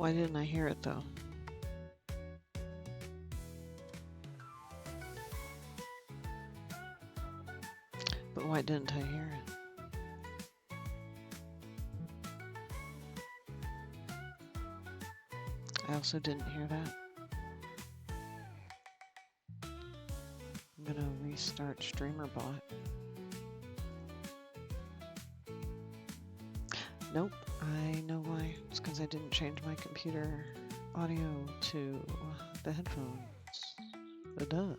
Why didn't I hear it though? But why didn't I hear it? I also didn't hear that. I'm gonna restart StreamerBot. Nope, I know why. It's because I didn't change my computer audio to the headphones. Duh.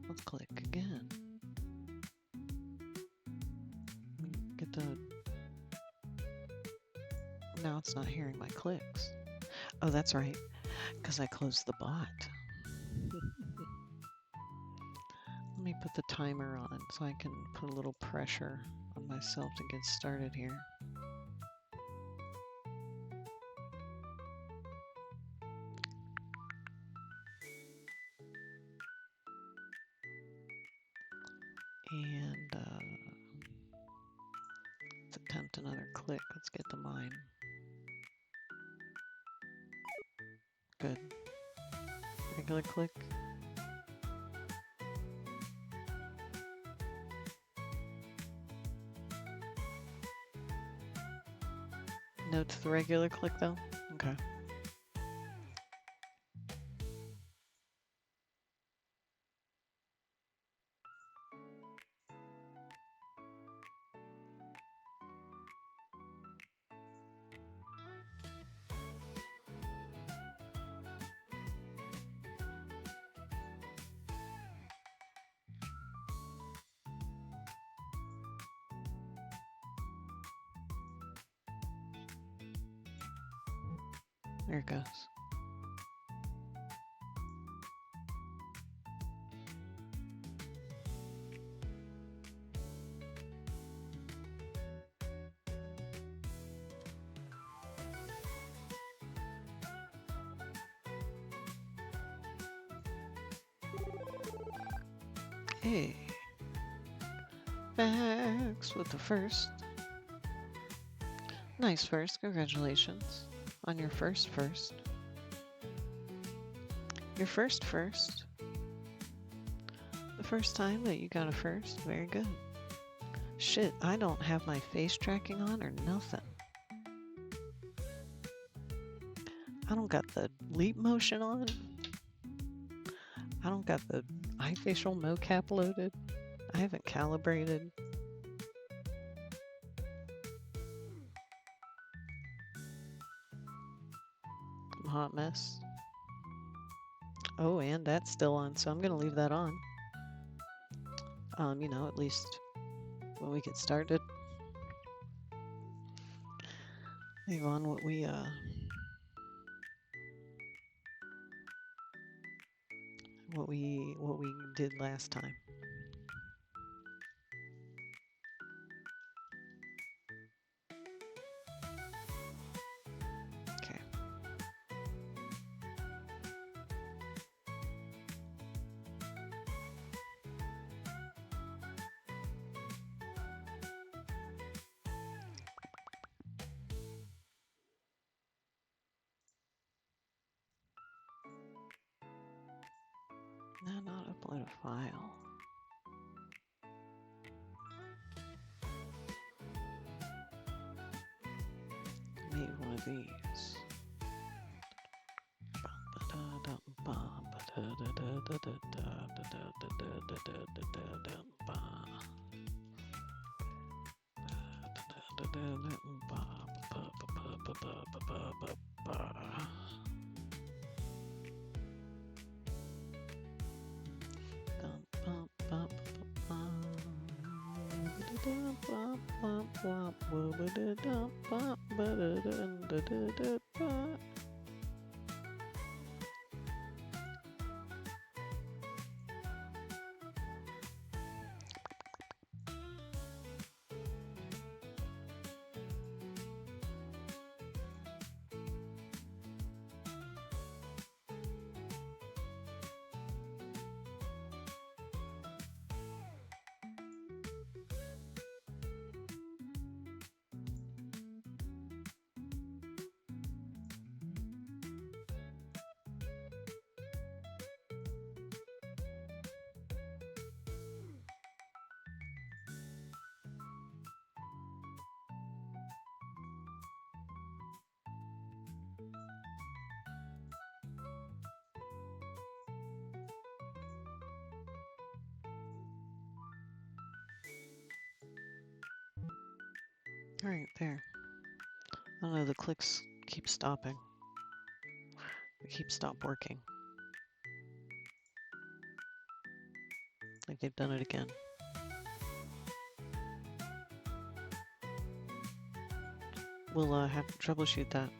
Let's click again. Get the... Now it's not hearing my clicks. Oh, that's right, because I closed the bot. Let me put the timer on so I can put a little pressure on myself to get started here. And let's attempt another click. Let's get to mine. Good. Regular click. No to the regular click though? Okay. There it goes. Hey. Max with the first. Nice first. Congratulations on your first. Your first. The first time that you got a first. Very good. Shit, I don't have my face tracking on or nothing. I don't got the leap motion on. I don't got the eye facial mocap loaded. I haven't calibrated. I'm a hot mess. Oh, and that's still on, so I'm gonna leave that on. You know, at least when we get started. Leave on what we did last time. Okay. No, not upload a file. Made one of these. Right there. I don't know, the clicks keep stopping. They keep stop working. Like they've done it again. We'll have to troubleshoot that.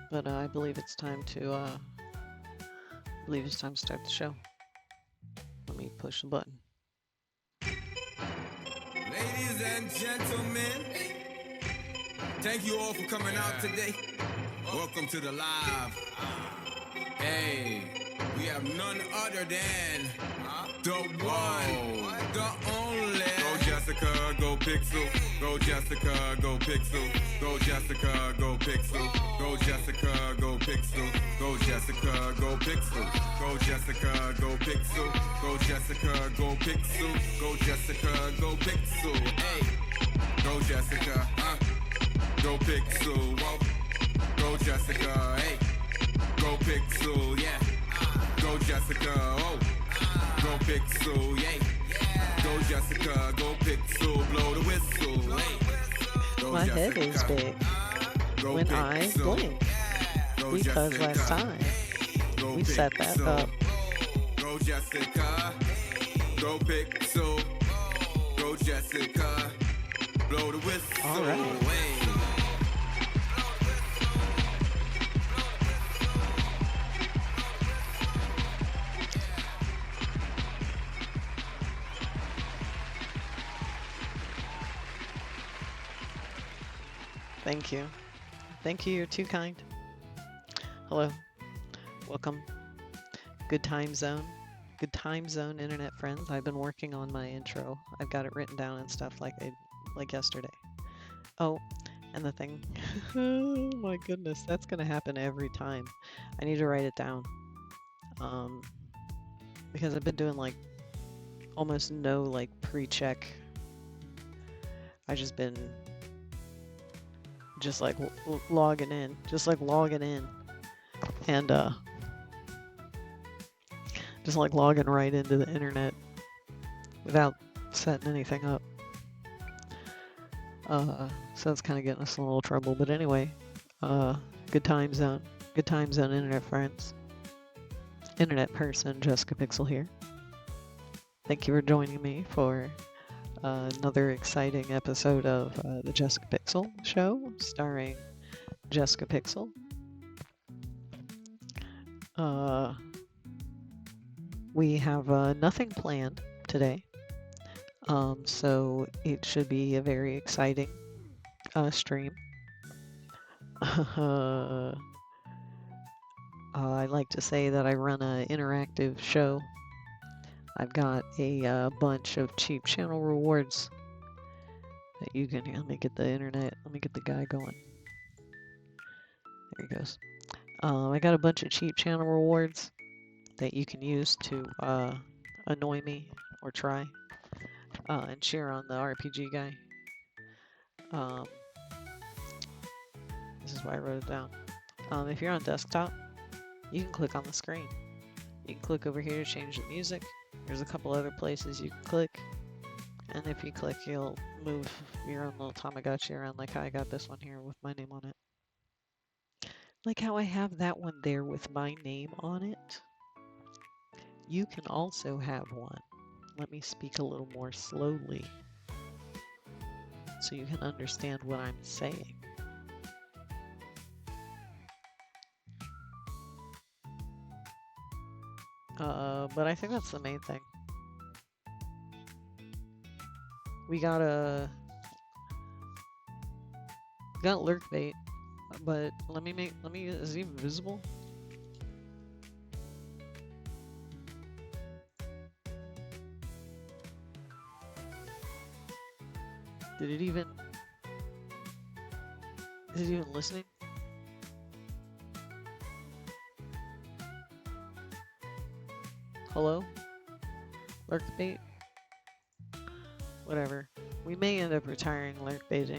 But I believe it's time to start the show. Let me push the button. Ladies and gentlemen, thank you all for coming out today. Welcome to the live. Hey, we have none other than the one, the only. Go Jessica, go Pixel. Go Jessica, go Pixel. Go Jessica, go Pixel. Go Jessica, go Pixel. Go Jessica, go Pixel. Go Jessica, go Pixel. Go Jessica, go Pixel. Go Jessica, go Pixel. Hey, go Jessica, go Pixel. Whoa. Go Jessica, hey. Go Pixel, yeah. Go Jessica, oh. Go Pixel, yeah. Go Jessica, go Pixel, blow the whistle, hey. Go My Jessica, head is big go when Pixel. I blink. Go Because Jessica, last time go we set that Pixel. up. Go Jessica, go Pixel. Go Jessica, blow the whistle, All right. hey. Thank you. Thank you, you're too kind. Hello. Welcome. Good time zone. Good time zone, internet friends. I've been working on my intro. I've got it written down and stuff like yesterday. Oh, and the thing. Oh my goodness, that's gonna happen every time. I need to write it down. Because I've been doing like almost no like pre-check. I just been just like logging in, and just like logging right into the internet without setting anything up. So it's kind of getting us in a little trouble. But anyway, good time zone, internet friends, internet person, Jessica Pixel here. Thank you for joining me for another exciting episode of the Jessica Pixel Show, starring Jessica Pixel. We have nothing planned today, so it should be a very exciting stream. I like to say that I run an interactive show. I've got a bunch of cheap channel rewards that you can. Let me get the internet. Let me get the guy going. There he goes. I got a bunch of cheap channel rewards that you can use to annoy me or try and cheer on the RPG guy. This is why I wrote it down. If you're on desktop, you can click on the screen. You can click over here to change the music. There's a couple other places you can click, and if you click, you'll move your own little Tamagotchi around, like how I got this one here with my name on it. Like how I have that one there with my name on it. You can also have one. Let me speak a little more slowly so you can understand what I'm saying. But I think that's the main thing. We got lurk bait, but let me is it even visible? Is it even listening? Hello? Lurk bait? Whatever. We may end up retiring lurk bait.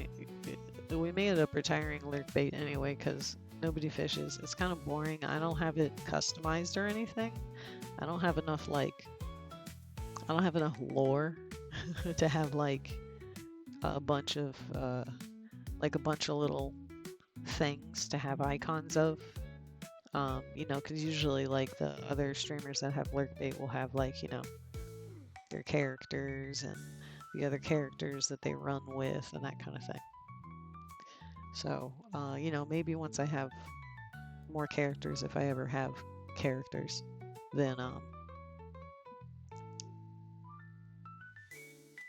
We may end up retiring lurk bait anyway because nobody fishes. It's kind of boring. I don't have it customized or anything. I don't have enough lore to have like a bunch of like a bunch of little things to have icons of. You know, because usually like the other streamers that have lurk bait will have like, you know, their characters and the other characters that they run with and that kind of thing. So, you know, maybe once I have more characters, if I ever have characters, then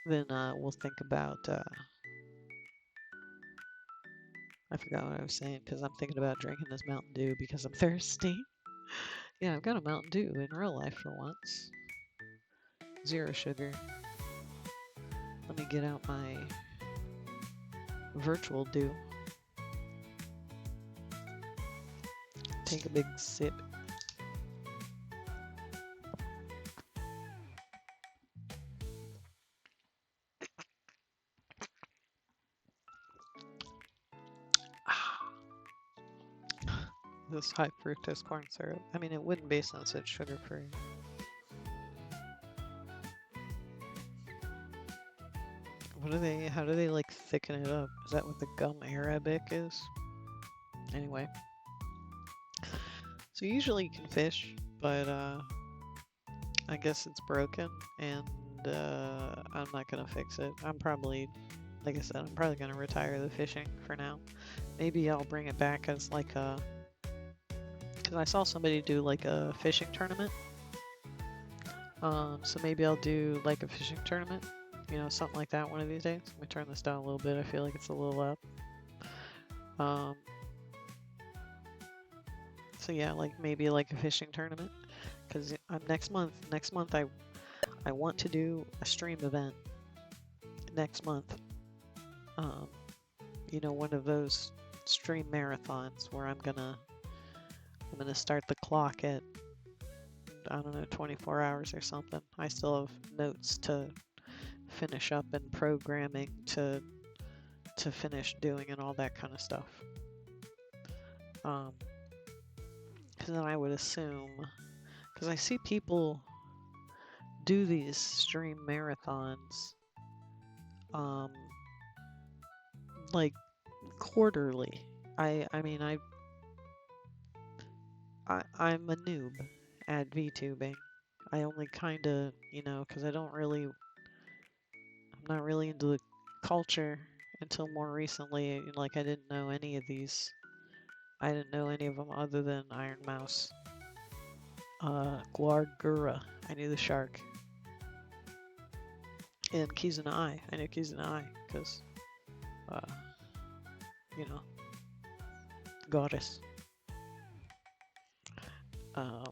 we'll think about. I forgot what I was saying because I'm thinking about drinking this Mountain Dew because I'm thirsty. Yeah, I've got a Mountain Dew in real life for once. 0 sugar. Let me get out my virtual Dew. Take a big sip. This high fructose corn syrup. I mean, it wouldn't be since it's sugar free. What do they? How do they like thicken it up? Is that what the gum Arabic is? Anyway, so usually you can fish, but I guess it's broken, and I'm not gonna fix it. I'm probably, like I said, I'm probably gonna retire the fishing for now. Maybe I'll bring it back as like a, because I saw somebody do like a fishing tournament. So maybe I'll do like a fishing tournament, you know, something like that one of these days. Let me turn this down a little bit. I feel like it's a little up. So yeah, like maybe like a fishing tournament, because next month I want to do a stream event next month. You know, one of those stream marathons where I'm gonna start the clock at, I don't know, 24 hours or something. I still have notes to finish up and programming to finish doing and all that kind of stuff. Because then I would assume, because I see people do these stream marathons, like quarterly. I mean I'm a noob at VTubing. I only kind of, you know, because I'm not really into the culture until more recently. Like I didn't know any of these. I didn't know any of them other than Iron Mouse. Guargura. I knew the shark. And Kizuna. I knew Kizuna because, uh, you know, goddess. Um,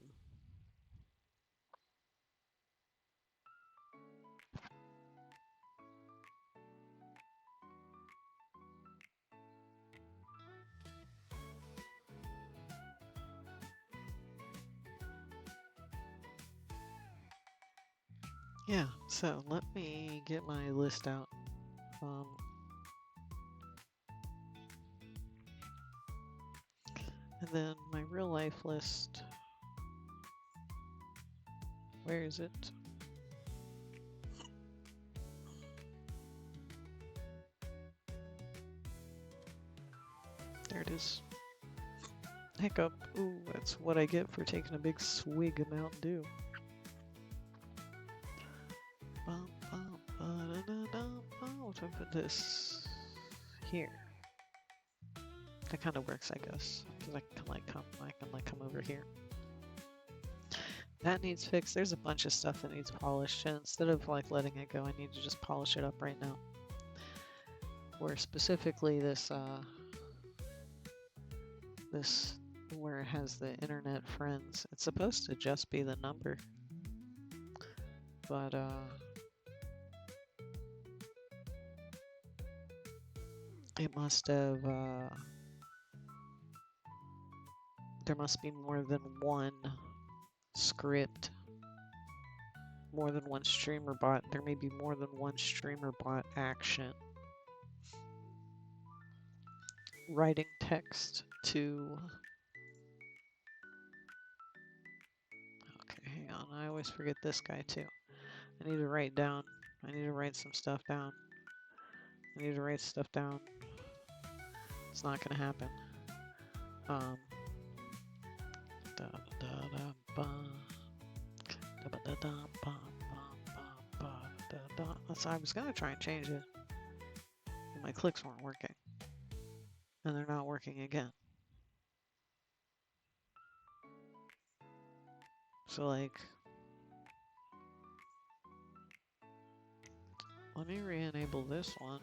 yeah, so let me get my list out. And then my real life list. Where is it? There it is. Hiccup. Ooh, that's what I get for taking a big swig of Mountain Dew. What do I put this here? That kind of works, I guess. Because I can come over here. That needs fixed. There's a bunch of stuff that needs polished, and instead of like letting it go, I need to just polish it up right now. Where specifically this where it has the internet friends, it's supposed to just be the number, but it must have there must be more than one script, more than one streamer bot. There may be more than one streamer bot action writing text to. Okay, hang on. I always forget this guy too. I need to write some stuff down. I need to write stuff down. It's not gonna happen. So I was gonna try and change it. And my clicks weren't working. And they're not working again. So like, let me re-enable this one.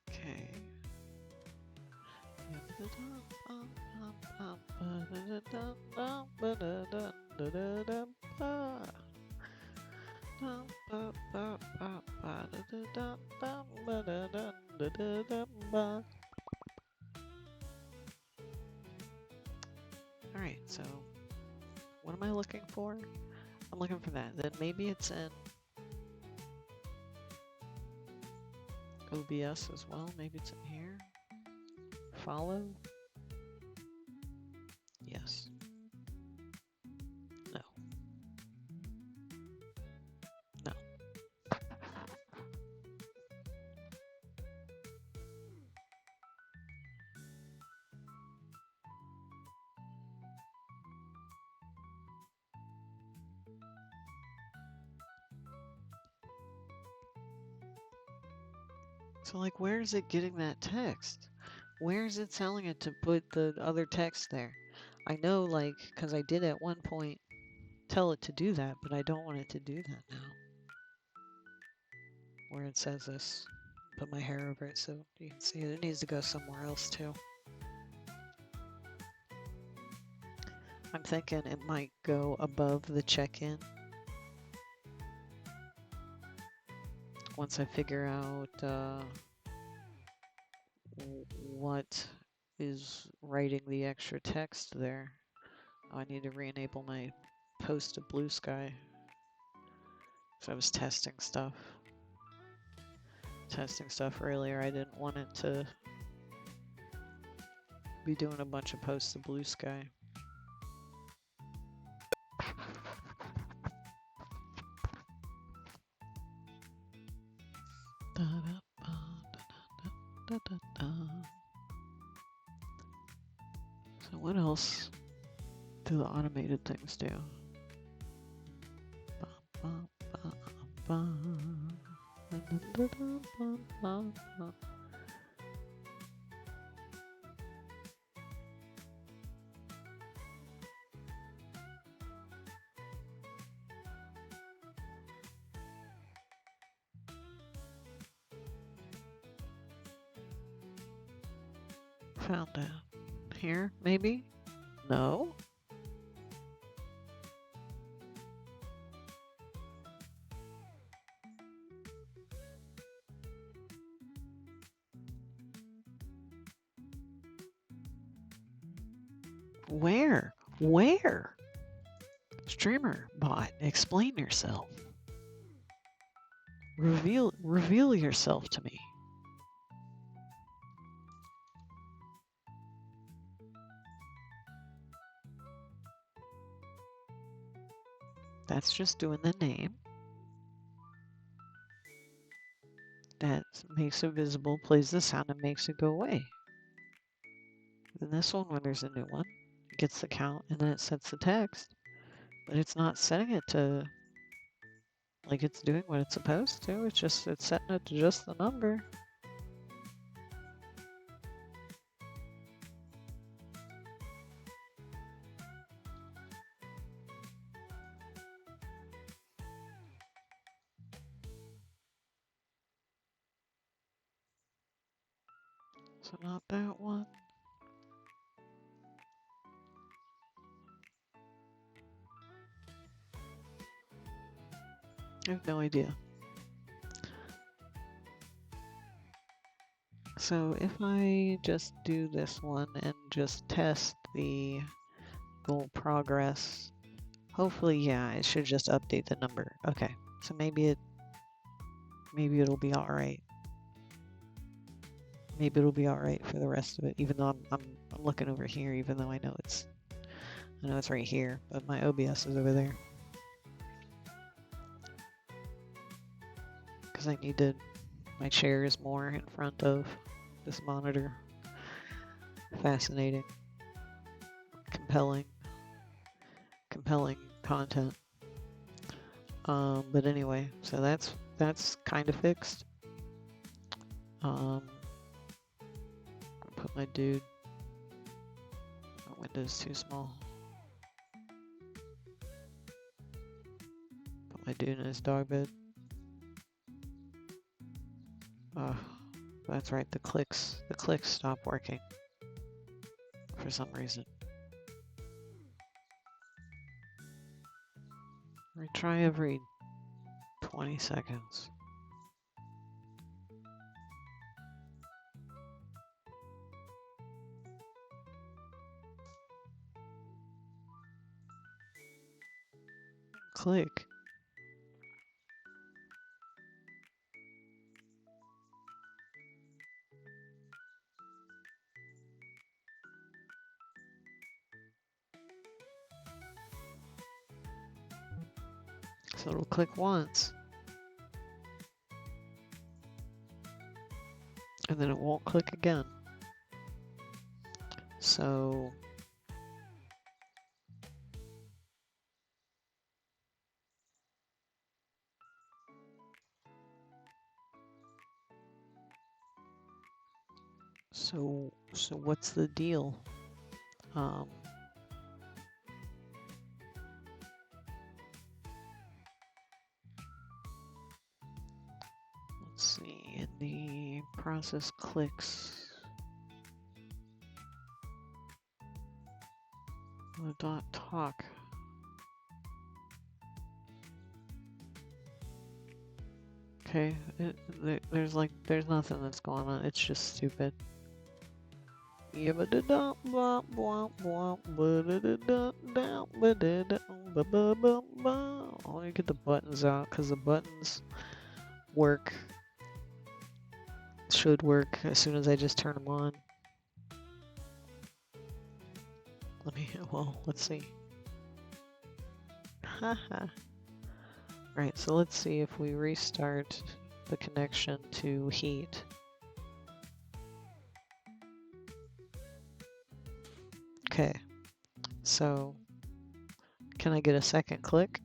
Okay. Alright, so what am I looking for? I'm looking for that. Then maybe it's in OBS as well. Maybe it's in here. Follow. Yes. No. No. So like, where is it getting that text? Where is it telling it to put the other text there? I know, like, because I did at one point tell it to do that, but I don't want it to do that now. Where it says this. Put my hair over it so you can see it. It needs to go somewhere else too. I'm thinking it might go above the check-in. Once I figure out what is writing the extra text there. I need to re-enable my post to blue sky. So I was testing stuff. Earlier. I didn't want it to be doing a bunch of posts to blue sky. So what else do the automated things do? Found that. Here, maybe? No? Where? Where? Streamer bot, explain yourself. Reveal yourself to me. That's just doing the name. That makes it visible, plays the sound, and makes it go away. Then this one, when there's a new one, it gets the count, and then it sets the text. But it's not setting it to, like, it's doing what it's supposed to. It's setting it to just the number. So not that one. I have no idea. So if I just do this one and just test the goal progress. Hopefully, yeah, it should just update the number. Okay, so maybe it'll be all right. Maybe it'll be all right for the rest of it. Even though I'm looking over here, even though I know it's right here, but my OBS is over there. Because I need to. My chair is more in front of this monitor. Fascinating, compelling content. But anyway, so that's kind of fixed. Put my dude. My window's too small. Put my dude in his dog bed. That's right. The clicks stopped working for some reason. Retry every 20 seconds. Click. So it'll click once. And then it won't click again. So what's the deal? Let's see, in the process clicks, the dot talk. Okay, there's nothing that's going on. It's just stupid. Let me get the buttons out because the buttons work. Should work as soon as I just turn them on. Let's see. Haha. Right, so let's see if we restart the connection to heat. Okay, so can I get a second click?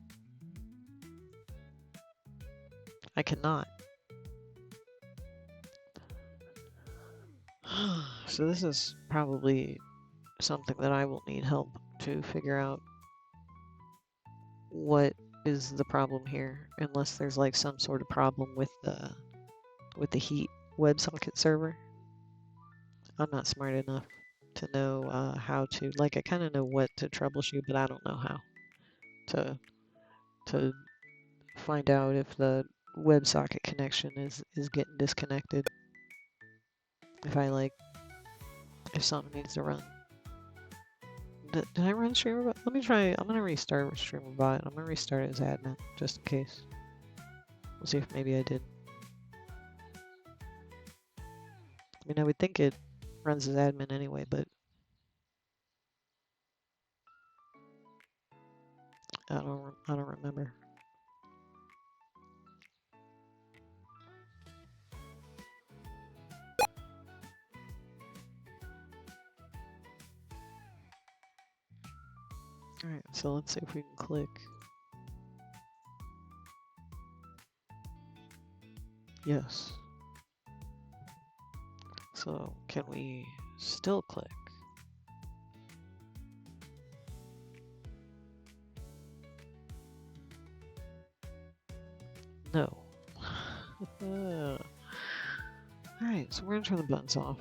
I cannot. So this is probably something that I will need help to figure out what is the problem here, unless there's like some sort of problem with the heat WebSocket server. I'm not smart enough to know how to, like, I kind of know what to troubleshoot, but I don't know how to find out if the WebSocket connection is getting disconnected. If something needs to run. Did I run StreamerBot? Let me try. I'm gonna restart StreamerBot. I'm gonna restart it as admin just in case. We'll see if maybe I did. I mean, I would think it runs as admin anyway, but I don't remember. All right, so let's see if we can click. Yes. So can we still click? No. Alright, so we're gonna turn the buttons off.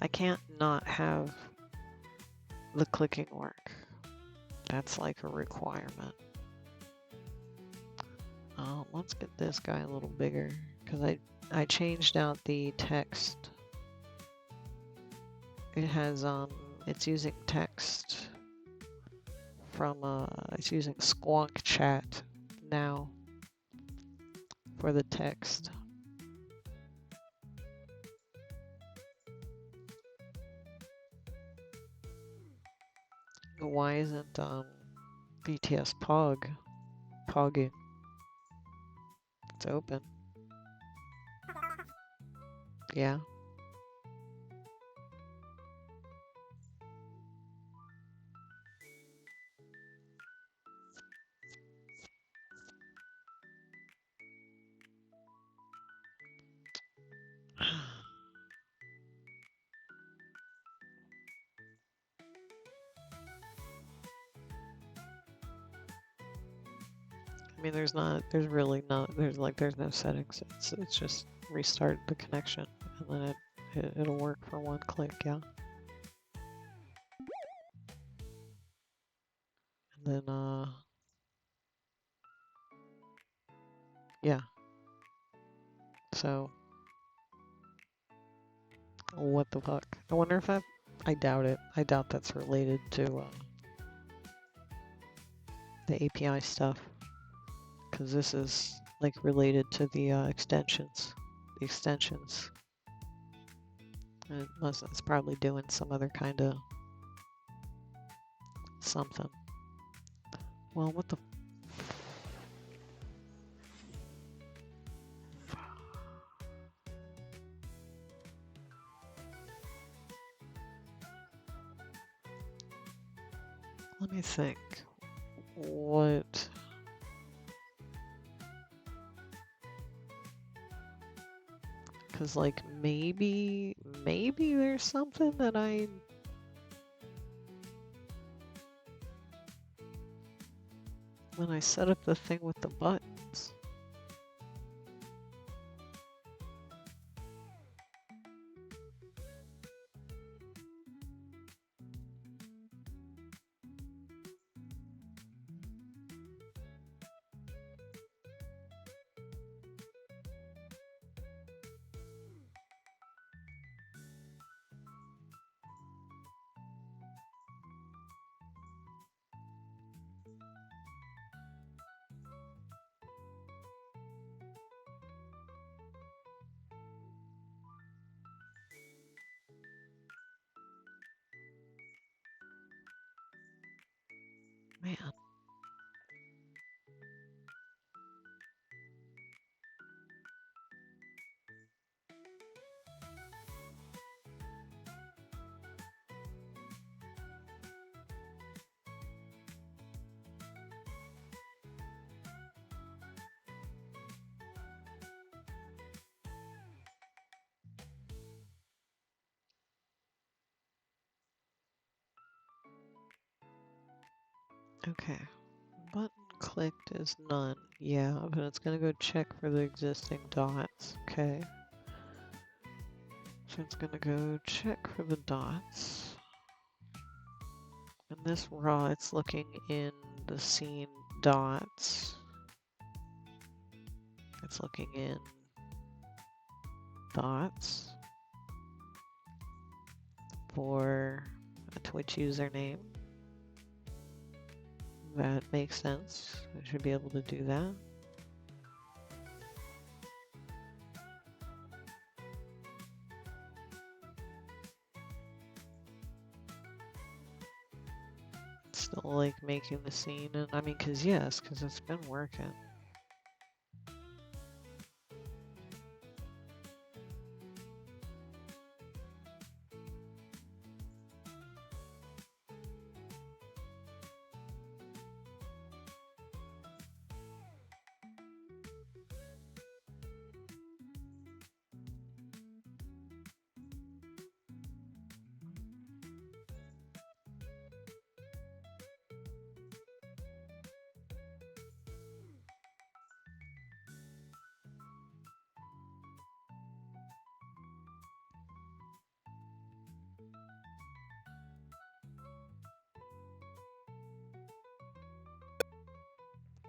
I can't not have the clicking work. That's like a requirement. Let's get this guy a little bigger because I changed out the text. It has it's using text from it's using Squonk Chat now for the text. Why isn't BTS Pogging? It's open. Yeah. I mean, there's no settings. It's just restart the connection, and then it'll work for one click, yeah. And then yeah. So what the fuck? I wonder if I doubt it. I doubt that's related to the API stuff, because this is like related to the extensions. The extensions. And it's probably doing some other kind of something. Well, what the? Let me think. What? Because, like, maybe there's something that when I set up the thing with the buttons. Man. Okay. Button clicked is none. Yeah, but it's gonna go check for the existing dots. Okay. So it's gonna go check for the dots. In this raw, it's looking in the scene dots. It's looking in dots for a Twitch username. That makes sense. I should be able to do that. Still like making the scene, and I mean, cause it's been working.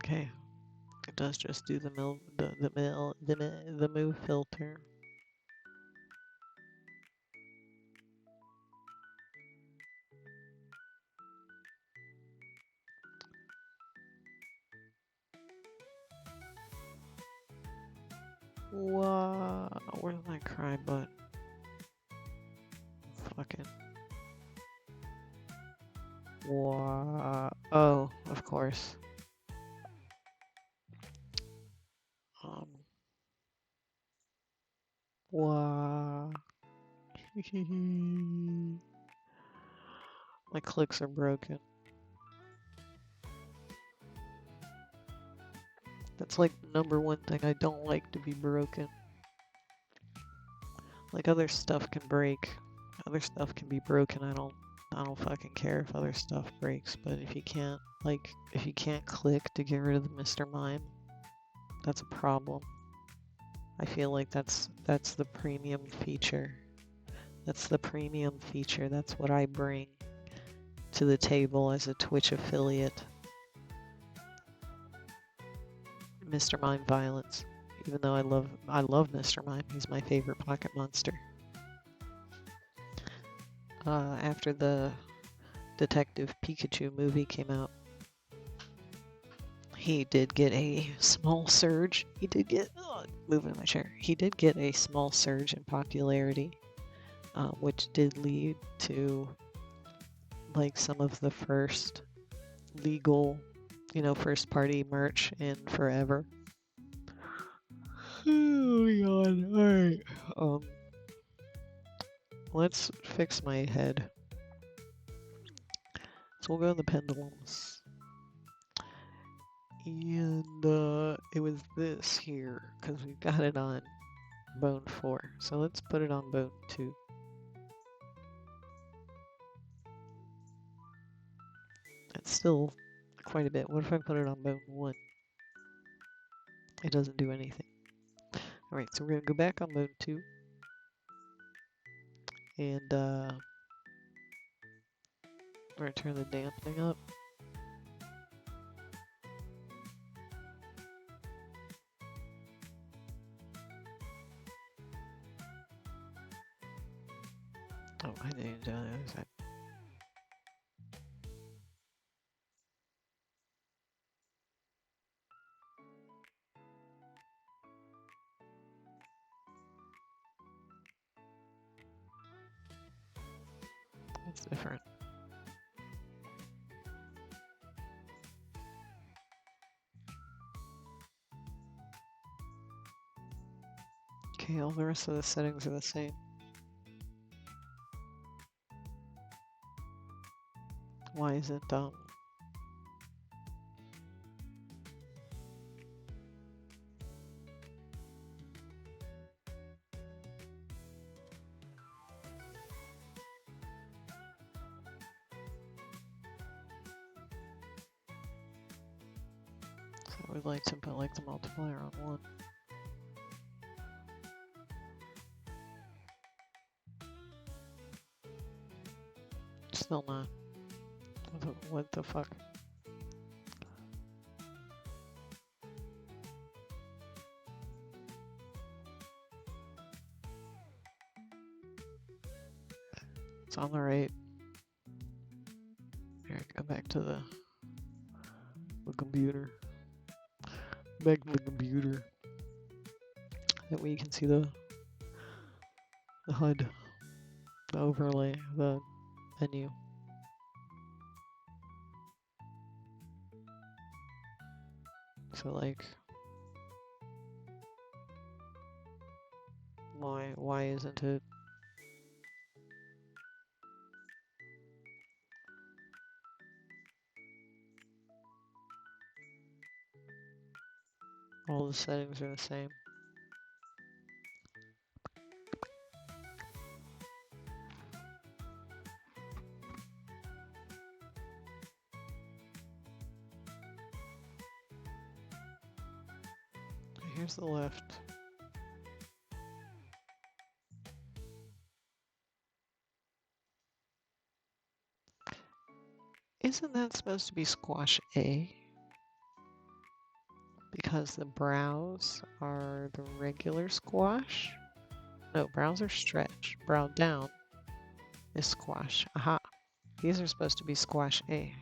Okay, does just do the move filter. Wow, where's my cry button? Fucking. Wow. Oh, of course. Um. Wow. My clicks are broken. That's like the number one thing I don't like to be broken. Like other stuff can break. Other stuff can be broken. I don't fucking care if other stuff breaks, but if you can't click to get rid of the Mr. Mime, that's a problem. I feel like that's the premium feature. That's the premium feature. That's what I bring to the table as a Twitch affiliate. Mr. Mime violence. Even though I love Mr. Mime, he's my favorite pocket monster. After the Detective Pikachu movie came out, he did get a small surge. He did get moving in my chair. He did get a small surge in popularity, which did lead to like some of the first legal, first party merch in forever. Oh god! All right. Let's fix my head. So we'll go to the pendulums. And it was this here, because we've got it on bone 4. So let's put it on bone 2. That's still quite a bit. What if I put it on bone 1? It doesn't do anything. Alright, so we're going to go back on bone 2. And we're going to turn the dampening up. Oh, I didn't do the other side. That's different. Okay, all the rest of the settings are the same. Why is it So I would like to put like the multiplier on 1. Still not. What the fuck? It's on the right. Here, go back to the computer. Back to the computer. That way you can see the HUD, the overlay, the menu. So like, why isn't it? All the settings are the same. Here's the left. Isn't that supposed to be squash A? because the brows are the regular squash. No, brows are stretch. Brow down is squash. Aha. These are supposed to be squash A.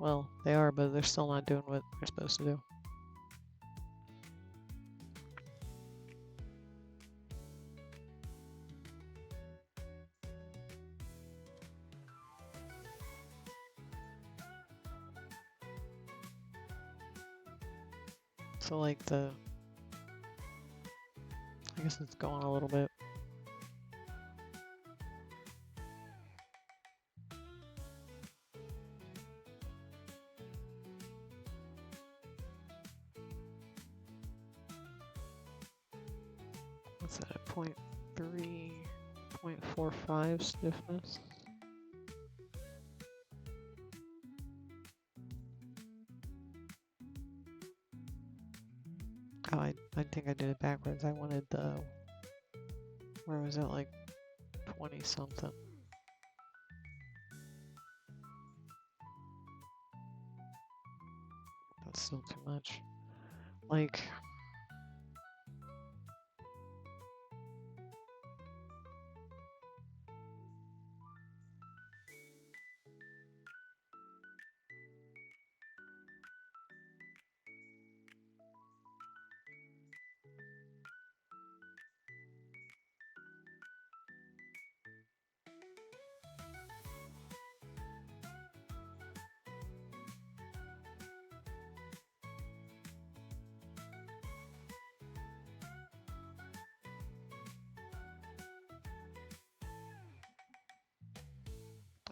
Well, they are, but they're still not doing what they're supposed to do. So like I guess it's going a little bit. What's that at 0.3, 0.45 stiffness? Oh, I think I did it backwards. I wanted the, where was it, like 20 something. That's still too much. Like,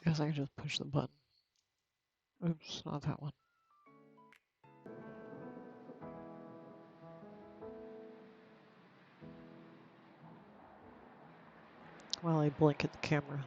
I guess I can just push the button. Oops, not that one. While I blink at the camera.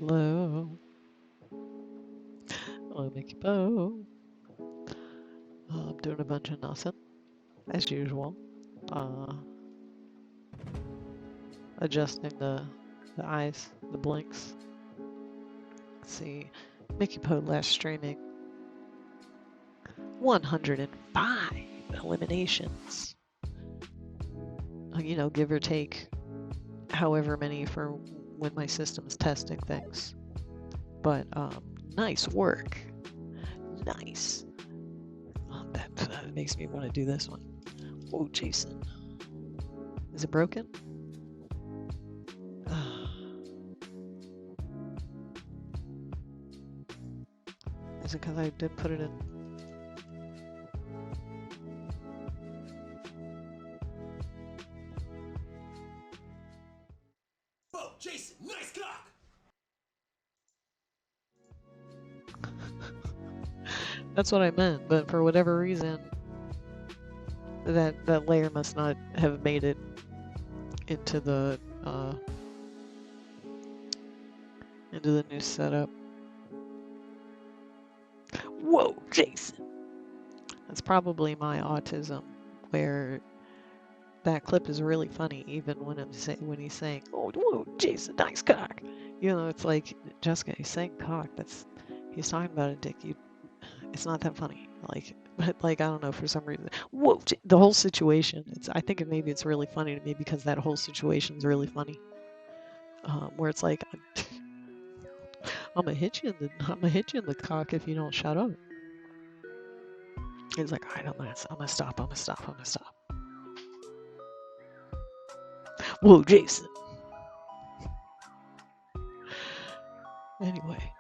Hello. Hello, Mickey Bo. I'm doing a bunch of nothing, as usual. Adjusting the eyes, the blinks. Let's see. Mickey Po last streaming 105 eliminations. You know, give or take however many for when my system's testing things. But nice work. Nice. That makes me want to do this one. Whoa, Jason. Is it broken? Is it because I did put it in? Whoa, Jason, nice cock! That's what I meant, but for whatever reason, that layer must not have made it into the new setup. Whoa, Jason! That's probably my autism, where that clip is really funny, even when when he's saying, "Oh, whoa, Jason, nice cock." You know, it's like, Jessica, he's saying cock. He's talking about a dick. It's not that funny. Like, but like, I don't know, for some reason. Whoa, the whole situation. I think maybe it's really funny to me because that whole situation is really funny. Where it's like, I'm gonna hit you in the cock if you don't shut up. He's like, alright, I'm gonna stop. Whoa, Jason. Anyway.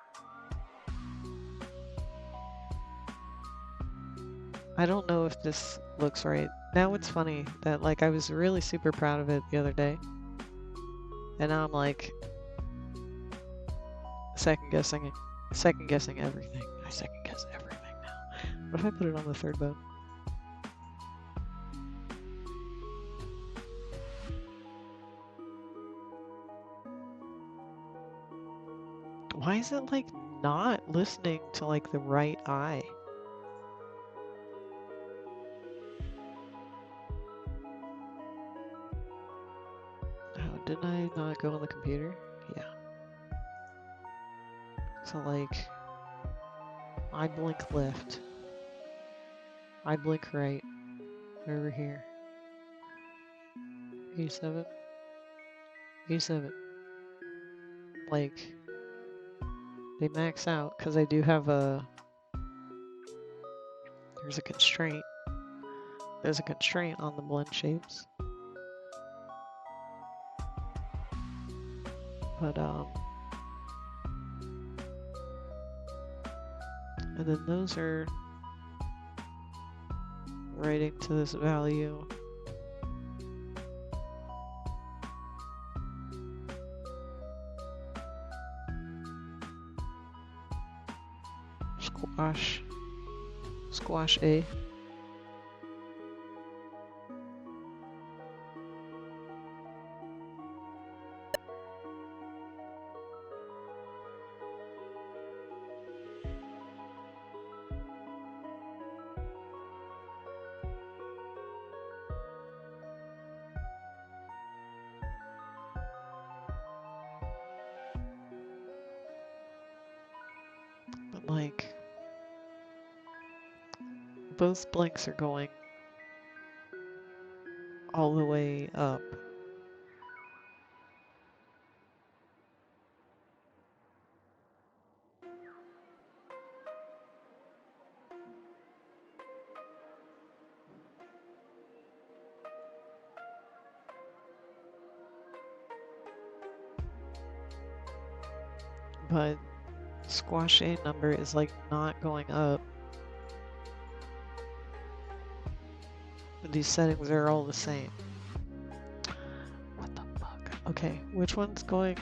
I don't know if this looks right. Now it's funny that like I was really super proud of it the other day. And now I'm like second guessing everything. I second guess everything now. What if I put it on the third bone? Why is it like not listening to like the right eye? Oh, didn't I not go on the computer? Yeah. So like, I blink left. I blink right. Over here. 87. 87. Like, they max out because I do have there's a constraint. There's a constraint on the blend shapes. But, and then those are writing to this value. Squash A. But like, both blinks are going all the way up. But squash A number is like not going up. These settings are all the same. What the fuck? Okay, which one's doing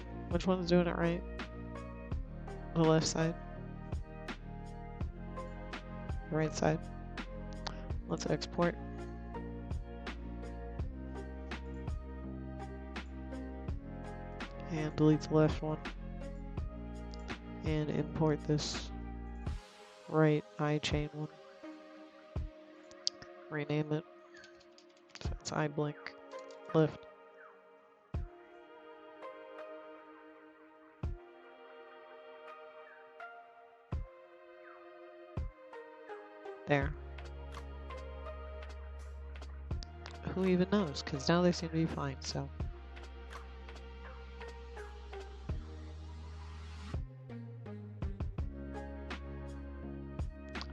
it right? The left side? The right side? Let's export. And delete the left one. And import this right eye chain one. Rename it. So it's eye blink left. There. Who even knows? Because now they seem to be fine, so.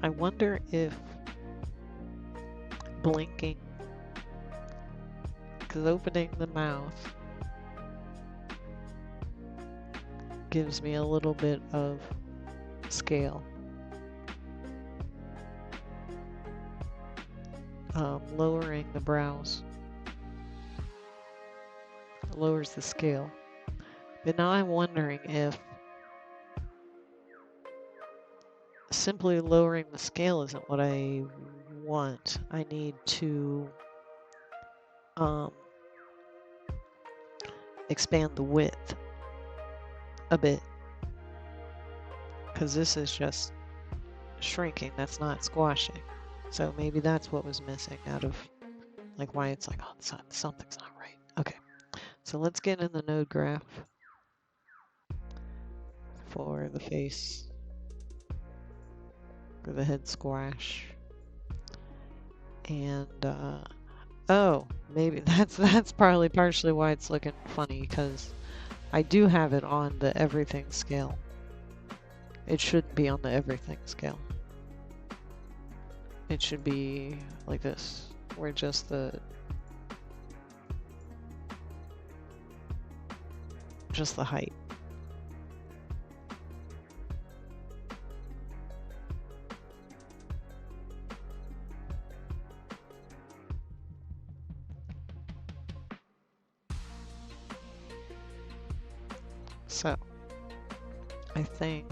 I wonder if blinking, because opening the mouth gives me a little bit of scale. Lowering the brows lowers the scale. But now I'm wondering if simply lowering the scale isn't what I want. I need to expand the width a bit, because this is just shrinking, that's not squashing. So maybe that's what was missing out of like why it's like, oh, something's not right. Okay, so let's get in the node graph for the face, for the head squash. And oh, maybe that's probably partially why it's looking funny, because I do have it on the everything scale. It shouldn't be on the everything scale. it should be like this, where just the height. So, I think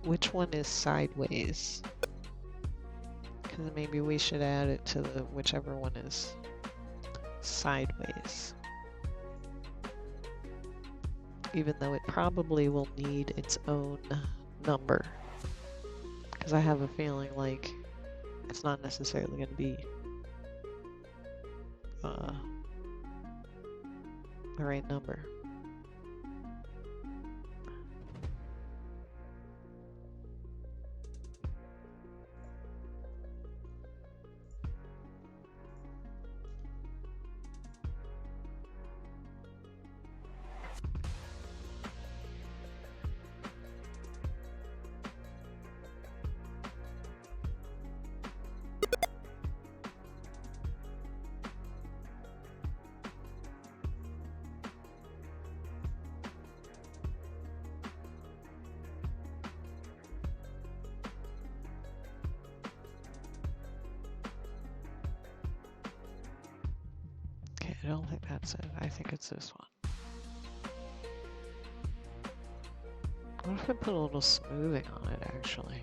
which one is sideways? Because maybe we should add it to the whichever one is sideways. Even though it probably will need its own number. Because I have a feeling like it's not necessarily going to be the right number. I don't think that's it. I think it's this one. What if I put a little smoothing on it, actually?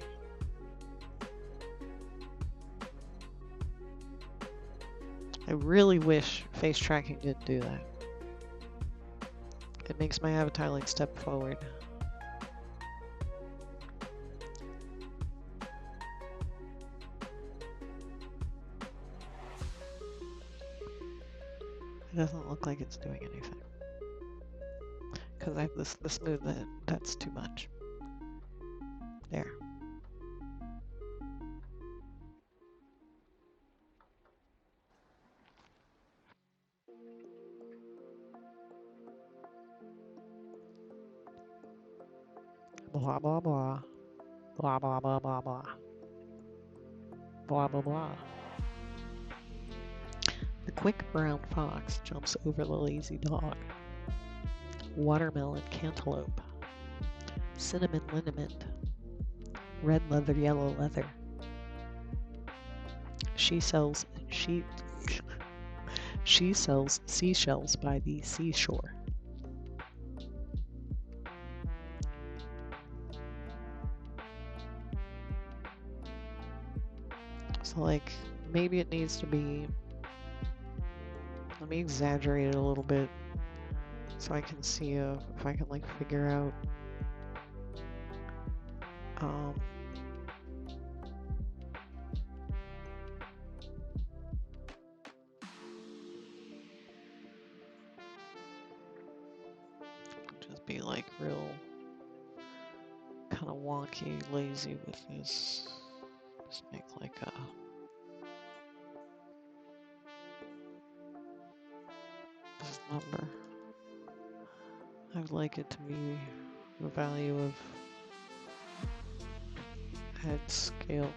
I really wish face tracking didn't do that. It makes my avatar like step forward. It doesn't look like it's doing anything. Because I have the smooth, that's too much. There. Blah blah blah. Blah blah blah blah blah. Blah blah blah. The quick brown fox jumps over the lazy dog. Watermelon cantaloupe. Cinnamon liniment. Red leather, yellow leather. She sells seashells by the seashore. So like maybe it needs to be, let me exaggerate it a little bit so I can see if I can like figure out just be like real kind of wonky, lazy with this. Just make like a this number. I'd like it to be the value of head scale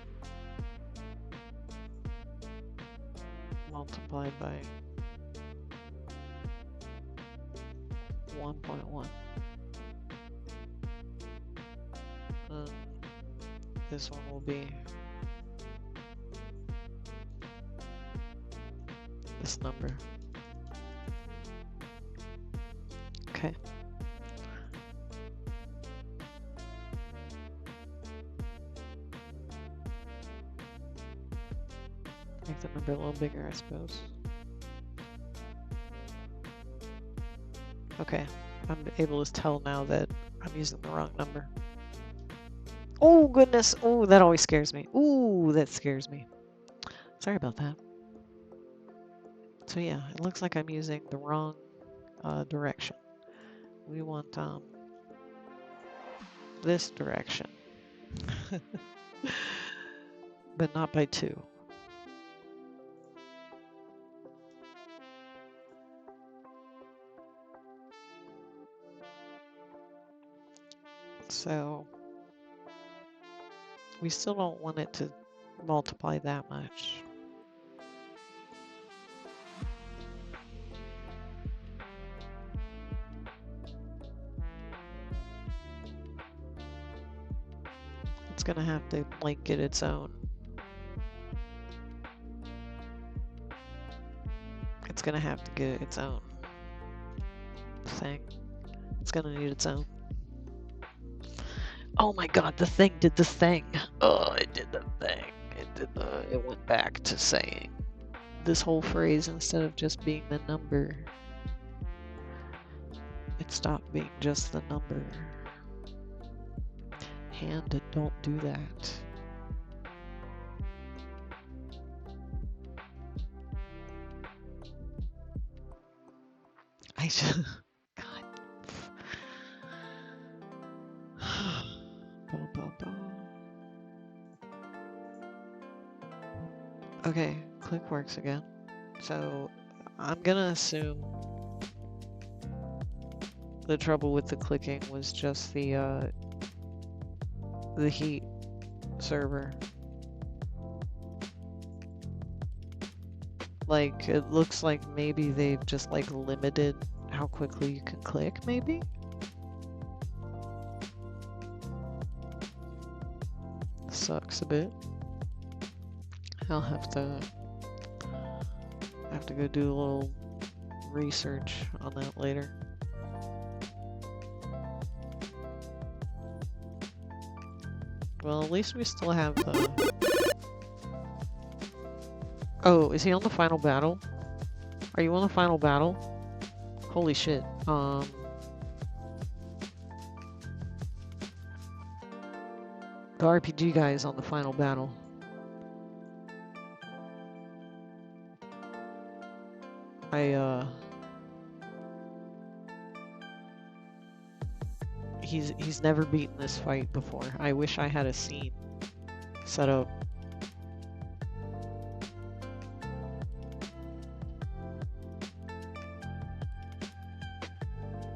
multiplied by 1.1. This one will be this number. Okay. Make the number a little bigger, I suppose. Okay, I'm able to tell now that I'm using the wrong number. Oh goodness, oh that always scares me. Ooh, that scares me. Sorry about that. So yeah, it looks like I'm using the wrong direction. We want this direction, but not by 2. So we still don't want it to multiply that much. It's gonna have to like get its own. It's gonna have to get its own thing. It's gonna need its own. Oh my god, the thing did the thing. Oh, it did the thing. It went back to saying this whole phrase instead of just being the number. It stopped being just the number. Hand, don't do that. I just... God. Okay, click works again. So I'm gonna assume the trouble with the clicking was just the heat server. Like, it looks like maybe they've just like limited how quickly you can click, maybe? Sucks a bit. I'll have to go do a little research on that later. Well, at least we still have Oh, is he on the final battle? Are you on the final battle? Holy shit. The RPG guy is on the final battle. He's never beaten this fight before. I wish I had a scene set up.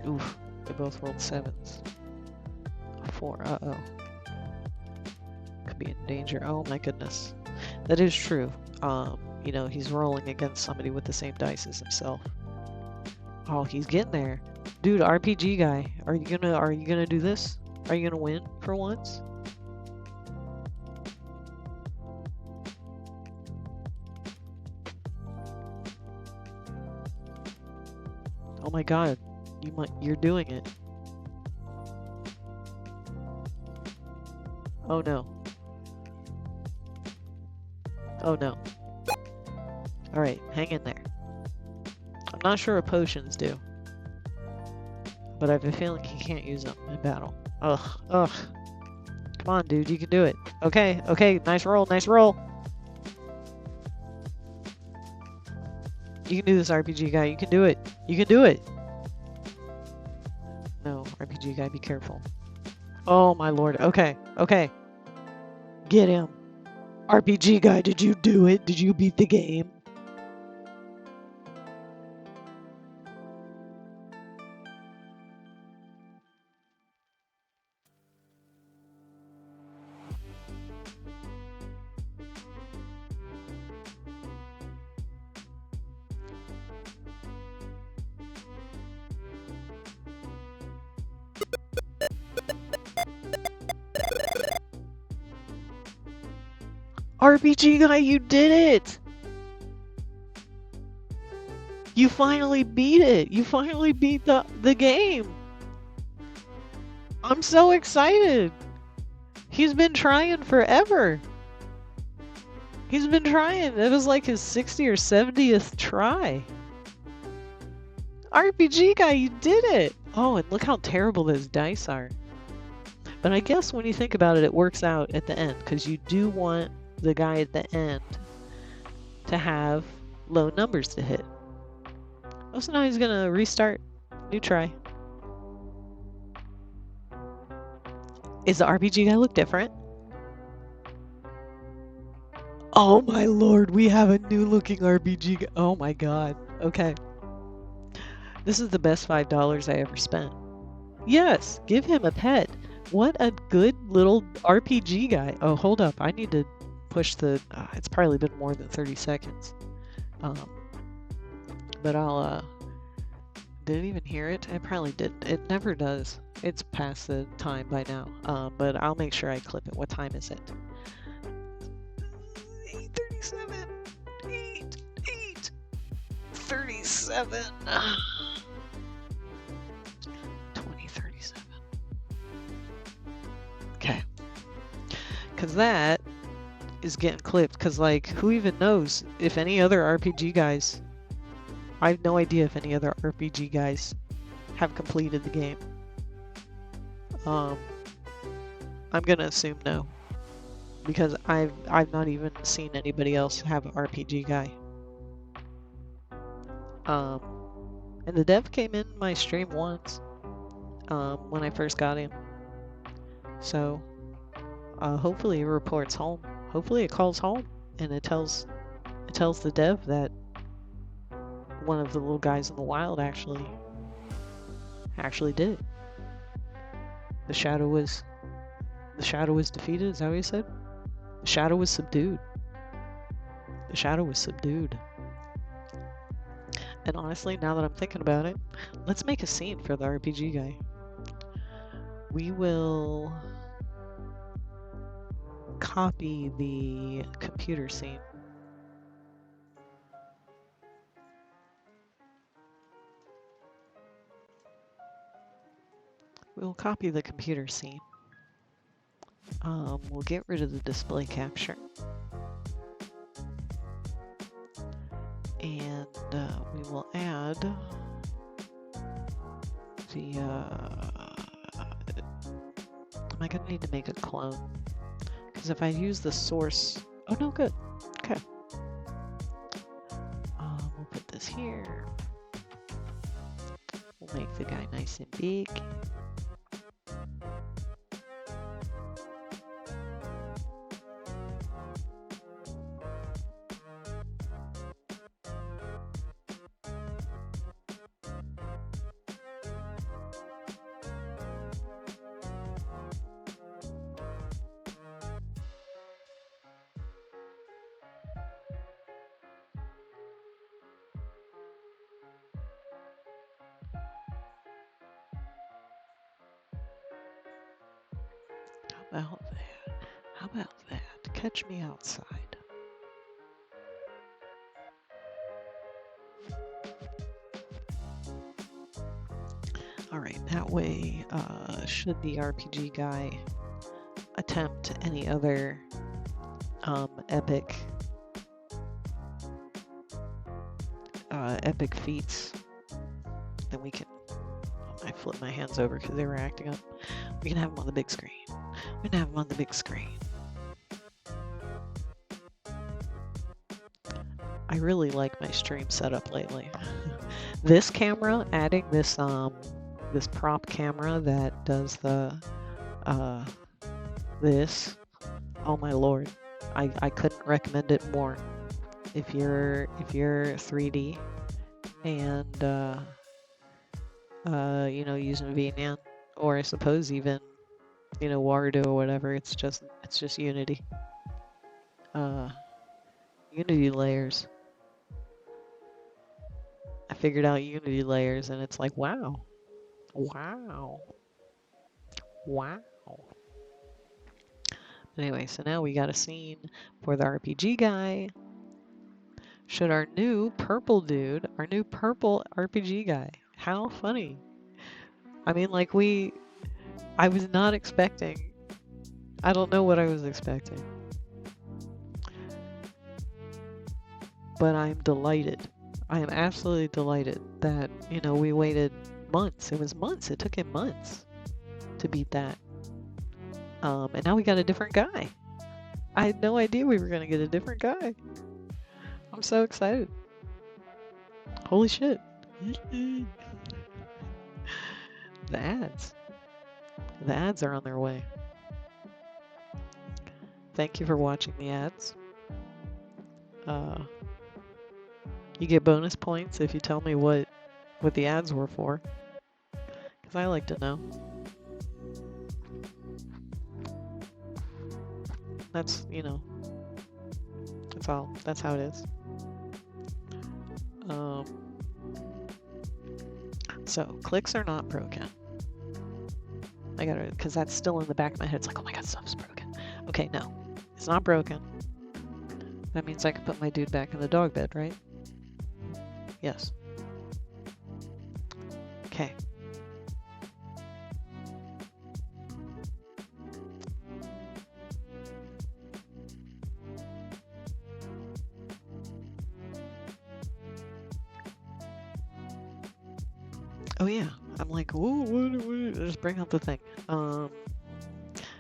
Oof, they both rolled 7s. 4, uh-oh. Could be in danger. Oh my goodness. That is true. You know, he's rolling against somebody with the same dice as himself. Oh, he's getting there. Dude, RPG guy, are you gonna do this? Are you gonna win for once? Oh my god, you're doing it. Oh no. Oh no. Alright, hang in there. I'm not sure what potions do, but I have a feeling he can't use them in battle. Ugh, ugh. Come on, dude, you can do it. Okay, okay, nice roll, nice roll. You can do this, RPG guy, you can do it. You can do it. No, RPG guy, be careful. Oh my lord, okay, okay. Get him. RPG guy, did you do it? Did you beat the game? RPG guy, you did it! You finally beat it! You finally beat the game! I'm so excited! He's been trying forever! He's been trying! It was like his 60th or 70th try! RPG guy, you did it! Oh, and look how terrible those dice are. But I guess when you think about it, it works out at the end, because you do want the guy at the end to have low numbers to hit. Oh, so now he's gonna restart. New try. Is the RPG guy look different? Oh my lord, we have a new looking RPG guy. Oh my god. Okay. This is the best $5 I ever spent. Yes, give him a pet. What a good little RPG guy. Oh, hold up. I need to push the... it's probably been more than 30 seconds. But I'll... Did it even hear it? I probably didn't. It never does. It's past the time by now. But I'll make sure I clip it. What time is it? 8:37. 8:37. 20:37. Okay. Because that is getting clipped. Because, like, who even knows if any other RPG guys... I have no idea if any other RPG guys have completed the game. I'm gonna assume no. Because I've not even seen anybody else have an RPG guy. And the dev came in my stream once, when I first got him. So, hopefully it reports home. Hopefully it calls home and it tells the dev that one of the little guys in the wild actually did it. The shadow was defeated. Is that what you said? The shadow was subdued. The shadow was subdued. And honestly, now that I'm thinking about it, let's make a scene for the RPG guy. We will copy the computer scene. We'll copy the computer scene. We'll get rid of the display capture. And we will add the... am I gonna need to make a clone? Because if I use the source... Oh no, good. Okay. We'll put this here. We'll make the guy nice and big. How about that? Catch me outside. Alright, that way, should the RPG guy attempt any other epic feats, then we can... I flipped my hands over because they were acting up. We can have them on the big screen. We can have them on the big screen. I really like my stream setup lately. This camera, adding this this prop camera that does the this, oh my lord, I couldn't recommend it more. If you're 3D and you know, using VNAN, or I suppose even, you know, Wardo or whatever, it's just Unity. Unity layers. I figured out Unity layers and it's like, wow. Wow. Wow. Anyway, so now we got a scene for the RPG guy. Should our new purple dude, our new purple RPG guy. How funny. I mean, like I was not expecting, I don't know what I was expecting. But I'm delighted. I am absolutely delighted that, you know, we waited months. It was months. It took him months to beat that. And now we got a different guy. I had no idea we were going to get a different guy. I'm so excited. Holy shit. The ads. The ads are on their way. Thank you for watching the ads. You get bonus points if you tell me what the ads were for. Because I like to know. That's, you know, that's how it is. So clicks are not broken. I gotta, because that's still in the back of my head. It's like, oh my god, stuff's broken. Okay, no, it's not broken. That means I can put my dude back in the dog bed, right? Yes. Okay. Oh yeah, I'm like, whoa, what, just bring up the thing.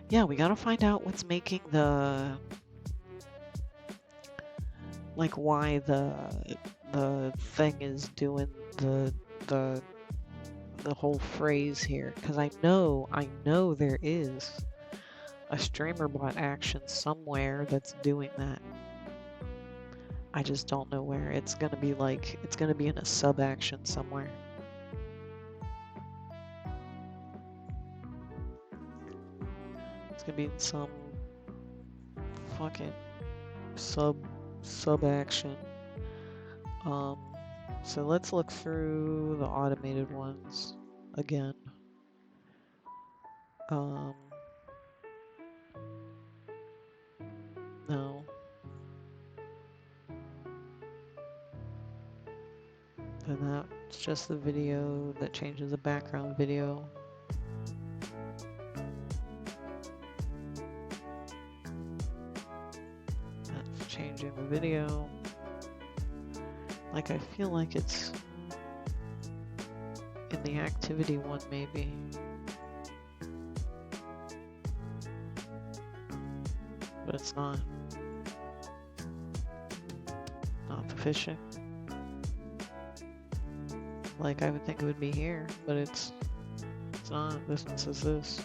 Yeah, we gotta find out what's making the, like, why the thing is doing the whole phrase here, because I know there is a streamer bot action somewhere that's doing that. I just don't know where. It's gonna be like, it's gonna be in a sub action somewhere. It's gonna be in some fucking sub action. So let's look through the automated ones again. No. And that's just the video that changes the background video. That's changing the video. Like, I feel like it's in the activity one, maybe. But it's not. Not the fishing. Like, I would think it would be here, but it's not. This one says this.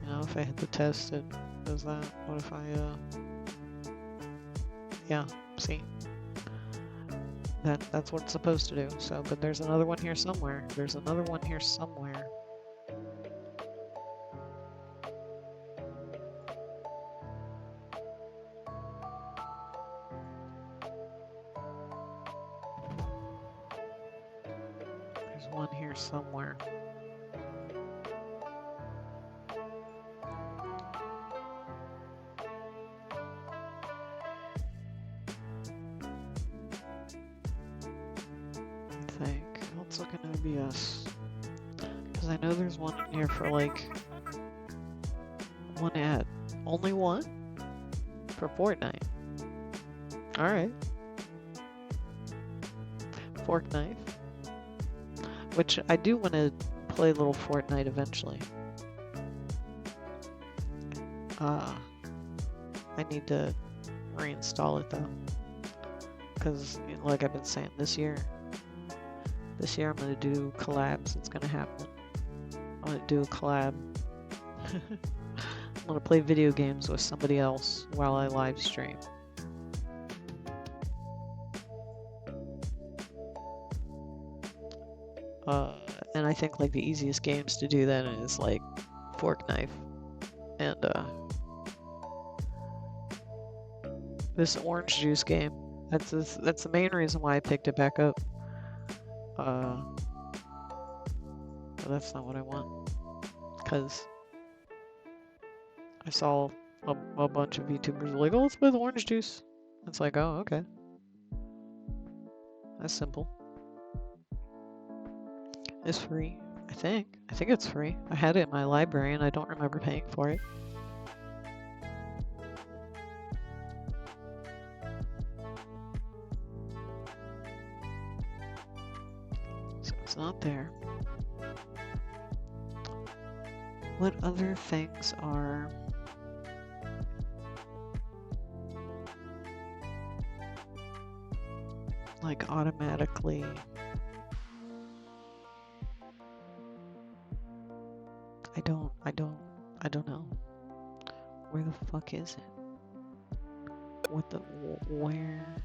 You know, if I hit the test, it does that. What if I, yeah, see? That's what it's supposed to do. So, but there's another one here somewhere. There's another one here somewhere. There's one here somewhere. I think. Let's look at OBS. Because I know there's one in here for like one ad. Only one? For Fortnite. Alright. Fork knife. Which I do want to play a little Fortnite eventually. I need to reinstall it though. Because, like I've been saying, this year I'm going to do collabs. It's going to happen. I'm going to do a collab. I'm going to play video games with somebody else while I live stream. And I think like the easiest games to do that is like Fork Knife and this orange juice game. That's the main reason why I picked it back up. But that's not what I want, because I saw a bunch of YouTubers like, oh, let's play the orange juice. It's like, oh, okay. That's simple. It's free, I think. I think it's free. I had it in my library and I don't remember paying for it. So it's not there. What other things are... like automatically... I don't know. Where the fuck is it? What the... where...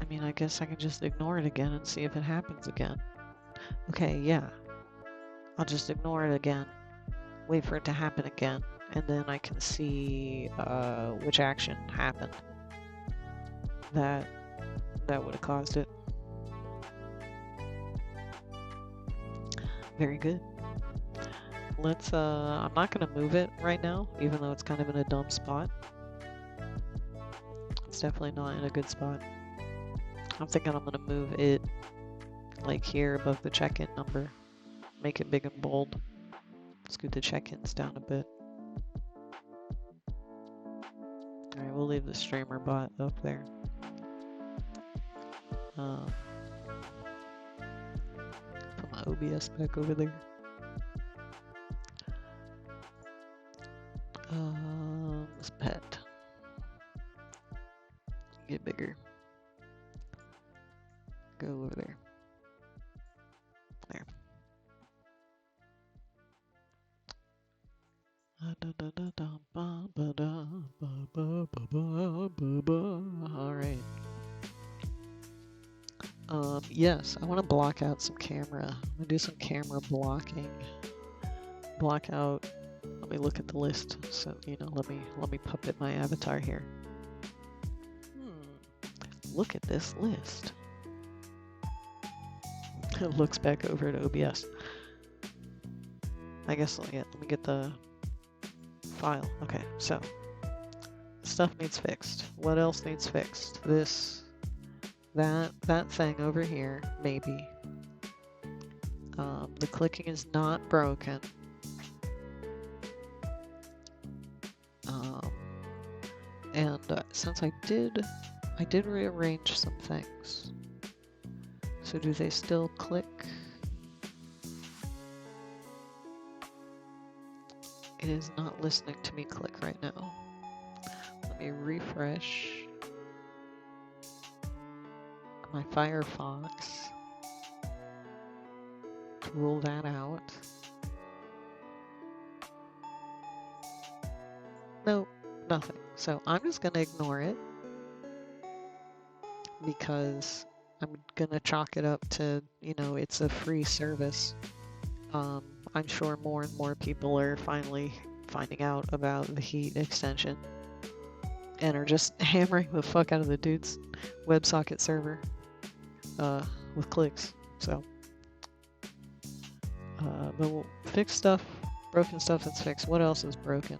I mean, I guess I can just ignore it again and see if it happens again. Okay, yeah. I'll just ignore it again, wait for it to happen again, and then I can see which action happened that would have caused it. Very good. Let's, I'm not gonna move it right now, even though it's kind of in a dumb spot. It's definitely not in a good spot. I'm thinking I'm gonna move it like here above the check-in number. Make it big and bold. Scoot the check-ins down a bit. Alright, we'll leave the streamer bot up there. Put my OBS back over there. This pet. Get bigger. Go over there. There. Alright. Yes, I want to block out some camera. I'm gonna do some camera blocking. Block out. Let me look at the list. So, you know, let me puppet my avatar here. Look at this list. It looks back over at OBS. I guess, yeah, let me get the file. Okay, so stuff needs fixed. What else needs fixed? This, that thing over here, maybe. The clicking is not broken. And since I did rearrange some things. So do they still click? It is not listening to me click right now. Let me refresh my Firefox to rule that out. Nope, nothing. So I'm just gonna ignore it because I'm gonna chalk it up to, you know, it's a free service. I'm sure more and more people are finally finding out about the heat extension and are just hammering the fuck out of the dude's WebSocket server with clicks. So, but we'll fix stuff, broken stuff that's fixed. What else is broken?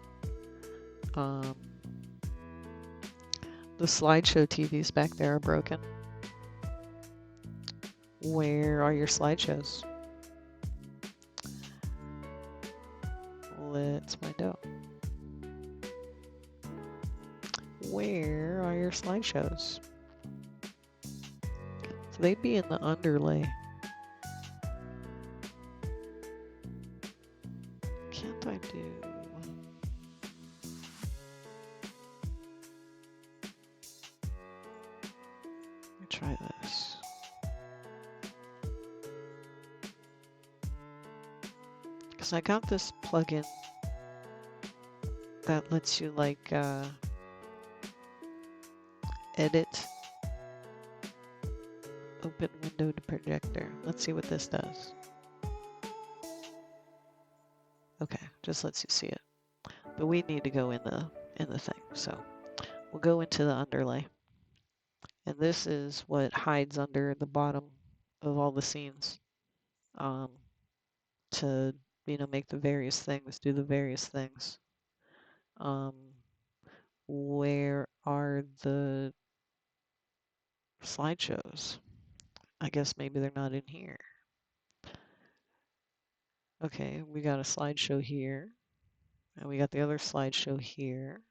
The slideshow TVs back there are broken. Where are your slideshows? Let's find out. Where are your slideshows? So they'd be in the underlay. Can't I do... Let me try this. Because I got this plugin that lets you like edit open window to projector. Let's see what this does. Okay, just lets you see it. But we need to go in the thing, so we'll go into the underlay. And this is what hides under the bottom of all the scenes. To, you know, make the various things, do the various things. Where are the slideshows? I guess maybe they're not in here. Okay, we got a slideshow here, and we got the other slideshow here.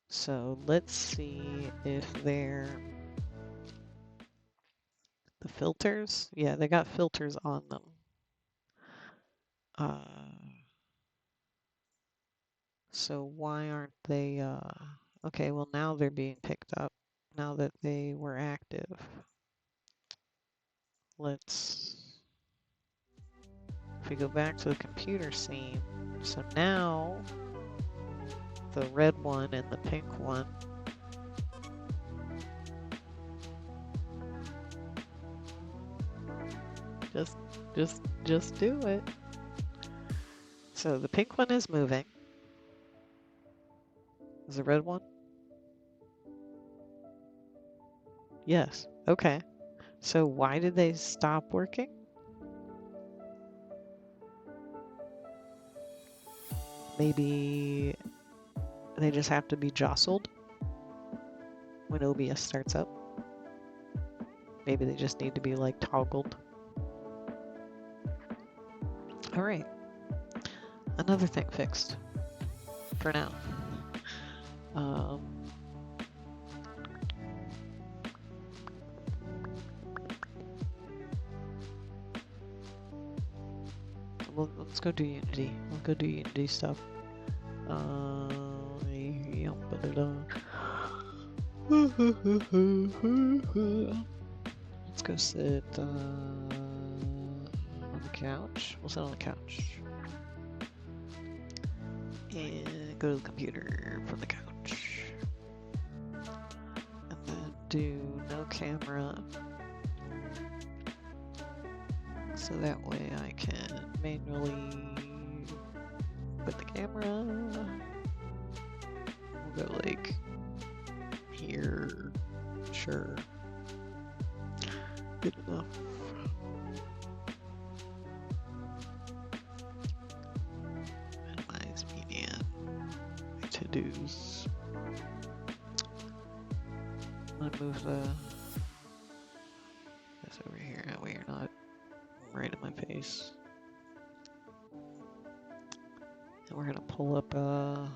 So let's see if they're the filters. Yeah, they got filters on them. So why aren't they, okay, well now they're being picked up, now that they were active. If we go back to the computer scene, so now the red one and the pink one Just do it. So the pink one is moving. Is the red one? Yes. Okay. So why did they stop working? Maybe they just have to be jostled when OBS starts up. Maybe they just need to be like toggled. All right. Another thing fixed for now. Well, let's go do Unity. We'll go do Unity stuff. Yeah, let's go sit on the couch. We'll sit on the couch. And go to the computer from the couch. And then do no camera. So that way I can manually put the camera. We'll go like here. Sure. Good enough. Minimize media. To-dos. I'm gonna move this over here. That way you're not right in my face. And we're gonna pull up I'm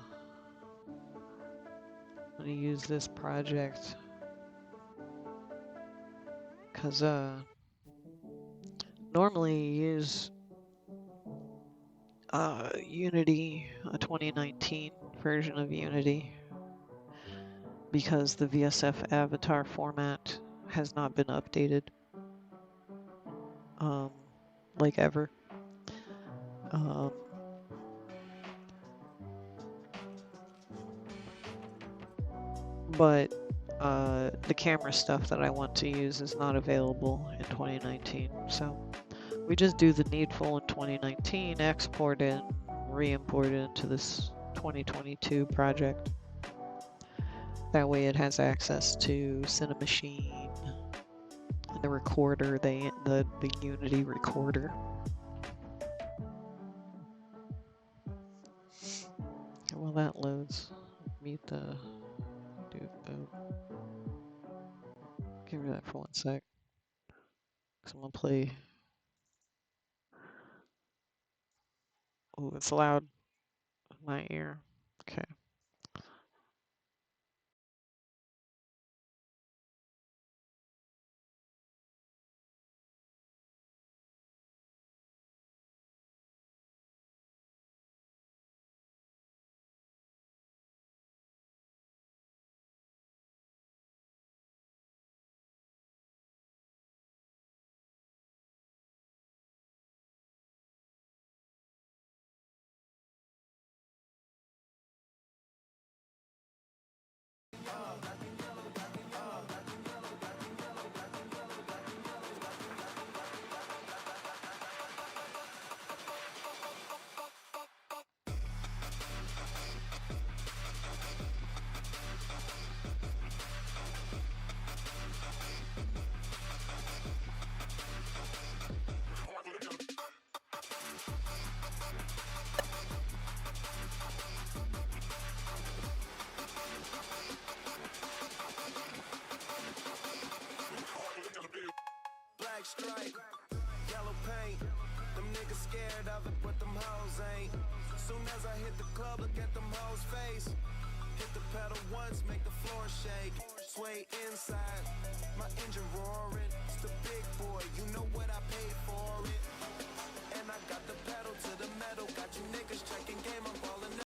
gonna use this project because normally you use Unity, a 2019 version of Unity, because the VSF avatar format has not been updated like ever. But the camera stuff that I want to use is not available in 2019. So we just do the needful in 2019, export it, re-import it into this 2022 project. That way it has access to Cinemachine and the recorder, the Unity recorder. While that loads, mute the dude. Give me that for 1 sec. Cause I'm gonna play. Oh, it's loud in my ear. Okay. Black stripe, yellow paint. Them niggas scared of it, but them hoes ain't. Soon as I hit the club, look at them hoes' face. Hit the pedal once, make the floor shake. Sway inside, my engine roaring. It's the big boy, you know what I paid for it. And I got the pedal to the metal. Got you niggas checking game, I'm balling.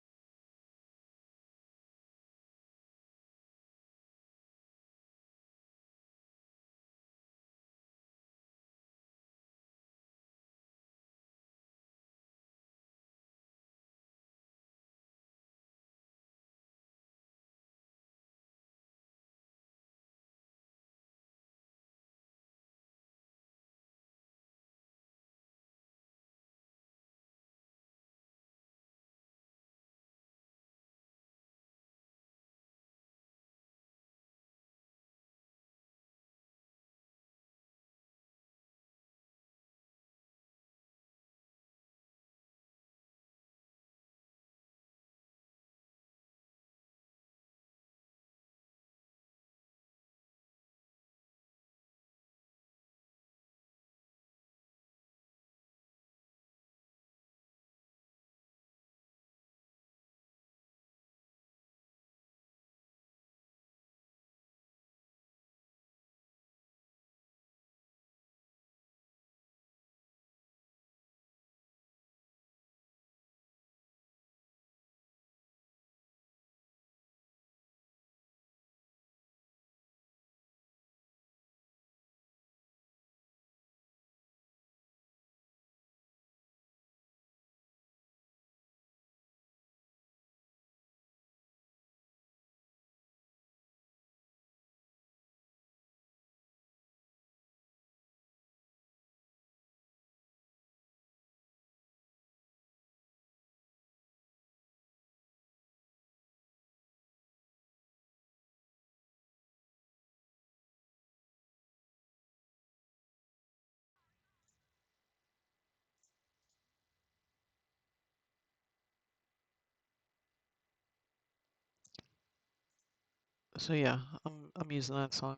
So yeah, I'm using that song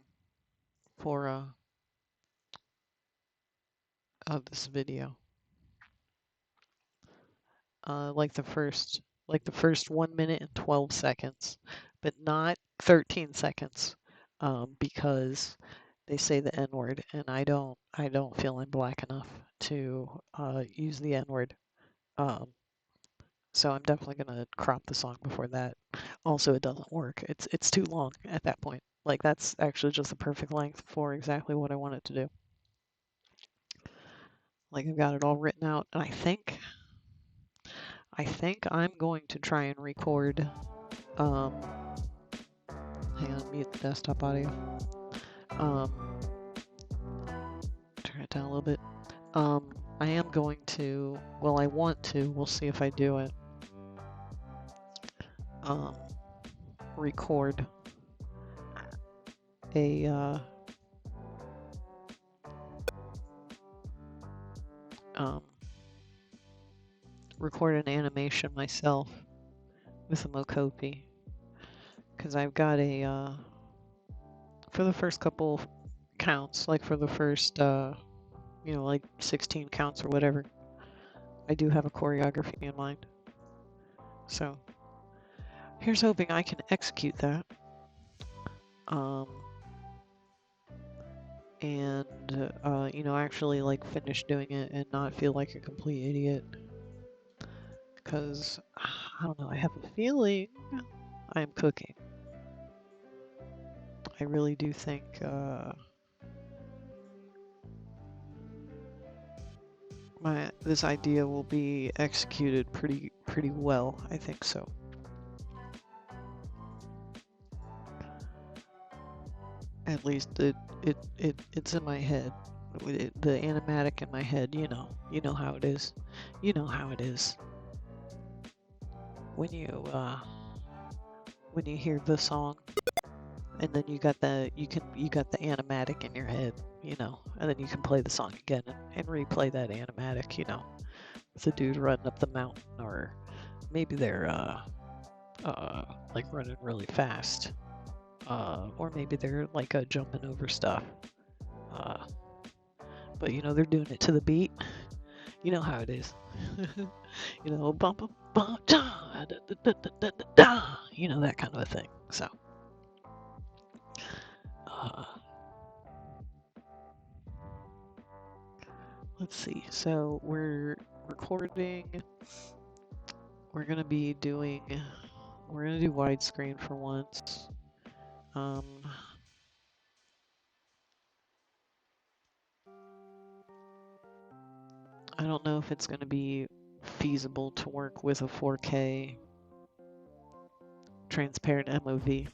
for this video. Like the first 1 minute and 12 seconds, but not 13 seconds, because they say the N word, and I don't feel I'm black enough to use the N word. Um, so I'm definitely gonna crop the song before that. Also, it doesn't work. It's too long at that point. Like that's actually just the perfect length for exactly what I want it to do. Like I've got it all written out, and I think I'm going to try and record. Um, hang on, mute the desktop audio. Um, turn it down a little bit. I am going to. Well, I want to. We'll see if I do it. Record a record an animation myself with a Mokopi, because I've got a for the first couple counts, like for the first you know, like 16 counts or whatever, I do have a choreography in mind. So here's hoping I can execute that. And you know, actually like finish doing it and not feel like a complete idiot. Because I don't know, I have a feeling I'm cooking. I really do think this idea will be executed pretty well. I think so. At least it's in my head. The animatic in my head, you know how it is. You know how it is. When you hear the song, and then you got the animatic in your head, you know, and then you can play the song again and replay that animatic, you know, with the dude running up the mountain, or maybe they're like running really fast, or maybe they're like jumping over stuff, but you know they're doing it to the beat. You know how it is. You know, bum bum bum da da da da da da da. You know, that kind of a thing. So, let's see. So we're recording. We're gonna be doing. We're gonna do widescreen for once. I don't know if it's gonna be feasible to work with a 4K transparent MOV.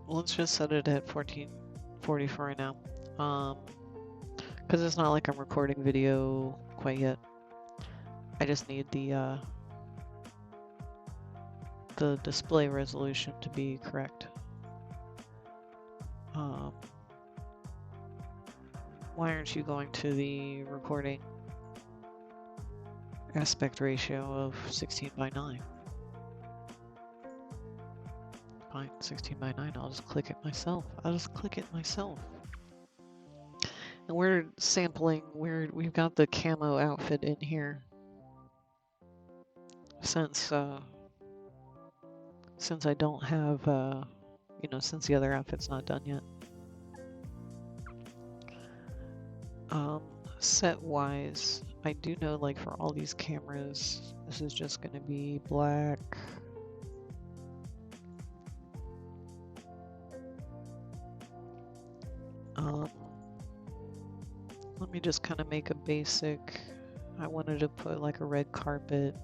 Let's just set it at 1440 for right now. Because it's not like I'm recording video quite yet. I just need the display resolution to be correct. Why aren't you going to the recording aspect ratio of 16:9? Fine, 16:9. I'll just click it myself. And we're sampling. We've got the camo outfit in here since I don't have you know, since the other outfit's not done yet. Set wise, I do know, like, for all these cameras, this is just gonna be black. Let me just kind of make a basic. I wanted to put like a red carpet.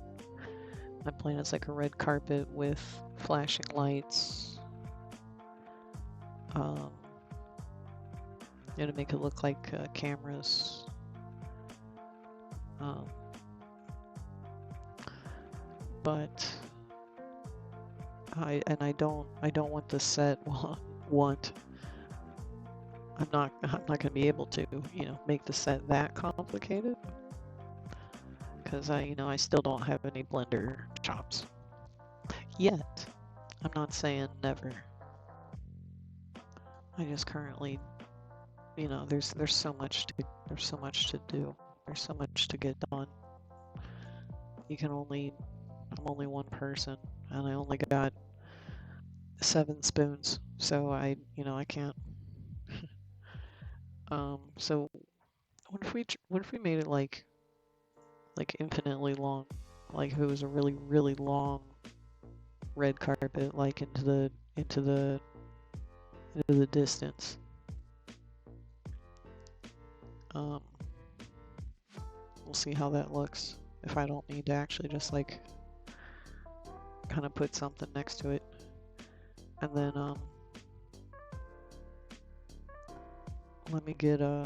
My plan is like a red carpet with flashing lights. To make it look like cameras. but I don't want the set want. I'm not gonna be able to, make the set that complicated because I still don't have any Blender chops yet. I'm not saying never. I just currently, there's so much to do. There's so much to get done. I'm only one person, and I only got 7 spoons, so I can't. So what if we made it like infinitely long, like if it was a really really long red carpet, like into the distance. We'll see how that looks. If I don't need to actually just like kind of put something next to it, and then let me get do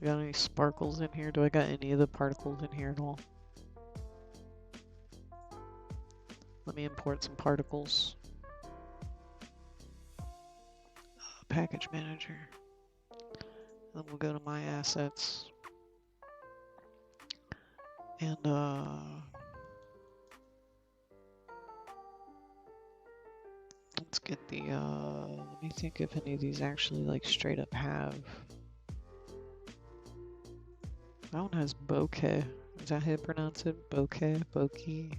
I got any sparkles in here? Do I got any of the particles in here at all? Let me import some particles. Package manager. Then we'll go to my assets. And let's get the let me think if any of these actually like straight up have. That one has bokeh. Is that how you pronounce it? Bokeh? Bokeh?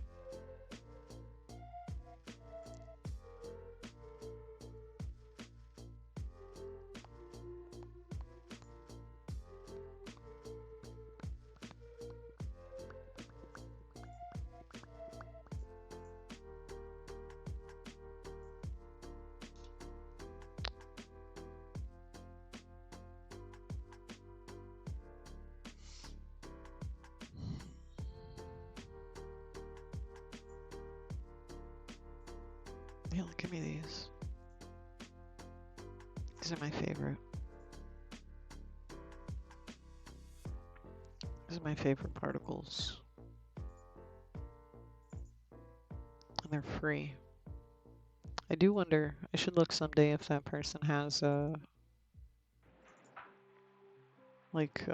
Yeah, give me these. These are my favorite. These are my favorite particles. And they're free. I do wonder, I should look someday if that person has like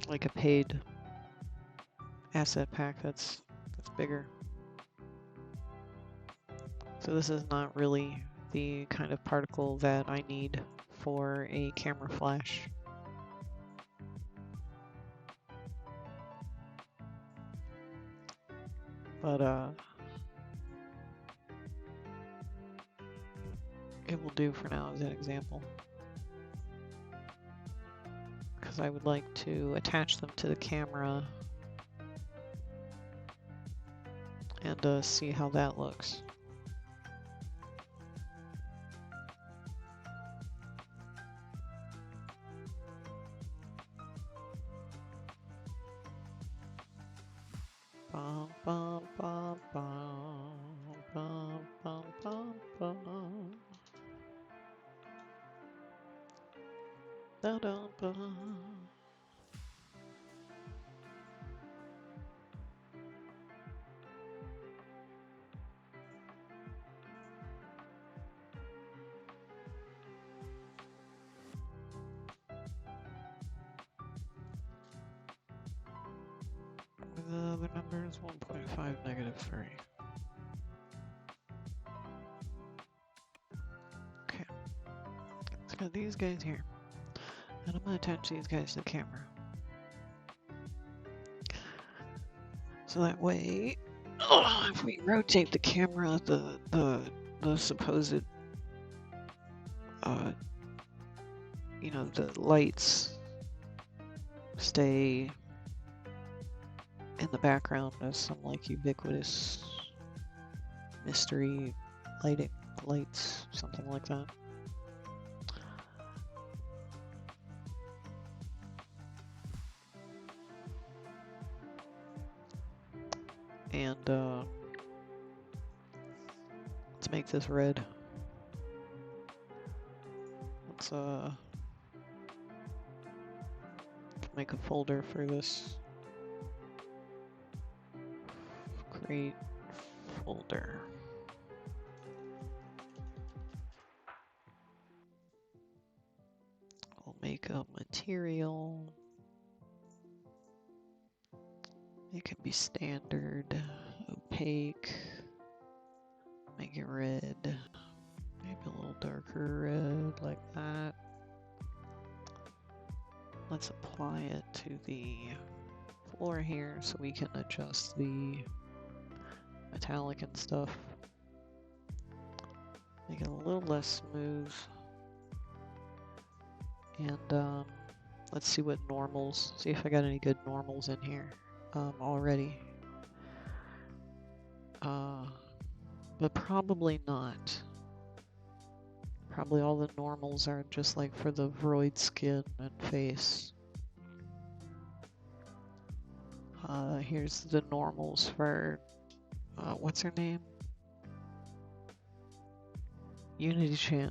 like a paid asset pack that's bigger. So this is not really the kind of particle that I need for a camera flash. But it will do for now as an example. Because I would like to attach them to the camera and see how that looks. Bum, bum, bum, bum, bum, bum, bum, bum. Da, da, bum. The other number is 1.5 -3. Okay. Let's got these guys here. And I'm going to attach these guys to the camera. So that way, if we rotate the camera, the supposed, the lights stay in the background as some like ubiquitous mystery lights, something like that. And let's make this red. let's make a folder for this. Create folder. We'll make a material. It can be standard, opaque. Make it red. Maybe a little darker red, like that. Let's apply it to the floor here so we can adjust the metallic and stuff. Make it a little less smooth. And let's see what normals, see if I got any good normals in here already. But probably not. Probably all the normals are just like for the Vroid skin and face. Here's the normals for, what's her name? Unity Chan.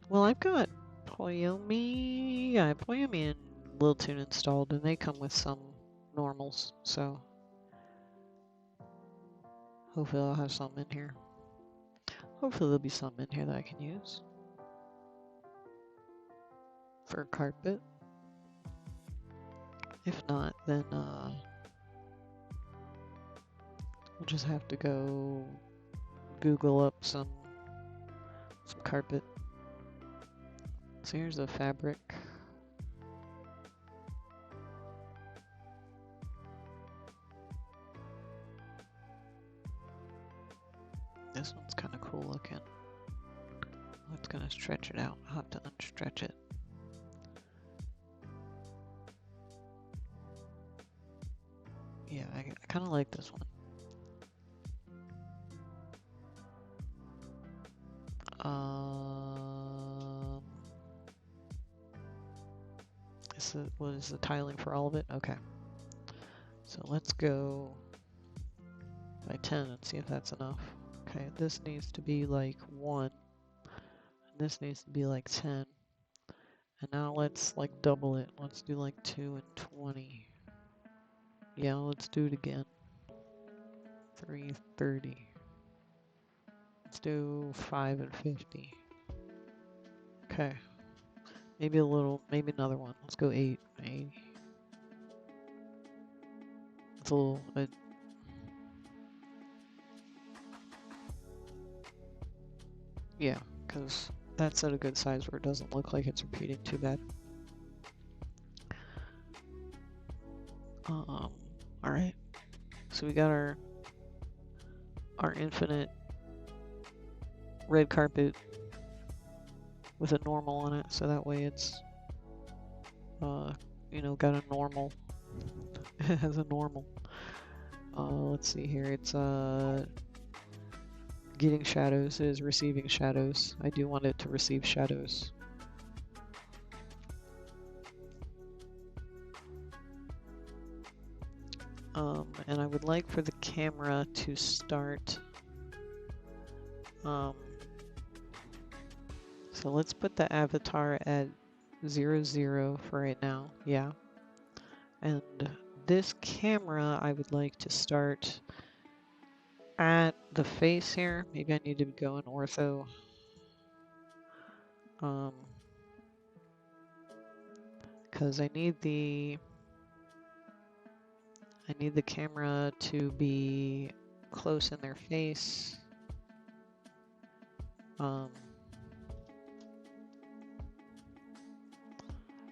Well, I've got Poyomi and Liltune installed, and they come with some normals, so hopefully I'll have some in here. Hopefully there'll be some in here that I can use for a carpet. If not, then we'll just have to go Google up some carpet. So here's the fabric. This one's kind of cool looking. It's gonna stretch it out. I'll have to unstretch it. Yeah, I kind of like this one. What is the tiling for all of it? Okay. So let's go by 10 and see if that's enough. Okay, this needs to be like 1. And this needs to be like 10. And now let's like double it. Let's do like 2 and 20. Yeah, let's do it again. 330. Let's do 5 and 50. Okay. Maybe maybe another one. Let's go 8. 80. It's a little, yeah, because that's at a good size where it doesn't look like it's repeating too bad. Alright. So we got our infinite red carpet with a normal on it, so that way it's you know, got a normal. It has a normal. Let's see here. It's getting shadows, it is receiving shadows. I do want it to receive shadows. And I would like for the camera to start. So let's put the avatar at 0, 0 for right now. Yeah. And this camera, I would like to start at the face here. Maybe I need to go in ortho. Because I need the camera to be close in their face.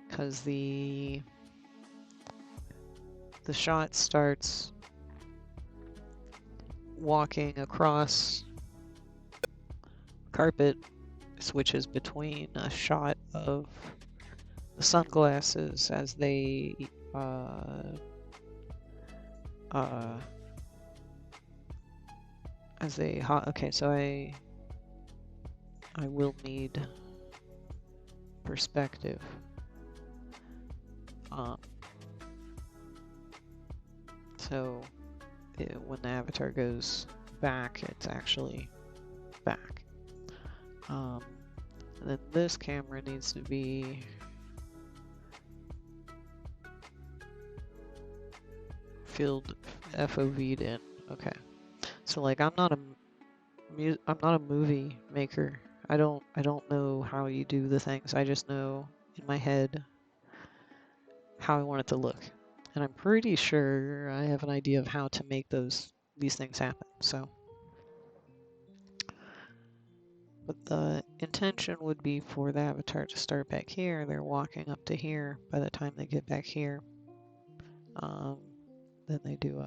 Because the shot starts walking across carpet, switches between a shot of the sunglasses as they okay, so I will need perspective. So when the avatar goes back, it's actually back. And then this camera needs to be field FOV'd in. Okay. So like I'm not a movie maker. I don't know how you do the things. I just know in my head how I want it to look. And I'm pretty sure I have an idea of how to make these things happen. So but the intention would be for the avatar to start back here. They're walking up to here. By the time they get back here, then they do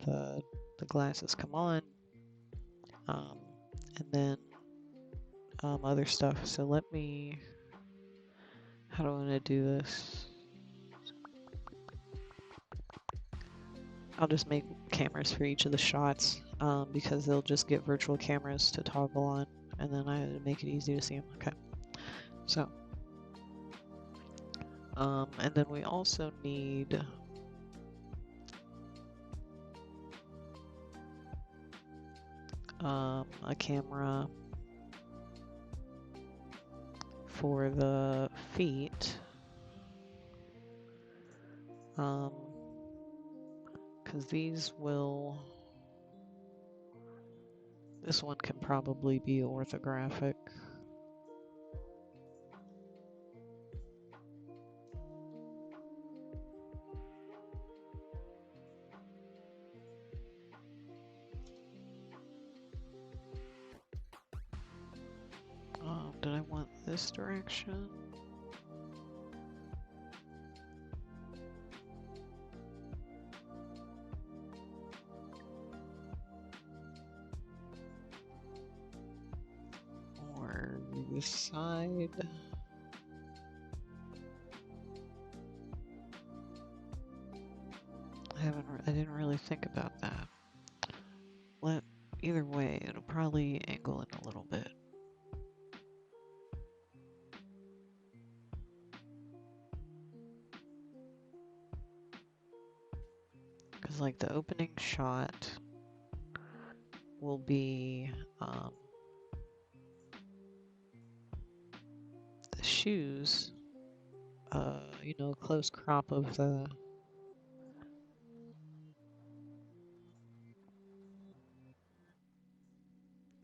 the glasses come on, and then other stuff. So let me. How do I want to do this? I'll just make cameras for each of the shots because they'll just get virtual cameras to toggle on, and then I make it easy to see them. Okay. So, and then we also need a camera for the feet. Because these will. This one can probably be orthographic. Did I want this direction? Or this side? I didn't really think about that. Either way, it'll probably angle in a little bit. Because like the opening shot will be the shoes, you know, close crop of the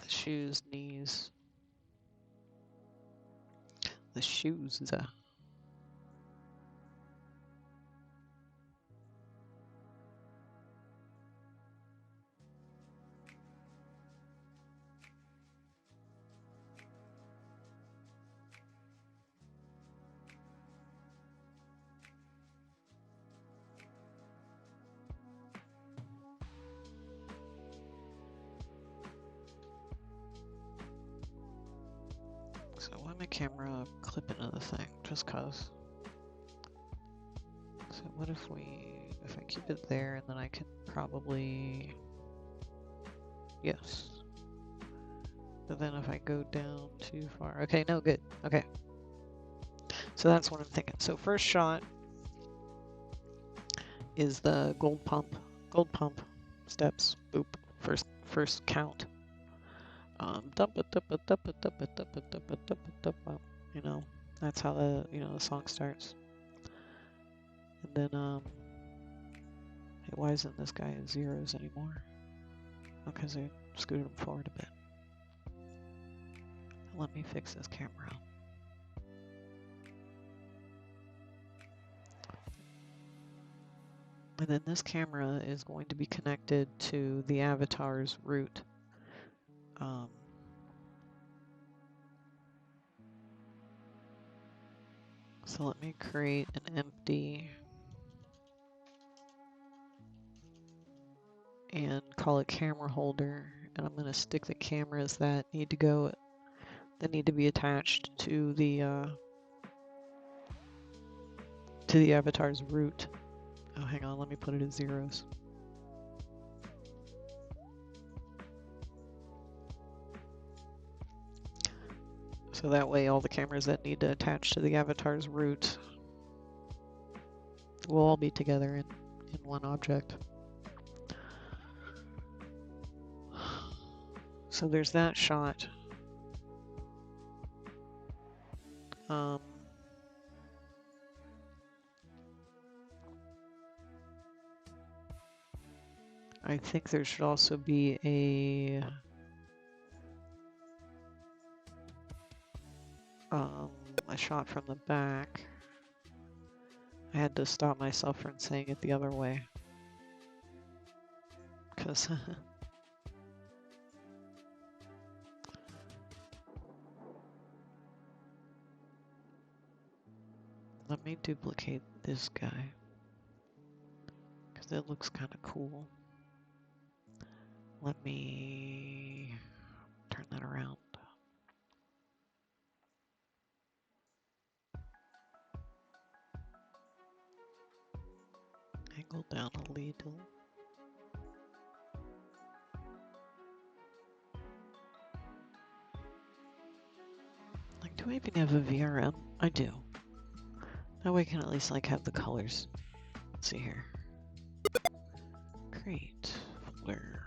shoes, knees, the shoes. So why my camera clip into the thing? Just cause. So what if I keep it there and then I can probably, yes. But then if I go down too far, okay, no, good, okay. So that's what I'm thinking. So first shot is the gold pump steps, boop, first count. You know, that's how the song starts. And then hey, why isn't this guy in zeros anymore? Oh, because I scooted him forward a bit. Let me fix this camera. And then this camera is going to be connected to the avatar's root. So let me create an empty and call it camera holder, and I'm going to stick the cameras that need to be attached to the avatar's root. Oh, hang on, let me put it in zeros. So that way all the cameras that need to attach to the avatar's root will all be together in one object. So there's that shot. Um, I think there should also be a shot from the back. I had to stop myself from saying it the other way. Because let me duplicate this guy. Because it looks kind of cool. Let me turn that around. Angle down a little. Like, do I even have a VRM? I do. That way I can at least like have the colors. Let's see here. Create folder.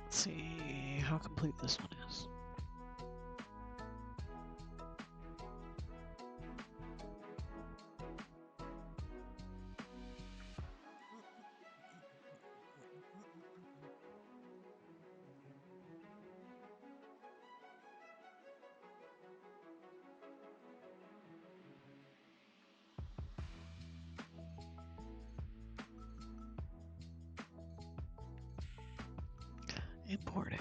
Let's see how complete this one is. Importing.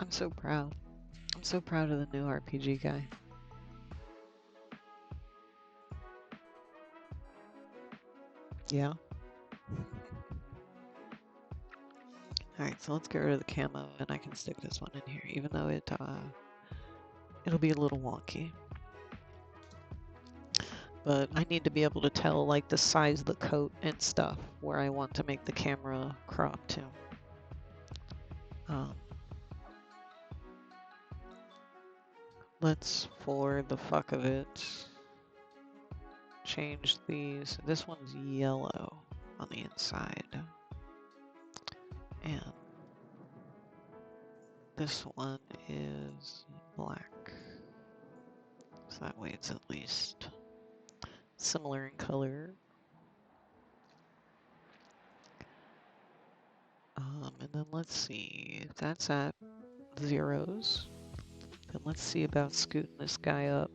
I'm so proud. I'm so proud of the new RPG guy. Yeah. Alright, so let's get rid of the camo and I can stick this one in here, even though it'll be a little wonky. But I need to be able to tell like the size of the coat and stuff where I want to make the camera crop to. Let's, for the fuck of it, change these. This one's yellow on the inside. And this one is black. So that way it's at least similar in color. And then let's see, if that's at zeros, then let's see about scooting this guy up.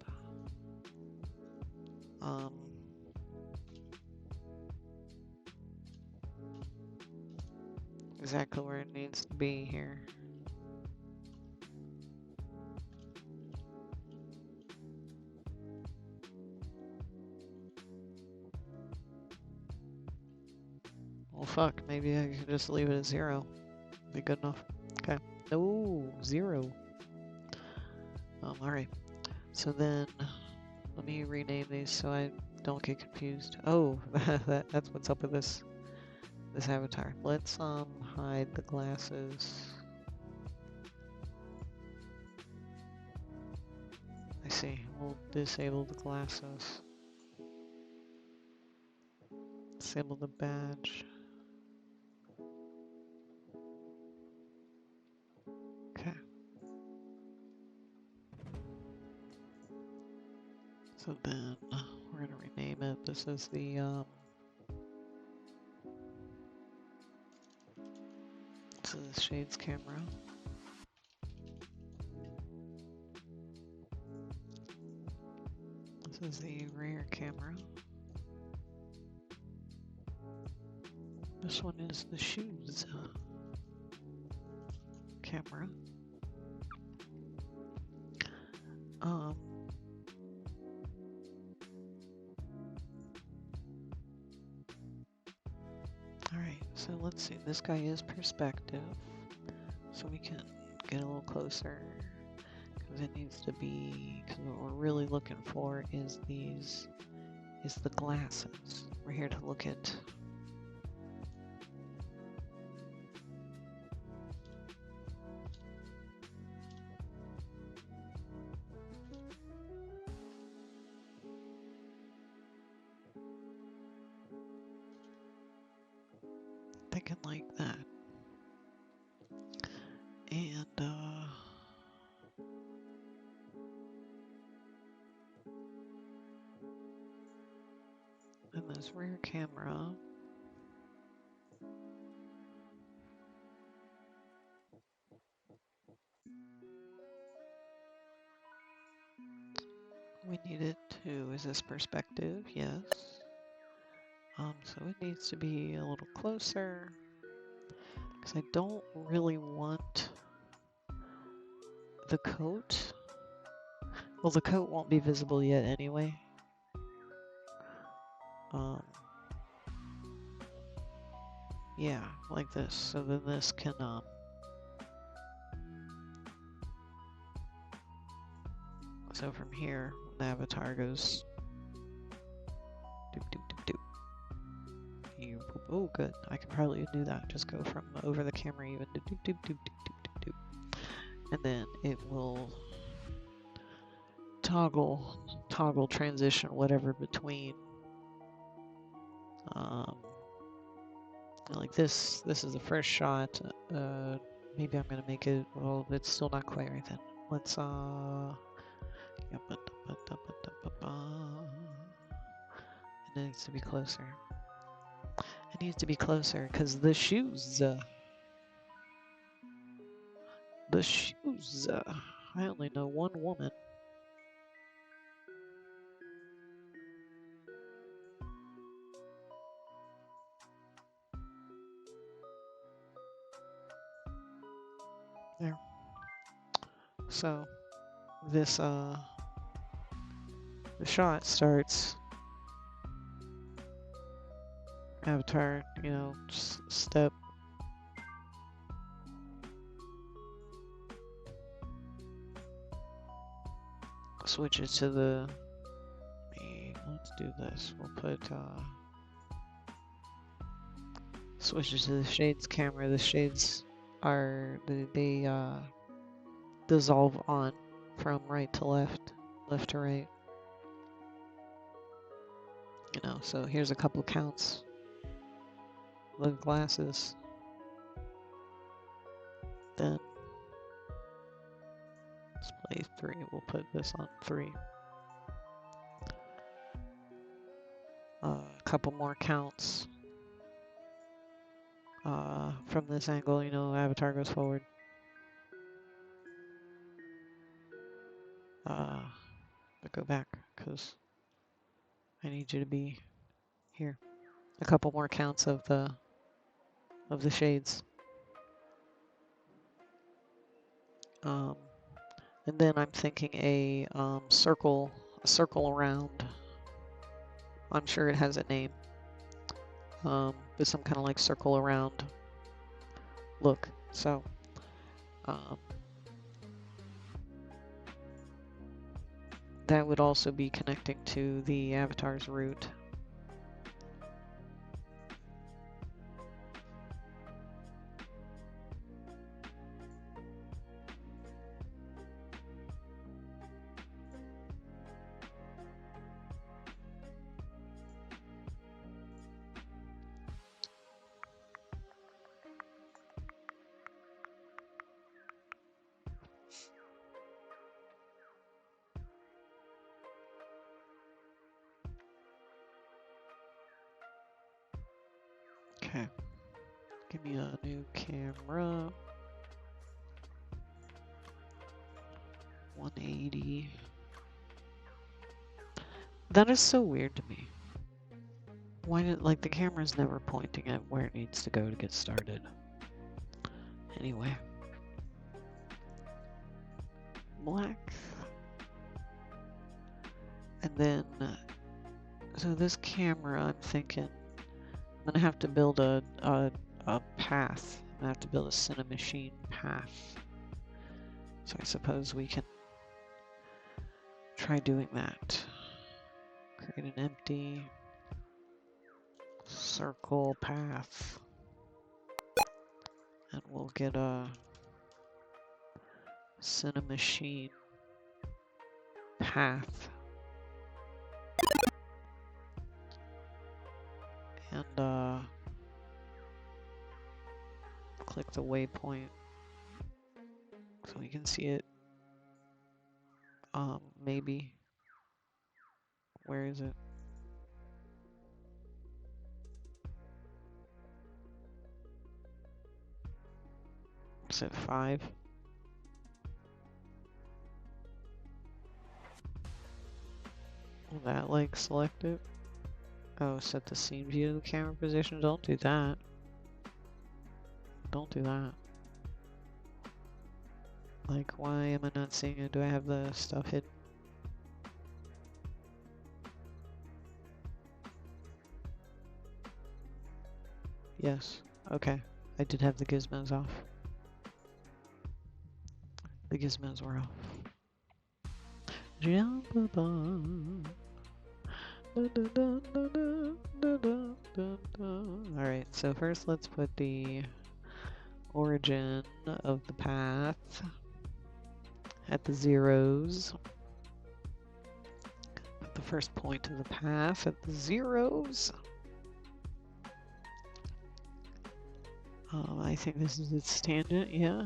Exactly where it needs to be here. Well, fuck, maybe I could just leave it at 0. Be good enough. Okay. No, 0. Alright. So then, let me rename these so I don't get confused. Oh, that's what's up with this avatar. Let's hide the glasses. I see. We'll disable the glasses. Disable the badge. Okay. So then we're gonna rename it. This is the this is Shade's camera. This is the rear camera. This one is the shoes camera. let's see, this guy is perspective, so we can get a little closer, because it needs to be, because what we're really looking for is the glasses. We're here to look at thinking like that. And this rear camera. We need it to, is this perspective? Yes. So it needs to be a little closer, because I don't really want the coat. Well, the coat won't be visible yet anyway. Yeah, like this. So then this can, so from here, the avatar goes doop doop doop doop. Oh, good. I can probably do that. Just go from over the camera even to doop doop doop doop doop doop doop. And then it will toggle transition, whatever, between like this is the first shot. Maybe I'm gonna make it, well, it's still not quite right then. Let's it needs to be closer. It needs to be closer because the shoes I only know one woman. There. So this the shot starts avatar, you know, step, switches to the, let's do this, we'll put switches to the shades camera. The shades are, they dissolve on from right to left, left to right. You know, so here's a couple counts. The glasses. Then let's play 3. We'll put this on 3. A couple more counts. From this angle, you know, avatar goes forward. But go back, because I need you to be here. A couple more counts of the shades. And then I'm thinking a circle around. I'm sure it has a name. But some kind of like circle around look. So that would also be connecting to the avatar's root. Okay, give me a new camera. 180. That is so weird to me. Why did, like, the camera's never pointing at where it needs to go to get started. Anyway. Black. And then, so this camera, I'm thinking, I'm gonna have to build a a path. I have to build a cinemachine path. So I suppose we can try doing that. Create an empty circle path. And we'll get a cinemachine path. And click the waypoint so we can see it. Maybe. Where is it? Is it 5? Will that like select it? Oh, set the scene view to the camera position. Don't do that. Don't do that. Like, why am I not seeing it? Do I have the stuff hidden? Yes. Okay. I did have the gizmos off. The gizmos were off. Jump above. Alright, so first let's put the origin of the path at the zeros. Put the first point of the path at the zeros. I think this is its tangent, yeah.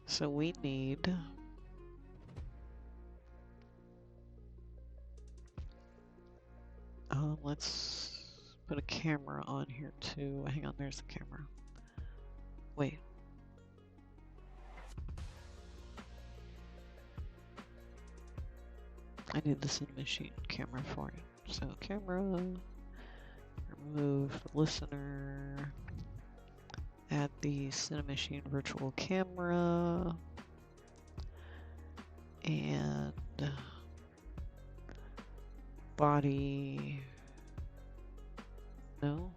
So we need let's put a camera on here too. Hang on, there's the camera. Wait. I need the cinemachine camera for it. So camera, remove listener, add the cinemachine virtual camera, and body, no,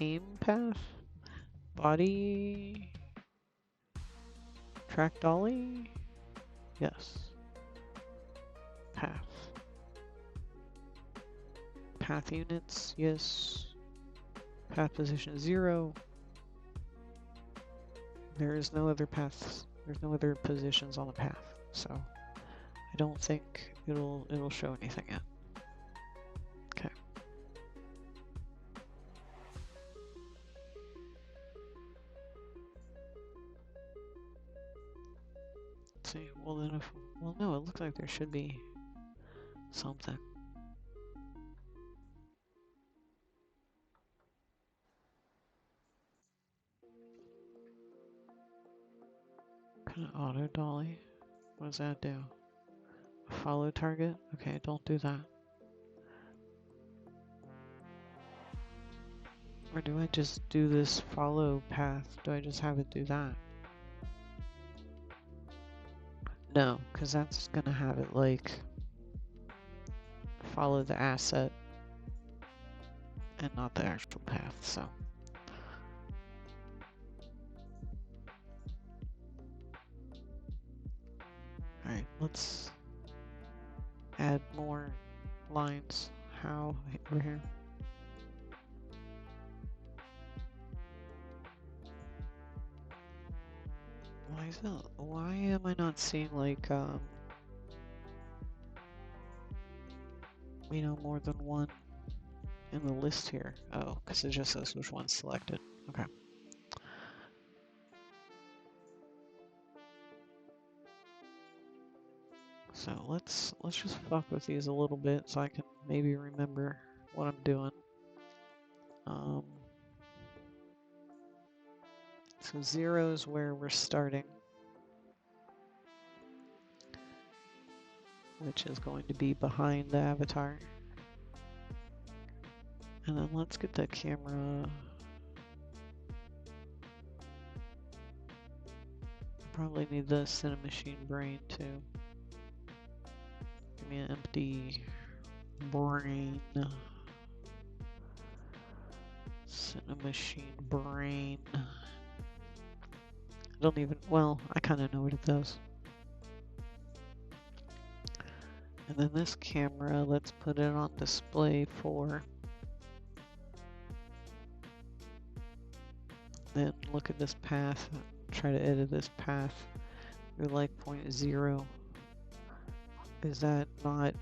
aim path, body, track dolly, yes, path. Path units, yes. Path position 0. There is no other paths. There's no other positions on the path, so I don't think it'll show anything yet. Okay. Let's see. Well then, no, it looks like there should be something. Kind of auto dolly. What does that do? Follow target? Okay, don't do that. Or do I just do this follow path? Do I just have it do that? No, because that's gonna have it like follow the asset and not the actual path, so. Alright, let's add more lines. How over here? Why is that? Why am I not seeing like you know, more than one in the list here? Oh, because it just says which one's selected. Okay. So let's just fuck with these a little bit so I can maybe remember what I'm doing. So 0 is where we're starting, which is going to be behind the avatar. And then let's get the camera. Probably need the cinemachine brain too. Give me an empty brain. Cinemachine brain. I don't even, well, I kind of know what it does. And then this camera, let's put it on display 4. Then look at this path, try to edit this path through like 0.0. Is that not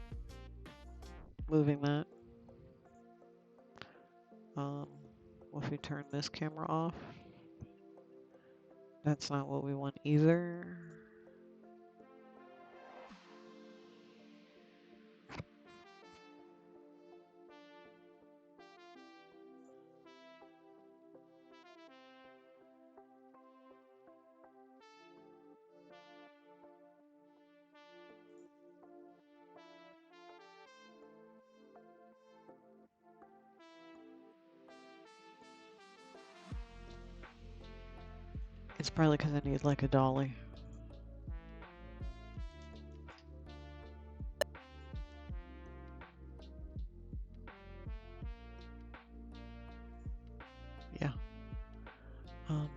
moving that? If we turn this camera off, that's not what we want either. It's probably because I need like a dolly. Yeah.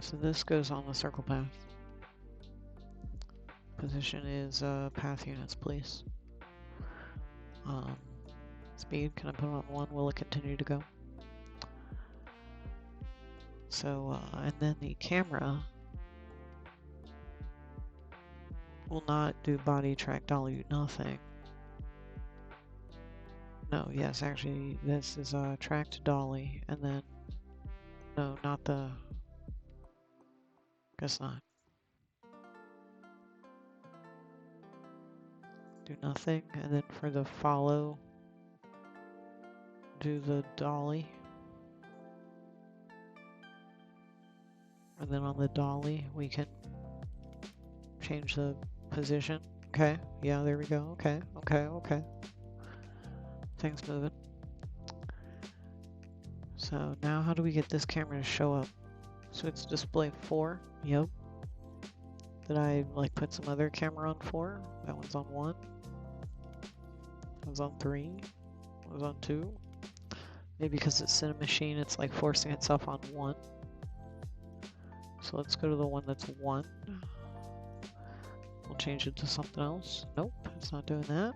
So this goes on the circle path. Position is path units, please. Speed, can I put it on 1? Will it continue to go? So, and then the camera will not do body track dolly, nothing. No, yes, actually, this is track to dolly, and then, no, not the, guess not. Do nothing, and then for the follow, do the dolly. And then on the dolly, we can change the position. Okay, yeah, there we go. Okay, okay, okay. Things moving. So now how do we get this camera to show up? So it's display 4. Yep. Did I like put some other camera on 4? That one's on 1. That one's on 3. That one's on 2. Maybe because it's Cinemachine, it's like forcing itself on 1. So let's go to the one that's 1. We'll change it to something else. Nope, it's not doing that.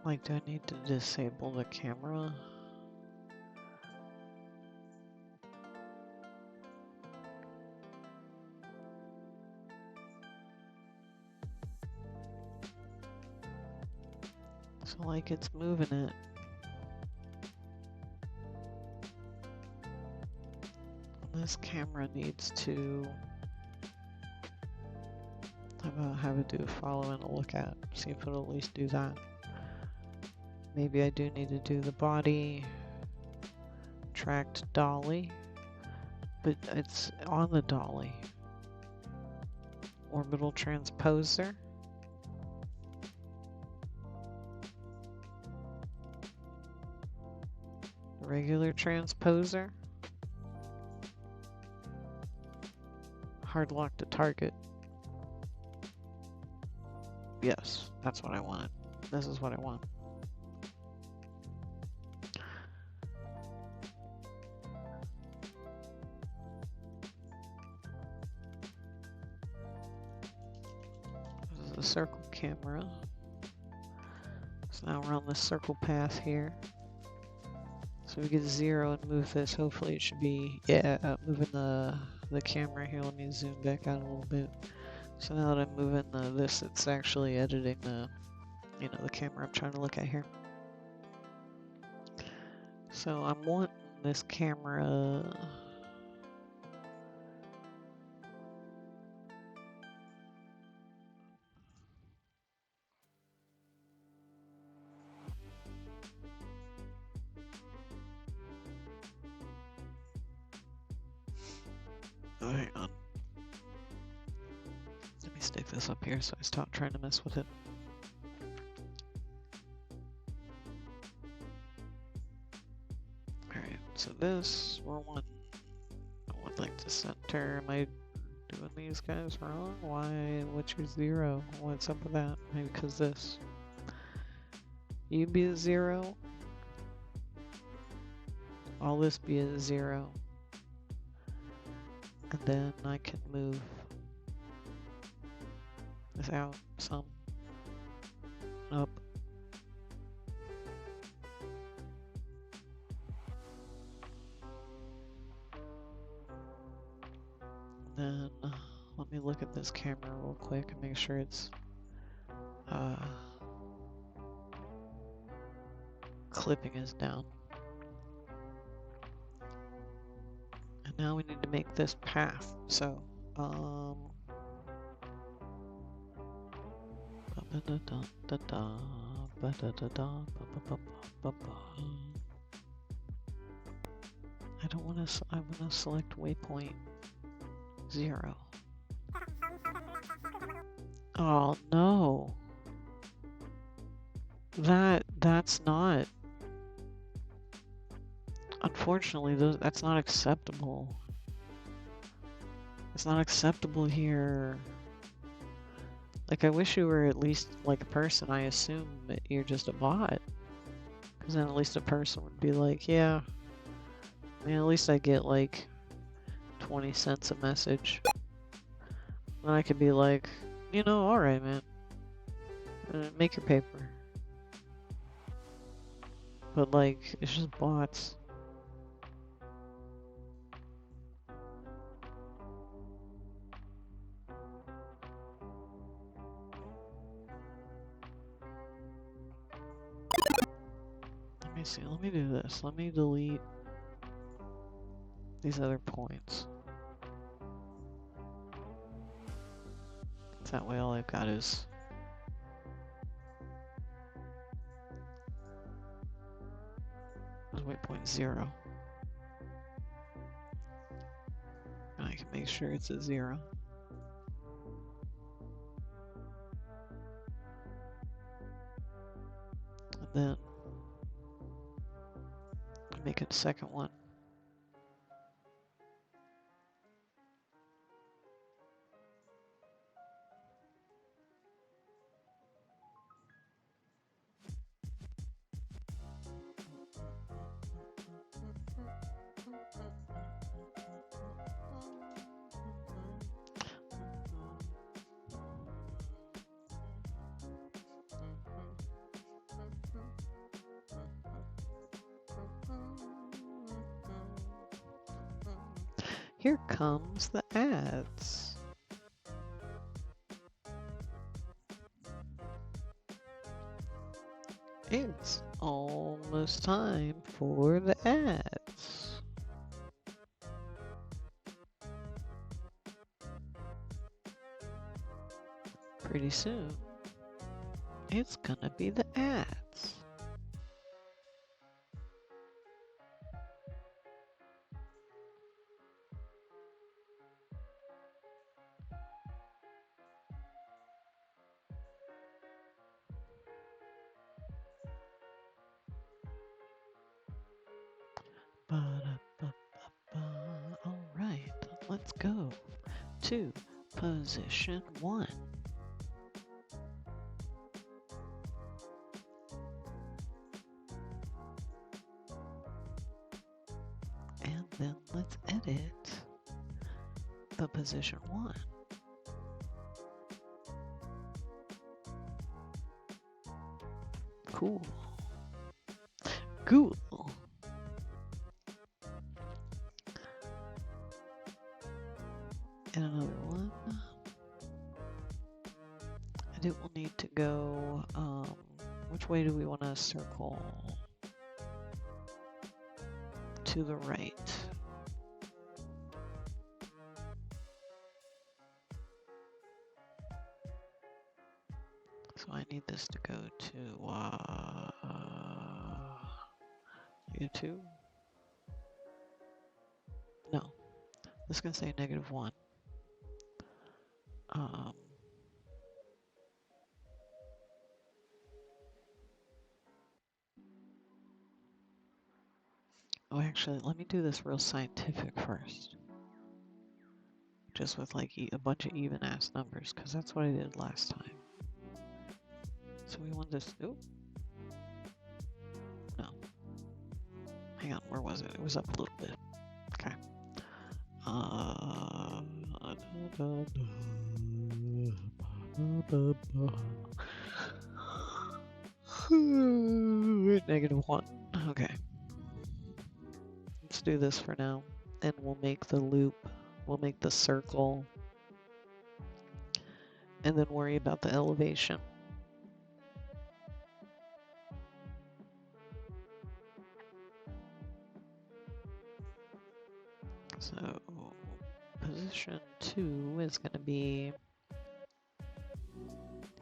Like, do I need to disable the camera? So like it's moving it. This camera needs to have it do a follow and a look at. See if it'll at least do that. Maybe I do need to do the body tracked dolly, but it's on the dolly. Orbital transposer. Regular transposer. Hard lock to target. Yes, that's what I wanted. This is what I want. This is a circle camera. So now we're on the circle path here. So we get 0 and move this. Hopefully it should be, yeah, moving the camera here. Let me zoom back out a little bit. So now that I'm moving this, it's actually editing the, the camera I'm trying to look at here. So I'm wanting this camera. Oh, hang on. Let me stick this up here so I stop trying to mess with it. So this, we're one. I would like to center. Am I doing these guys wrong? Why? What's your 0? What's up with that? Maybe because this. You be a 0. All this be a 0. And then I can move this out some. Up. Then let me look at this camera real quick and make sure it's clipping is down. And now we need to make this path. So I don't want to. I want to select waypoint 0. Oh no. That's not. Unfortunately, that's not acceptable. It's not acceptable here. Like, I wish you were at least like a person. I assume that you're just a bot. Because then at least a person would be like, yeah. I mean, at least I get like 20 cents a message. Then I could be like, you know, alright, man. Make your paper. But like, it's just bots. Let me see, let me do this. Let me delete these other points. That way all I've got is waypoint 0. And I can make sure it's a 0. And then make a second one. Here comes the ads. It's almost time for the ads. Pretty soon, it's gonna be the ads. All right, let's go to position 1. And then let's edit the position 1. Cool. Cool. And another one. And it will need to go, which way do we want to circle? To the right. So I need this to go to -2. No, this is gonna say -1. Oh, actually, let me do this real scientific first. Just with like a bunch of even ass numbers, because that's what I did last time. So we want this. Oh, no. Hang on, where was it? It was up a little bit. Okay. -1. Okay. Let's do this for now. And we'll make the loop. We'll make the circle. And then worry about the elevation. So position 2 is going to be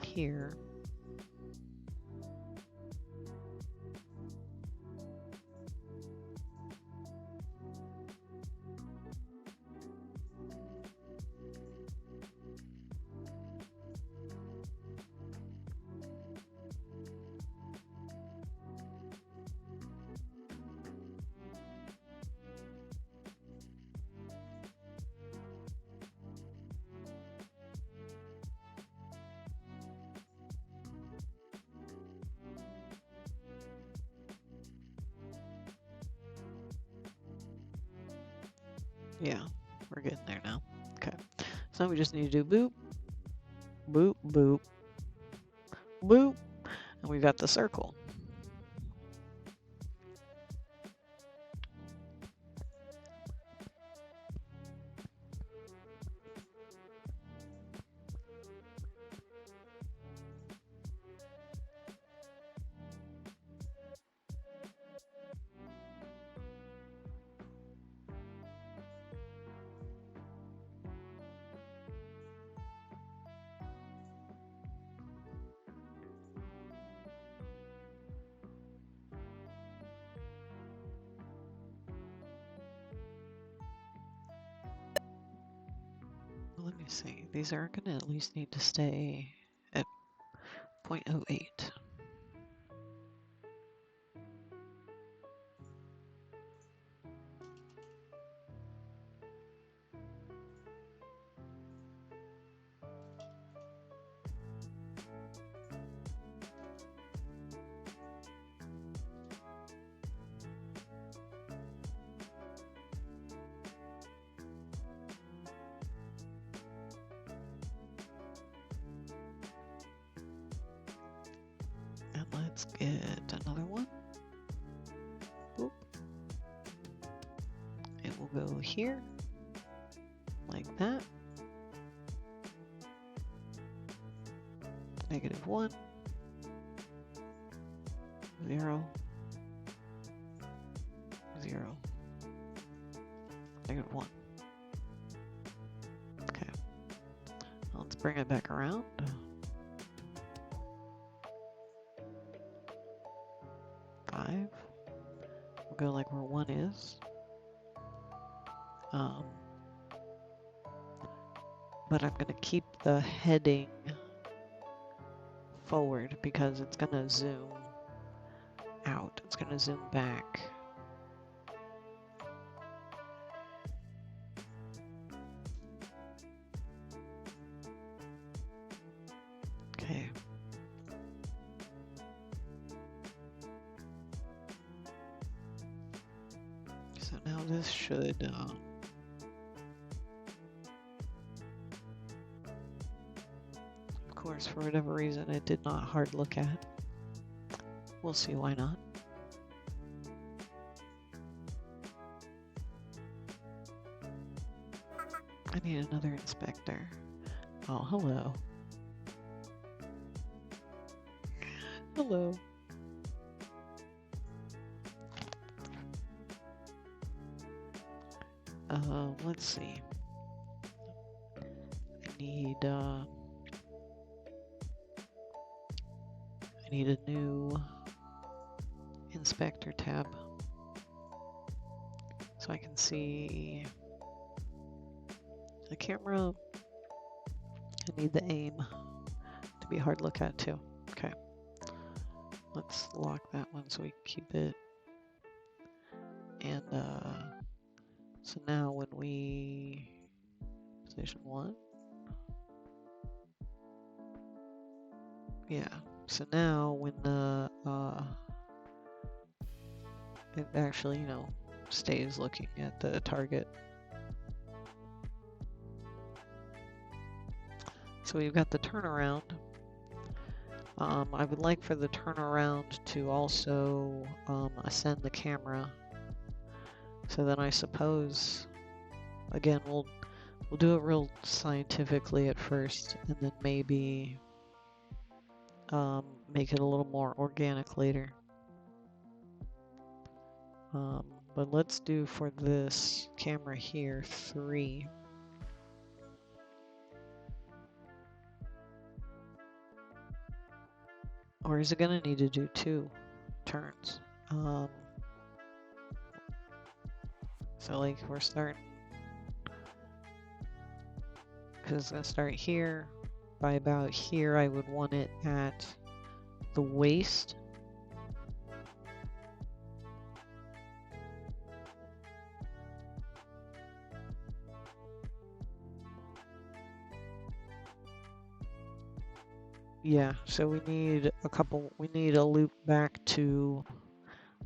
here. Yeah, we're getting there now. Okay. So we just need to do boop, boop, boop, boop, and we've got the circle. Let me see. These are going to at least need to stay at 0.08. And let's get another one. Boop. It will go here, like that. -1, 0, 0, -1. Okay. Let's bring it back around. We'll go like where 1 is. But I'm going to keep the heading forward because it's going to zoom out. It's going to zoom back. Okay. So now this should of course, for whatever reason, it did not hard look at. We'll see why not. I need another inspector. Oh, hello. Hello. Let's see. I need a new inspector tab so I can see the camera. I need the aim to be hard to look at too. Okay. Let's lock that one so we can keep it And so now when we position 1, yeah. So now when the it actually, you know, stays looking at the target. So we've got the turnaround. I would like for the turnaround to also ascend the camera. So then I suppose, again, we'll do it real scientifically at first, and then maybe make it a little more organic later. But let's do for this camera here 3. Or is it gonna need to do 2 turns? So like we're starting, because it's gonna start here. By about here, I would want it at the waist. Yeah, so we need a loop back to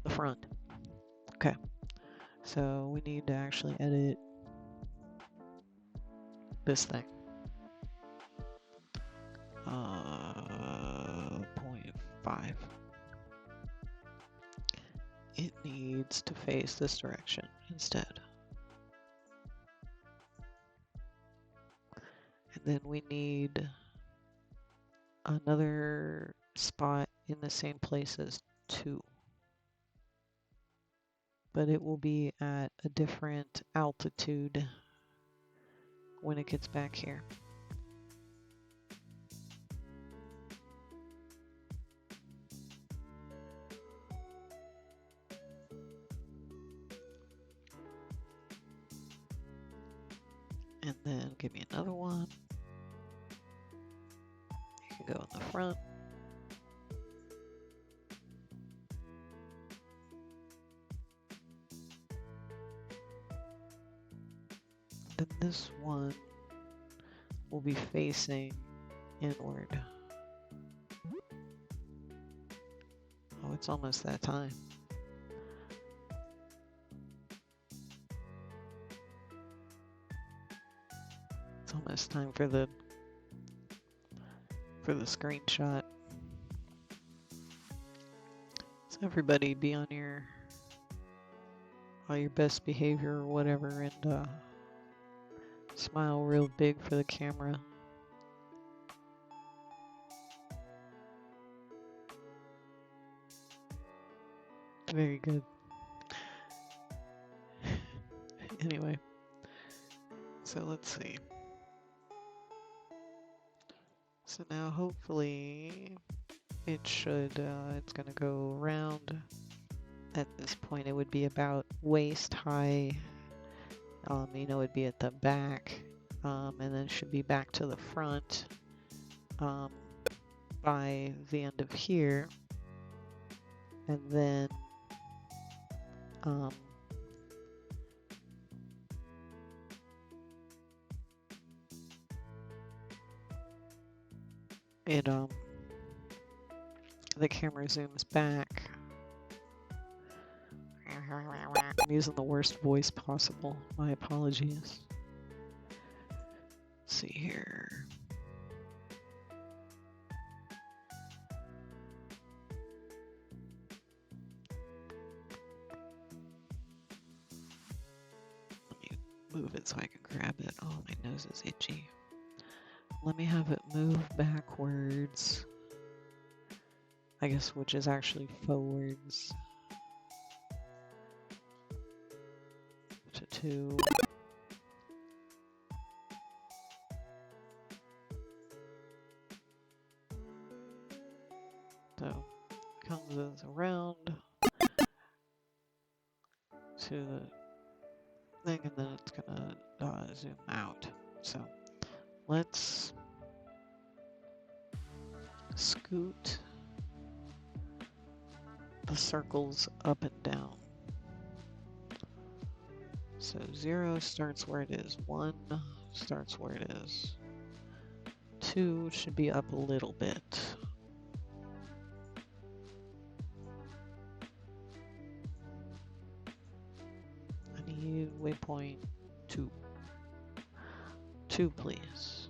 the front. Okay, so we need to actually edit this thing. 0.5. It needs to face this direction instead. And then we need another spot in the same place as 2. But it will be at a different altitude when it gets back here. And then give me another one. You can go in the front. Then this one will be facing inward. Oh, it's almost that time. It's almost time for the screenshot. So everybody be on all your best behavior or whatever, and smile real big for the camera. Very good. Anyway, so let's see. So now hopefully it should, it's gonna go around. At this point it would be about waist high. You know, it'd be at the back, and then it should be back to the front by the end of here. And then the camera zooms back. I'm using the worst voice possible. My apologies. Let's see here. Let me move it so I can grab it. Oh, my nose is itchy. Let me have it move backwards. I guess, which is actually forwards. To 2. So comes around to the thing, and then it's gonna zoom out. So let's scoot the circles up and down. So 0 starts where it is. 1 starts where it is. 2 should be up a little bit. I need waypoint 2. 2, please.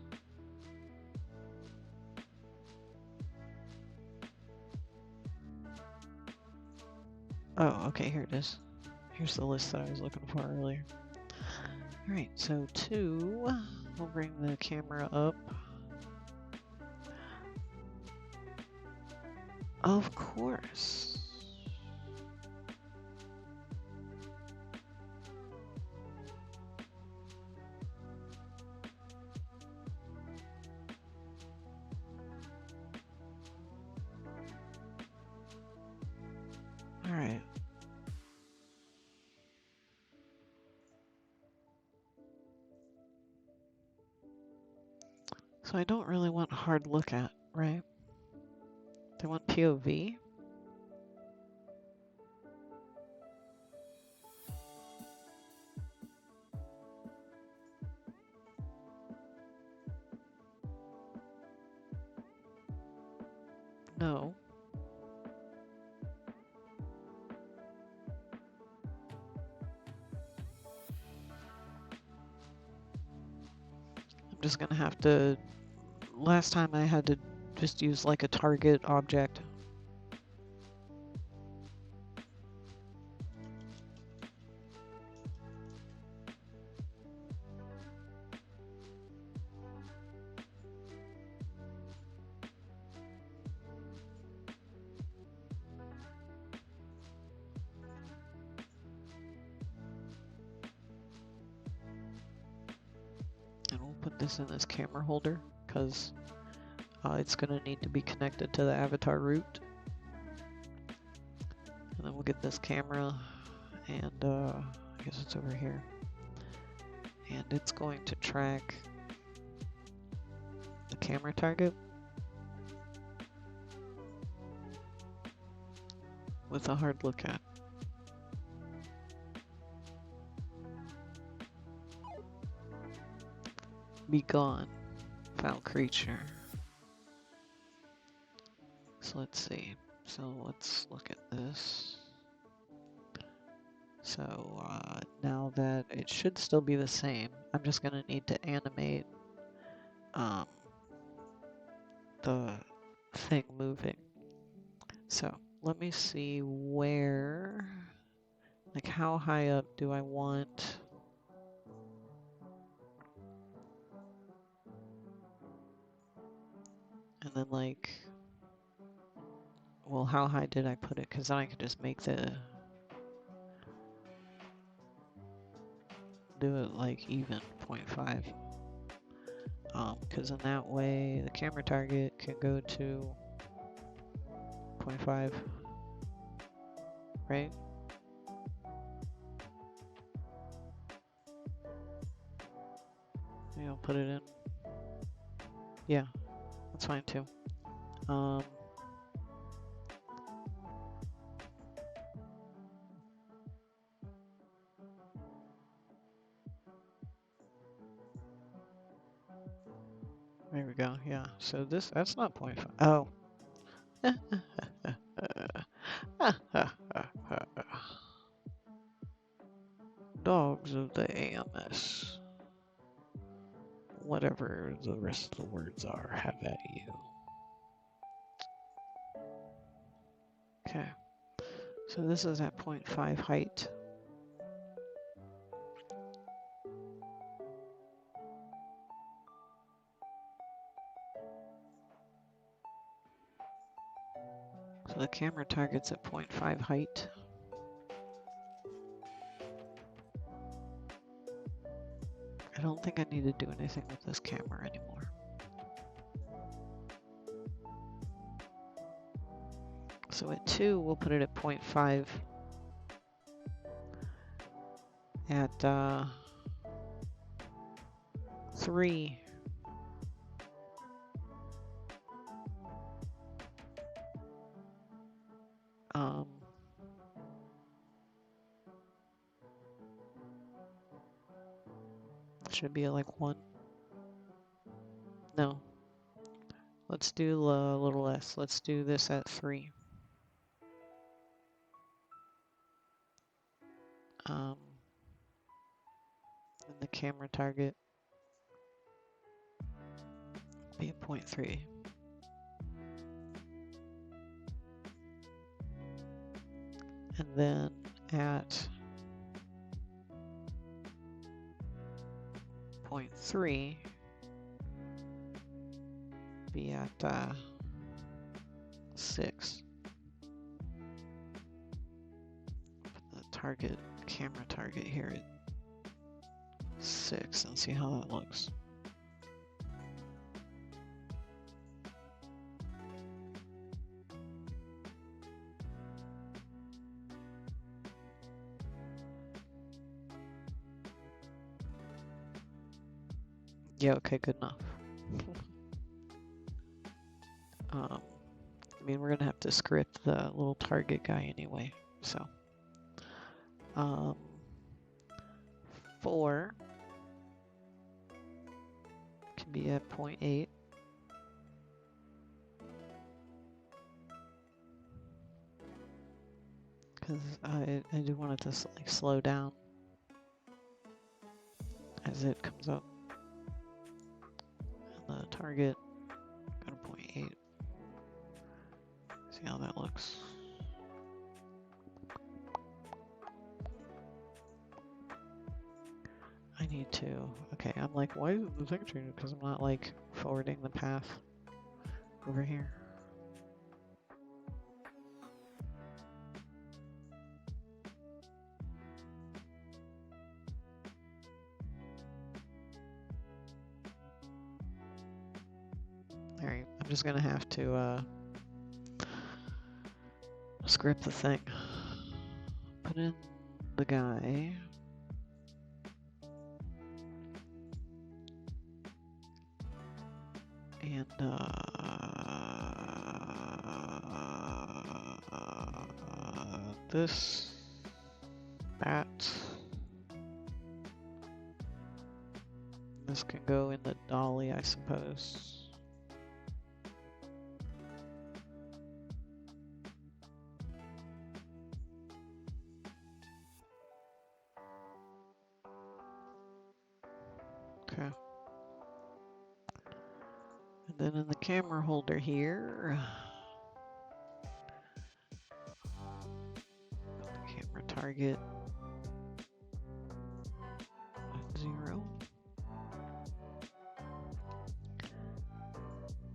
Oh, okay, here it is. Here's the list that I was looking for earlier. Alright, so 2, we'll bring the camera up. Of course. Alright. So I don't really want hard look at, right? Do I want POV? No. I'm just gonna have to... Last time I had to just use like a target object. And we'll put this in this camera holder because it's going to need to be connected to the avatar root. And then we'll get this camera and I guess it's over here. And it's going to track the camera target with a hard look at. Be gone, foul creature. So let's see. So let's look at this. So now that it should still be the same, I'm just going to need to animate the thing moving. So let me see where, like how high up do I want and then like, well, how high did I put it? Because then I could just make the, do it like even 0.5. Because in that way the camera target can go to 0.5, right? Maybe I'll put it in. Yeah, that's fine too. There we go, yeah. So this, that's not 0.5. Oh. Dogs of the AMS. Whatever the rest of the words are, have at you. Okay. So this is at 0.5 height. So the camera target's at 0.5 height. I don't think I need to do anything with this camera anymore. So at 2, we'll put it at 0.5. At 3, Should be at like 1. No. Let's do a little less. Let's do this at 3. And the camera target be at 0.3. And then at 0.3 be at 6. The target, camera target here at 6 and see how that looks. Yeah, okay, good enough. I mean, we're gonna have to script the little target guy anyway, so. 4 can be at 0.8. Because I do want it to like slow down as it comes up. And the target, go to 0.8. See how that looks. I need to, okay, I'm like, why isn't the thing changing? Because I'm not like forwarding the path over here. Alright, I'm just gonna have to script the thing. Put in the guy. And this, that. This can go in the dolly, I suppose. Okay. And then in the camera holder here, the camera target at 0.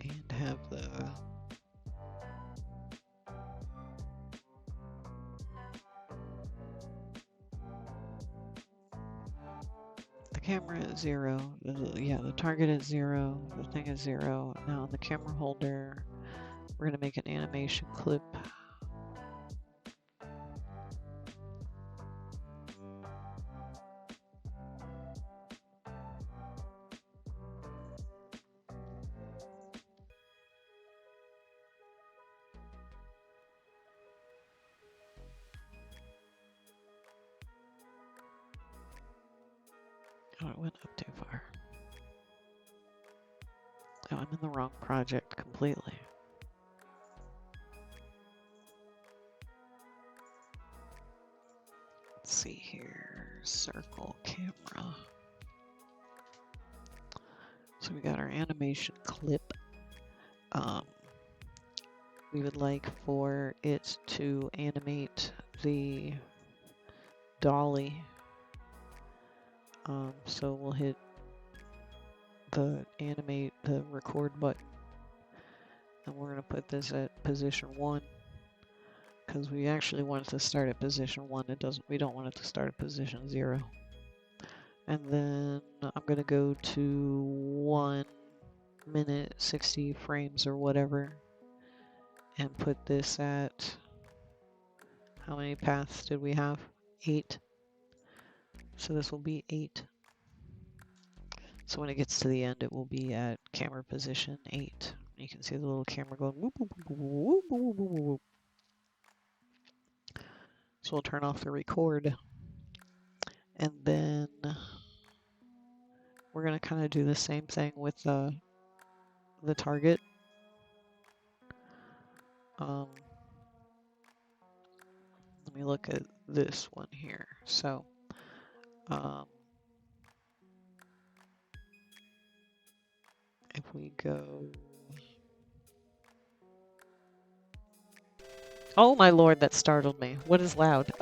And have the camera at 0. Yeah, the target at 0, the thing at 0. Now in the camera holder, we're gonna make an animation clip. Oh, it went up too far. Oh, I'm in the wrong project completely. Let's see here, circle camera. So we got our animation clip. We would like for it to animate the dolly. So we'll hit the animate the record button, and we're gonna put this at position 1 because we actually want it to start at position 1. We don't want it to start at position 0. And then I'm gonna go to 1 minute 60 frames or whatever, and put this at, how many paths did we have? 8. So this will be 8. So when it gets to the end, it will be at camera position 8. You can see the little camera going whoop, whoop, whoop, whoop, whoop, whoop, whoop. So we'll turn off the record. And then we're gonna kind of do the same thing with the target. Let me look at this one here. So, if we go, oh my lord, that startled me. What is loud?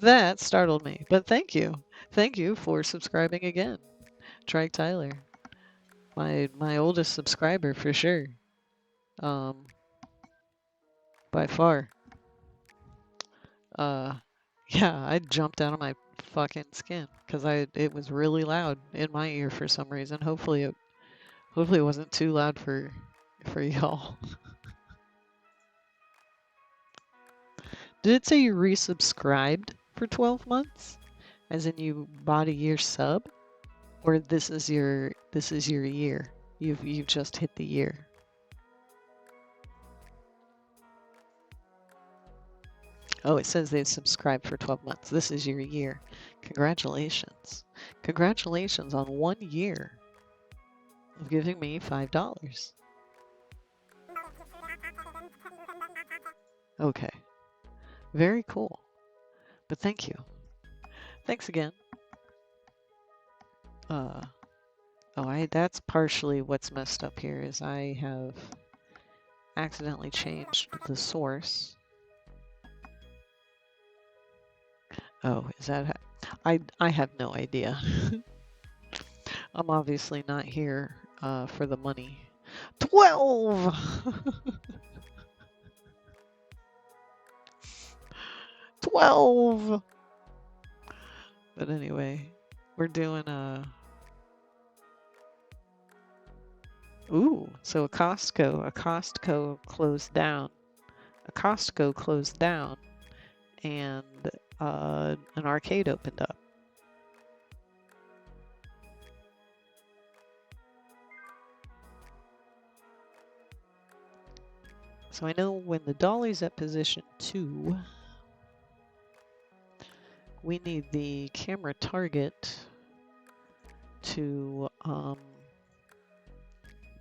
That startled me, but thank you. Thank you for subscribing again. Trike Tyler. My oldest subscriber for sure. By far. Yeah, I jumped out of my fucking skin because it was really loud in my ear for some reason. Hopefully it wasn't too loud for y'all. Did it say you resubscribed for 12 months? As in you bought a year sub? Or this is your year? You've just hit the year. Oh, it says they've subscribed for 12 months. This is your year. Congratulations. Congratulations on 1 year of giving me $5. Okay. Very cool. But thank you. Thanks again. That's partially what's messed up here is I have accidentally changed the source. Oh, is that I have no idea. I'm obviously not here for the money. 12! 12! But anyway, we're doing ooh, so a Costco closed down. A Costco closed down and an arcade opened up. So I know when the dolly's at position 2, we need the camera target to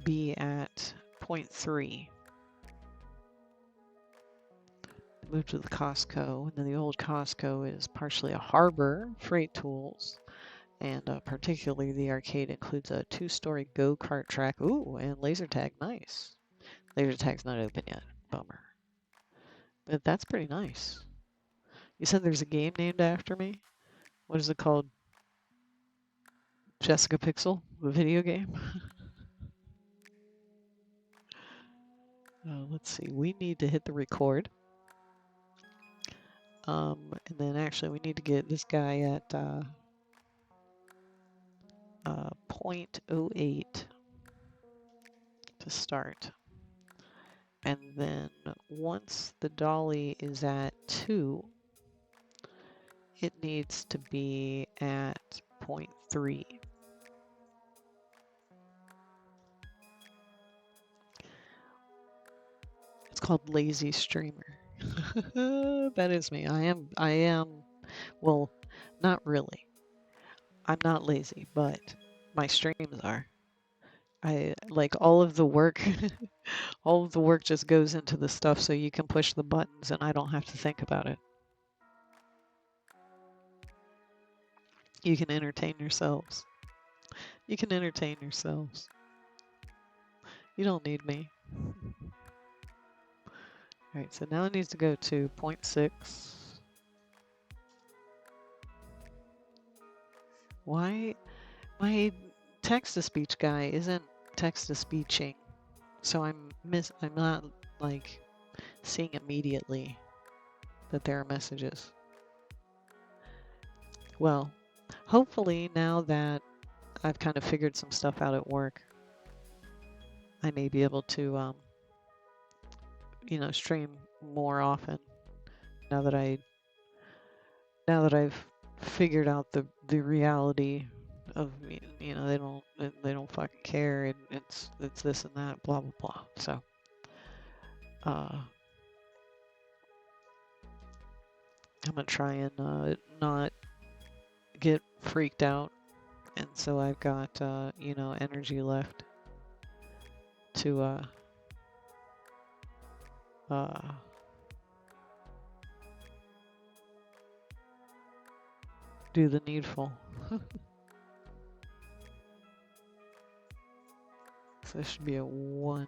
be at 0.3. Move to the Costco, and then the old Costco is partially a harbor, freight tools, and particularly the arcade includes a 2-story go-kart track. Ooh, and laser tag, nice. Laser tag's not open yet, bummer. But that's pretty nice. You said there's a game named after me? What is it called? Jessica Pixel, the video game? Let's see, we need to hit the record. And then actually we need to get this guy at 0.08 to start. And then once the dolly is at 2, it needs to be at 0.3. It's called Lazy Streamer. That is me. I am, well, not really. I'm not lazy, but my streams are. I like all of the work. All of the work just goes into the stuff so you can push the buttons and I don't have to think about it. You can entertain yourselves. You can entertain yourselves. You don't need me. Alright, so now it needs to go to 0.6. Why? My text-to-speech guy isn't text-to-speeching, so I'm not, like, seeing immediately that there are messages. Well, hopefully now that I've kind of figured some stuff out at work, I may be able to, stream more often now that I've figured out the reality of, they don't fucking care and it's this and that, blah blah blah. So I'm gonna try and not get freaked out, and so I've got you know, energy left to uh do the needful. So this should be a 1.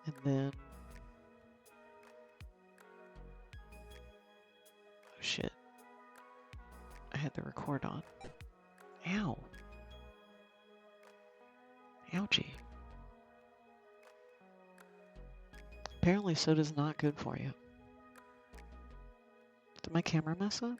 And then, oh shit, I had the record on. Ow. Ouchie. Apparently soda's not good for you. Did my camera mess up?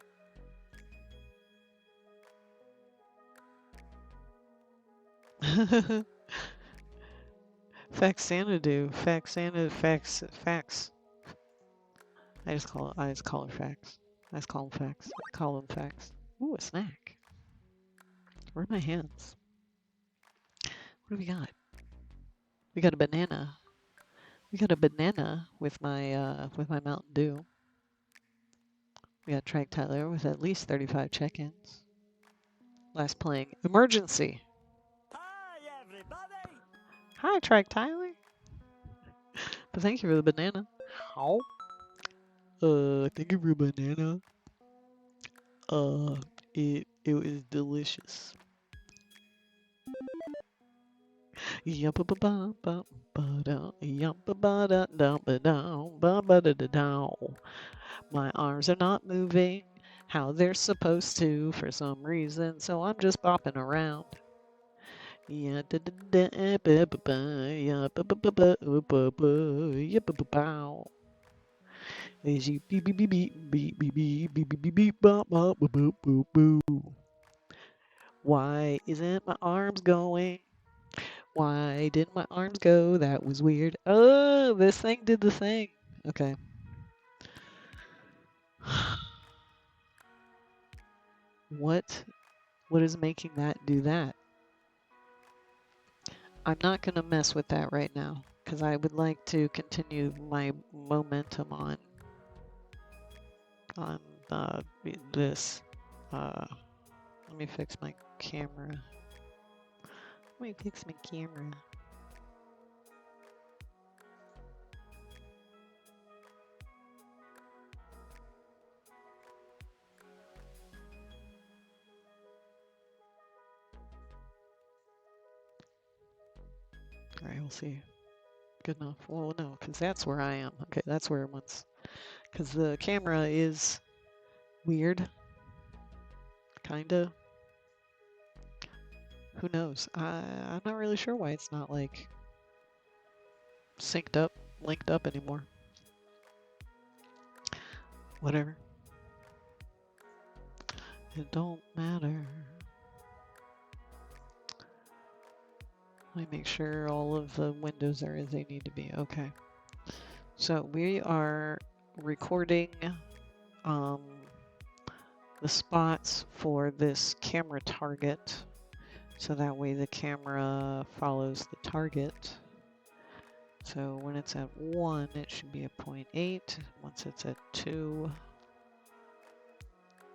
Facts Santa do. Facts Santa, facts. I just call it facts. I just call them facts. I call them facts. Ooh, a snack. Where are my hands? What do we got? We got a banana. We got a banana with my Mountain Dew. We got Track Tyler with at least 35 check-ins. Last playing Emergency. Hi, everybody! Hi, Track Tyler. But thank you for the banana. How? Thank you for the banana. It was delicious. My arms are not moving how they're supposed to for some reason, so I'm just bopping around. Yeah, why isn't my arms going? Why didn't my arms go? That was weird. Oh, this thing did the thing. Okay. What is making that do that? I'm not going to mess with that right now because I would like to continue my momentum on this. Let me fix my camera. All right, we'll see. Good enough. Well, no, because that's where I am. Okay, that's where it wants. Because the camera is weird. Kinda. Who knows? I'm not really sure why it's not like synced up, linked up anymore. Whatever. It don't matter. Let me make sure all of the windows are as they need to be. Okay. So we are recording the spots for this camera target. So that way the camera follows the target. So when it's at 1, it should be a 0.8. Once it's at 2,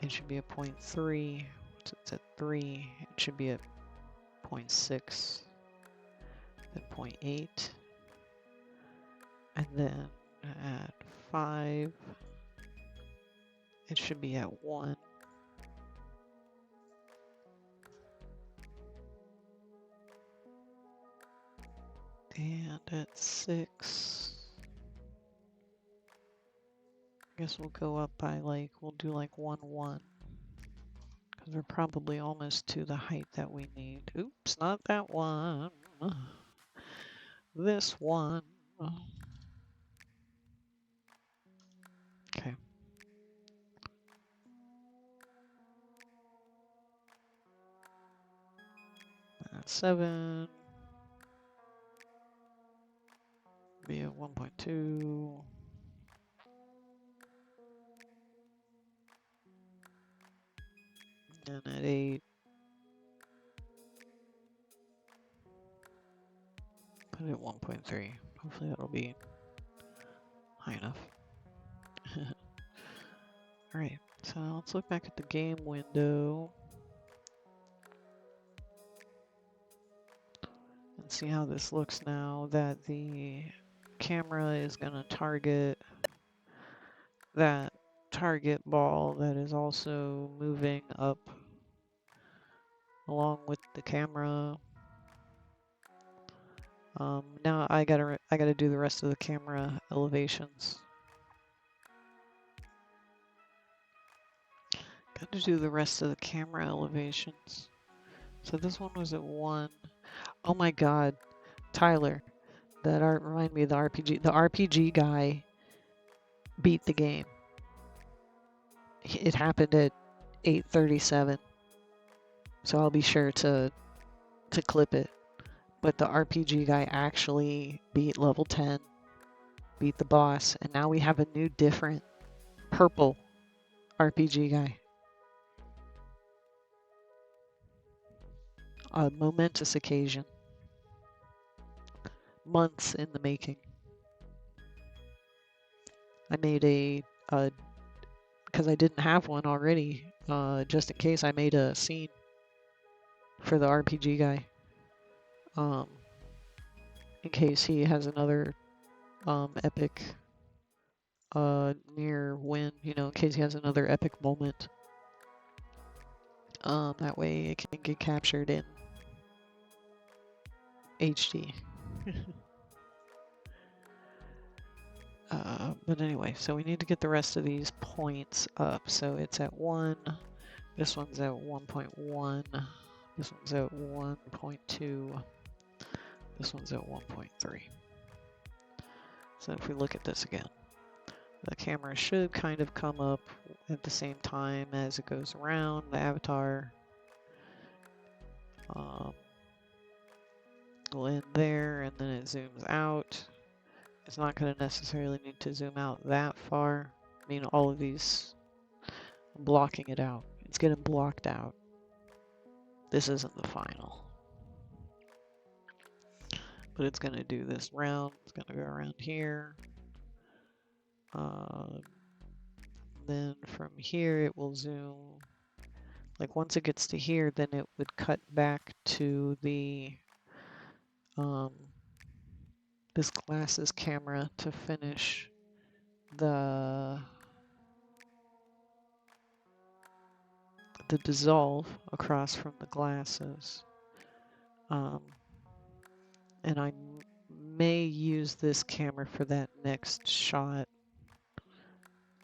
it should be a 0.3. Once it's at 3, it should be at 0.6. Then 0.8. And then at 5, it should be at 1. And at 6, I guess we'll go up by like, we'll do like 1, 1. Because we're probably almost to the height that we need. Oops, not that one. This one. Okay. At 7. Be at 1.2. And at 8. Put it at 1.3. Hopefully that'll be high enough. Alright, so let's look back at the game window and see how this looks now that the camera is going to target that target ball that is also moving up along with the camera. Now I gotta do the rest of the camera elevations. Gotta do the rest of the camera elevations. So this one was at 1. Oh my god, Tyler, that art reminded me of the RPG. The RPG guy beat the game. It happened at 8:37, so I'll be sure to clip it. But the RPG guy actually beat level 10, beat the boss, and now we have a new different purple RPG guy. A momentous occasion. Months in the making. I made because I didn't have one already, just in case I made a scene for the RPG guy. In case he has another epic near win, you know, in case he has another epic moment. That way it can get captured in HD. But anyway, so we need to get the rest of these points up. So it's at 1, this one's at 1.1, this one's at 1.2, this one's at 1.3. So if we look at this again, the camera should kind of come up at the same time as it goes around the avatar. Go in there and then it zooms out. It's not going to necessarily need to zoom out that far. I mean, all of these, I'm blocking it out. It's getting blocked out. This isn't the final. But it's going to do this round. It's going to go around here. Then from here it will zoom. Like once it gets to here, then it would cut back to the this glasses camera to finish the dissolve across from the glasses. And I may use this camera for that next shot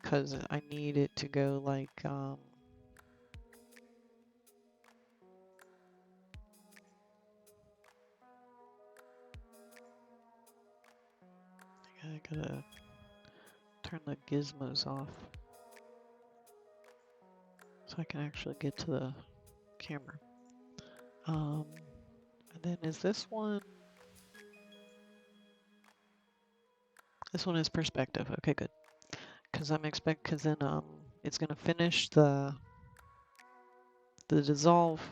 because I need it to go like I gotta turn the gizmos off so I can actually get to the camera. And then is this one? This one is perspective. Okay, good. Because then it's gonna finish the dissolve,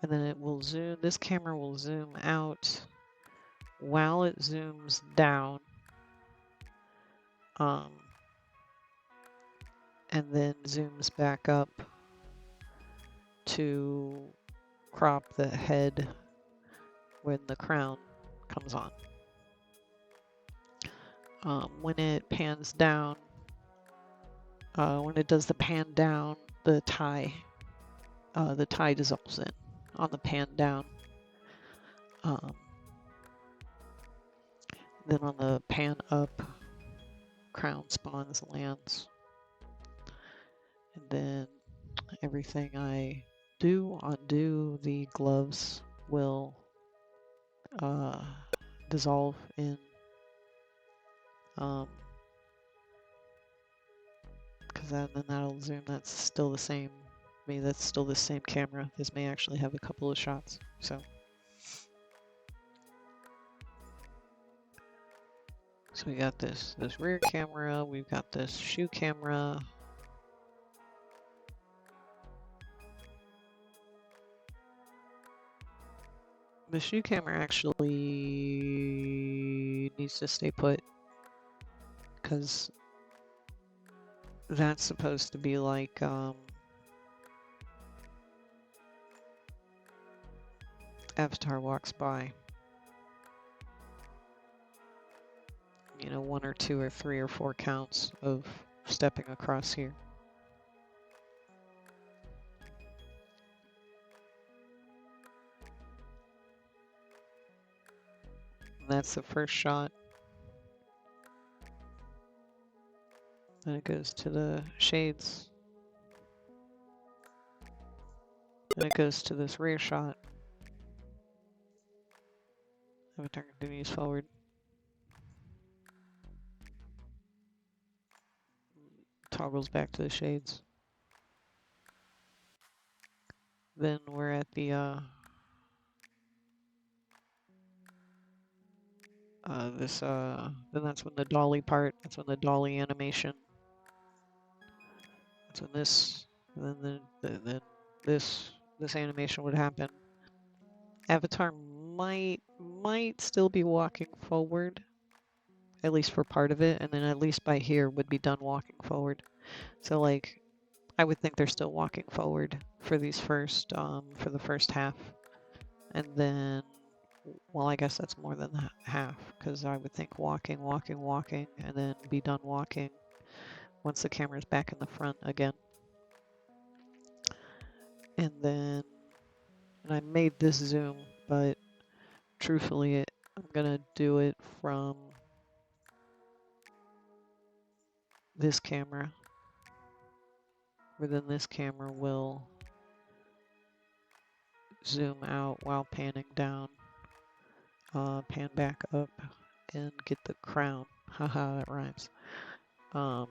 and then it will zoom. This camera will zoom out while it zooms down. And then zooms back up to crop the head when the crown comes on. When it pans down, when it does the pan down, the tie dissolves in on the pan down. Then on the pan up, crown spawns lands. And then everything I undo, the gloves will dissolve in. Because then that'll zoom. That's still the same. I mean, that's still the same camera. This may actually have a couple of shots. So we got this rear camera. We've got this shoe camera. The shoe camera actually needs to stay put because that's supposed to be like Avatar walks by. You know, 1 or 2 or 3 or 4 counts of stepping across here. And that's the first shot. Then it goes to the shades. Then it goes to this rear shot. Avatar continues forward. Toggles back to the shades. Then we're at the then that's when the dolly part, that's when the dolly animation, that's when this, and then this animation would happen. Avatar might still be walking forward, at least for part of it, and then at least by here would be done walking forward. So like, I would think they're still walking forward for these first, for the first half, and then, well, I guess that's more than half, because I would think walking, and then be done walking once the camera's back in the front again. And then, and I made this zoom, but truthfully, I'm gonna do it from this camera, where then this camera will zoom out while panning down, pan back up, and get the crown. Haha, that rhymes. And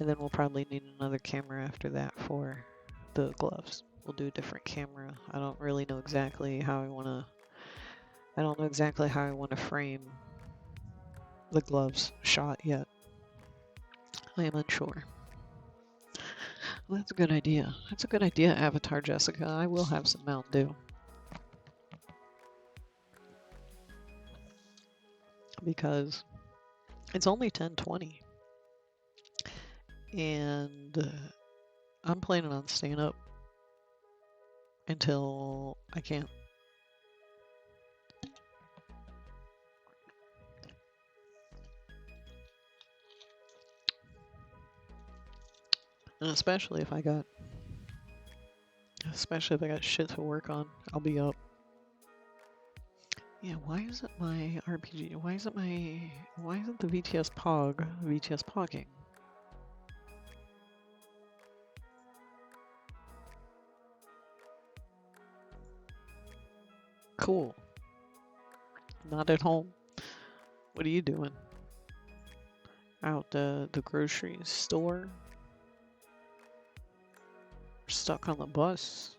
then we'll probably need another camera after that for the gloves. We'll do a different camera. I don't really know exactly how I want to frame the gloves shot yet. I am unsure. Well, that's a good idea. That's a good idea, Avatar Jessica. I will have some Mountain Dew. Because it's only 10:20. And I'm planning on staying up until I can't. And especially if I got shit to work on, I'll be up. Yeah, why isn't my RPG, why isn't the VTS Pog VTS Pogging? Cool. Not at home. What are you doing? Out the grocery store? Stuck on the bus?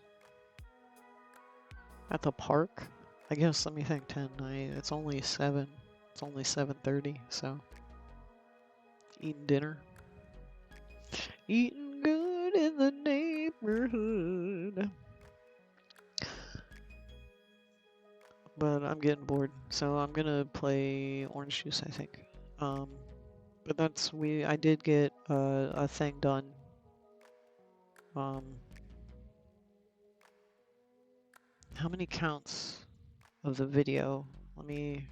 At the park? I guess, let me think, 10, 9, it's only 7. It's only 7:30, so. Eating dinner. Eating good in the neighborhood. But I'm getting bored, so I'm gonna play Orange Juice, I think. But that's, I did get a thing done. How many counts of the video? Let me,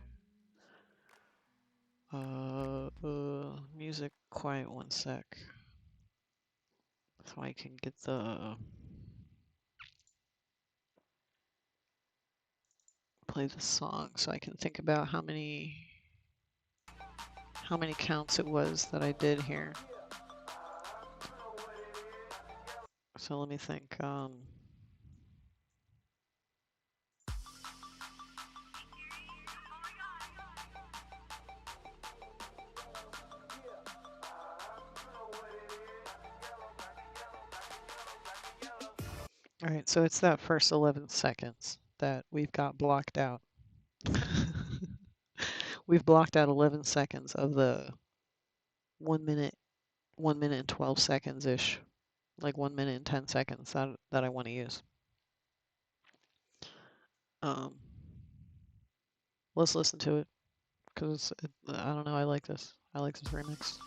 music quiet 1 sec. So I can get play the song so I can think about how many counts it was that I did here. So let me think. All right, so it's that first 11 seconds that we've got blocked out. We've blocked out 11 seconds of the 1 minute and 12 seconds ish, like 1 minute and 10 seconds that I want to use. Let's listen to it, because I don't know, I like this. I like this remix.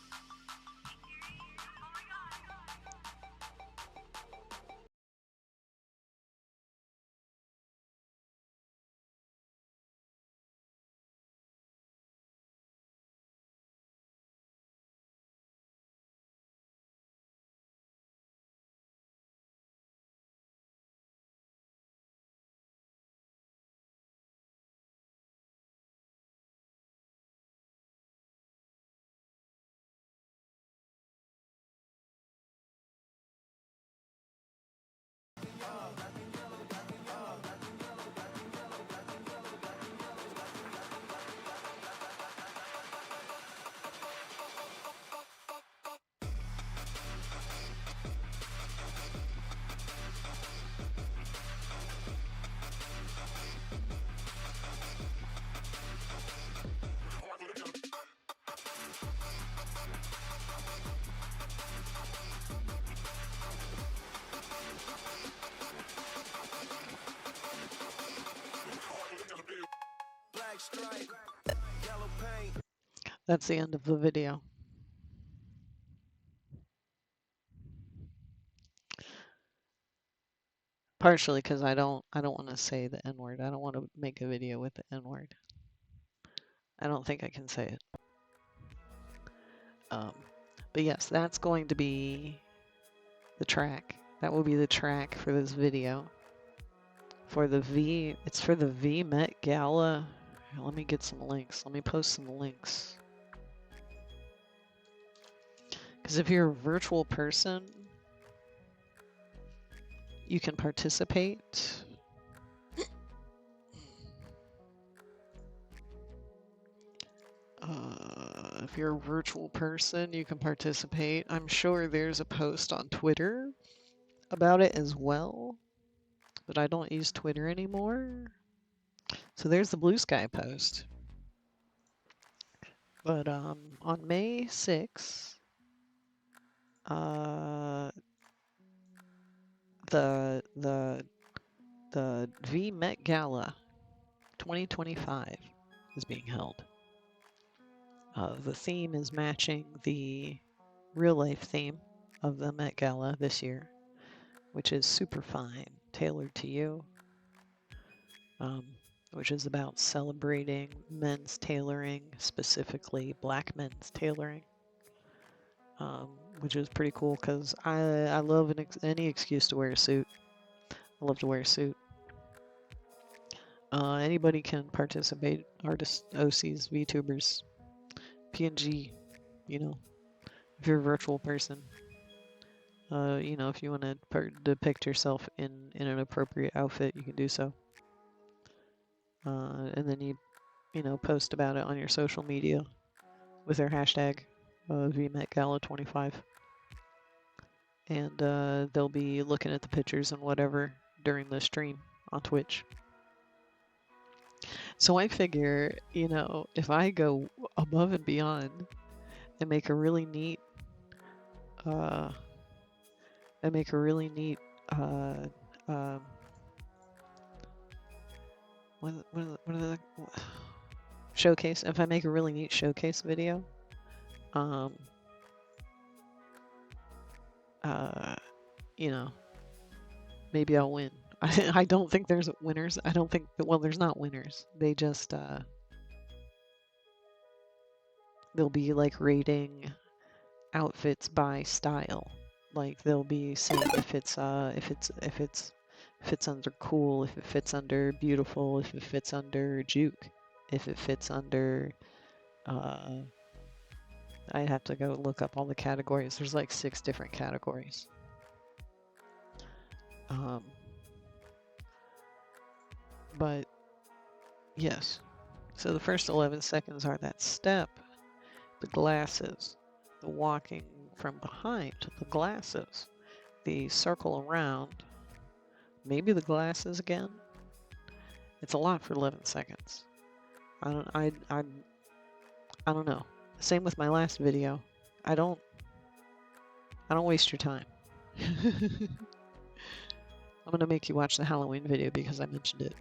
That's the end of the video. Partially because I don't want to say the N-word. I don't want to make a video with the N-word. I don't think I can say it. But yes, that's going to be the track. That will be the track for this video. For the V, it's for the V Met Gala. Let me get some links. Let me post some links. Because if you're a virtual person, you can participate. If you're a virtual person, you can participate. I'm sure there's a post on Twitter about it as well, but I don't use Twitter anymore. So there's the Blue Sky post. But on May 6th, the V Met Gala 2025 is being held. The theme is matching the real life theme of the Met Gala this year, which is super fine, tailored to you, which is about celebrating men's tailoring, specifically black men's tailoring, which is pretty cool because I love any excuse to wear a suit. I love to wear a suit. Anybody can participate, artists, OCs, VTubers, PNG, you know, if you're a virtual person. You know, if you want to depict yourself in an appropriate outfit, you can do so. And then you know, post about it on your social media with their hashtag VMetGala25. And they'll be looking at the pictures and whatever during the stream on Twitch. So I figure, you know, if I go above and beyond and make a really neat what are the showcase? If I make a really neat showcase video, you know, maybe I'll win. I don't think there's winners. I don't think well, there's not winners. They just they'll be like rating outfits by style. Like they'll be saying if it's under cool, if it fits under beautiful, if it fits under juke, if it fits under I'd have to go look up all the categories. There's like 6 different categories. But yes, so the first 11 seconds are that step, the glasses, the walking from behind, the glasses, the circle around, maybe the glasses again. It's a lot for 11 seconds. I don't know. Same with my last video. I don't waste your time. I'm gonna make you watch the Halloween video because I mentioned it.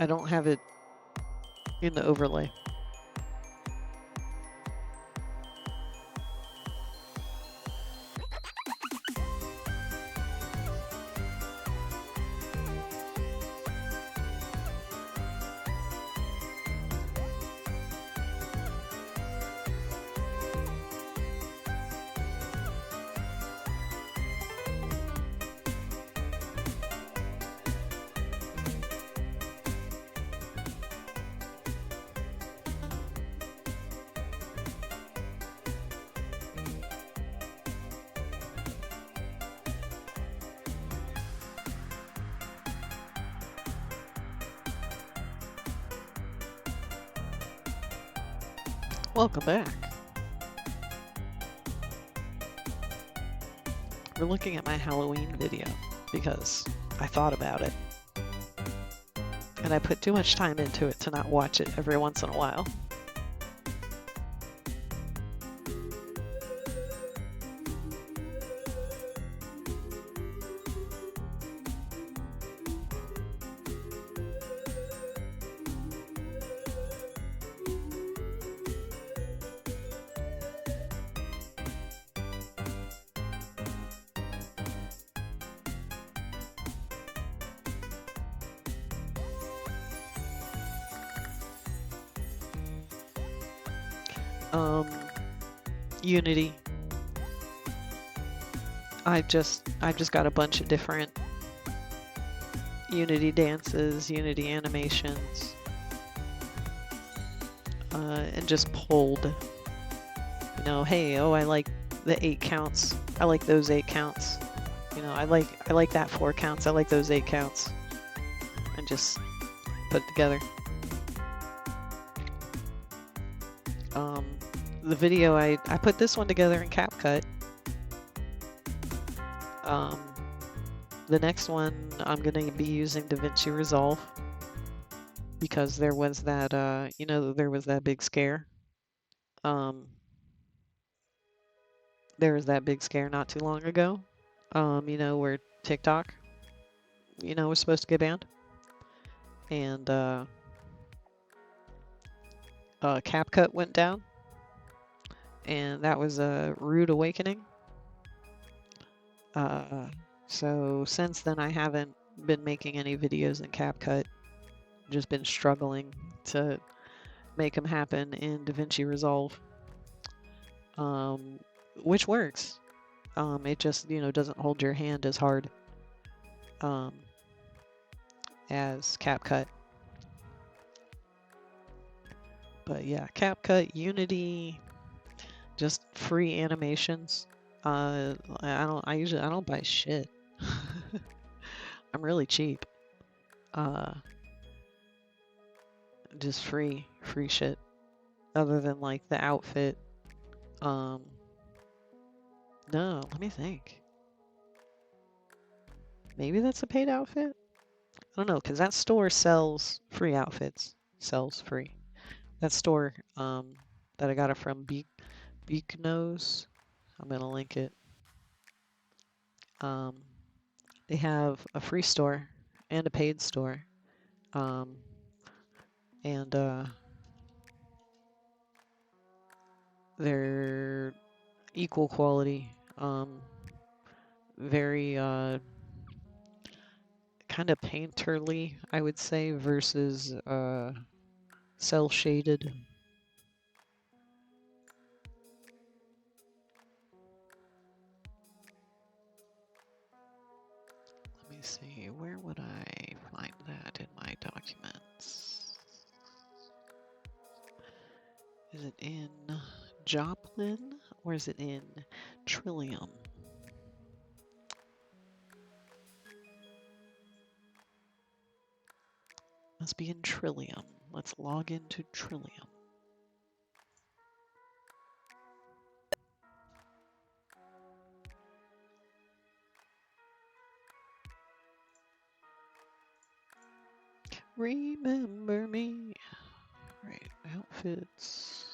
I don't have it in the overlay. Welcome back. We're looking at my Halloween video because I thought about it. And I put too much time into it to not watch it every once in a while. Unity. I've just got a bunch of different Unity dances, Unity animations, and just pulled, you know, hey, oh, I like the 8 counts. I like those 8 counts. You know, I like that 4 counts. I like those 8 counts. And just put it together. The video, I put this one together in CapCut. The next one, I'm going to be using DaVinci Resolve because there was that, you know, there was that big scare. There was that big scare not too long ago, you know, where TikTok, you know, was supposed to get banned. And CapCut went down. And that was a rude awakening. So since then I haven't been making any videos in CapCut. Just been struggling to make them happen in DaVinci Resolve. Which works. It just, you know, doesn't hold your hand as hard as CapCut. But yeah, CapCut, Unity, just free animations. I don't buy shit. I'm really cheap. Just free shit. Other than like the outfit. No, let me think. Maybe that's a paid outfit? I don't know, because that store sells free outfits. Sells free. That store, that I got it from Beeknose. I'm gonna link it. They have a free store and a paid store. And they're equal quality. Very kind of painterly, I would say, versus cell shaded. Let me see, where would I find that in my documents? Is it in Joplin or is it in Trillium? Must be in Trillium. Let's log into Trillium. Remember me. Right, outfits.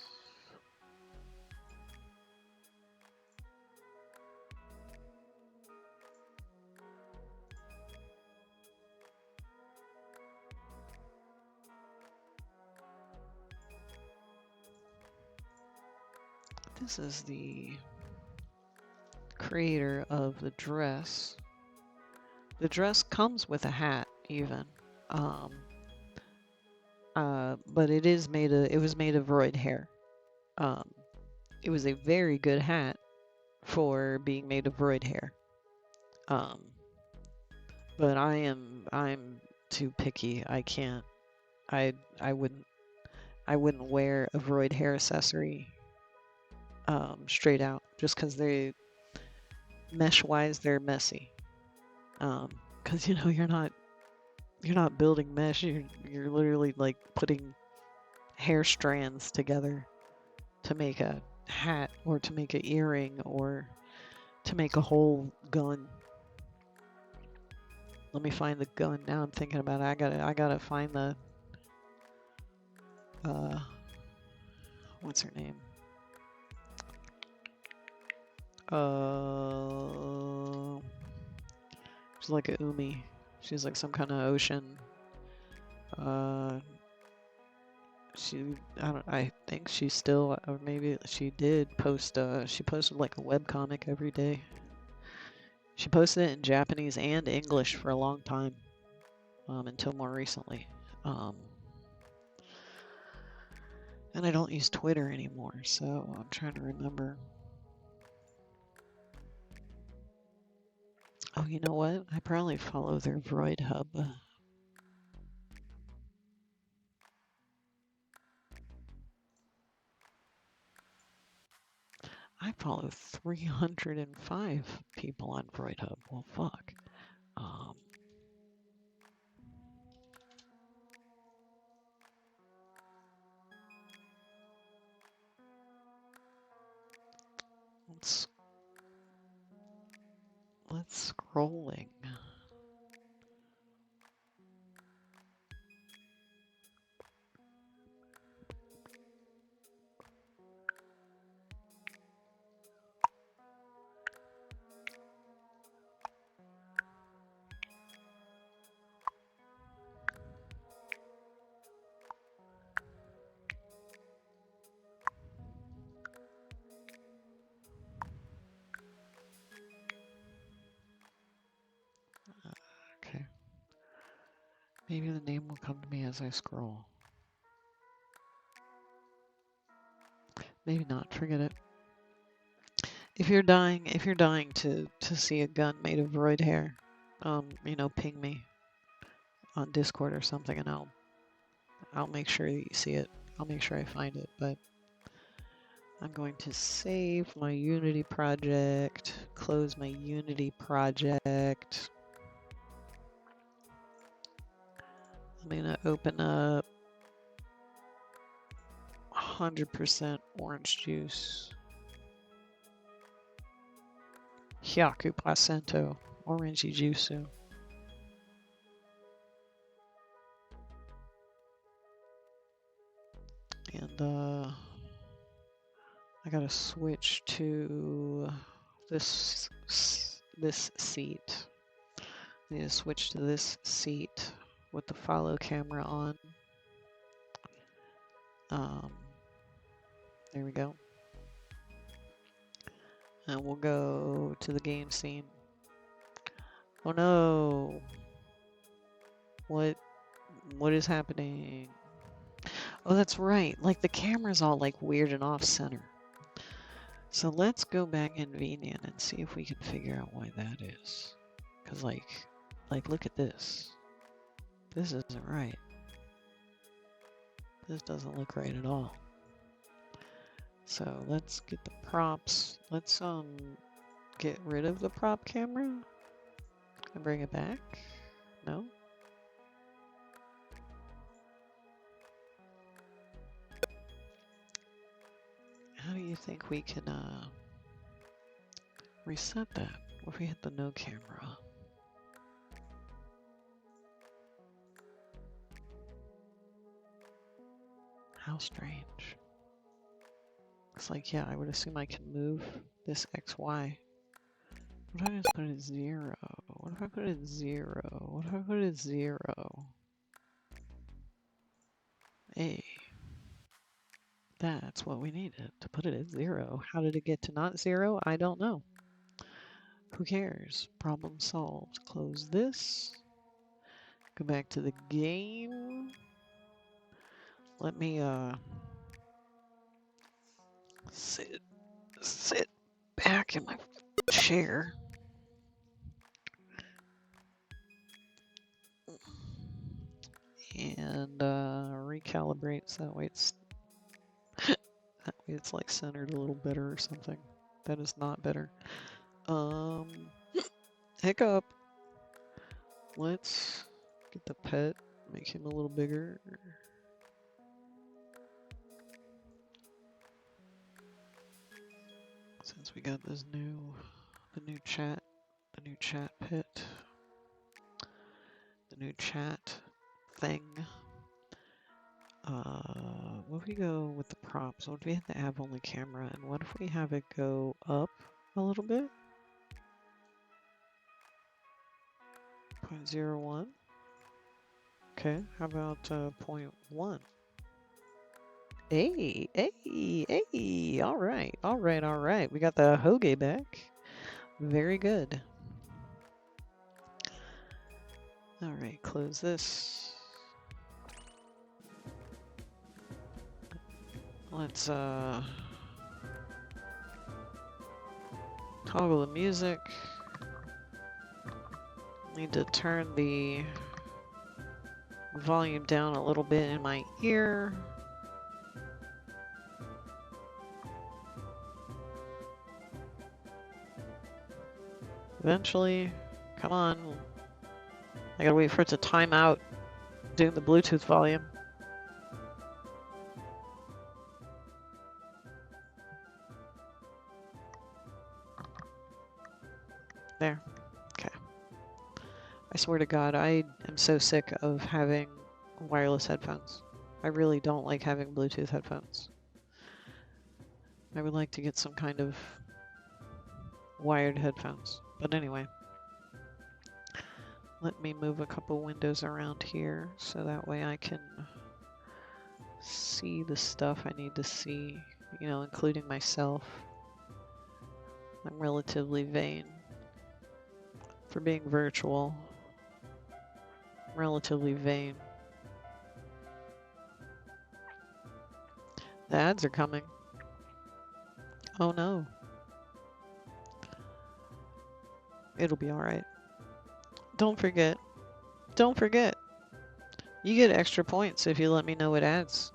This is the creator of the dress. The dress comes with a hat, even. But it was made of Vroid hair. It was a very good hat for being made of Vroid hair. But I'm too picky. I can't. I wouldn't wear a Vroid hair accessory straight out, just because they mesh wise they're messy. Because you're not building mesh. You're literally like putting hair strands together to make a hat or to make an earring or to make a whole gun. Let me find the gun. Now I'm thinking about it. I gotta find the what's her name? She's like a Umi. She's like some kind of ocean. I think she still, or maybe she did post, she posted like a webcomic every day. She posted it in Japanese and English for a long time, until more recently. And I don't use Twitter anymore, so I'm trying to remember. Oh, you know what? I probably follow their Vroid hub. I follow 305 people on Vroid hub. Well, fuck. Let's scrolling. Okay. Maybe the name will come to me as I scroll. Maybe not. Forget it. If you're dying to see a gun made of Vroid hair, ping me on Discord or something, and I'll make sure that you see it. I'll make sure I find it. But I'm going to save my Unity project, close my Unity project. I'm gonna open up 100% orange juice. Hyaku placento, orangey juice. And I gotta switch to this seat. I need to switch to this seat with the follow camera on. There we go. And we'll go to the game scene. Oh no! What is happening? Oh, that's right. Like the camera's all like weird and off center. So let's go back in Venian and see if we can figure out why that is. Cause like look at this. This isn't right. This doesn't look right at all. So let's get the props. Let's get rid of the prop camera and bring it back. No? How do you think we can reset that? What if we hit the no camera? How strange. It's like, yeah, I would assume I can move this XY. What if I just put it at 0? What if I put it at 0? What if I put it at 0? Hey. That That's what we needed to put it at 0. How did it get to not 0? I don't know. Who cares? Problem solved. Close this. Go back to the game. Let me sit back in my chair. And recalibrate so that way it's like centered a little better or something. That is not better. Hiccup. Let's get the pet, make him a little bigger. Since we got this the new chat pit, the new chat thing. What if we go with the props? What if we have the app only camera? And what if we have it go up a little bit? 0.01. Okay, how about 0.1? Hey, hey, hey, all right. We got the Hoge back. Very good. All right, close this. Let's toggle the music. Need to turn the volume down a little bit in my ear. Eventually, come on. I gotta wait for it to time out doing the Bluetooth volume. There. Okay. I swear to God, I am so sick of having wireless headphones. I really don't like having Bluetooth headphones. I would like to get some kind of wired headphones. But anyway, let me move a couple windows around here so that way I can see the stuff I need to see, you know, including myself. I'm relatively vain for being virtual. I'm relatively vain. The ads are coming. Oh no. It'll be alright. Don't forget. You get extra points if you let me know what ads.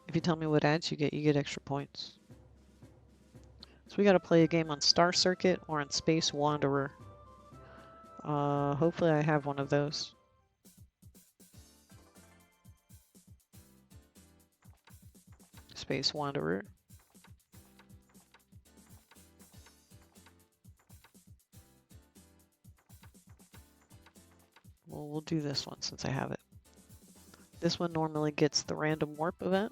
If you tell me what ads you get extra points. So we gotta play a game on Star Circuit or on Space Wanderer. Hopefully I have one of those. Space Wanderer. Well, we'll do this one since I have it. This one normally gets the random warp event,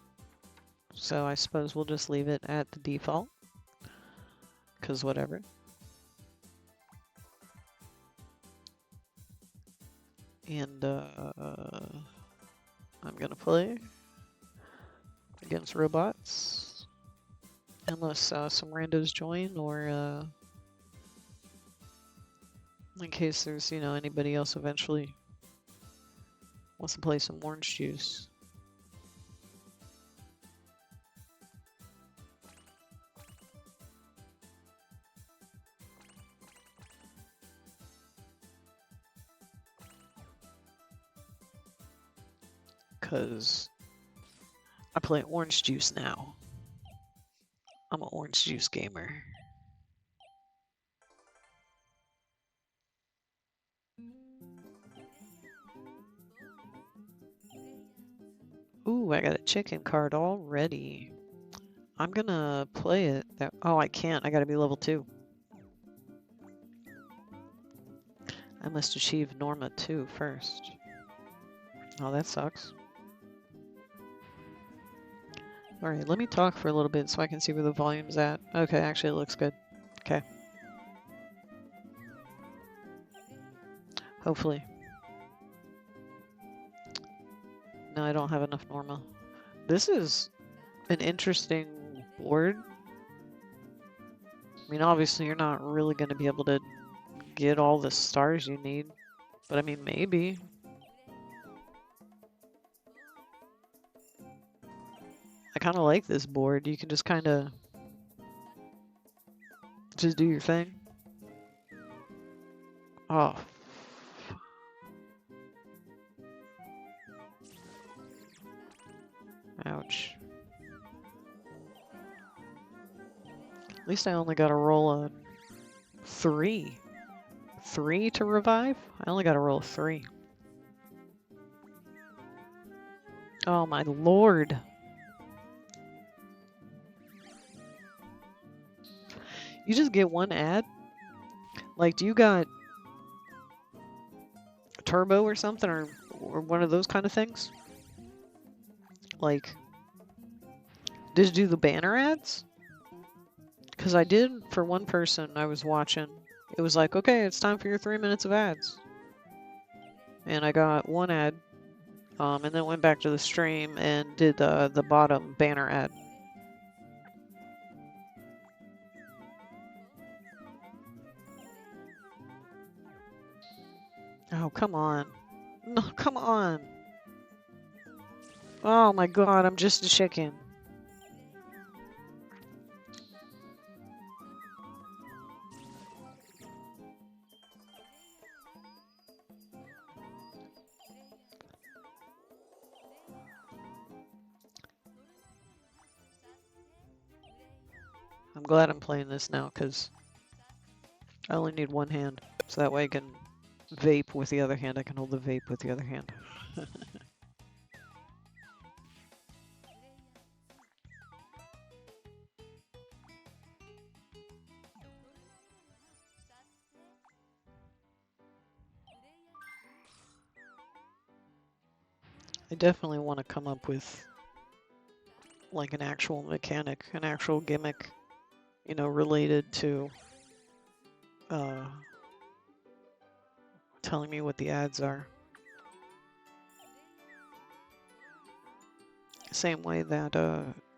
so I suppose we'll just leave it at the default, because whatever. And I'm gonna play against robots, unless some randos join, or in case there's, you know, anybody else eventually wants to play some orange juice. Because I play orange juice now. I'm an orange juice gamer. Ooh, I got a chicken card already. I'm gonna play it. Oh, I can't. I gotta be level 2. I must achieve Norma 2 first. Oh, that sucks. Alright, let me talk for a little bit so I can see where the volume's at. Okay, actually it looks good. Okay. Hopefully. No, I don't have enough Norma. This is an interesting board. I mean, obviously you're not really going to be able to get all the stars you need, but I mean, maybe. I kind of like this board. You can just kind of just do your thing. Oh. Ouch. At least I only got to roll a 3. 3 to revive? I only got to roll a 3. Oh my lord. You just get one ad? Like, do you got turbo or something, or one of those kind of things? Like, did you do the banner ads? Because I did for one person I was watching. It was like, okay, it's time for your 3 minutes of ads. And I got one ad, and then went back to the stream and did the bottom banner ad. Oh, come on. No, come on. Oh my god, I'm just a chicken. I'm glad I'm playing this now, because I only need one hand. So that way I can vape with the other hand. I can hold the vape with the other hand. I definitely want to come up with like an actual mechanic, an actual gimmick, you know, related to telling me what the ads are. Same way that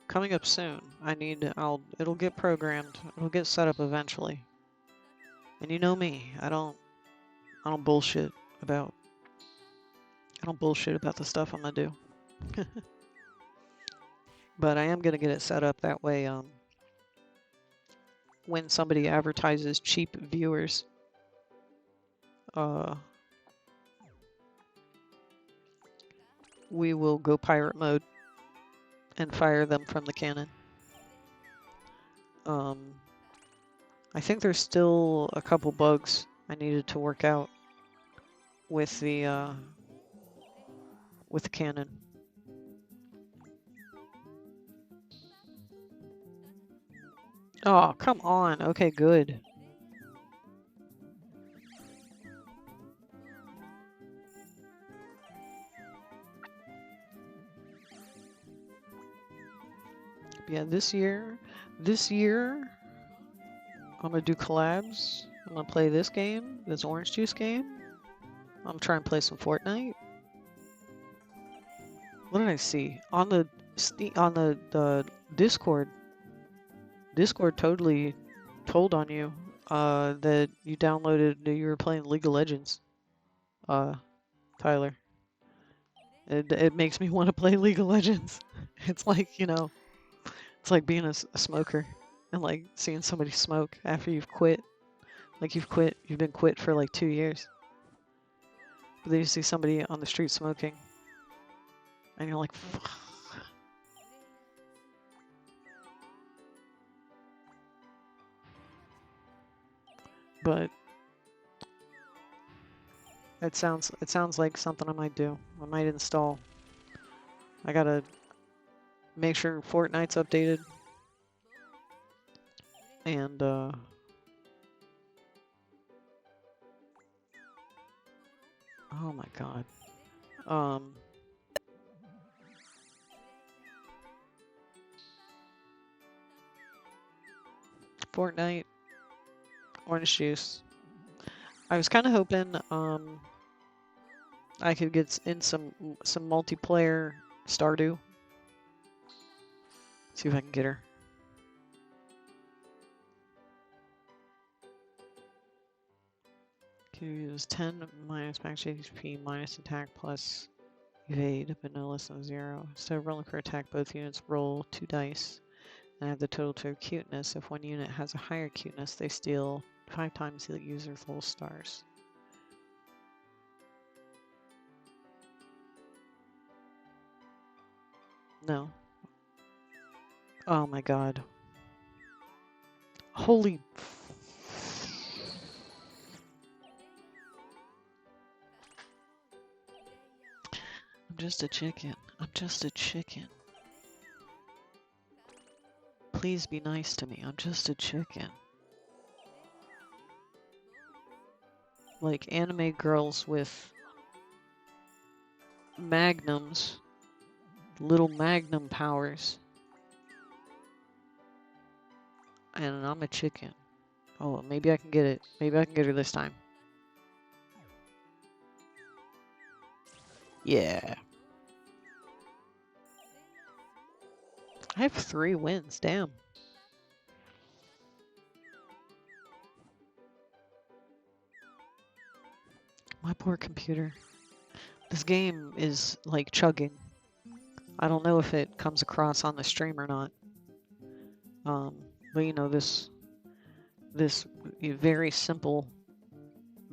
coming up soon, it'll get programmed, it'll get set up eventually. And you know me, I don't bullshit about the stuff I'm gonna do. But I am gonna get it set up that way. When somebody advertises cheap viewers, we will go pirate mode and fire them from the cannon. I think there's still a couple bugs I needed to work out with the cannon. Oh, come on. Okay, good. Yeah, this year, I'm gonna do collabs. I'm gonna play this game, this orange juice game. I'm trying to play some Fortnite. What did I see on the Discord? Discord totally told on you that you were playing League of Legends. Tyler. It makes me want to play League of Legends. It's like, you know, it's like being a smoker and like seeing somebody smoke after you've quit. Like you've been quit for like 2 years. But then you see somebody on the street smoking and you're like, fuck. But it sounds like something I might do. I might install. I gotta make sure Fortnite's updated. And oh my god. Fortnite, orange juice. I was kind of hoping I could get in some multiplayer Stardew. See if I can get her. Can use 10 minus max HP minus attack plus evade, but no less than 0. Instead of rolling for attack, both units roll 2 dice and add the total to cuteness. If one unit has a higher cuteness, they steal 5 times the user's full stars. No. Oh my god. Holy... I'm just a chicken. I'm just a chicken. Please be nice to me. I'm just a chicken. Like anime girls with magnums. Little magnum powers. And I'm a chicken. Oh, maybe I can get it. Maybe I can get her this time. Yeah. I have 3 wins. Damn. My poor computer. This game is like chugging. I don't know if it comes across on the stream or not. But you know, this very simple,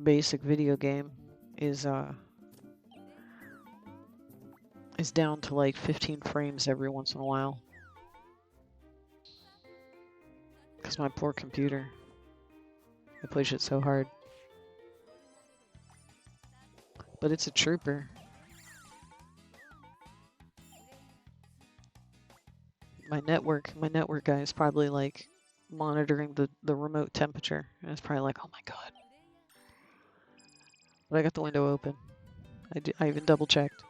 basic video game is down to like 15 frames every once in a while. Because my poor computer. I push it so hard. But it's a trooper. My network guy is probably like monitoring the remote temperature. And it's probably like, oh my god. But I got the window open. I even double checked.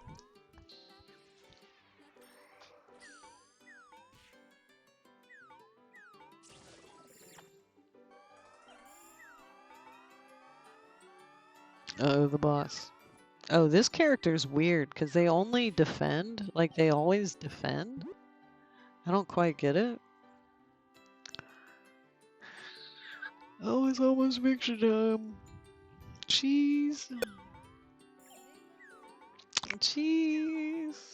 Oh, the boss. Oh, this character's weird because they only defend. Like, they always defend. I don't quite get it. Oh, it's almost picture time. Cheese. Cheese.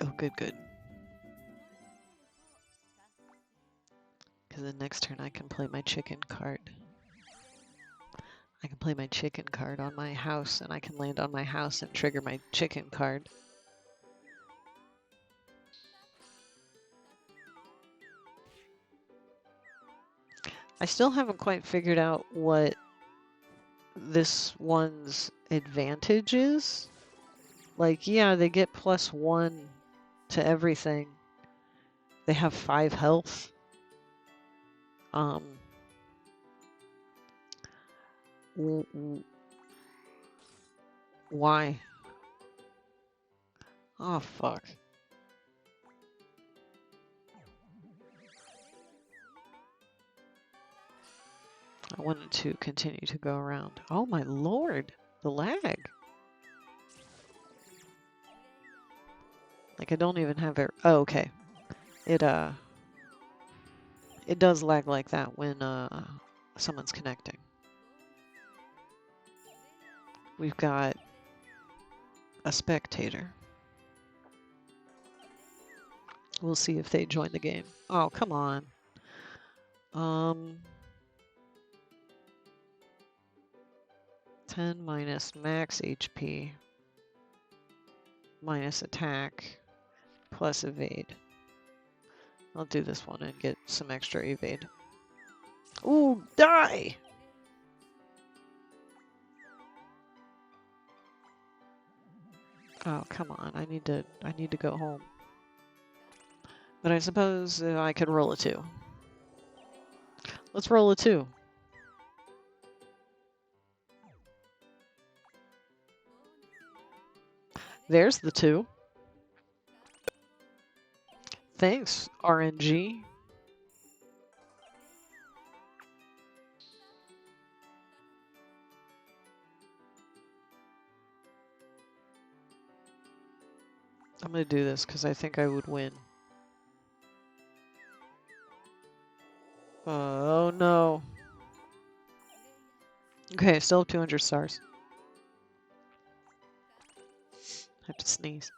Oh, good, good. Because the next turn I can play my chicken card. I can play my chicken card on my house, and I can land on my house and trigger my chicken card. I still haven't quite figured out what this one's advantage is. Like, yeah, they get +1 to everything. They have 5 health. Why? Oh, fuck. I wanted to continue to go around. Oh my lord, the lag. Like I don't even have it. Oh, okay. It does lag like that when someone's connecting. We've got a spectator. We'll see if they join the game. Oh, come on. 10 minus max HP minus attack plus evade. I'll do this one and get some extra evade. Ooh, die! Oh, come on. I need to go home. But I suppose I could roll a 2. Let's roll a 2. There's the 2. Thanks, RNG. I'm going to do this because I think I would win. Oh no. Okay, still have 200 stars. I have to sneeze.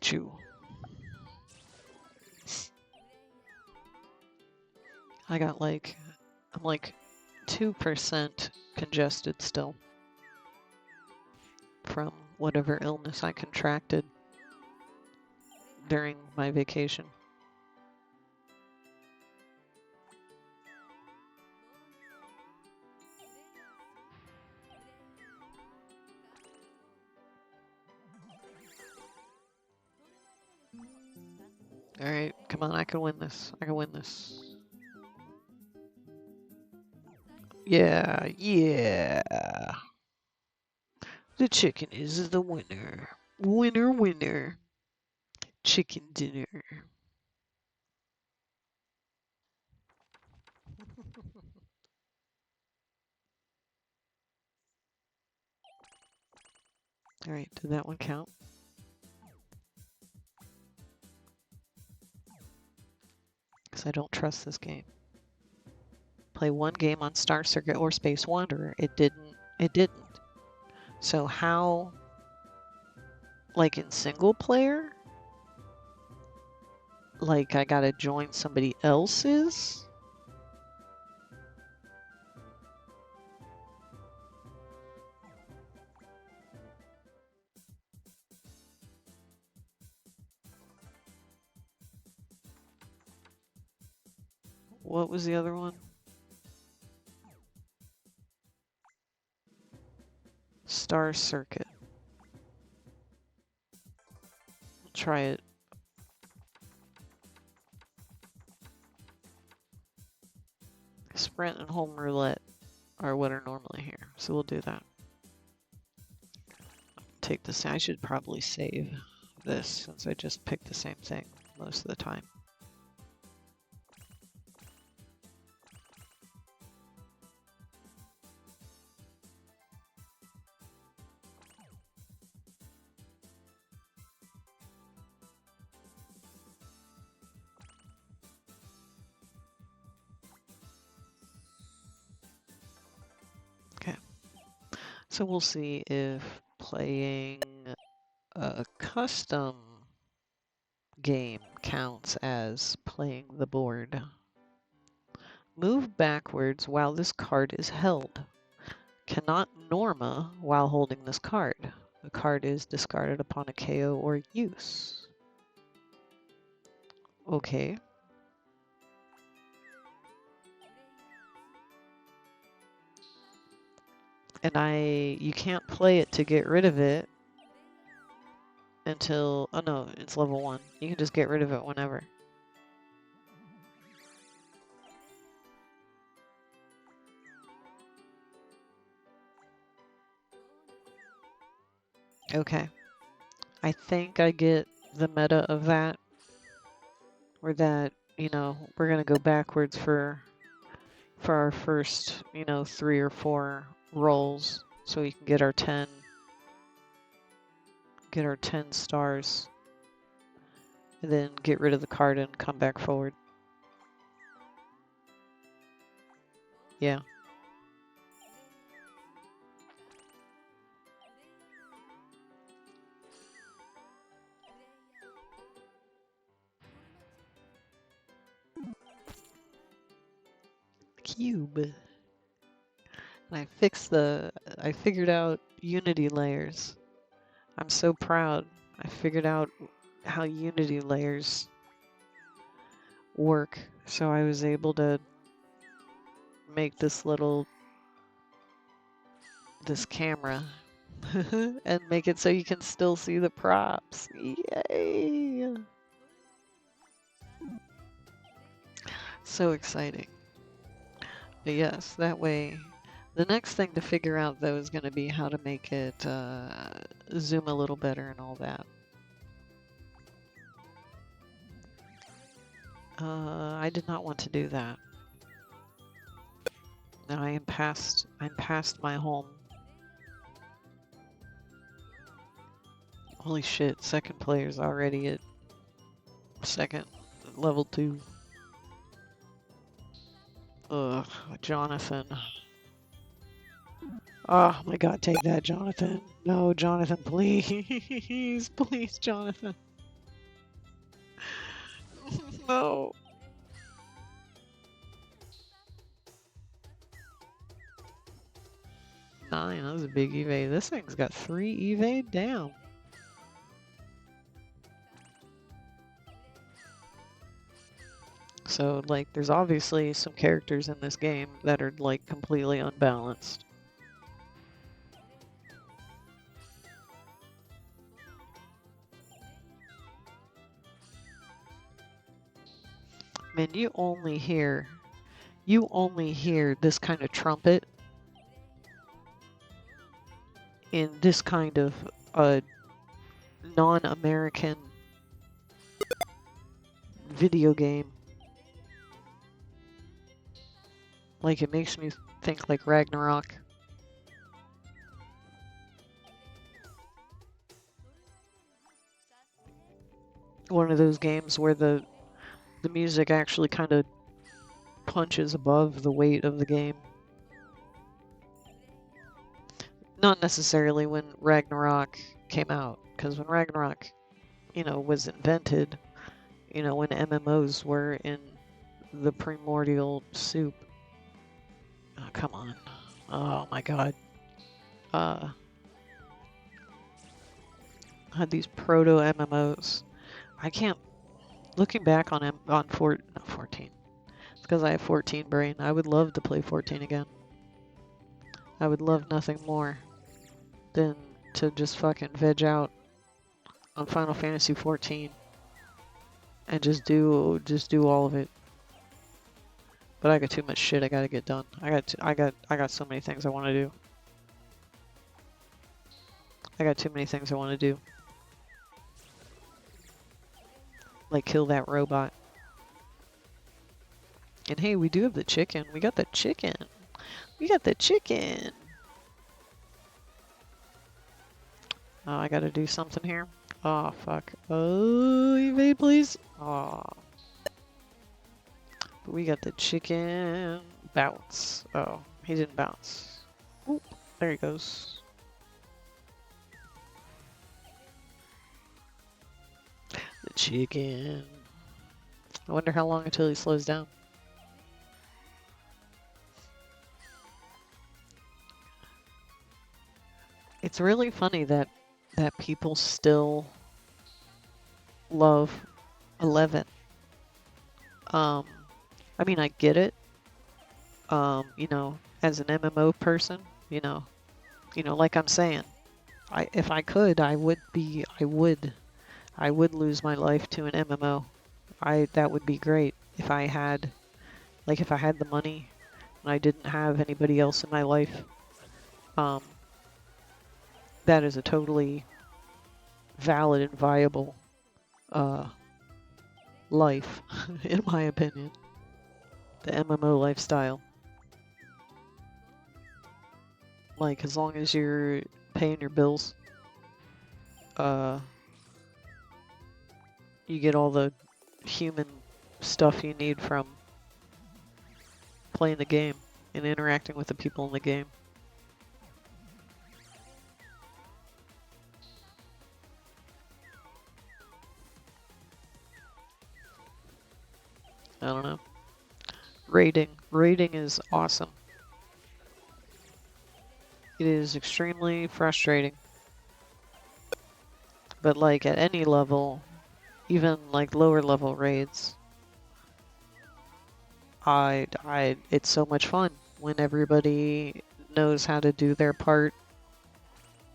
Chew. I got like, I'm like 2% congested still from whatever illness I contracted during my vacation. Alright, come on, I can win this. I can win this. Yeah, yeah. The chicken is the winner. Winner, winner. Chicken dinner. Alright, did that one count? Because I don't trust this game. Play one game on Star Circuit or Space Wanderer. It didn't. It didn't. So how, like in single player? Like I gotta join somebody else's? What was the other one? Star Circuit. Try it. Sprint and home roulette are what are normally here, so we'll do that. Take this. I should probably save this since I just picked the same thing most of the time. Okay, so we'll see if playing a custom game counts as playing the board. Move backwards while this card is held. Cannot Norma while holding this card. The card is discarded upon a KO or use. Okay. And you can't play it to get rid of it until, oh no, it's level 1. You can just get rid of it whenever. Okay. I think I get the meta of that. Or that, you know, we're gonna go backwards for our first, you know, 3 or 4 rolls so we can get our 10 stars. And then get rid of the card and come back forward. Yeah. Cube. And I figured out Unity layers. I'm so proud. I figured out how Unity layers work. So I was able to make this camera and make it so you can still see the props. Yay! So exciting. But yes, that way. The next thing to figure out though is going to be how to make it zoom a little better and all that. I did not want to do that. Now I'm past my home. Holy shit, second player's already at second level 2. Ugh, Jonathan. Oh my god, take that, Jonathan. No, Jonathan, please. Please, Jonathan. No. Nine, that was a big evade. This thing's got 3 evade down. So, like, there's obviously some characters in this game that are, like, completely unbalanced. Man, you only hear this kind of trumpet in this kind of non-American video game. Like, it makes me think like Ragnarok. One of those games where the music actually kind of punches above the weight of the game. Not necessarily when Ragnarok came out, because when Ragnarok, you know, was invented, you know, when MMOs were in the primordial soup. Oh, come on. Oh my god. Had these proto MMOs. I can't. Looking back on not 14. It's because I have 14 brain. I would love to play 14 again. I would love nothing more than to just fucking veg out on Final Fantasy 14 and just do all of it. But I got too much shit I gotta get done. I got so many things I want to do. I got too many things I want to do. Like kill that robot. And hey, we do have the chicken. We got the chicken. We got the chicken. Oh, I gotta do something here. Oh, fuck. Oh, evade, please. Oh. But we got the chicken. Bounce. Oh, he didn't bounce. Oop, there he goes. The chicken. I wonder how long until he slows down. It's really funny that people still love 11. I mean, I get it. You know, as an MMO person, you know, like I'm saying, if I could, I would lose my life to an MMO. That would be great if I had the money and I didn't have anybody else in my life. That is a totally valid and viable life, in my opinion. The MMO lifestyle. Like, as long as you're paying your bills, you get all the human stuff you need from playing the game and interacting with the people in the game. I don't know. Raiding is awesome. It is extremely frustrating. But like at any level, even like lower level raids, it's so much fun when everybody knows how to do their part,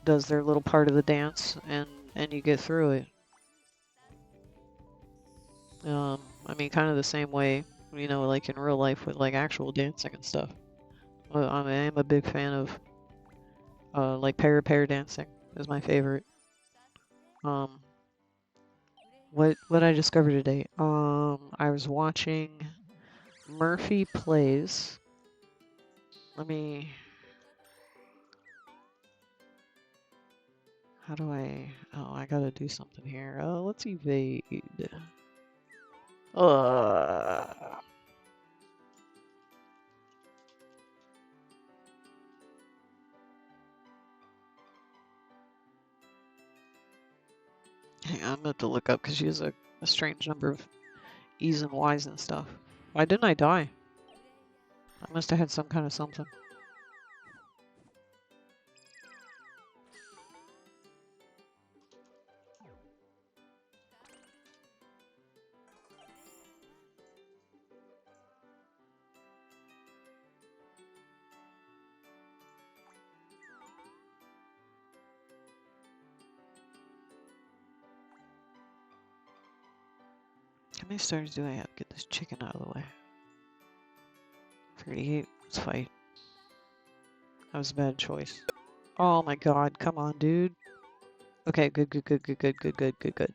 does their little part of the dance, and you get through it. I mean, kind of the same way, you know, like in real life with like actual dancing and stuff. Well, I am a big fan of like pair dancing is my favorite. Um, what I discovered today. I was watching Murphy Plays. Let me. How do I? Oh, I gotta do something here. Let's evade. Uh, Hang on, I'm gonna have to look up because she has a strange number of E's and Y's and stuff. Why didn't I die? I must have had some kind of something. How many stars do I have? Get this chicken out of the way. 38. Let's fight. That was a bad choice. Oh my god, come on, dude. Okay, good.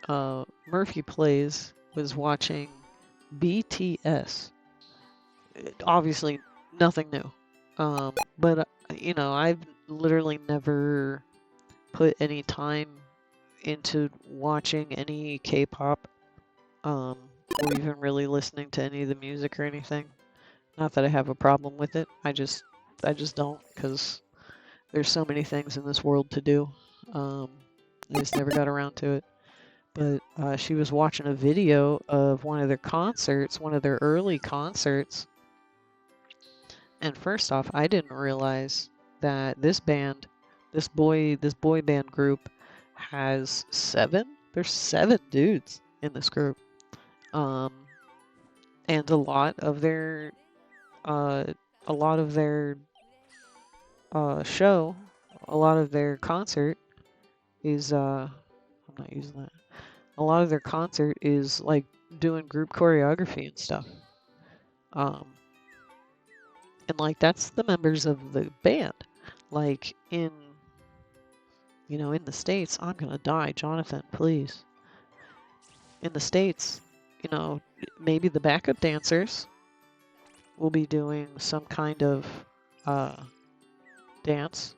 Uh, Murphy Plays was watching BTS. Obviously, nothing new. But you know, I've literally never put any time into watching any K-pop, or even really listening to any of the music or anything. Not that I have a problem with it. I just don't, because there's so many things in this world to do. I just never got around to it. But she was watching a video of one of their concerts, one of their early concerts. And first off, I didn't realize that this band, this boy band group has 7. There's 7 dudes in this group. And a lot of their show, a lot of their concert is I'm not using that. A lot of their concert is like doing group choreography and stuff. And like that's the members of the band. Like in the States, I'm gonna die, Jonathan, please. In the States, maybe the backup dancers will be doing some kind of dance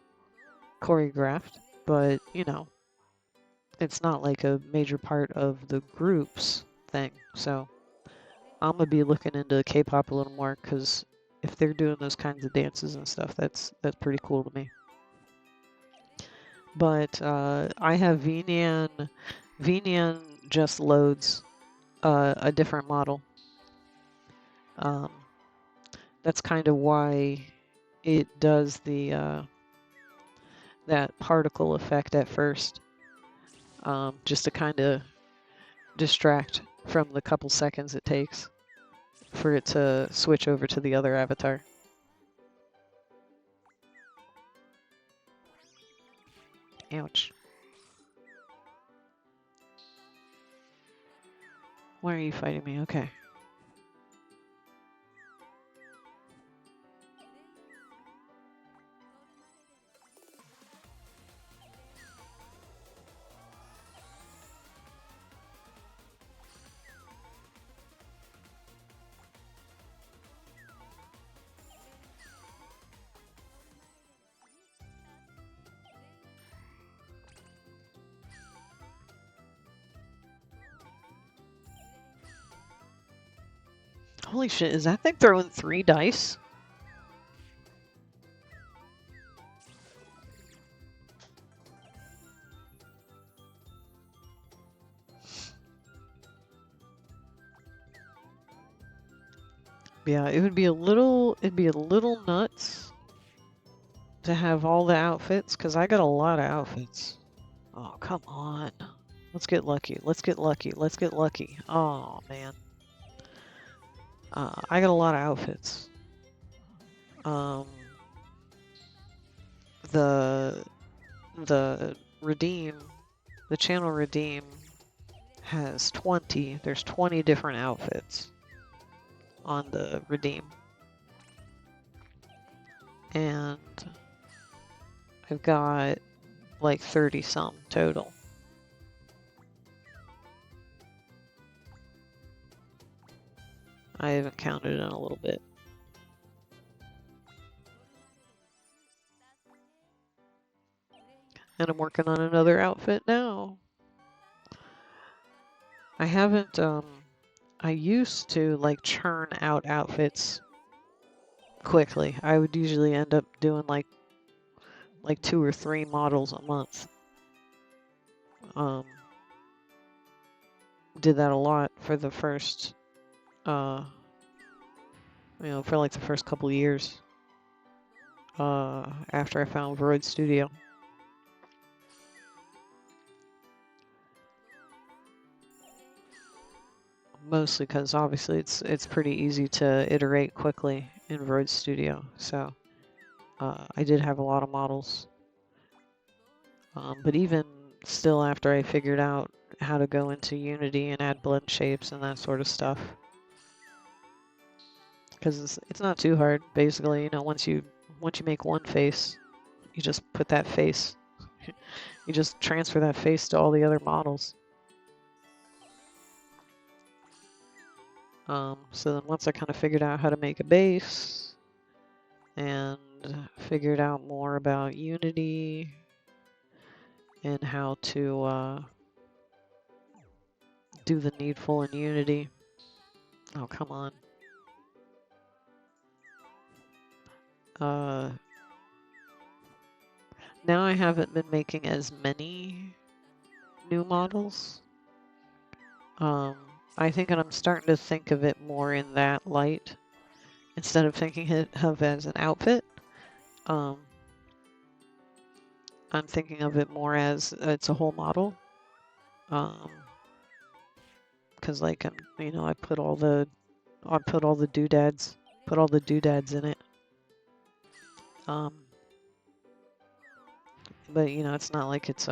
choreographed, but it's not like a major part of the group's thing. So I'm gonna be looking into K-pop a little more, because if they're doing those kinds of dances and stuff, that's pretty cool to me. But I have VNyan. VNyan just loads a different model. That's kind of why it does the that particle effect at first, just to kind of distract from the couple seconds it takes for it to switch over to the other avatar. Ouch. Why are you fighting me? Okay. Holy shit, is that thing throwing 3 dice? Yeah, it'd be a little nuts to have all the outfits? Because I got a lot of outfits. Oh, come on. Let's get lucky. Let's get lucky. Let's get lucky. Oh, man. I got a lot of outfits. Um, the redeem, the channel redeem has 20. There's 20 different outfits on the redeem. And I've got like 30 some total. I haven't counted in a little bit. And I'm working on another outfit now. I haven't, I used to like churn out outfits quickly. I would usually end up doing like 2 or 3 models a month. Did that a lot for the first, for like the first couple years. After I found Vroid Studio. Mostly because obviously it's pretty easy to iterate quickly in Vroid Studio. So I did have a lot of models. But even still, after I figured out how to go into Unity and add blend shapes and that sort of stuff, because it's not too hard. Basically, you know, once you make one face, you just put that face, you just transfer that face to all the other models. So then once I kind of figured out how to make a base and figured out more about Unity and how to do the needful in Unity. Oh, come on. Now I haven't been making as many new models. I think I'm starting to think of it more in that light instead of thinking of as an outfit. I'm thinking of it more as it's a whole model. Because like I put all the doodads, in it. But it's not like it's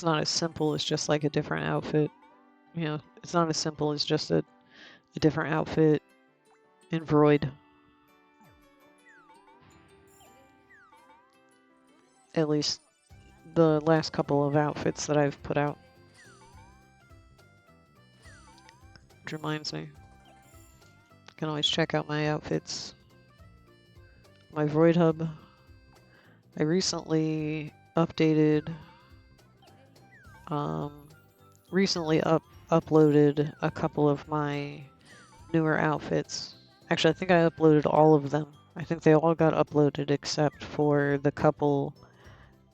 not as simple as just like a different outfit. It's not as simple as just a different outfit in Vroid. At least the last couple of outfits that I've put out. Which reminds me, you can always check out my outfits. My Vroid Hub. I recently updated, uploaded a couple of my newer outfits. Actually, I think I uploaded all of them. I think they all got uploaded except for the couple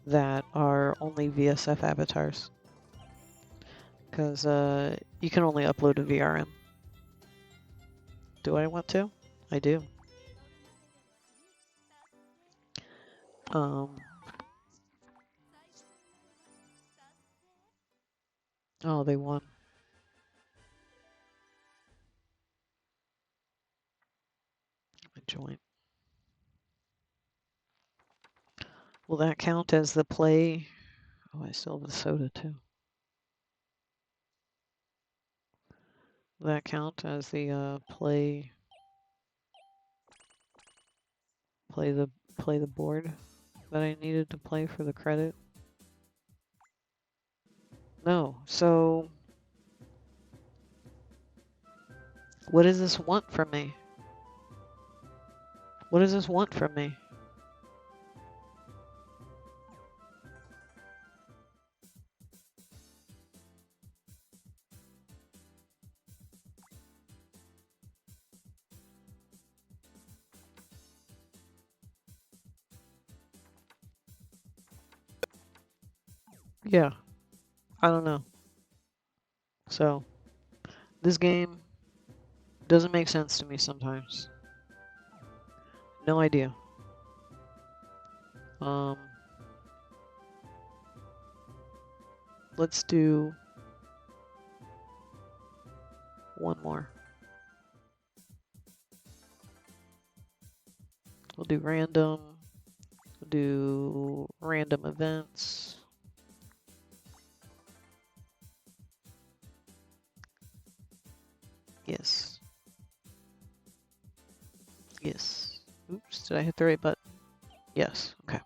that are only VSF avatars. Because you can only upload a VRM. Do I want to? I do. Oh, they won. I join. Will that count as the play? Oh, I still have the soda too. Will that count as the play the board that I needed to play for the credit? No. So what does this want from me? What does this want from me? Yeah, I don't know. So, this game Doesn't make sense to me sometimes. No idea. Let's do one more. We'll do random. We'll do random events. Yes. Yes. Oops, did I hit the right button? Yes, okay.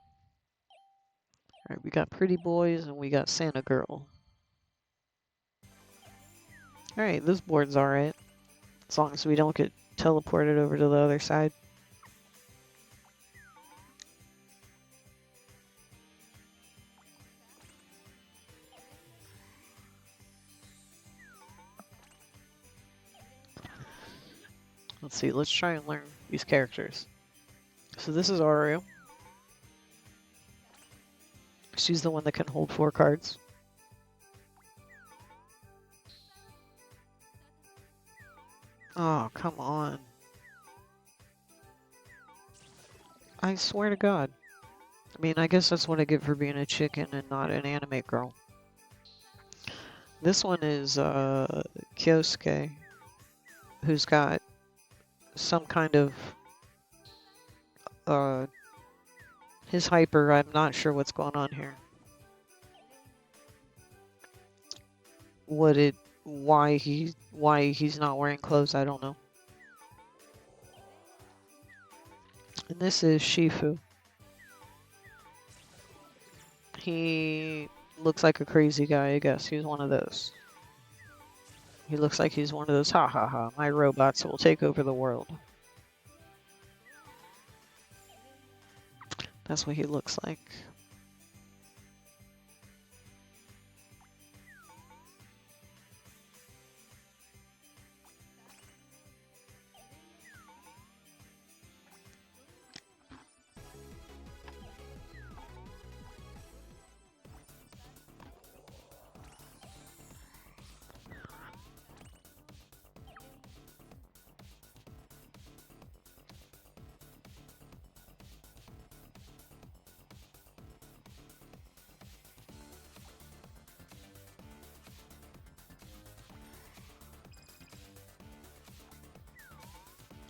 Alright, we got pretty boys and we got Santa girl. Alright, this board's alright. As long as we don't get teleported over to the other side. Let's see, let's try and learn these characters. So this is Aru. She's the one that can hold 4 cards. Oh, come on. I swear to God. I mean, I guess that's what I get for being a chicken and not an anime girl. This one is Kyosuke, who's got some kind of his hyper. I'm not sure what's going on here. Why he's not wearing clothes, I don't know. And this is Shifu. He looks like a crazy guy, I guess. He's one of those. He looks like he's one of those, ha ha ha, my robots will take over the world. That's what he looks like.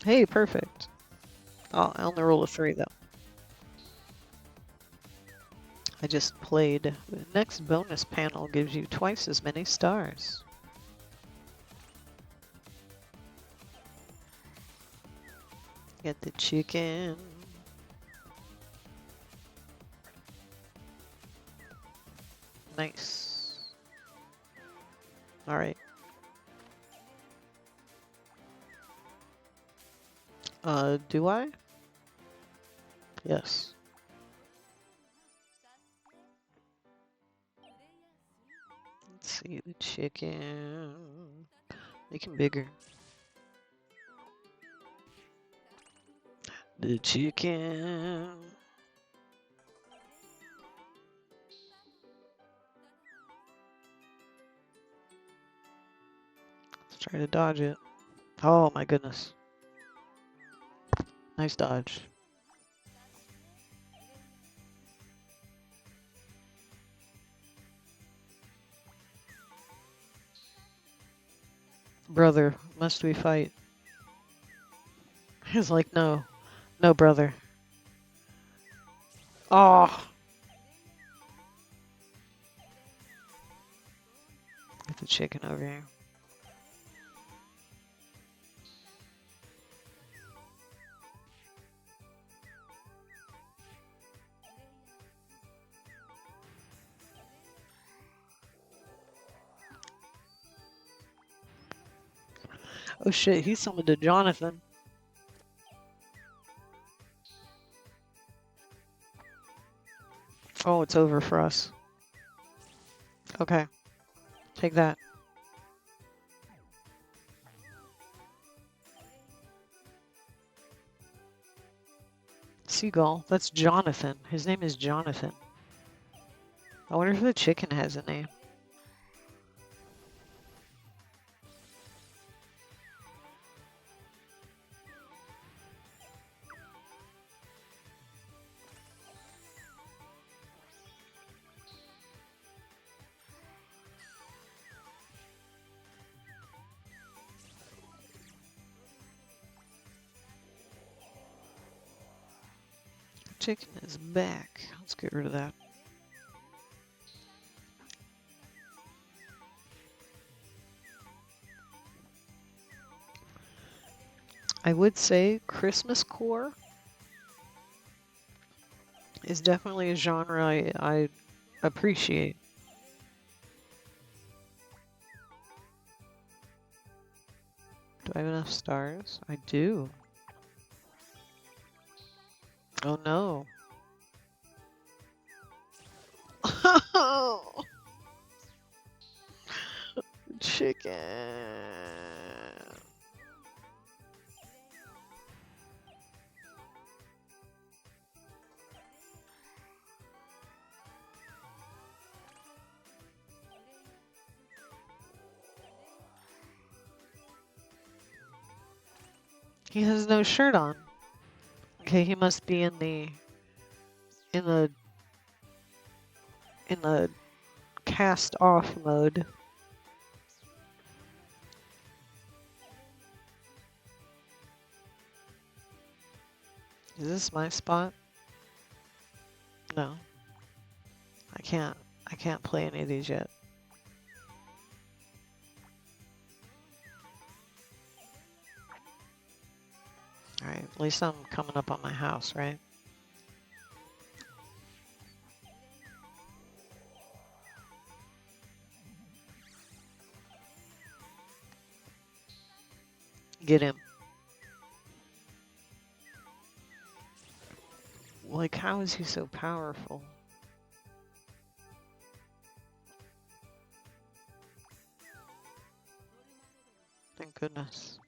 Hey, perfect. Oh, I only rolled a 3 though. I just played. The next bonus panel gives you twice as many stars. Get the chicken. Nice. Alright. Do I? Yes. Let's see, the chicken. Make him bigger. The chicken. Let's try to dodge it. Oh my goodness. Nice dodge. Brother, must we fight? He's like, no. No, brother. Oh! Get the chicken over here. Oh shit, he summoned a Jonathan. Oh, it's over for us. Okay. Take that. Seagull. That's Jonathan. His name is Jonathan. I wonder if the chicken has a name. Chicken is back. Let's get rid of that. I would say Christmas core is definitely a genre I appreciate. Do I have enough stars? I do. Oh no. Chicken. He has no shirt on. Okay, he must be in the cast off mode. Is this my spot? No. I can't play any of these yet. Alright, at least I'm coming up on my house, right? Get him. Like, how is he so powerful? Thank goodness.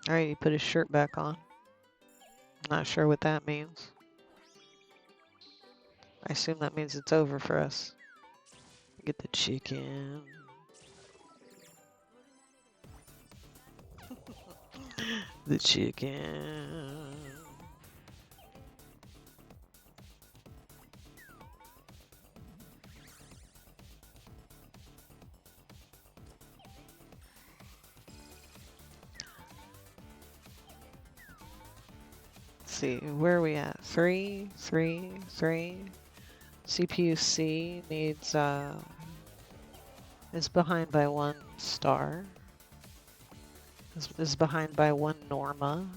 Alright, he put his shirt back on. Not sure what that means. I assume that means it's over for us. Get the chicken. The chicken. Let's see, where are we at? 3, 3, 3. CPU C needs, is behind by 1 star. Is behind by 1 Norma.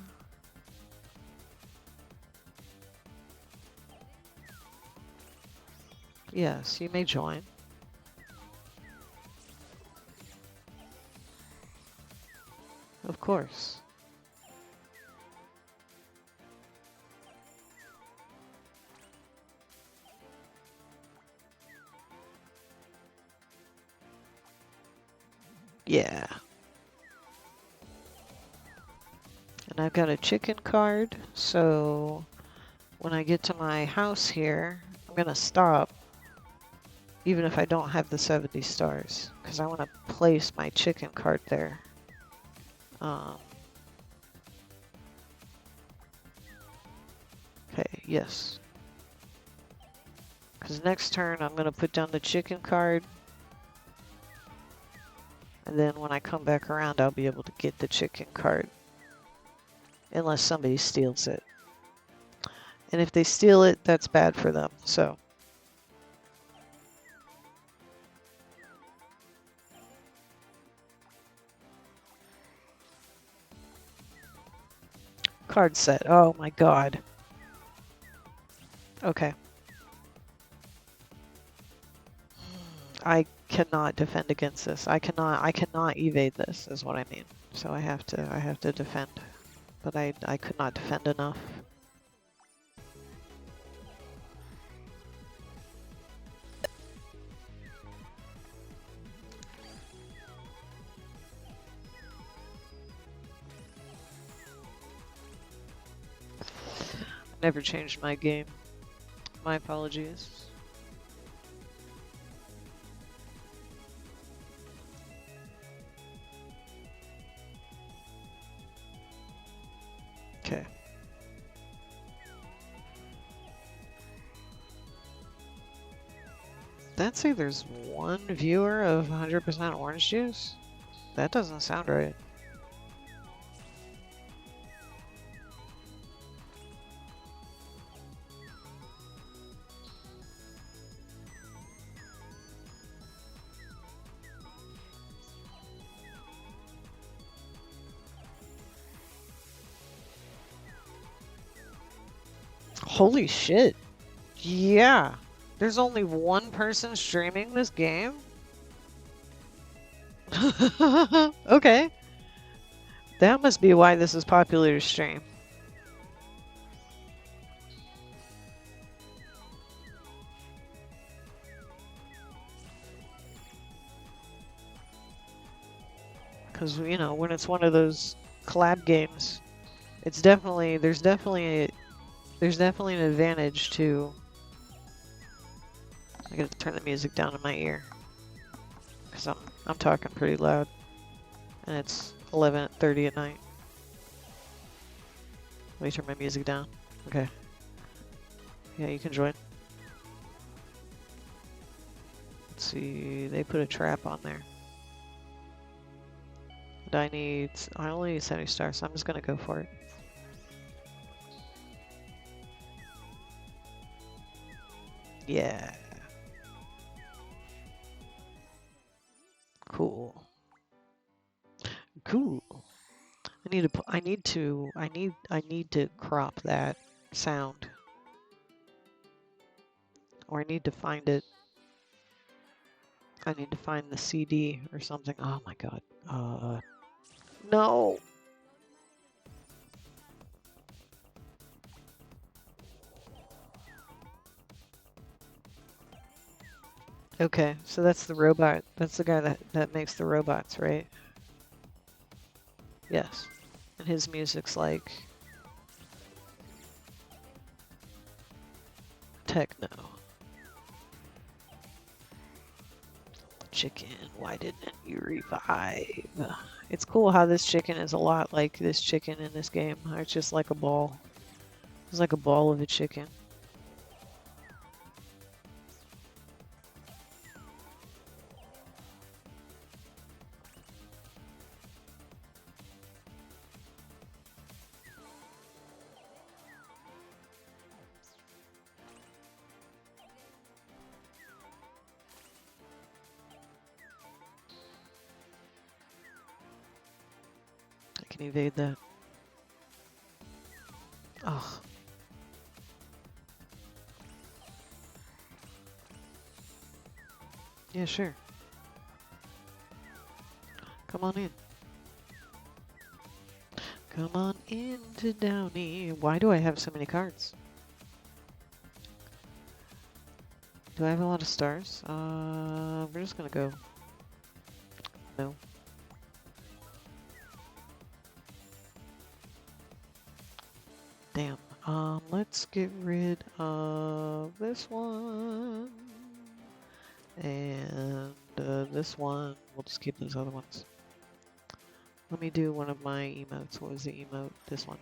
Yes, you may join. Of course. Yeah. And I've got a chicken card, so when I get to my house here, I'm gonna stop, even if I don't have the 70 stars, because I want to place my chicken card there. Okay, yes. Because next turn I'm gonna put down the chicken card, and then when I come back around, I'll be able to get the chicken card. Unless somebody steals it. And if they steal it, that's bad for them, so. Card set, oh my god. Okay. I cannot defend against this. I cannot evade this, is what I mean. So I have to defend. But I could not defend enough. Never changed my game. My apologies. Okay. That say there's 1 viewer of 100% orange juice? That doesn't sound right. Holy shit. Yeah. There's only one person streaming this game? Okay. That must be why this is popular to stream. Because, you know, when it's one of those collab games, it's definitely, there's definitely an advantage to... I gotta turn the music down in my ear. Because I'm talking pretty loud. And it's 11:30 at night. Let me turn my music down. Okay. Yeah, you can join. Let's see, they put a trap on there. And I only need 70 stars, so I'm just gonna go for it. Yeah. Cool. Cool. I need to crop that sound. Or I need to find it. I need to find the CD or something. Oh my god. No! Okay, so that's the robot. That's the guy that makes the robots, right? Yes. And his music's like... techno. Chicken, why didn't you revive? It's cool how this chicken is a lot like this chicken in this game. It's just like a ball. It's like a ball of a chicken. I can evade that. Oh. Yeah, sure. Come on in. Come on into Downey. Why do I have so many cards? Do I have a lot of stars? We're just gonna go. No. Damn. Let's get rid of this one. And this one. We'll just keep those other ones. Let me do one of my emotes. What was the emote? This one.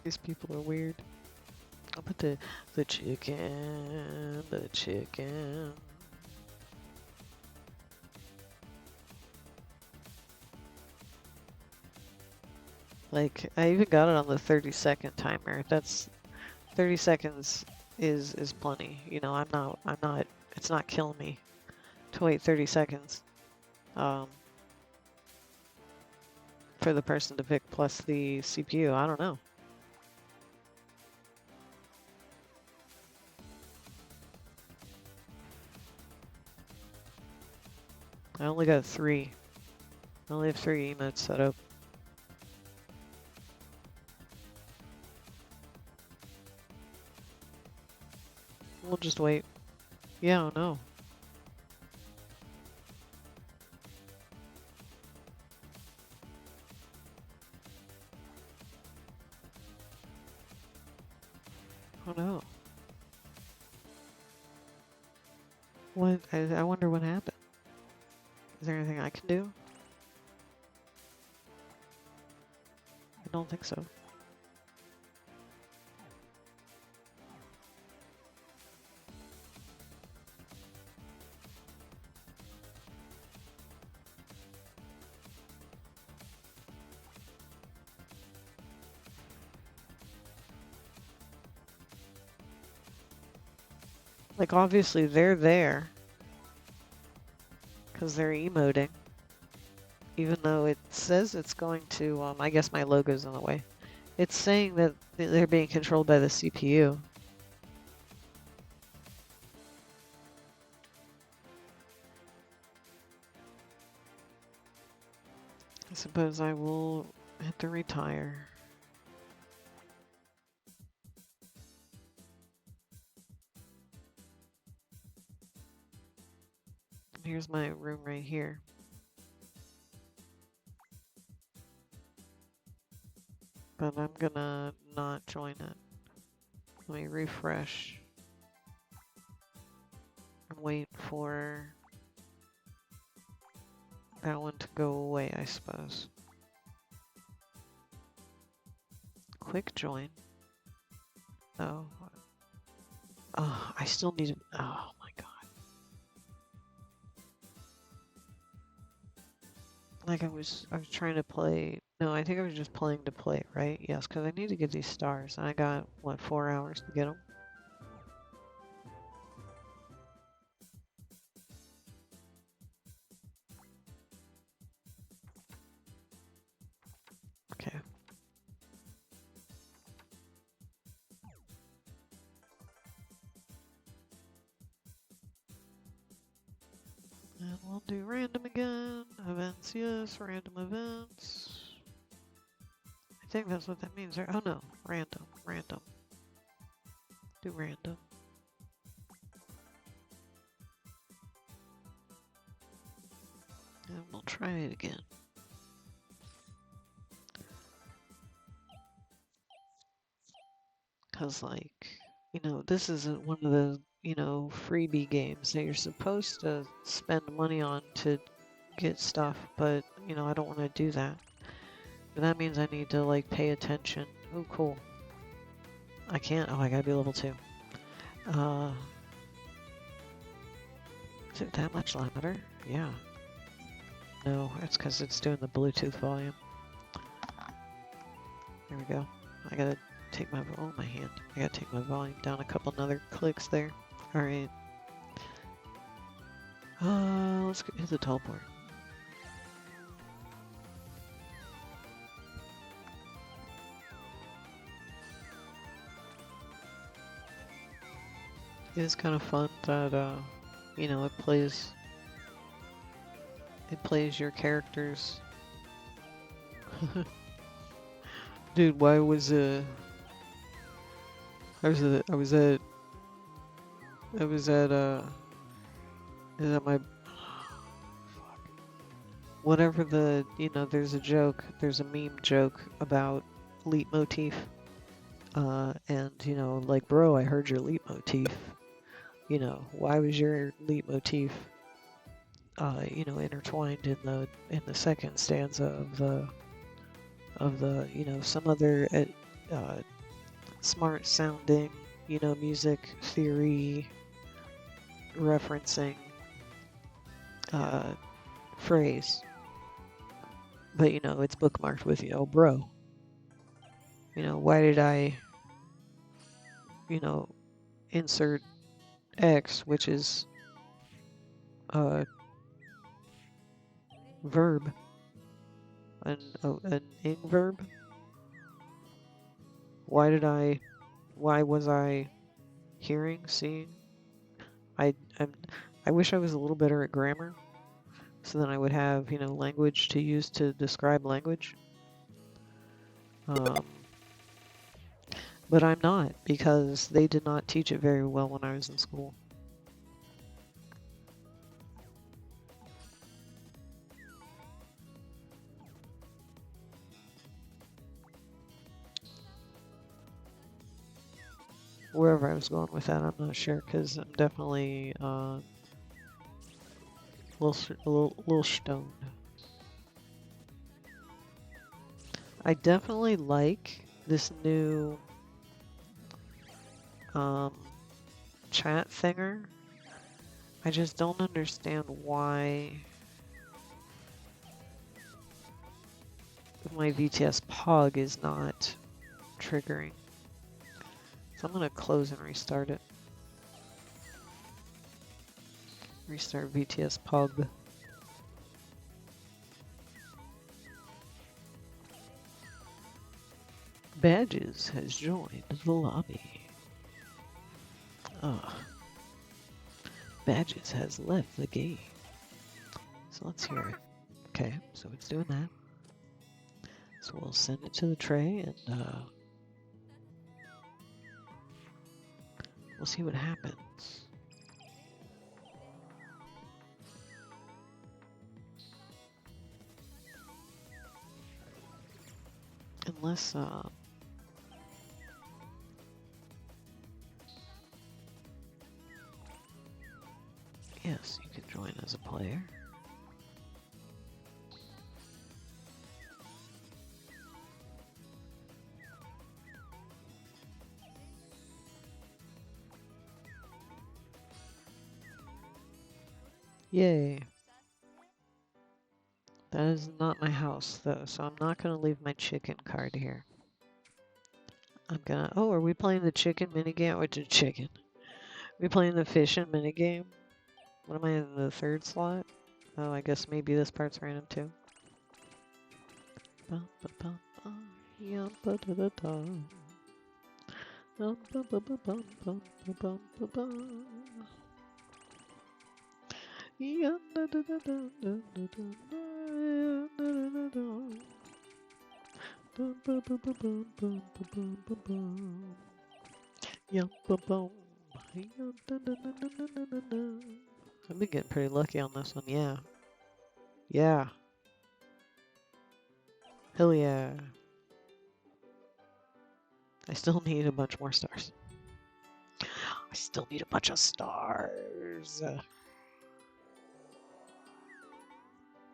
These people are weird. I'll put the chicken, the chicken. Like, I even got it on the 30-second timer. That's 30 seconds is plenty. You know, it's not killing me to wait 30 seconds. For the person to pick plus the CPU. I don't know. I only got 3. I only have 3 emotes set up. We'll just wait. Yeah, oh no. Oh no. What? I wonder what happened. Is there anything I can do? I don't think so. Like, obviously they're there because they're emoting, even though it says it's going to, I guess my logo's in the way. It's saying that they're being controlled by the CPU. I suppose I will hit the retire. Here's my room right here. But I'm gonna not join it. Let me refresh and wait for that one to go away, I suppose. Quick join. Oh. Oh, I still need it. Oh my god. Like I was trying to play. No, I think I was just playing to play, right? Yes, because I need to get these stars. And I got, what, 4 hours to get them? Okay. And we'll do random again. Events, yes, random events. I think that's what that means. Oh no, random, random. Do random. And we'll try it again. Because, like, you know, this isn't one of the, you know, freebie games that you're supposed to spend money on to get stuff, but, you know, I don't want to do that. And that means I need to, like, pay attention. Oh, cool. I can't. Oh, I gotta be level 2. Is it that much louder? Yeah. No, it's because it's doing the Bluetooth volume. There we go. I gotta take my, oh, my hand. I gotta take my volume down a couple another clicks there. Alright. Let's hit the teleport. It is kind of fun that, you know, it plays your characters. Dude, why was I was at is that my whatever the, you know, there's a meme joke about leitmotif. And, you know, like, bro, I heard your leitmotif. You know, why was your leitmotif, you know, intertwined in the second stanza of the, you know, some other, smart sounding, you know, music theory referencing, phrase. But, you know, it's bookmarked with, you know, bro. You know, why did I, you know, insert X, which is verb, an ing verb. Why was I hearing, seeing? I wish I was a little better at grammar, so then I would have, you know, language to use to describe language. But I'm not, because they did not teach it very well when I was in school. Wherever I was going with that, I'm not sure, because I'm definitely a little stoned. I definitely like this new chat thinger. I just don't understand why my VTS Pog is not triggering. So I'm gonna close and restart it. Restart VTS Pub. Badges has joined the lobby. Ugh. Badges has left the game. So let's hear it. Okay, so it's doing that. So we'll send it to the tray and we'll see what happens. Unless, yes, you can join as a player. Yay. That is not my house, though, so I'm not going to leave my chicken card here. I'm gonna... Oh, are we playing the chicken minigame? Which is chicken. Are we playing the fishing minigame? What am I in the third slot? Oh, I guess maybe this part's random, too. I've been getting pretty lucky on this one, yeah. Yeah. Hell yeah. I still need a bunch more stars. I still need a bunch of stars.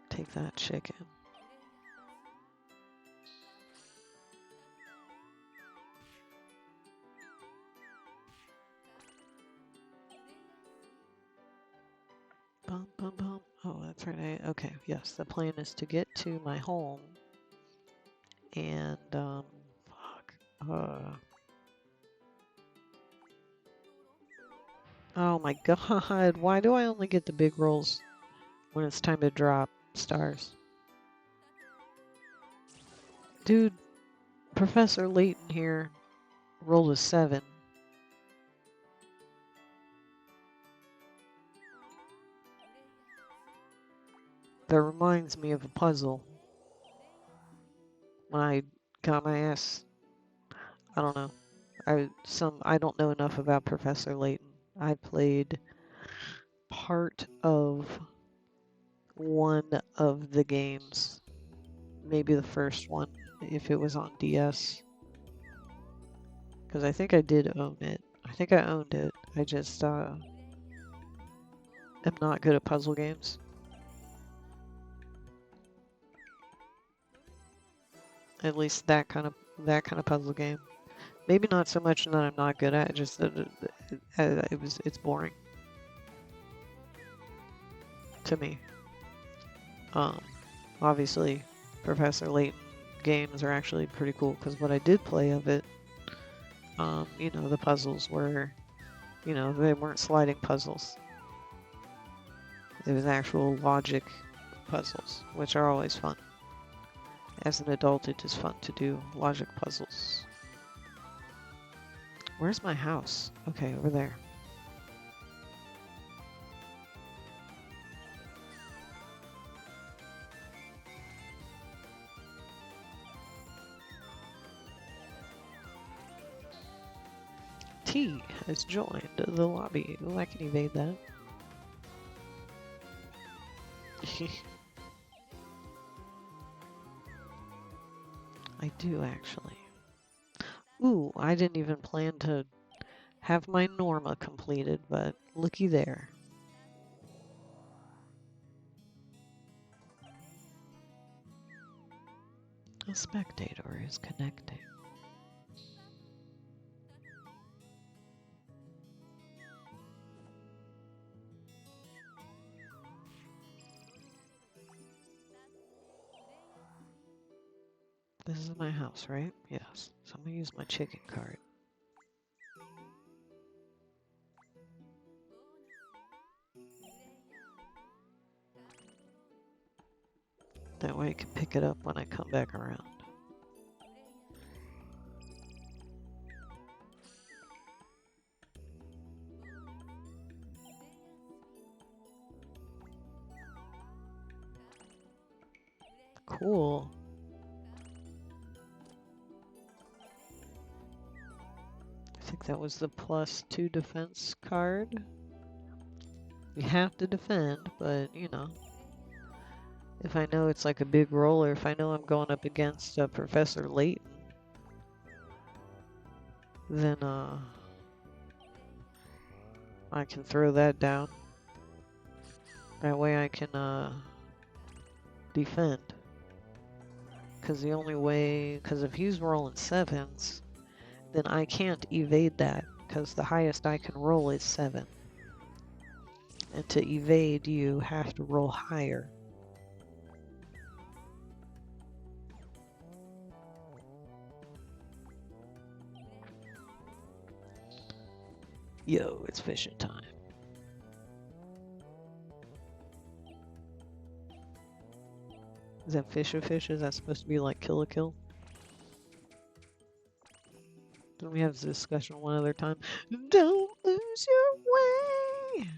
Take that chicken. Bum, bum, bum. Oh, that's right. Okay, yes, the plan is to get to my home and, oh my god, why do I only get the big rolls when it's time to drop stars? Dude, Professor Layton here rolled a 7. That reminds me of a puzzle. When I got my ass, I don't know. I don't know enough about Professor Layton. I played part of one of the games, maybe the first one, if it was on DS. Because I think I did own it. I think I owned it. I just am not good at puzzle games. At least that kind of puzzle game. Maybe not so much that I'm not good at it, just that it's boring to me. Obviously, Professor Layton games are actually pretty cool because what I did play of it, you know, the puzzles were, you know, they weren't sliding puzzles. It was actual logic puzzles, which are always fun. As an adult, it is fun to do logic puzzles. Where's my house? Okay, over there. T has joined the lobby. Oh, I can evade that. I do, actually. Ooh, I didn't even plan to have my Norma completed, but looky there. A spectator is connecting. This is my house, right? Yes. So I'm gonna use my chicken card. way I can pick it up when I come back around. Cool. I think that was the +2 defense card. We have to defend, but you know, if I know it's like a big roller, if I know I'm going up against Professor Layton, then I can throw that down. That way I can defend. Because the only way, because if he's rolling 7s, then I can't evade that, because the highest I can roll is 7. And to evade, you have to roll higher. Yo, it's fishing time. Is that fish a fish? Is that supposed to be like kill a kill? Didn't we have this discussion one other time? Don't lose your way.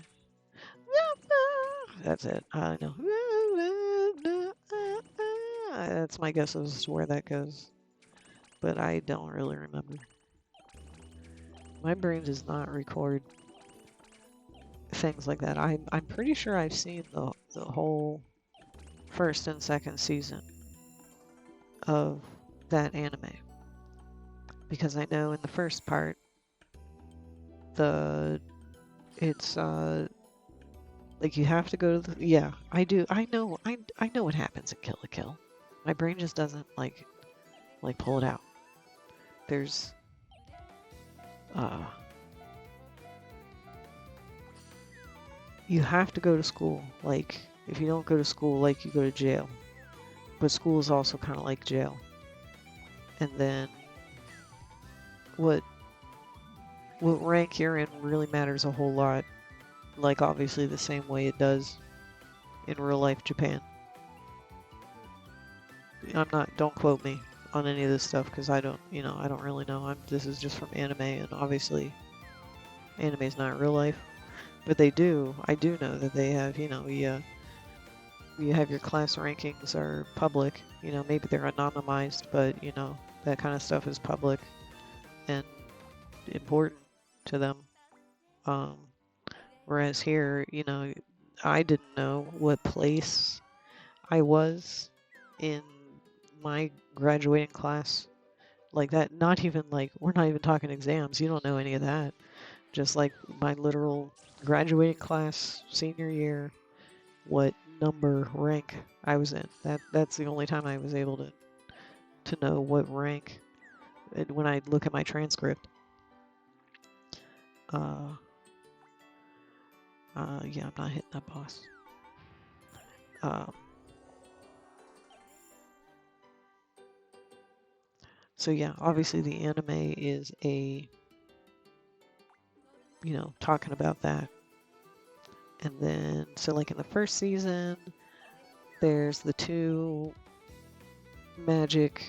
That's it. I know. That's my guess as to where that goes. But I don't really remember. My brain does not record things like that. I'm pretty sure I've seen the whole first and second season of that anime. Because I know in the first part, it's like you have to go to the, yeah, I do. I know what happens in Kill la Kill. My brain just doesn't like pull it out. There's you have to go to school. Like if you don't go to school, like you go to jail. But school is also kind of like jail. And then what rank you're in really matters a whole lot. Like obviously the same way it does in real life Japan. Don't quote me on any of this stuff because I don't really know. This is just from anime, and obviously anime is not real life. But I do know that they have, you have your class rankings are public. Maybe they're anonymized, but that kind of stuff is public and important to them. Whereas here, I didn't know what place I was in my graduating class. Like that, not even like, we're not even talking exams. You don't know any of that. Just like my literal graduating class, senior year, what number rank I was in. That's the only time I was able to know what rank when I look at my transcript. Yeah, I'm not hitting that boss. So yeah, obviously the anime is talking about that. And then, so like in the first season, there's the 2 magic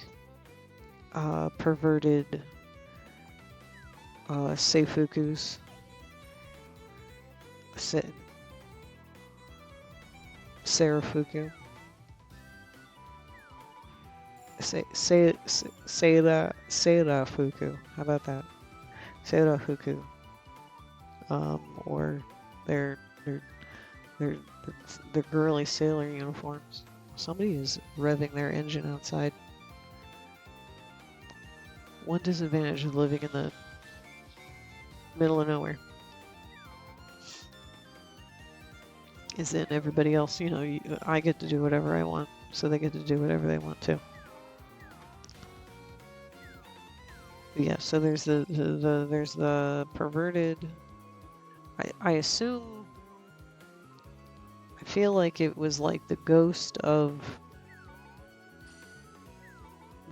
perverted seifukus. Seifuku. Seirafuku. How about that? Seirafuku. Or they're girly sailor uniforms. Somebody is revving their engine outside. One disadvantage of living in the middle of nowhere is that everybody else, I get to do whatever I want, so they get to do whatever they want too. But yeah, so there's the perverted. I assume. I feel like it was like the ghost of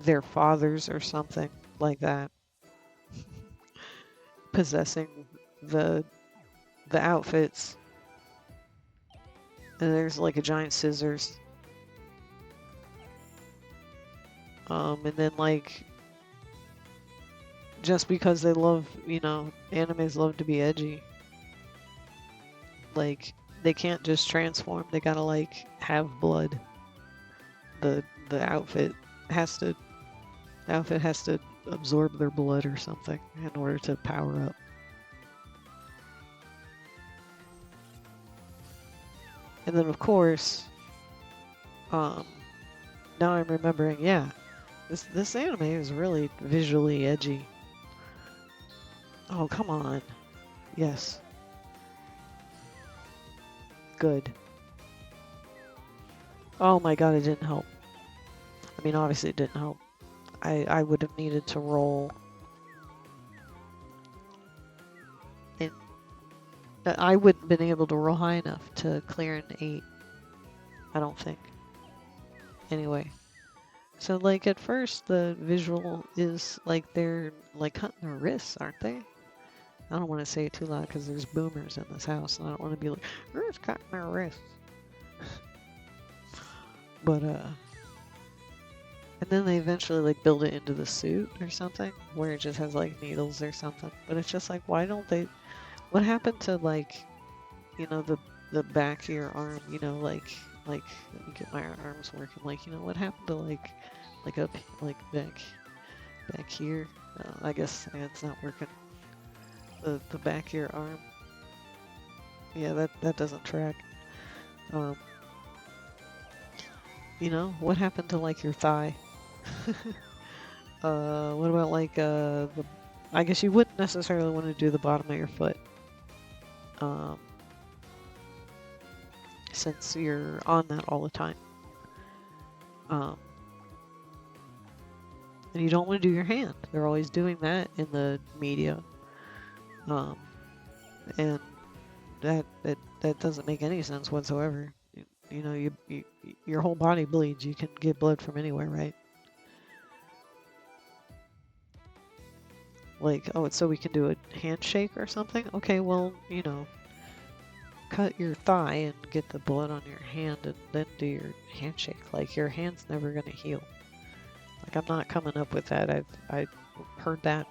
their fathers or something like that, possessing the outfits. And there's like a giant scissors. And then like just because they love, animes love to be edgy, like they can't just transform. They gotta like have blood. The has to outfit has to absorb their blood or something in order to power up. And then of course, now I'm remembering, yeah, this anime is really visually edgy. Oh, come on. Yes. Good. Oh my god, it didn't help. I mean, obviously it didn't help. I would have needed to roll. And I wouldn't have been able to roll high enough to clear an 8. I don't think. Anyway. So, like, at first, the visual is like they're like cutting their wrists, aren't they? I don't want to say it too loud because there's boomers in this house, and I don't want to be like, they're just cutting their wrists. But, and then they eventually, like, build it into the suit or something, where it just has, like, needles or something. But it's just like, why don't they, what happened to, like, the back of your arm, like, let me get my arms working, like, what happened to, like up, like, back here? I guess it's not working. The back of your arm. Yeah, that doesn't track. What happened to, like, your thigh? What about, like, I guess you wouldn't necessarily want to do the bottom of your foot. Since you're on that all the time. And you don't want to do your hand. They're always doing that in the media. And that doesn't make any sense whatsoever. Your whole body bleeds. You can get blood from anywhere, right? Like, oh, it's so we can do a handshake or something? Okay, well, cut your thigh and get the blood on your hand and then do your handshake. Like, your hand's never gonna heal. Like, I'm not coming up with that. I've heard that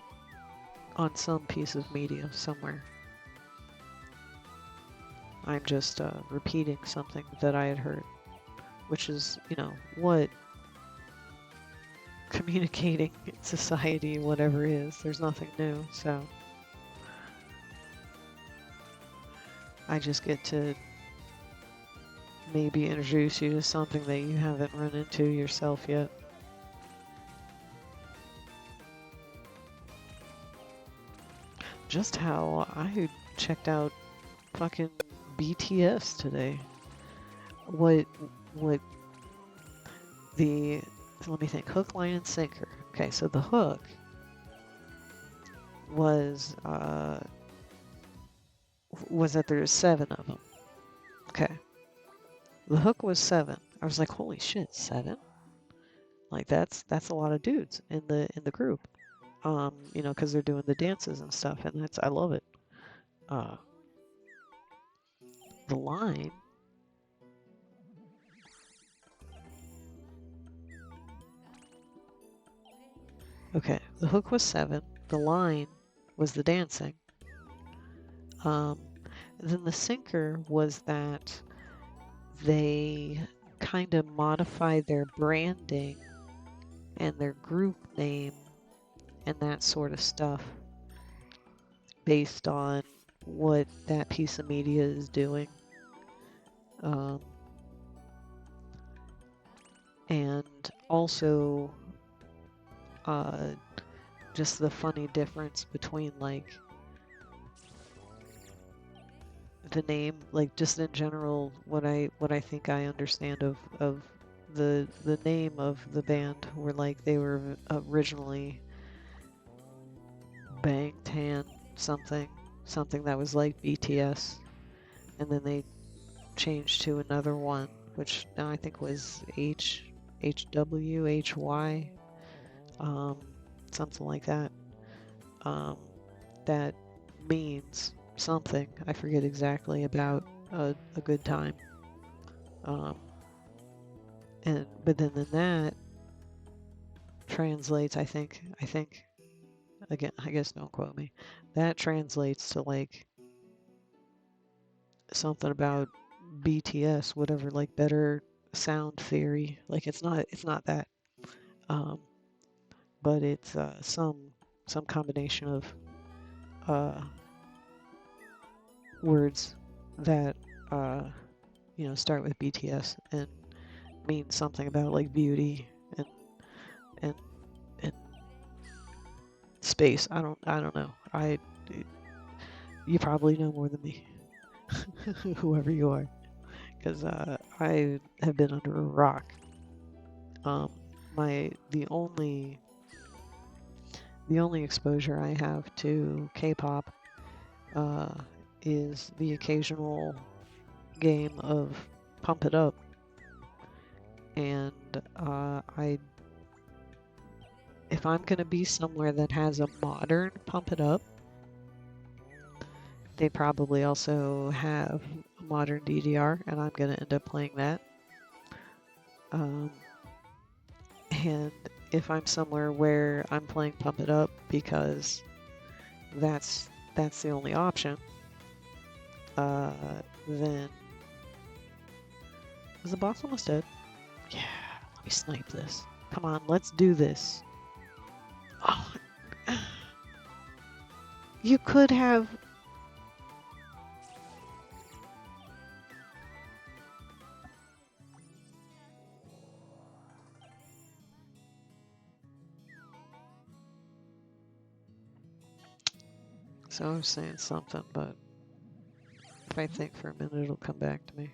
on some piece of media somewhere. I'm just repeating something that I had heard, which is, what communicating in society, whatever is. There's nothing new, so I just get to maybe introduce you to something that you haven't run into yourself yet. Just how I checked out fucking BTS today. Let me think. Hook, line, and sinker. Okay, so the hook was that there's 7 of them. Okay. The hook was 7. I was like, holy shit, 7? Like that's a lot of dudes in the group. Because they're doing the dances and stuff, and I love it. The line. Okay, the hook was 7. The line was the dancing. Then the sinker was that they kind of modified their branding and their group name and that sort of stuff based on what that piece of media is doing. And also just the funny difference between like the name, like just in general, what I think I understand of the name of the band were like they were originally Bangtan something that was like BTS, and then they changed to another one, which now I think was HWHY, something like that. That means something. I forget exactly about a good time. But then that translates, I think, again, I guess don't quote me. That translates to like something about BTS, whatever, like better sound theory. Like it's not that. Um, but it's some combination of uh, words that uh, start with BTS and mean something about like beauty and and space. I don't know. You probably know more than me, whoever you are, because I have been under a rock. Um, my the only exposure I have to K-pop uh, is the occasional game of Pump It Up, and if I'm gonna be somewhere that has a modern Pump It Up, they probably also have a modern DDR, and I'm gonna end up playing that. Um, and if I'm somewhere where I'm playing Pump It Up because that's the only option, uh, then is the boss almost dead? Yeah, let me snipe this. Come on, let's do this. Oh, you could have. So I was saying something, but if I think for a minute, it'll come back to me.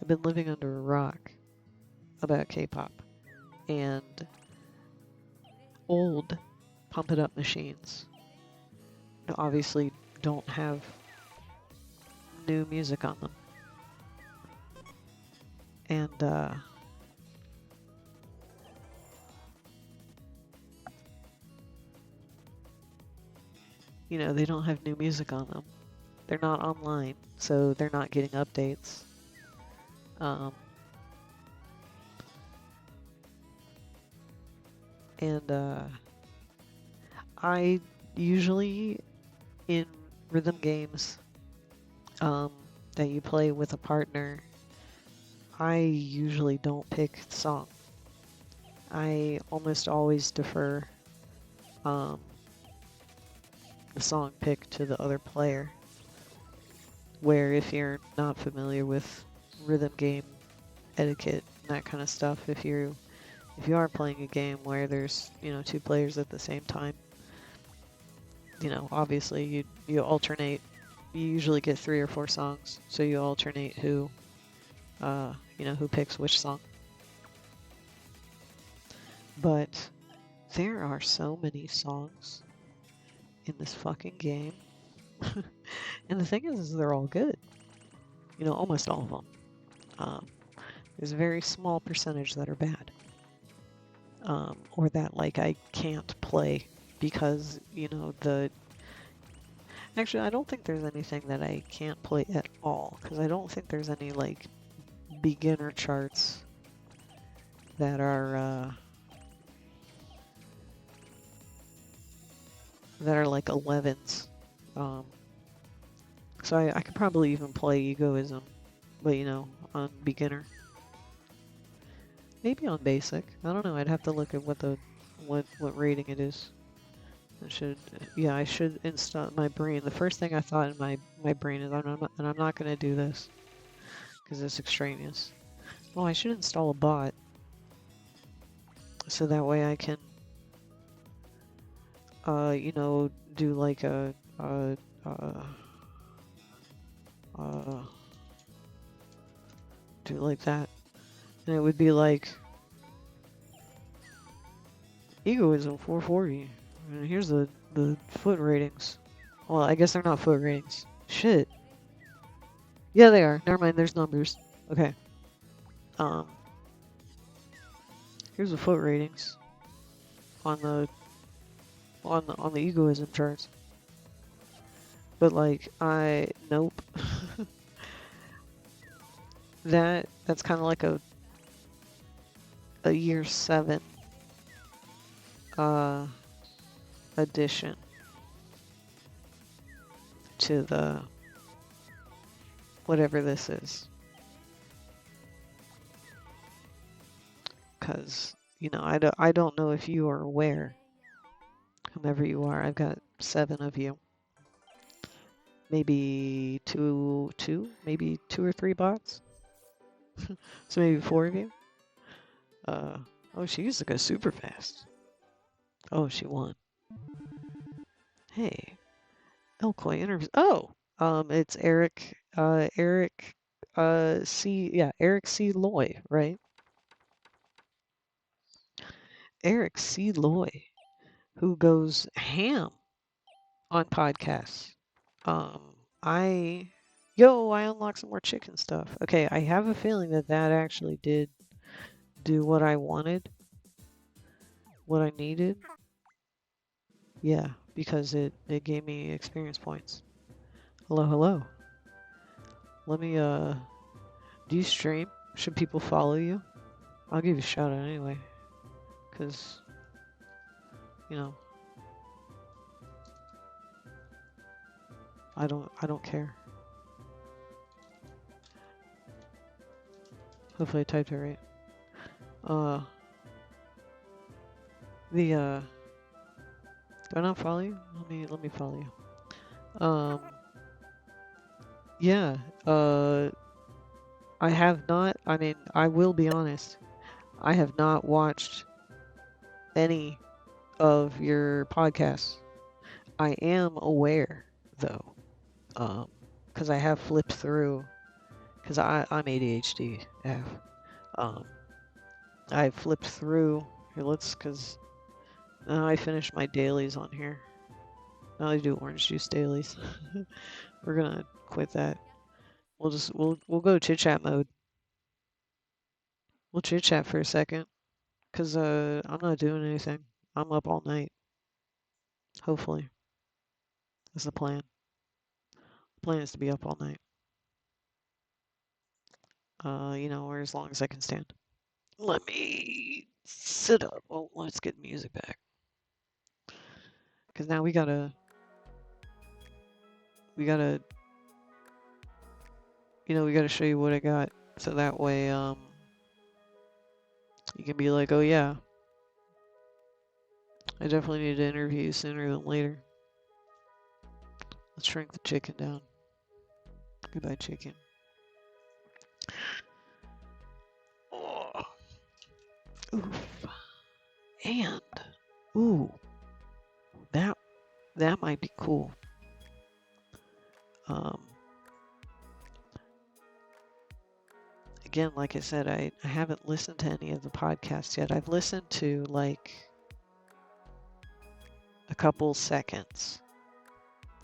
I've been living under a rock about K-pop, and old Pump It Up machines obviously don't have new music on them. And they don't have new music on them. They're not online, so they're not getting updates. And I usually, in rhythm games that you play with a partner, I usually don't pick the song. I almost always defer the song pick to the other player. Where if you're not familiar with rhythm game etiquette and that kind of stuff, if you are playing a game where there's two players at the same time, obviously you alternate. You usually get 3 or 4 songs, so you alternate who picks which song. But there are so many songs in this fucking game. And the thing is they're all good. Almost all of them. There's a very small percentage that are bad. Or that, like, I can't play because, Actually, I don't think there's anything that I can't play at all, because I don't think there's any, like, beginner charts that are like 11s. So I could probably even play Egoism, but on beginner. Maybe on basic. I don't know. I'd have to look at what rating it is. I should install my brain. The first thing I thought in my brain is I'm not gonna do this because it's extraneous. Oh, I should install a bot so that way I can do like do like that. And it would be like Egoism 440. And here's the foot ratings. Well, I guess they're not foot ratings. Shit. Yeah, they are. Never mind, there's numbers. Okay. Here's the foot ratings on the Egoism charts. But like Nope. That's kind of like a year 7 uh addition to the whatever this is. Because, you know, I don't know if you are aware, whomever you are, I've got 7 of you. Maybe maybe 2 or 3 bots. So maybe 4 of you. Oh, she used to go super fast. Oh, she won. Hey, Elcoy interviews. Oh, it's Eric C. Loy, right? Eric C. Loy, who goes ham on podcasts. Um, I I unlocked some more chicken stuff. Okay, I have a feeling that actually did do what I wanted, what I needed. Yeah, because it gave me experience points. Hello, hello. Let me do you stream? Should people follow you? I'll give you a shout out anyway, cause you know I don't care. Hopefully I typed it right. Uh, the do I not follow you? Let me follow you. Yeah. I have not. I mean, I will be honest. I have not watched any of your podcasts. I am aware though, because I have flipped through. Because I'm ADHD. Um, I flipped through. Here, because now I finished my dailies on here. Now I do orange juice dailies. We're gonna quit that. We'll go chit chat mode. We'll chit chat for a second, cause I'm not doing anything. I'm up all night. Hopefully, that's the plan. The plan is to be up all night. Or as long as I can stand. Let me sit up. Oh, let's get music back. Cause now we gotta, we gotta show you what I got, so that way, you can be like, oh yeah, I definitely need to interview you sooner than later. Let's shrink the chicken down. Goodbye, chicken. Oh, oof. And, ooh, that might be cool. Um, Again, like I said, I haven't listened to any of the podcasts yet. I've listened to like a couple seconds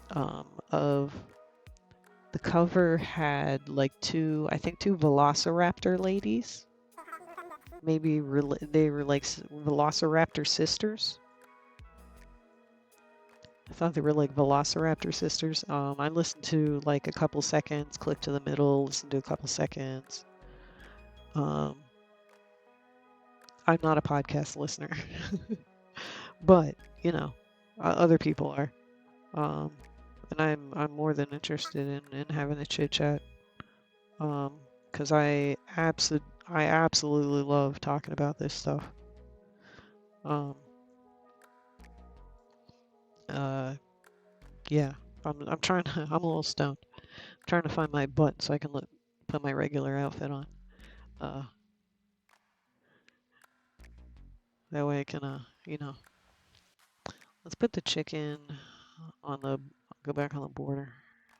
of the cover had like I think two Velociraptor ladies. Maybe they were like Velociraptor sisters. I thought they were like Velociraptor sisters. I listened to like a couple seconds, click to the middle, listen to a couple seconds. I'm not a podcast listener, but other people are. And I'm more than interested in having a chit chat. Because I absolutely love talking about this stuff. Yeah, I'm trying to. I'm a little stoned. I'm trying to find my butt so I can put my regular outfit on. That way I can let's put the chicken on the. Go back on the border.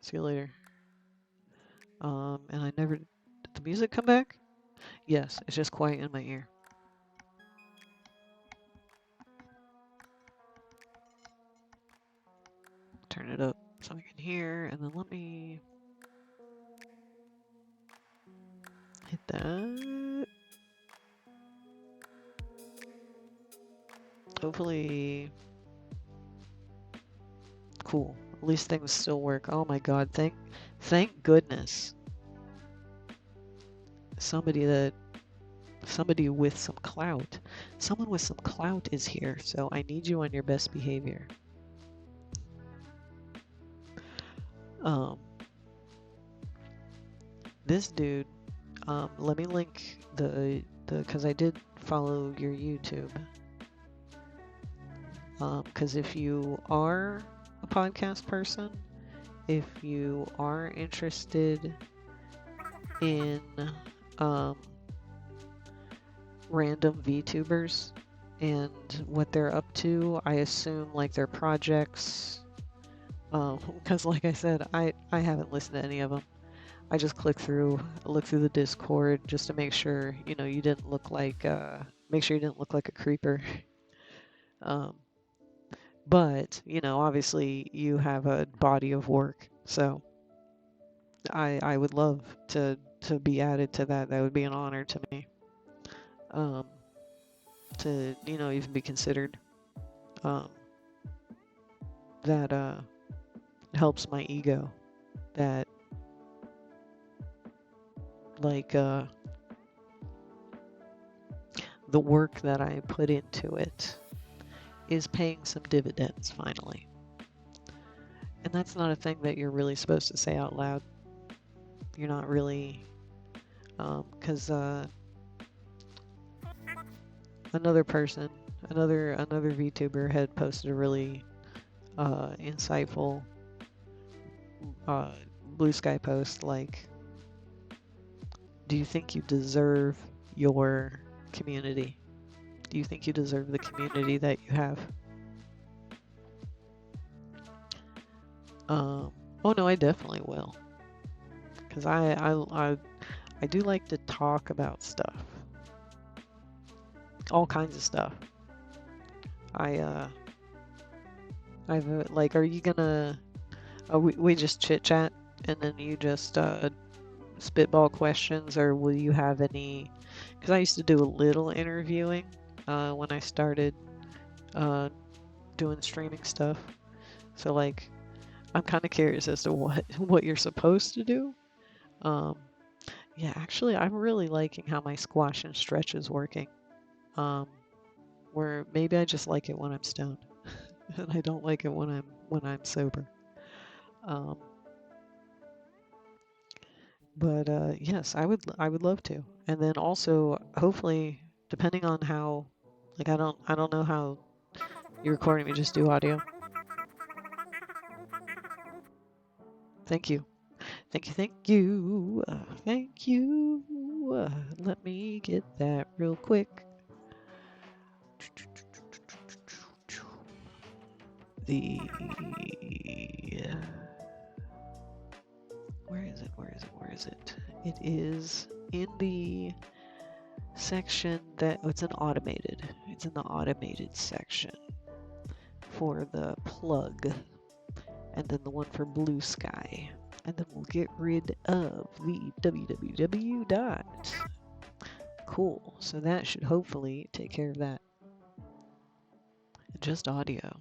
See you later. And I never. Did the music come back? Yes, it's just quiet in my ear. Turn it up so I can hear, and then let me hit that. Hopefully, cool. At least things still work. Oh my god, Thank goodness somebody with some clout. Someone with some clout is here, so I need you on your best behavior. This dude, let me link because I did follow your YouTube. Because if you are a podcast person, if you are interested in random VTubers and what they're up to, I assume like their projects. Because like I said, I haven't listened to any of them. I just look through the Discord just to make sure you didn't look like make sure you didn't look like a creeper. But obviously you have a body of work, so I would love to be added to that. That would be an honor to me. To even be considered. That helps my ego. That like the work that I put into it is paying some dividends finally. And that's not a thing that you're really supposed to say out loud. You're not really, because another person, another VTuber had posted a really insightful blue sky post like, do you think you deserve your community? Do you think you deserve the community that you have? Oh no, I definitely will. Because I do like to talk about stuff. All kinds of stuff. I've like, are you gonna we just chit chat and then you just spitball questions, or will you have any? Because I used to do a little interviewing when I started doing streaming stuff, so like I'm kind of curious as to what you're supposed to do. Yeah, actually I'm really liking how my squash and stretch is working, where maybe I just like it when I'm stoned and I don't like it when I'm sober. But yes, I would love to. And then also, hopefully, depending on how, like I don't know how you're recording me, just do audio. Thank you. Thank you, thank you, thank you. Let me get that real quick. The where is it? Where is it? Where is it? It is in the section that it's an automated. It's in the automated section for the plug, and then the one for blue sky, and then we'll get rid of the www dot. Cool. So that should hopefully take care of that. Just audio.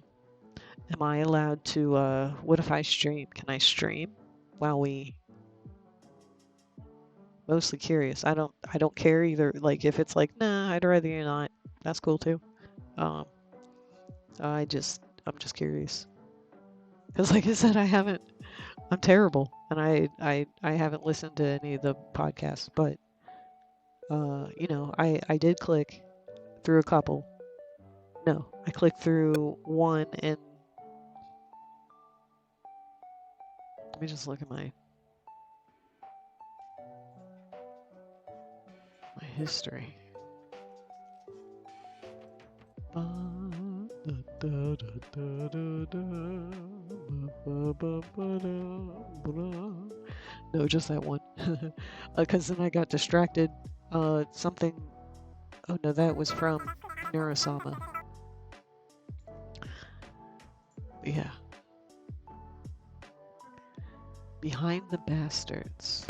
Am I allowed to? What if I stream? Can I stream while we? Mostly curious. I don't care either. Like if it's like, nah, I'd rather you not. That's cool too. I'm just curious. Because like I said, I'm terrible, and I haven't listened to any of the podcasts, but I did click through a couple. No, I clicked through one, and let me just look at my history. No, just that one. Because then I got distracted. Something. Oh no, that was from Neurosama. Yeah. Behind the Bastards.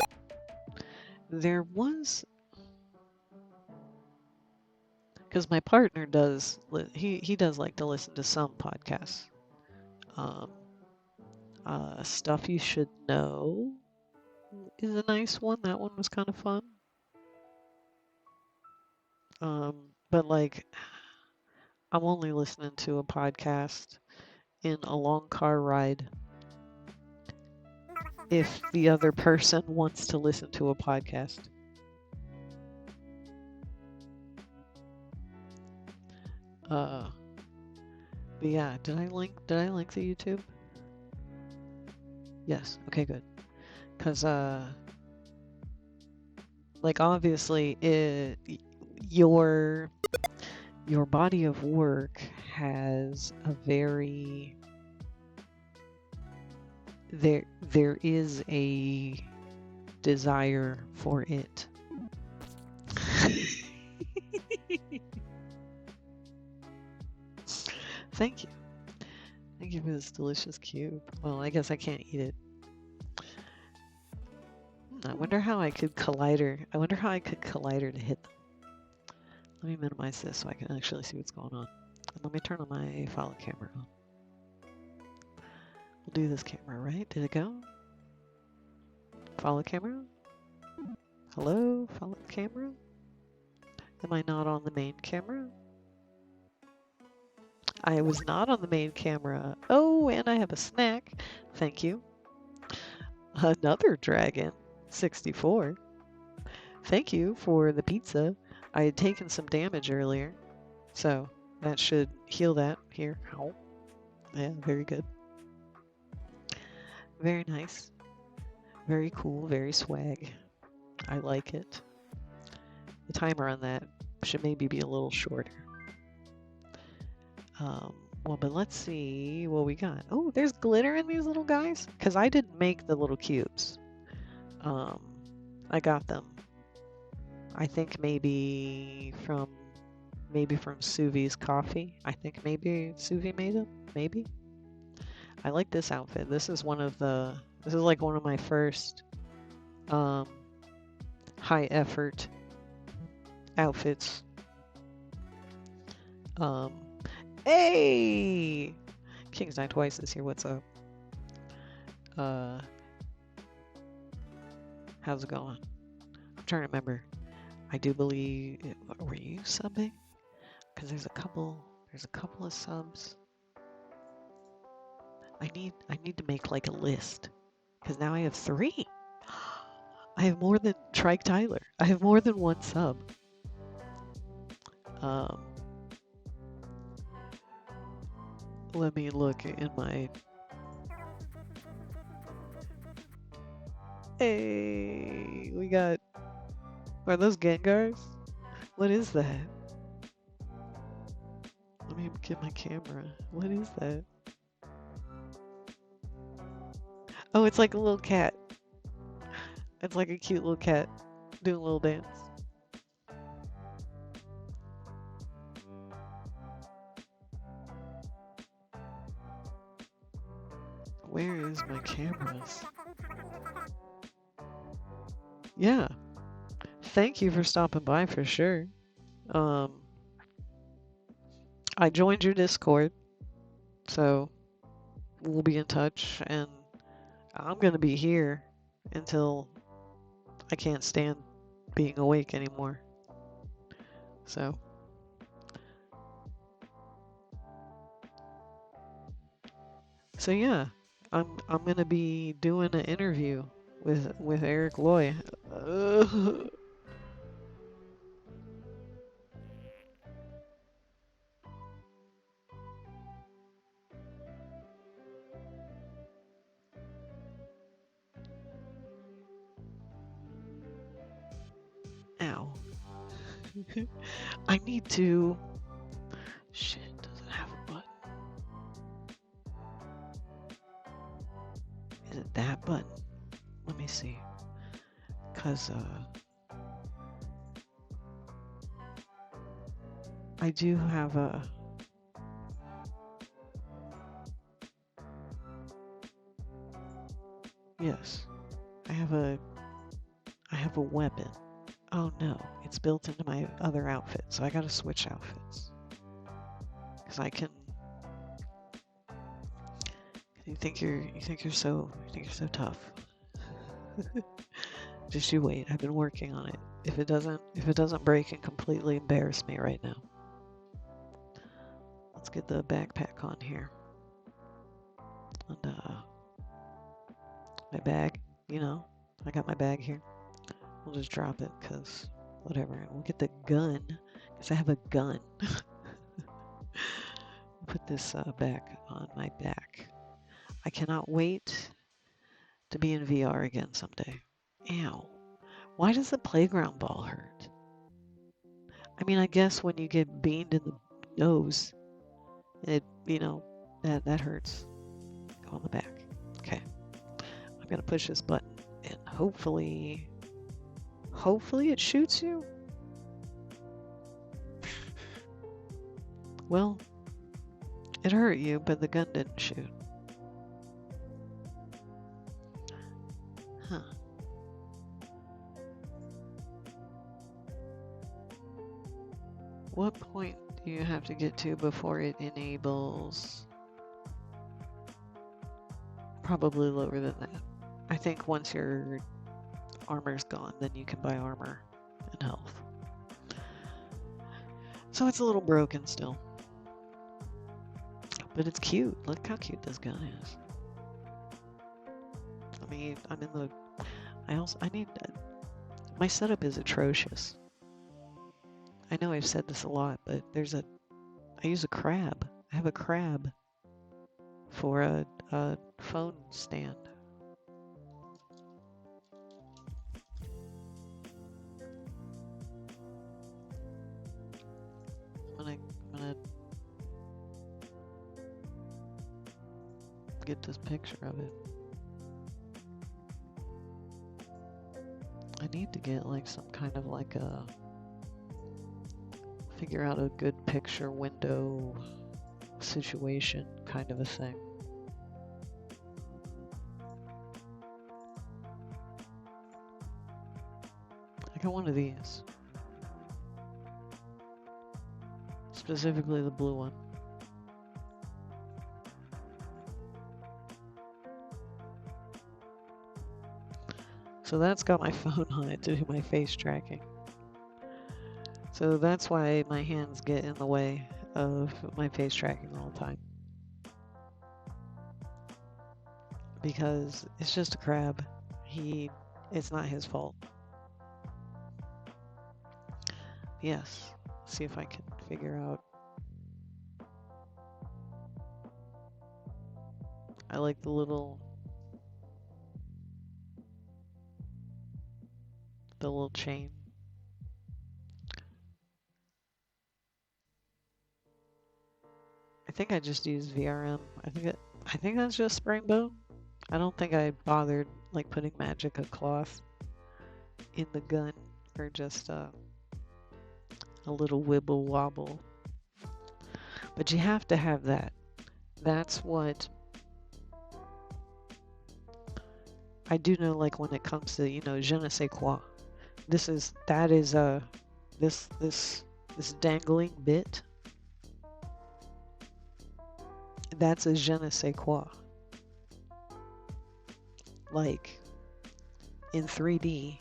There was. Because my partner does, he does like to listen to some podcasts. Stuff You Should Know. is a nice one. That one was kind of fun. But like, I'm only listening to a podcast in a long car ride if the other person wants to listen to a podcast. But yeah, did I link the YouTube? Yes. Okay, good. Cause like obviously your body of work has a very there is a desire for it. Thank you. Thank you for this delicious cube. Well, I guess I can't eat it. I wonder how I could collider. I wonder how I could collider to hit them. Let me minimize this so I can actually see what's going on. And let me turn on my follow camera on. We'll do this camera, right? Did it go? Follow camera? Hello? Follow camera? Am I not on the main camera? I was not on the main camera. Oh, and I have a snack. Thank you. Another dragon. 64. Thank you for the pizza. I had taken some damage earlier, so that should heal that. Here. Ow. Yeah, very good. Very nice. Very cool, very swag. I like it. The timer on that should maybe be a little shorter. Well, but let's see what we got. Oh, there's glitter in these little guys? Because I didn't make the little cubes. I got them. I think maybe from Suvi's coffee. I think maybe Suvi made them. Maybe. I like this outfit. This is like one of my first high effort outfits. Hey! King's Nine Twice is here. What's up? How's it going? I'm trying to remember. I do believe. Were you subbing? Because there's a couple of subs. I need to make like a list. Because now I have 3. I have more than Trike Tyler. I have more than 1 sub. Let me look in my... Hey, we got... Are those Gengars? What is that? Let me get my camera. What is that? Oh, it's like a little cat. It's like a cute little cat doing a little dance. Where is my cameras? Yeah. Thank you for stopping by for sure. I joined your Discord, so we'll be in touch, and I'm gonna be here until I can't stand being awake anymore. So yeah, I'm gonna be doing an interview with Eric Loy. Ow. I need to... Shit, does it have a button? Is it that button? Let me see. Cause, I do have a... Yes. I have a weapon. Oh no, it's built into my other outfit, so I gotta switch outfits. Cause I can... You think you're so tough. Just you wait. I've been working on it. If it doesn't break and completely embarrass me right now. Let's get the backpack on here. And my bag, I got my bag here. We'll just drop it because whatever. We'll get the gun because I have a gun. Put this back on my back. I cannot wait to be in VR again someday. Ow. Why does the playground ball hurt? I mean, I guess when you get beamed in the nose, it, that hurts. Go on the back. Okay. I'm going to push this button and hopefully it shoots you. Well, it hurt you, but the gun didn't shoot. Huh. What point do you have to get to before it enables? Probably lower than that. I think once your armor's gone, then you can buy armor and health. So it's a little broken still. But it's cute. Look how cute this gun is. I mean, I need, my setup is atrocious. I know I've said this a lot, but I use a crab. I have a crab for a phone stand. I'm gonna get this picture of it. I need to get like some kind of like figure out a good picture window situation kind of a thing. I got one of these. Specifically the blue one. So that's got my phone on it to do my face tracking. So that's why my hands get in the way of my face tracking all the time. Because it's just a crab. It's not his fault. Yes. See if I can figure out. I like the little chain. I think I just used VRM. I think that's just rainbow. I don't think I bothered like putting Magica cloth in the gun or just a little wibble wobble. But you have to have that. That's what I do know, like when it comes to, je ne sais quoi. This dangling bit. That's a je ne sais quoi. Like in 3D,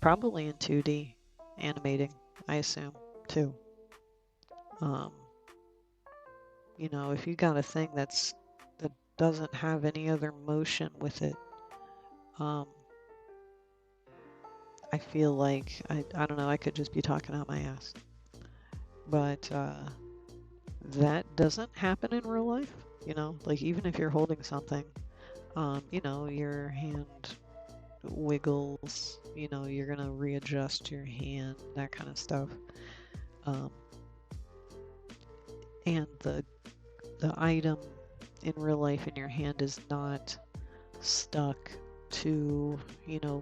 probably in 2D, animating, I assume, too. If you got a thing that doesn't have any other motion with it, I feel like, I don't know, I could just be talking out my ass. But that doesn't happen in real life, like even if you're holding something, your hand wiggles, you're gonna readjust your hand, that kind of stuff. And the item in real life in your hand is not stuck to,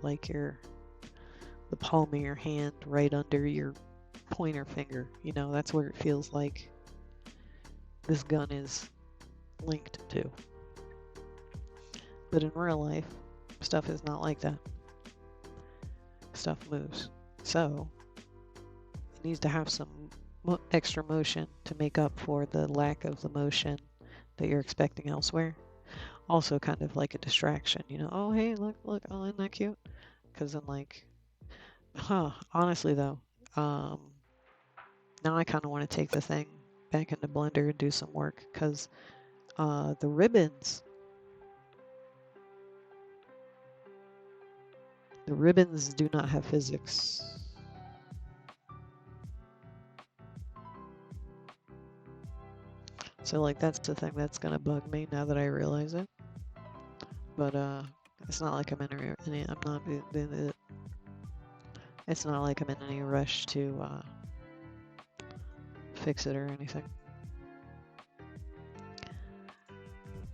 like the palm of your hand right under your pointer finger. That's where it feels like this gun is linked to. But in real life, stuff is not like that. Stuff moves. So it needs to have some extra motion to make up for the lack of the motion that you're expecting elsewhere. also kind of like a distraction, you know. Oh, hey, look, oh, isn't that cute? Because I'm like, honestly though, now I kind of want to take the thing back into Blender and do some work because the ribbons do not have physics. So like that's the thing that's gonna bug me now that I realize it. But it's not like I'm in any. I'm not. It's not like I'm in any rush to fix it or anything.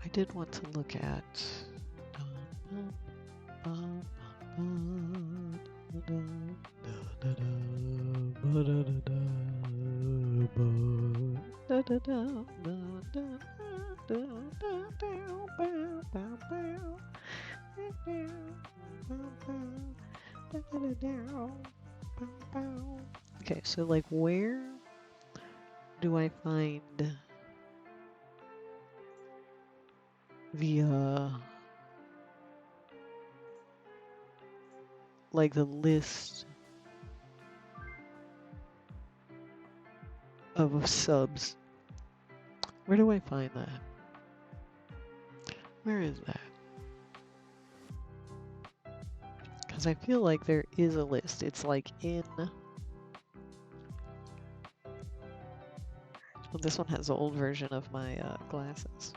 I did want to look at. Okay, so like where do I find the like the list of subs? Where do I find that? Where is that? Because I feel like there is a list. It's like in. Well, this one has the old version of my glasses.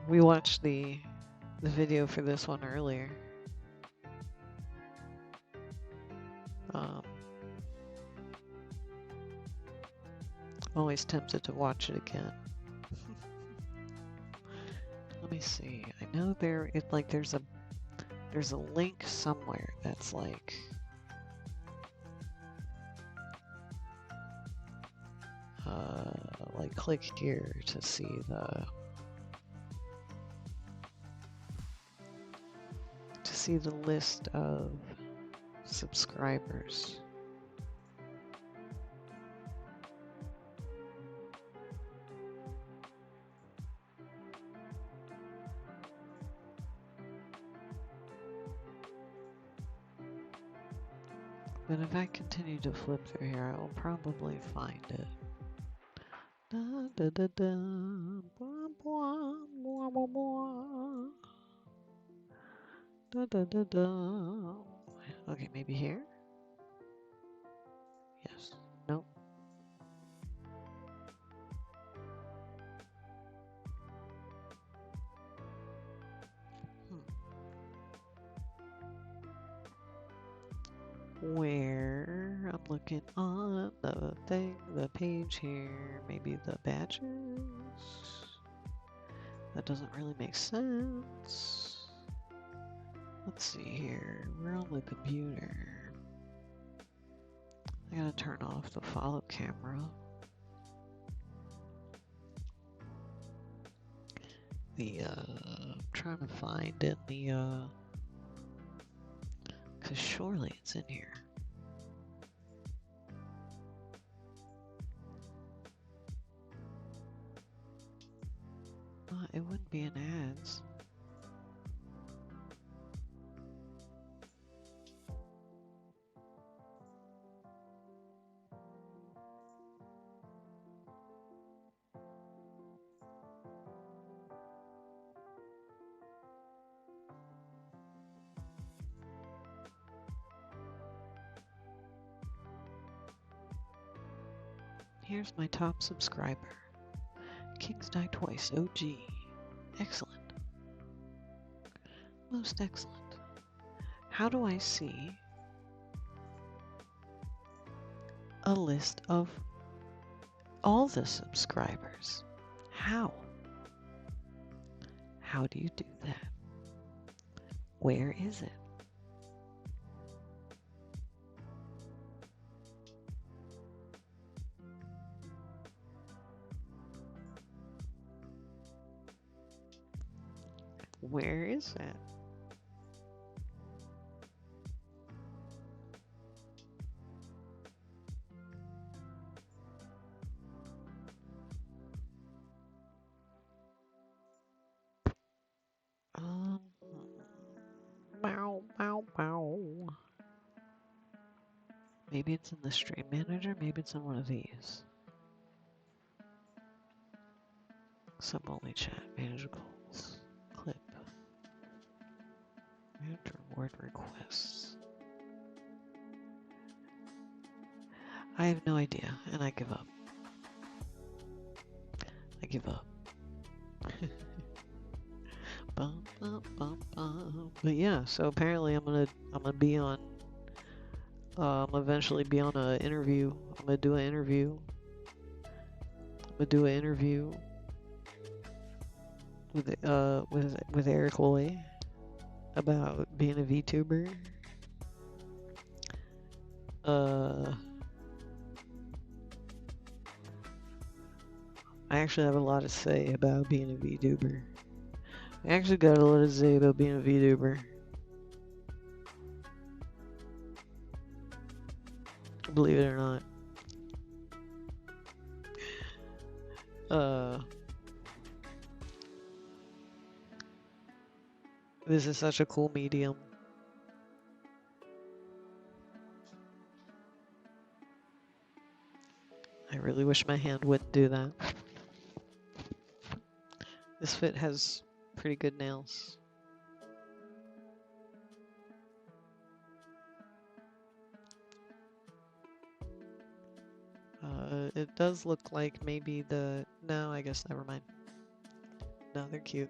We watched the video for this one earlier. I'm always tempted to watch it again. Let me see. I know there's a link somewhere that's like click here to see the list of subscribers. But if I continue to flip through here, I will probably find it. Da, da, da, da, blah, blah, blah, blah, blah. Da, da, da, da. Okay, maybe here? Yes. Nope. Where I'm looking on the thing, the page here, maybe the badges. That doesn't really make sense. Let's see here. We're on the computer. I gotta turn off the follow camera. I'm trying to find it in the because surely it's in here. It wouldn't be in ads. Here's my top subscriber. Kings Die Twice, OG. Excellent. Most excellent. How do I see a list of all the subscribers? How? How do you do that? Where is it? Where is it? Maybe it's in the stream manager, maybe it's in one of these. Sub only chat, manage goals, clip, manage reward requests. I have no idea, and I give up. I give up. Bum, bum, bum, bum. But yeah, so apparently I'm gonna be on. I'm eventually be on an interview. I'm gonna do an interview. I'm gonna do an interview with Eric Loy about being a VTuber. I actually have a lot to say about being a VTuber. I actually got a lot to say about being a VTuber. Believe it or not. This is such a cool medium. I really wish my hand wouldn't do that. This fit has pretty good nails. It does look like maybe the... No, I guess never mind. No, they're cute.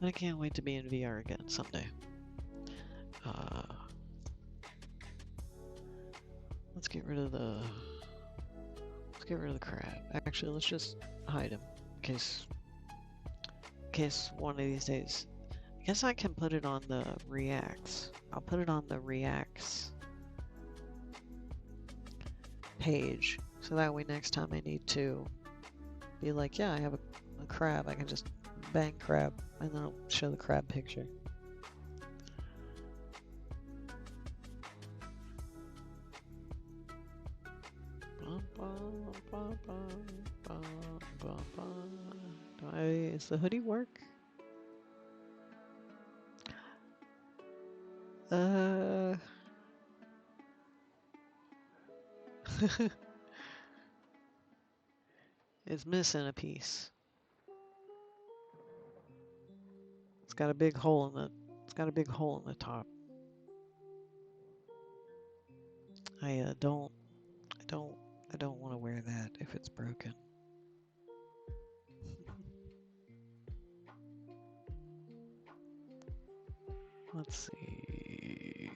I can't wait to be in VR again someday. Let's get rid of the... Let's get rid of the crab. Actually, let's just hide him in case one of these days. I guess I can put it on the reacts. I'll put it on the reacts page, so that way next time I need to be like, yeah, I have a crab, I can just bang crab, and then I'll show the crab picture. Does the hoodie work? It's missing a piece. It's got a big hole in the top. I don't want to wear that if it's broken. Let's see.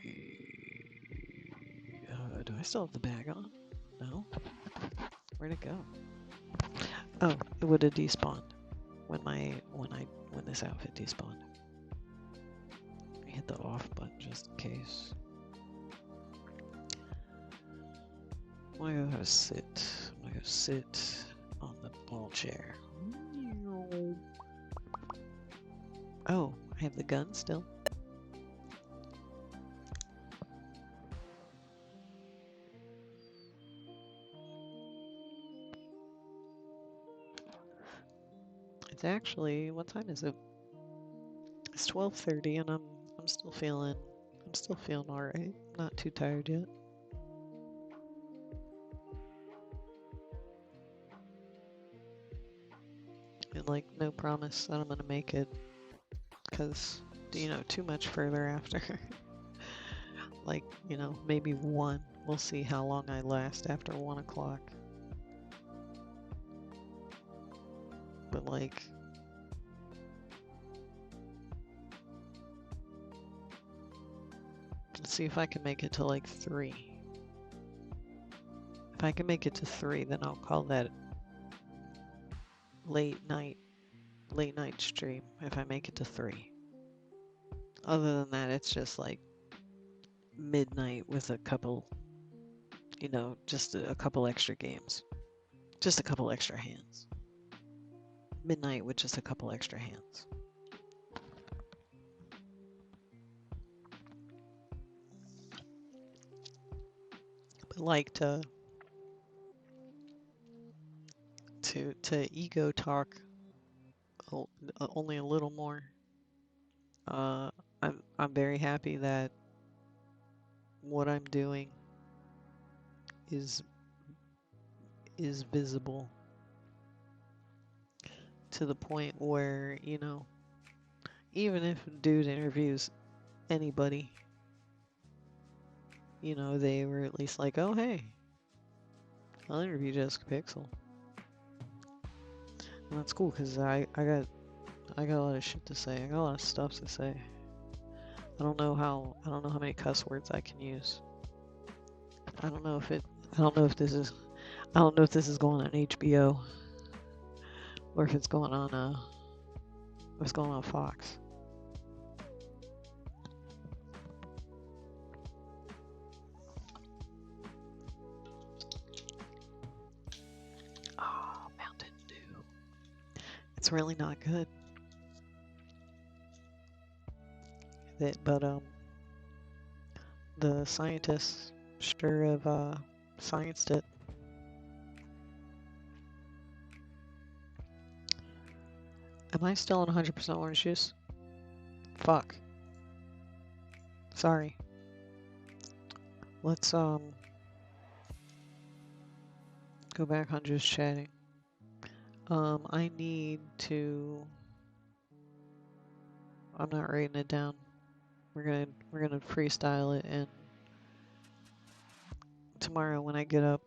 Do I still have the bag on? No. Where'd it go? Oh, it would have despawned when this outfit despawned. I hit the off button just in case. I'm gonna go sit. I'm gonna go sit on the ball chair. Oh, I have the gun still. It's actually, what time is it? It's 12:30 and I'm still feeling all right. Not too tired yet. And like no promise that I'm gonna make it, because too much further after. Like, maybe 1. We'll see how long I last after 1 o'clock. But like, let's see if I can make it to like 3. If I can make it to 3, then I'll call that late night stream. If I make it to 3. Other than that, it's just like midnight with a couple, just a couple extra games. Just a couple extra hands. Midnight with just a couple extra hands. But like to to ego talk only a little more. I'm very happy that what I'm doing is visible to the point where, you know, even if a dude interviews anybody, you know, they were at least like, oh hey, I'll interview Jessica Pixel. And that's cool because I got a lot of shit to say. I got a lot of stuff to say. I don't know how many cuss words I can use. I don't know if this is going on HBO or if it's going on Fox. Oh, Mountain Dew. It's really not good. But the scientists sure have scienced it. Am I still on 100% orange juice? Fuck. Sorry. Let's go back on just chatting. I need to. I'm not writing it down. We're gonna freestyle it, and tomorrow when I get up,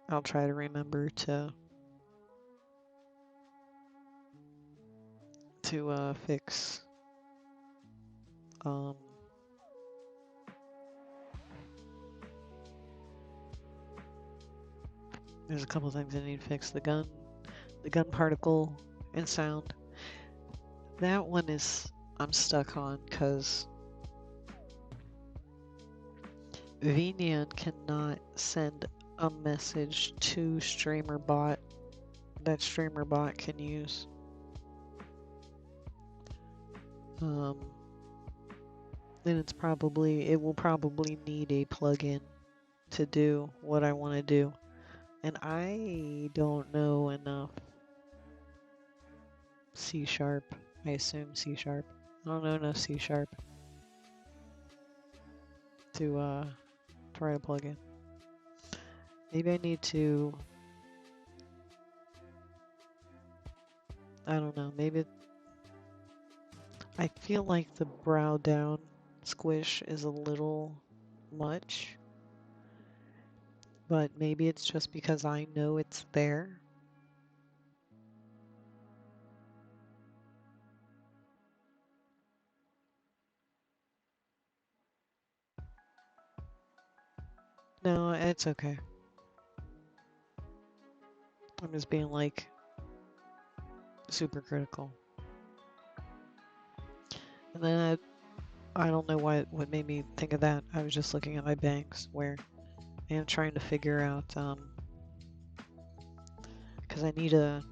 I'll try to remember to fix there's a couple things I need to fix. The gun particle and sound. That one is I'm stuck on because VNyan cannot send a message to StreamerBot that StreamerBot can use. Then it will probably need a plugin to do what I want to do. And I don't know enough C#. I assume C#. I don't know enough C# to write a plugin. Maybe I need to. I don't know. Maybe I feel like the brow down squish is a little much. But maybe it's just because I know it's there. No, it's okay. I'm just being like super critical. And then I don't know what made me think of that. I was just looking at my banks where I'm trying to figure out because I need to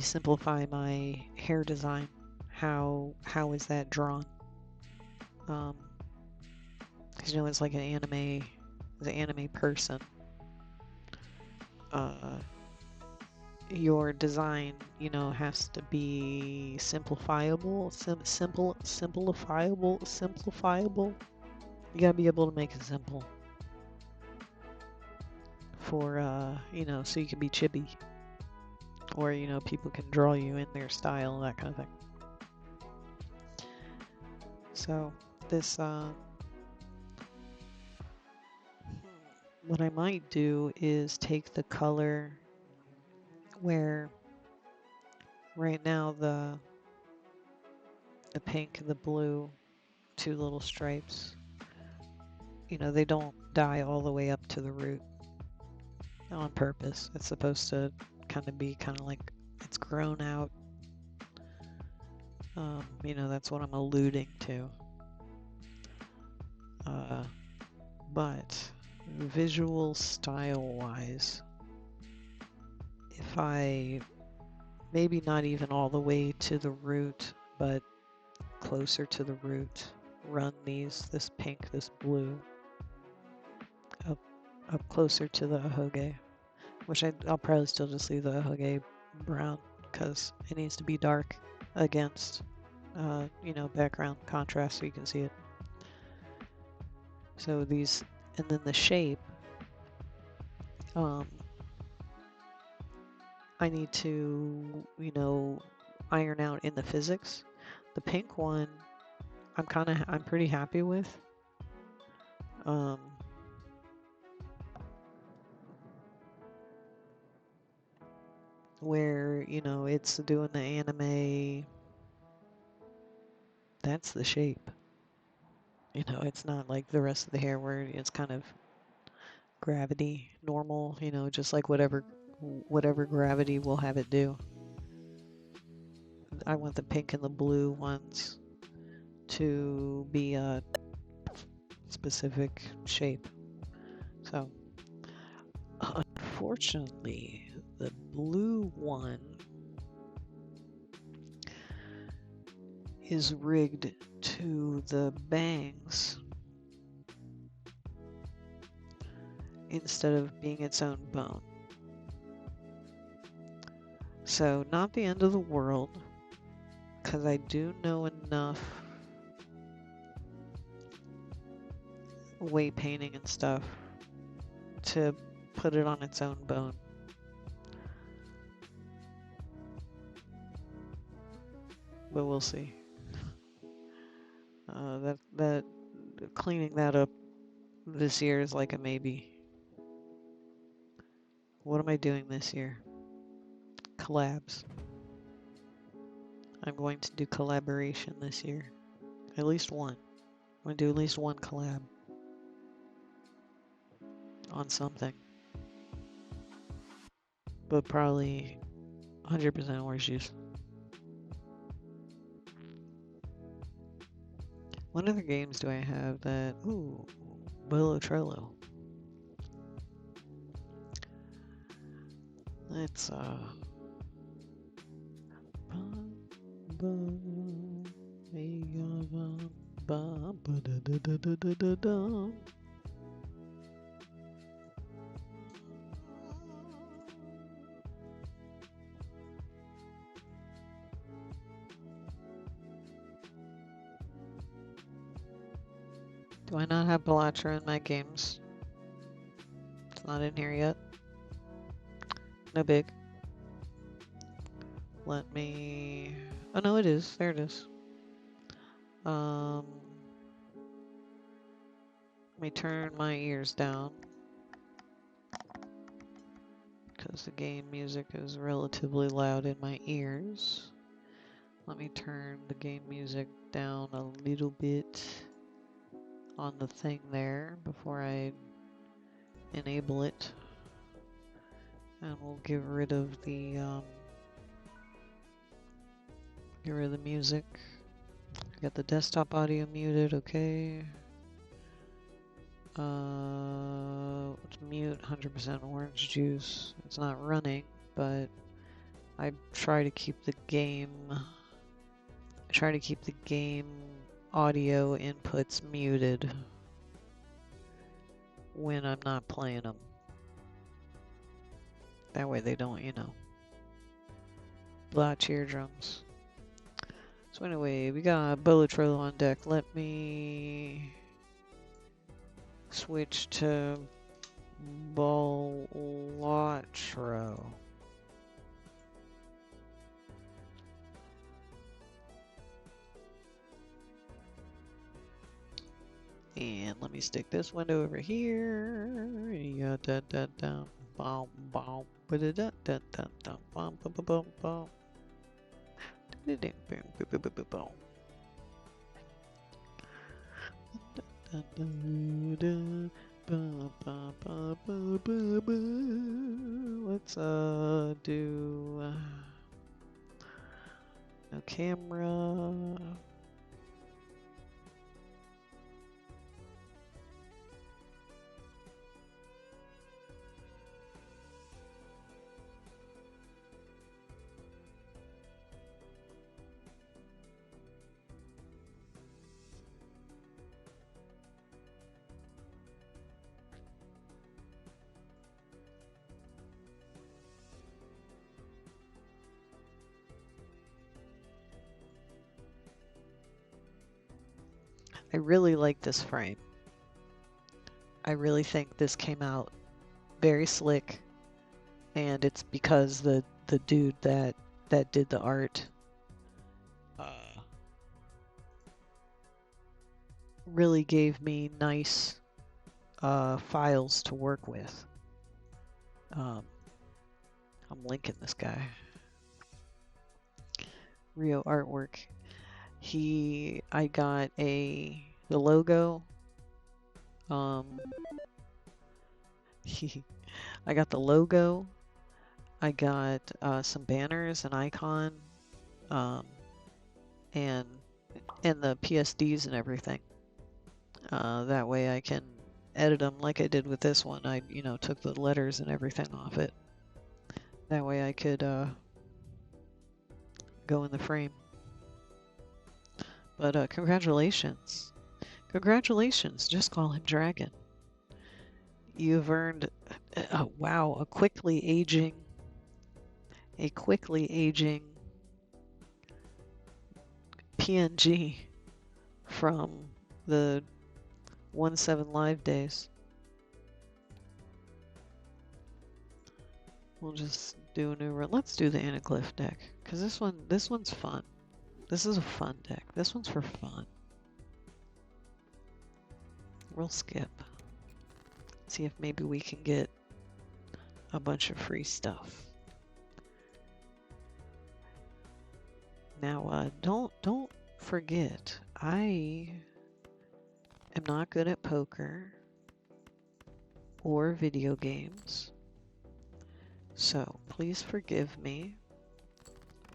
simplify my hair design. How is that drawn? Because you know it's like an anime person. Your design, you know, has to be simplifiable. Simplifiable. You gotta be able to make it simple for you know, so you can be chibi, or you know, people can draw you in their style, that kind of thing. So this what I might do is take the color where right now the pink and the blue, two little stripes, you know, they don't dye all the way up to the root on purpose. It's supposed to kind of be kind of like it's grown out. You know, that's what I'm alluding to. But visual style wise, if I maybe not even all the way to the root, but closer to the root, run this pink, this blue up up closer to the ahoge, which I'll probably still just leave the ahoge brown because it needs to be dark against, you know, background contrast so you can see it. So these, and then the shape, I need to, you know, iron out in the physics. The pink one, I'm pretty happy with. Where, you know, it's doing the anime, that's the shape. You know, it's not like the rest of the hair where it's kind of gravity normal, you know, just like whatever gravity will have it do. I want the pink and the blue ones to be a specific shape. So, unfortunately, the blue one is rigged to the bangs instead of being its own bone. So, not the end of the world, because I do know enough weight painting and stuff to put it on its own bone. But we'll see. That cleaning that up this year is like a maybe. What am I doing this year? Collabs. I'm going to do collaboration this year. At least one. I'm going to do at least one collab on something. But probably 100% orange juice. What other games do I have that... Ooh, Bolo Trello. Let's, do I not have Balatro in my games? It's not in here yet. No big. Let me... Oh no, it is. There it is. Let me turn my ears down. Because the game music is relatively loud in my ears. Let me turn the game music down a little bit on the thing there before I enable it. And we'll get rid of the music. Got the desktop audio muted, okay. Let's mute 100% orange juice. It's not running, but I try to keep the game audio inputs muted when I'm not playing them. That way they don't, you know, blotch eardrums. So anyway, we got Bolotrolo on deck. Let me switch to Balatro. And let me stick this window over here. Yeah, da da da, bom bom, ba da da da da da, bom bom bom bom. Let's do no camera. really like this frame. I really think this came out very slick, and it's because the dude that did the art really gave me nice files to work with. I'm linking this guy. Rio artwork. I got the logo. I got the logo. I got some banners, an icon, and the PSDs and everything. That way I can edit them like I did with this one. I, took the letters and everything off it. That way I could go in the frame. But congratulations. Congratulations. Just call him Dragon. You've earned, wow, a quickly aging PNG from the 1.7 live days. We'll just do a new run. Let's do the anaglyph deck, because this one's fun. This is a fun deck. This one's for fun. We'll skip. See if maybe we can get a bunch of free stuff. Now, don't forget, I am not good at poker or video games. So please forgive me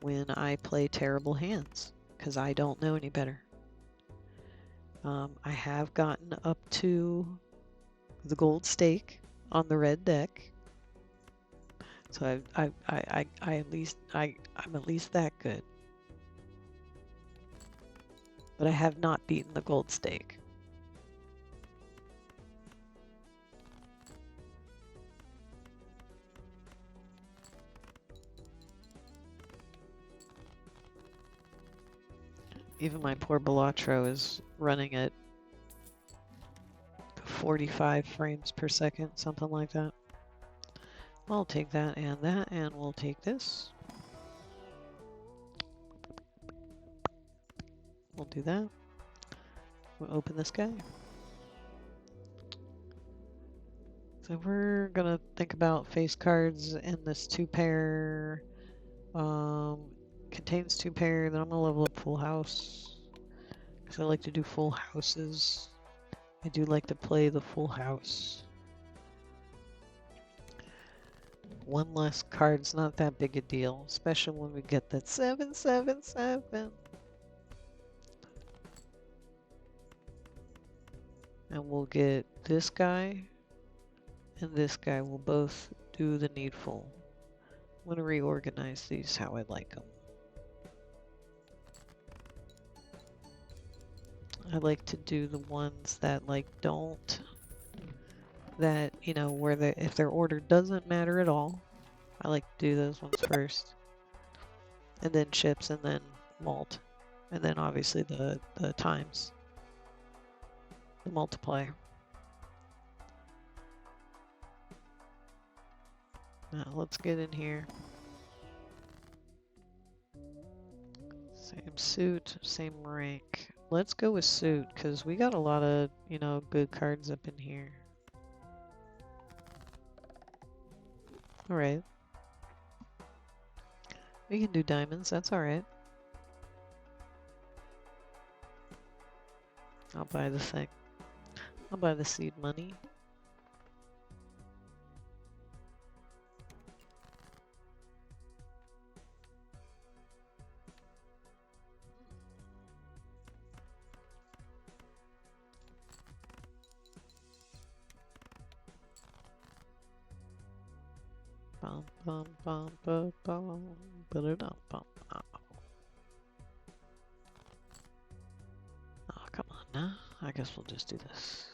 when I play terrible hands, because I don't know any better. I have gotten up to the gold stake on the red deck, so I'm at least that good. But I have not beaten the gold stake. Even my poor Balatro is running at 45 frames per second, something like that. I'll take that, and we'll take this. We'll do that. We'll open this guy. So we're gonna think about face cards in this 2-pair. Contains 2-pair, then I'm gonna level up full house, because I like to do full houses. I do like to play the full house. One less card's not that big a deal, especially when we get that 777. And we'll get this guy and this guy will both do the needful. I'm gonna reorganize these how I like them. I like to do the ones that don't, that, where if their order doesn't matter at all. I like to do those ones first. And then chips, and then malt. And then obviously the times. The multiplier. Now let's get in here. Same suit, same rank. Let's go with suit, because we got a lot of, good cards up in here. Alright. We can do diamonds, that's alright. I'll buy the thing. I'll buy the seed money. Bum bum bum bum bum ba-da-dum bum. Oh, come on now. I guess we'll just do this.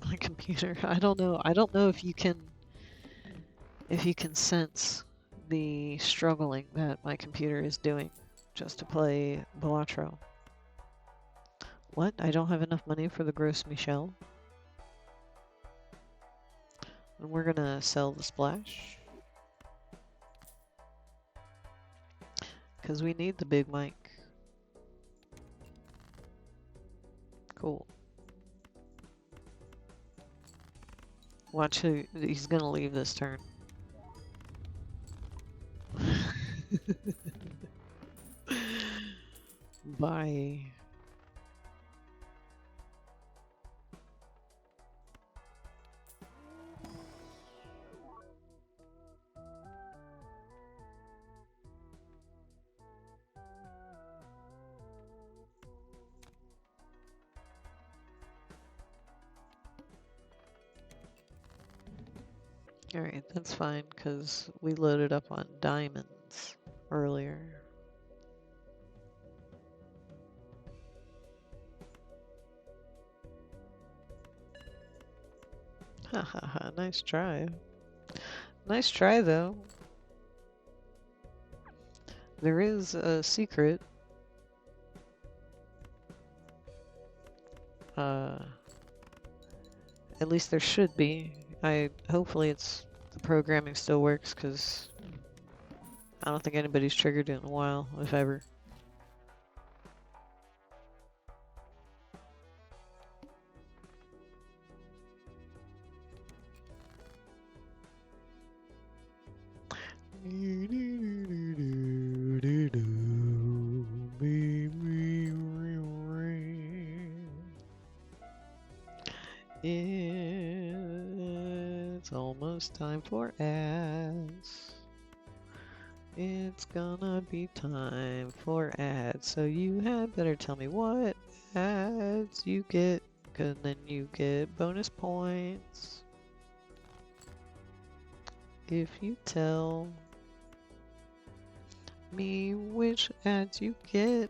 My computer. I don't know. I don't know if you can sense the struggling that my computer is doing just to play Balatro. What? I don't have enough money for the gross Michelle? And we're gonna sell the splash. Because we need the big mic. Cool. Watch who he's gonna leave this turn. Bye. Alright, that's fine, because we loaded up on diamonds earlier. Ha ha ha, nice try. Nice try, though. There is a secret. At least there should be. Hopefully the programming still works, because I don't think anybody's triggered it in a while, if ever. It's almost time for ads. It's gonna be time for ads, so you had better tell me what ads you get, cause then you get bonus points if you tell me which ads you get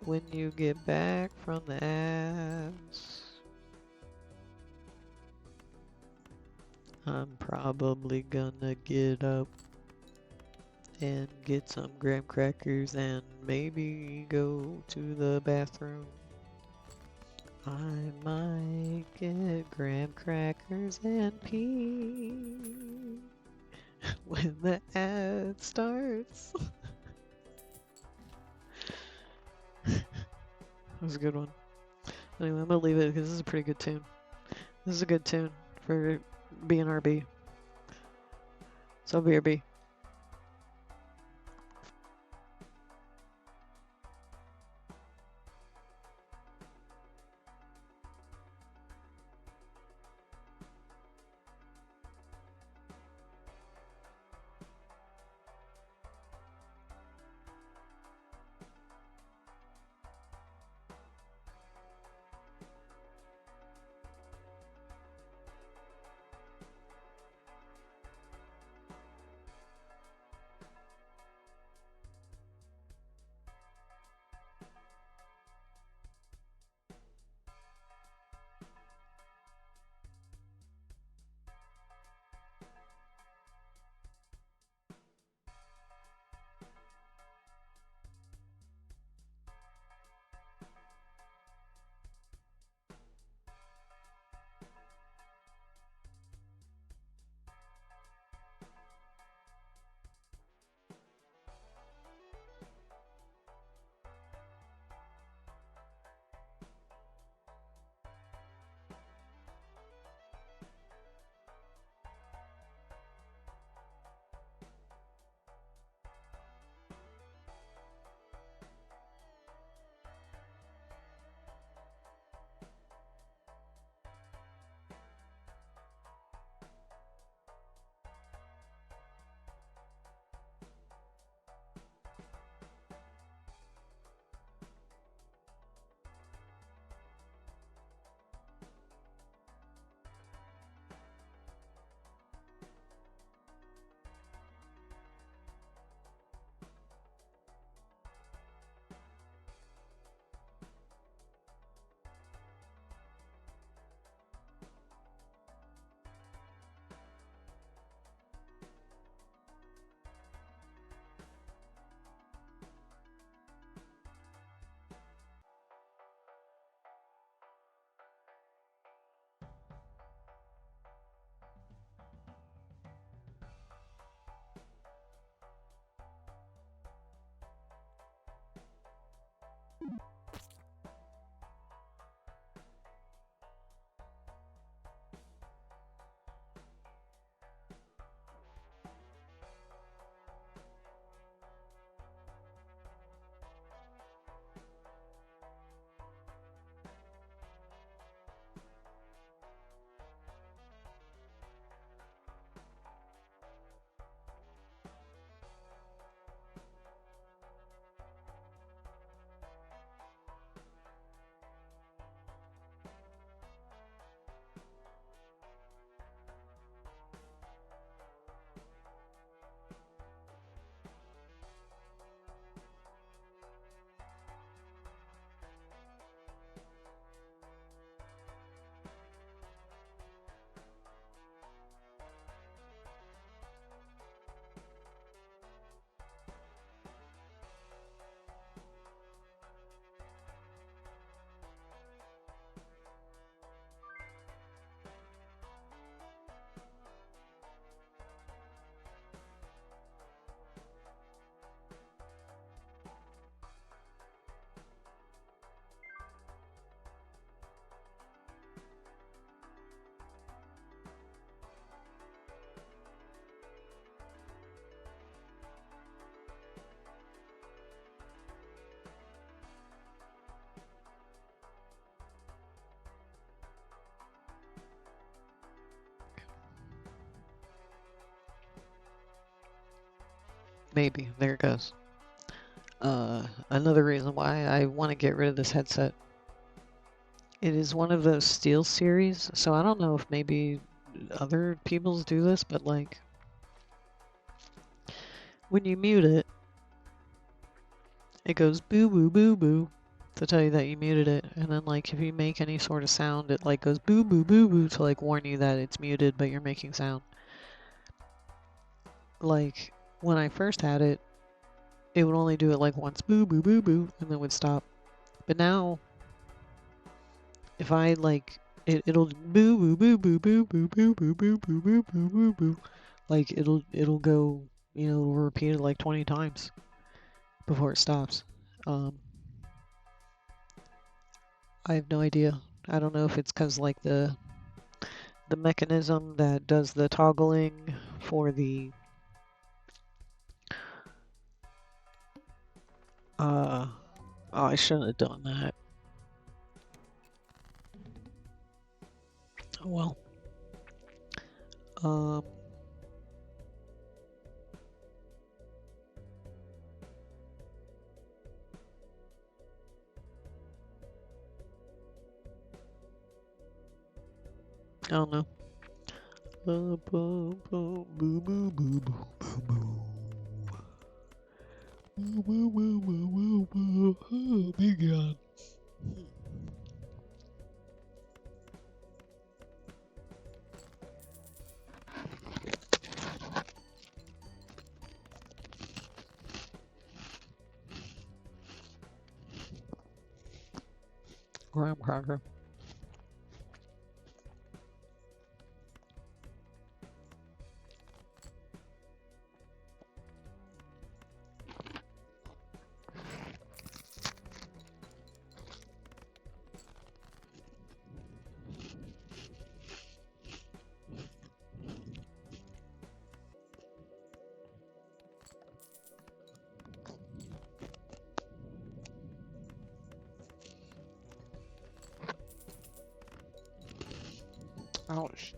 when you get back from the ads. I'm probably gonna get up and get some graham crackers and maybe go to the bathroom. I might get graham crackers and pee when the ad starts. That was a good one. Anyway, I'm gonna leave it because this is a pretty good tune. This is a good tune for BNRB. So BRB. Maybe. There it goes. Another reason why I want to get rid of this headset. It is one of those Steel series, so I don't know if maybe other people's do this, but like when you mute it, it goes boo boo boo boo to tell you that you muted it, and then like if you make any sort of sound, it like goes boo boo boo boo to like warn you that it's muted, but you're making sound. Like when I first had it, it would only do it like once, boo boo boo boo, and then would stop. But now, if I like it'll boo boo boo boo boo boo boo boo boo boo boo boo boo boo. Like it'll go, it'll repeat it like 20 times before it stops. I have no idea. I don't know if it's because like the mechanism that does the toggling for the oh, I shouldn't have done that. Oh well. I don't know. Boo boo boo boo boo boo boo boo. Boo boo boo boo boo boo. Oh, big God. Graham cracker. Ouch.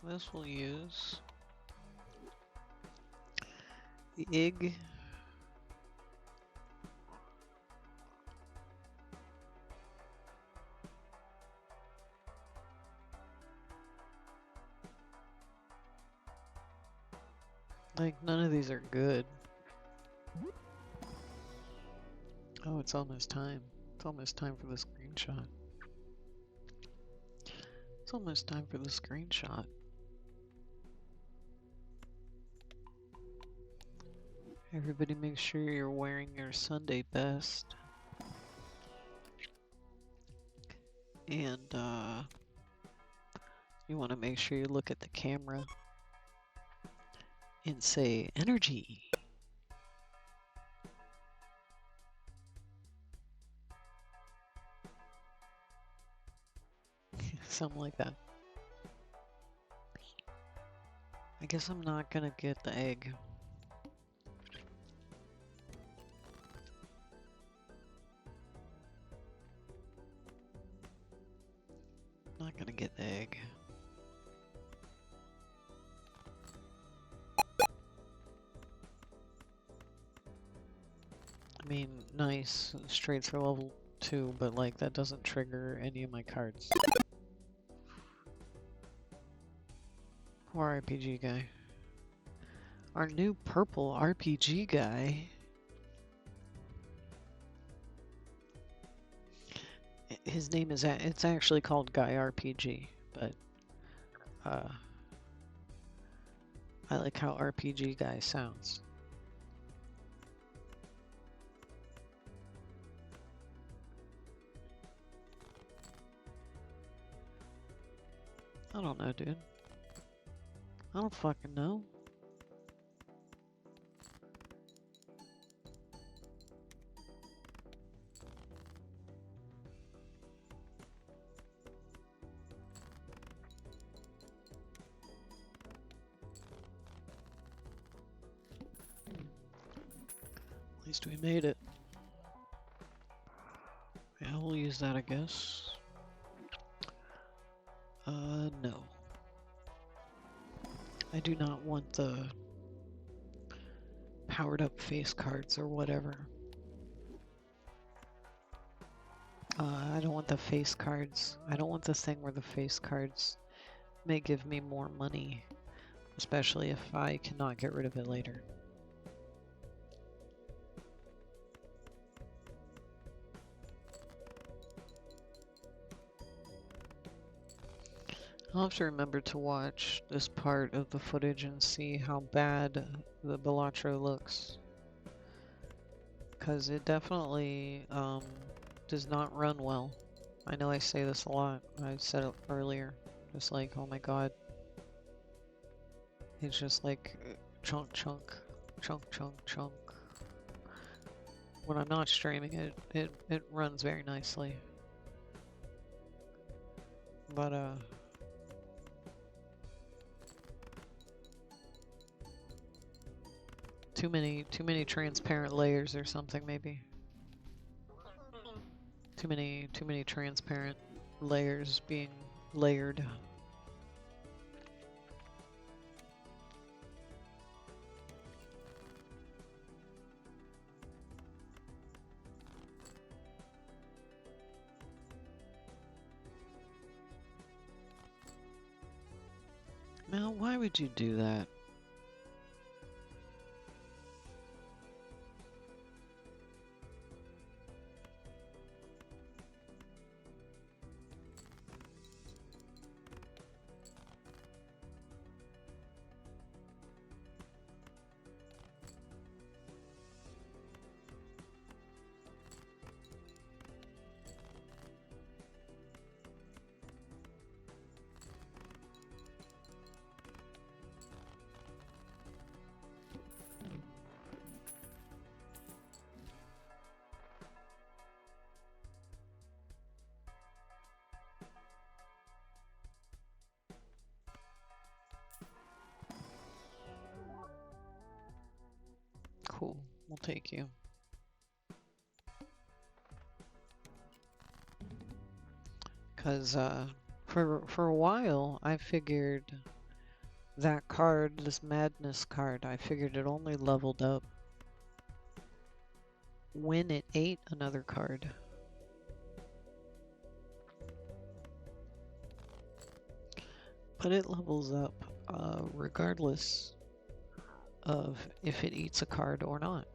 This will use the egg. Like, none of these are good. Oh, it's almost time. It's almost time for the screenshot. It's almost time for the screenshot. Everybody make sure you're wearing your Sunday best. And, you want to make sure you look at the camera and say, energy. Something like that. I guess I'm not gonna get the egg. Not gonna get the egg. I mean, nice, straights for level 2, but like that doesn't trigger any of my cards. Poor RPG guy. Our new purple RPG guy. His name is, it's actually called Guy RPG, but I like how RPG guy sounds. I don't know, dude. I don't fucking know. At least we made it. Yeah, we'll use that, I guess. No. I do not want the powered up face cards or whatever. I don't want the face cards. I don't want this thing where the face cards may give me more money, especially if I cannot get rid of it later. I'll have to remember to watch this part of the footage and see how bad the Balatro looks. Because it definitely does not run well. I know I say this a lot. I said it earlier. Just like, oh my god. It's just like chunk, chunk, chunk, chunk, chunk. When I'm not streaming it runs very nicely. But too many transparent layers or something maybe. Too many transparent layers being layered. Now, why would you do that? Cool, we'll take you. Cause for a while I figured that card, this madness card, I figured it only leveled up when it ate another card. But it levels up regardless of if it eats a card or not.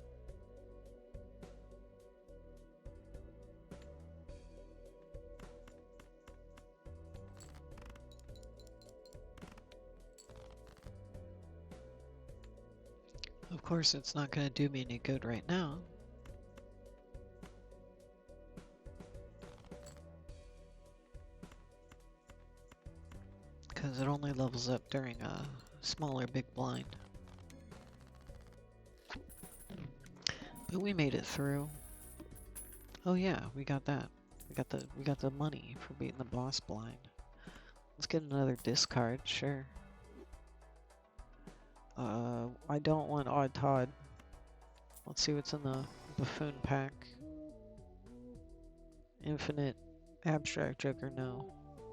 Of course, it's not going to do me any good right now. Because it only levels up during a smaller big blind. But we made it through. Oh yeah, we got that. We got the money for beating the boss blind. Let's get another discard, sure. I don't want Odd Todd. Let's see what's in the Buffoon pack. Infinite Abstract Joker, no.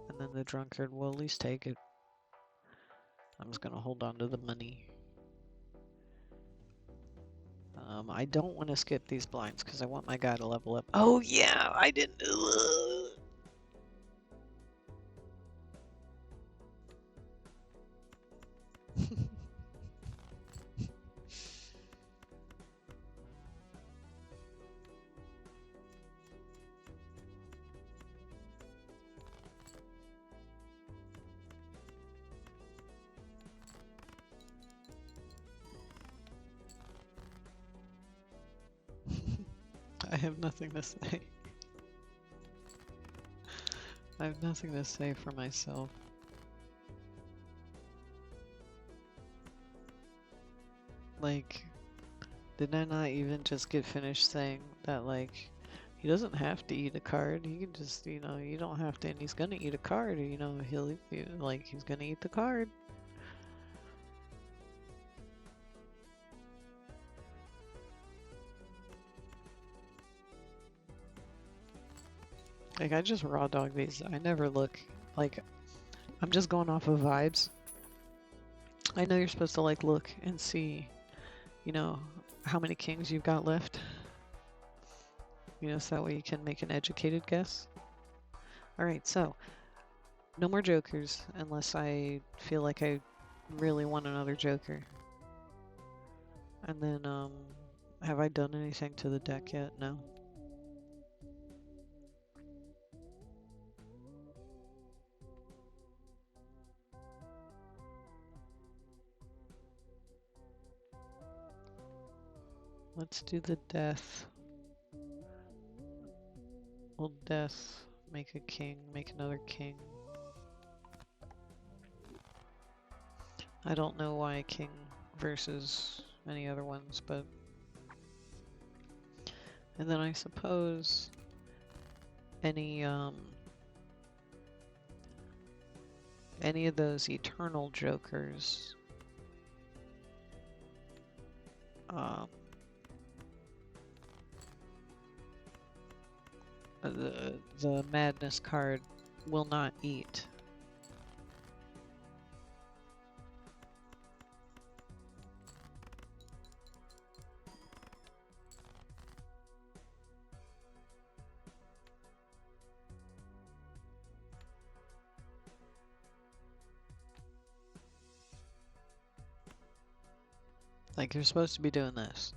And then the Drunkard, will at least take it. I'm just gonna hold on to the money. I don't want to skip these blinds because I want my guy to level up. Oh yeah, I didn't. I have nothing to say. I have nothing to say for myself. Like, did I not even just get finished saying that, like, he doesn't have to eat a card, he can just, you know, you don't have to, and he's gonna eat a card, you know, he's gonna eat the card. Like, I just raw dog these. I never look, like, I'm just going off of vibes. I know you're supposed to, like, look and see, you know, how many kings you've got left. You know, so that way you can make an educated guess. Alright, so, no more jokers unless I feel like I really want another joker. And then, have I done anything to the deck yet? No. Let's do the death. Will death make a king, make another king? I don't know why king versus any other ones, but... And then I suppose any of those eternal jokers, the madness card will not eat. Like, you're supposed to be doing this.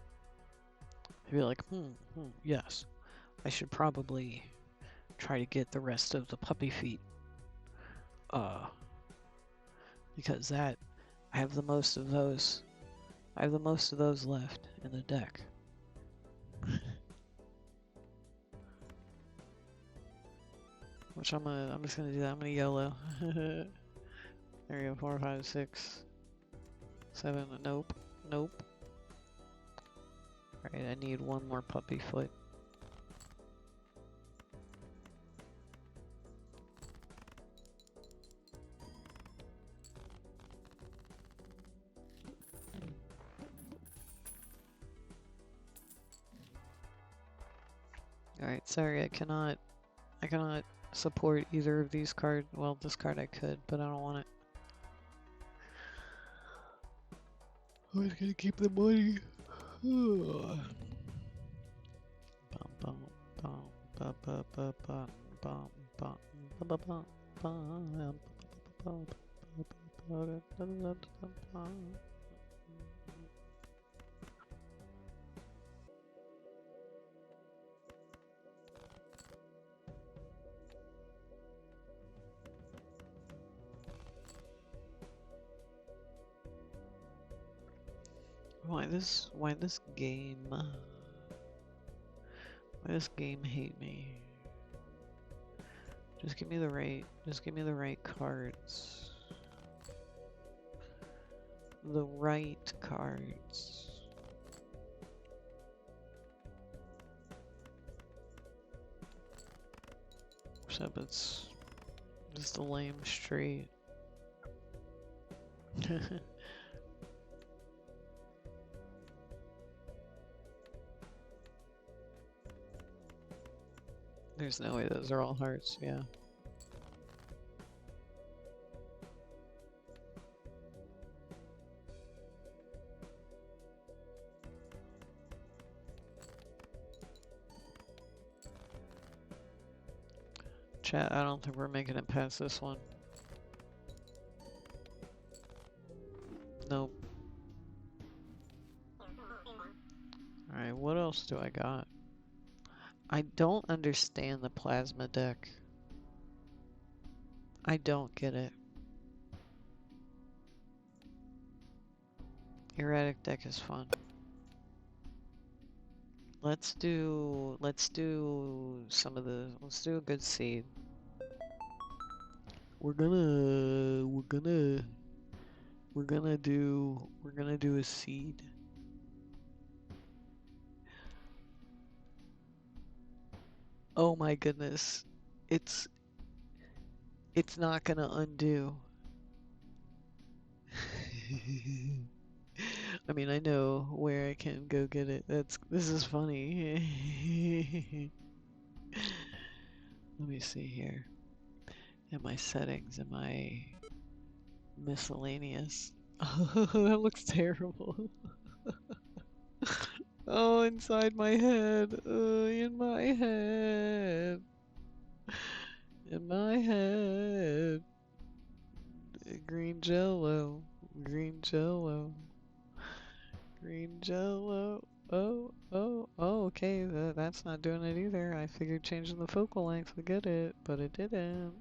You'd be like, yes. I should probably try to get the rest of the puppy feet. Because I have the most of those. I have the most of those left in the deck. Which I'm just gonna do that. I'm gonna YOLO. There we go. 4, 5, 6, 7. Nope. Nope. Alright, I need one more puppy foot. Alright, sorry, I cannot support either of these cards. Well, this card I could, but I don't want it. I was gonna keep the money. Bum, bum, bum, ba, ba, ba, ba, bum, bum, ba, ba, ba, bum, bum, ba, ba, ba, ba. Why this game? Why this game hate me? Just give me the right cards. The right cards. Except it's just a lame straight. There's no way those are all hearts, yeah. Chat, I don't think we're making it past this one. Nope. Alright, what else do I got? I don't understand the plasma deck. I don't get it. Erratic deck is fun. Let's do some of the, let's do a good seed. We're gonna do a seed. Oh my goodness. It's not gonna undo. I mean, I know where I can go get it. This is funny. Let me see here. In my settings, am I miscellaneous? Oh, that looks terrible. Oh, inside my head. In my head. In my head. Green jello. Green jello. Green jello. Oh, okay. That's not doing it either. I figured changing the focal length would get it, but it didn't.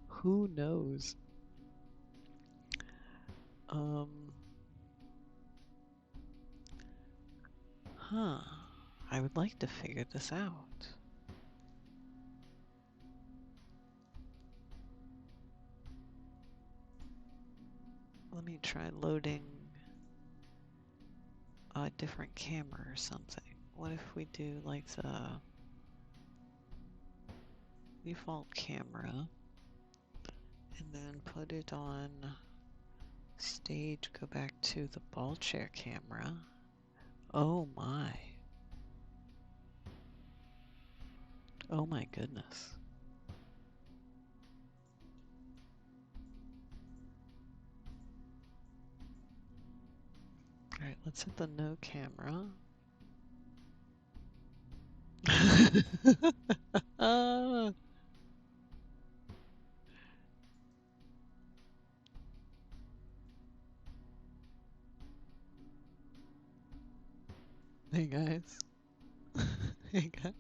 Who knows? Huh. I would like to figure this out. Let me try loading a different camera or something. What if we do like the default camera and then put it on stage, go back to the ball chair camera. Oh my. Oh my goodness. Alright, let's hit the no camera. Ah. Hey guys. Hey guys.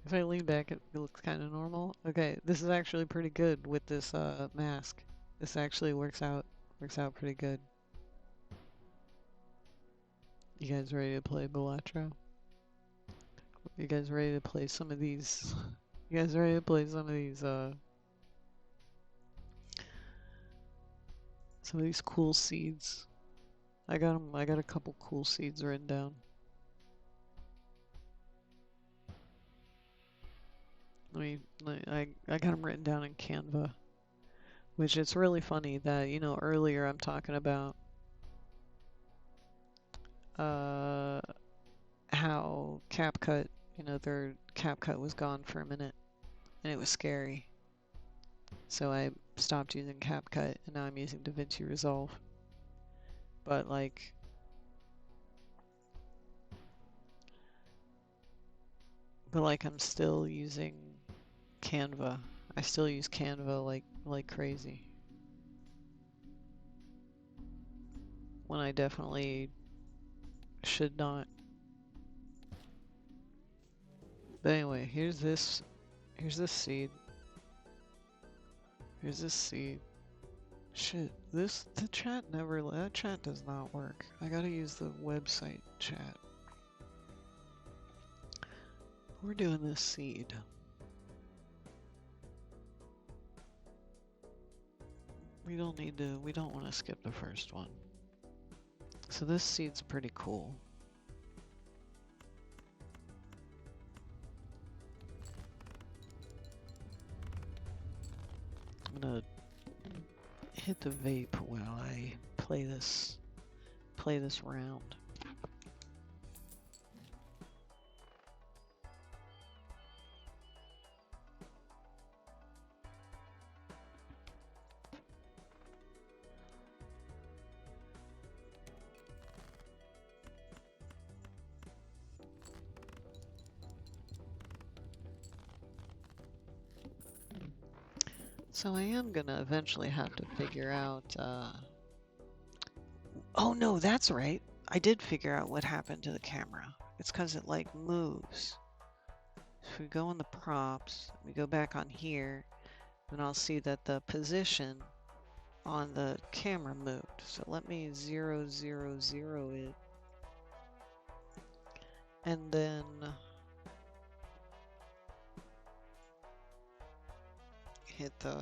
If I lean back, it looks kind of normal. Okay, this is actually pretty good with this mask. This actually works out pretty good. You guys ready to play Balatro? You guys ready to play some of these? You guys ready to play some of these cool seeds? I got them. I got a couple cool seeds written down. I got them written down in Canva, which it's really funny that, you know, earlier I'm talking about how CapCut, you know, their CapCut was gone for a minute. and it was scary. So I stopped using CapCut, and now I'm using DaVinci Resolve. But like, I'm still using Canva. I still use Canva like crazy. When I definitely should not. But anyway, here's this seed. Here's this seed. Shit, the chat that chat does not work. I gotta use the website chat. We're doing this seed. We don't want to skip the first one. So this seed's pretty cool. I'm gonna hit the vape while I play this round. So I am gonna eventually have to figure out, oh no, that's right. I did figure out what happened to the camera. It's because it like moves. If we go on the props, we go back on here, then I'll see that the position on the camera moved. So let me 0, 0, 0 it. And then hit the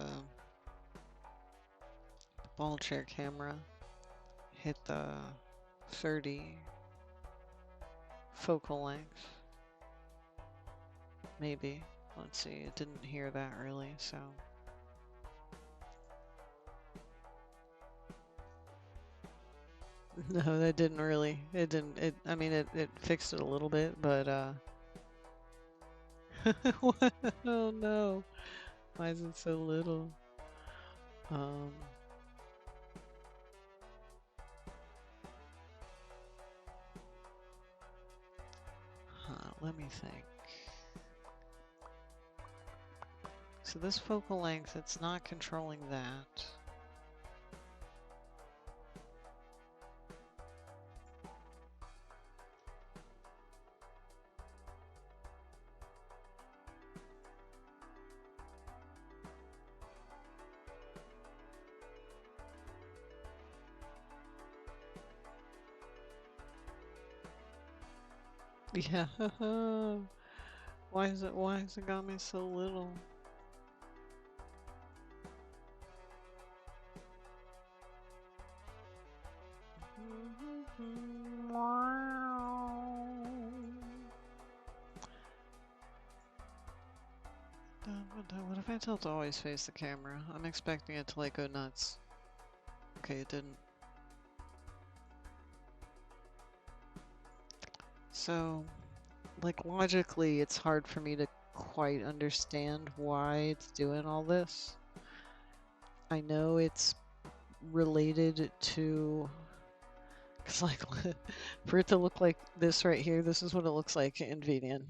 ball chair camera, hit the 30 focal length. Maybe. Let's see, it didn't hear that really, so. No, that didn't really. It didn't. I mean, it fixed it a little bit, but oh no, why is it so little? Let me think. So this focal length, it's not controlling that. Yeah. Why is it got me so little? What if I tell it to always face the camera? I'm expecting it to like go nuts. Okay, it didn't. So, like logically, it's hard for me to quite understand why it's doing all this. I know it's related to, cause like for it to look like this right here, this is what it looks like in VNN.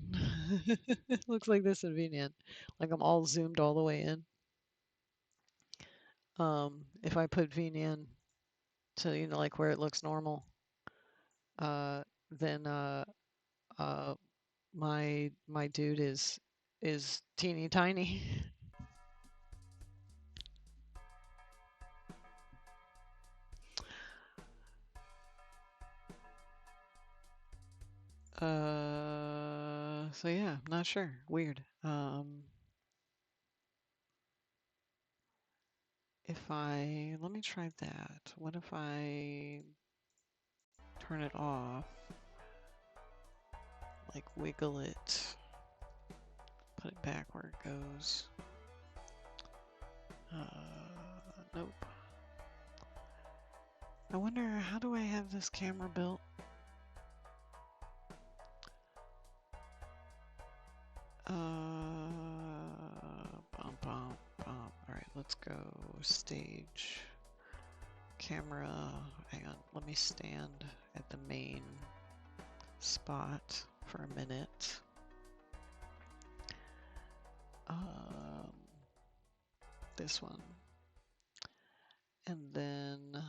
It looks like this in VNN. Like I'm all zoomed all the way in. If I put VNN to, you know, like where it looks normal, then my dude is teeny tiny. So yeah, I'm not sure. Weird. Let me try that. What if I turn it off? Like wiggle it. Put it back where it goes. Nope. I wonder, how do I have this camera built? let's go stage camera. Hang on, let me stand at the main spot for a minute. This one. And then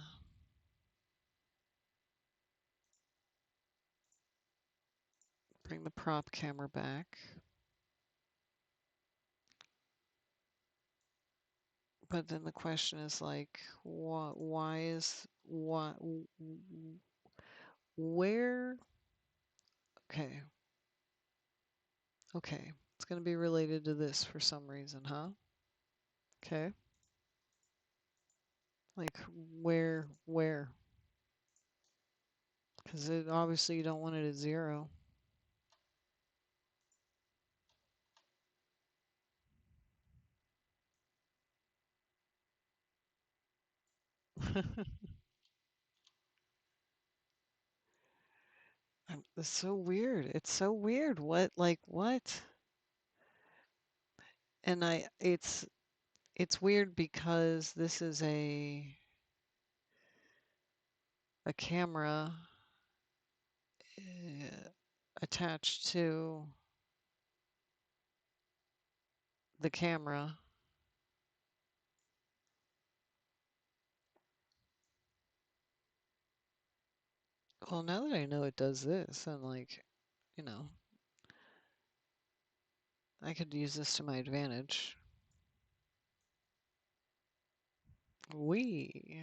bring the prop camera back. But then the question is like, why is, where, okay. Okay, it's gonna be related to this for some reason, huh? Okay. Like, where? Because it obviously you don't want it at 0. It's so weird. It's so weird. What, like, what? And it's weird because this is a camera attached to the camera. Well, now that I know it does this, I'm like, you know, I could use this to my advantage. Wee.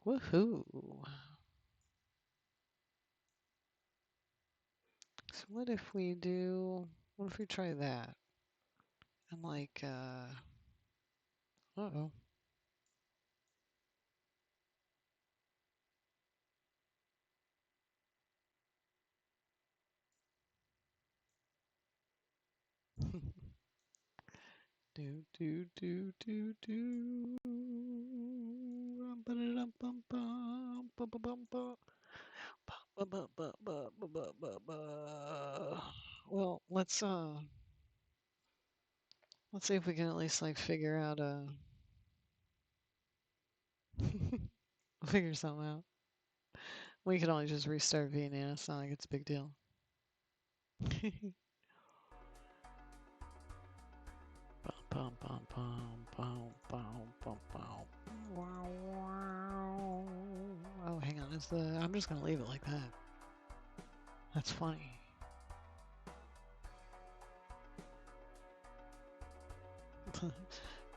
Woohoo. So what if we try that? And like, uh-oh. Do do do do do. Well, let's see if we can at least like figure out figure something out. We could only just restart VNAN. It's not like it's a big deal. Oh, hang on. I'm just gonna leave it like that. That's funny.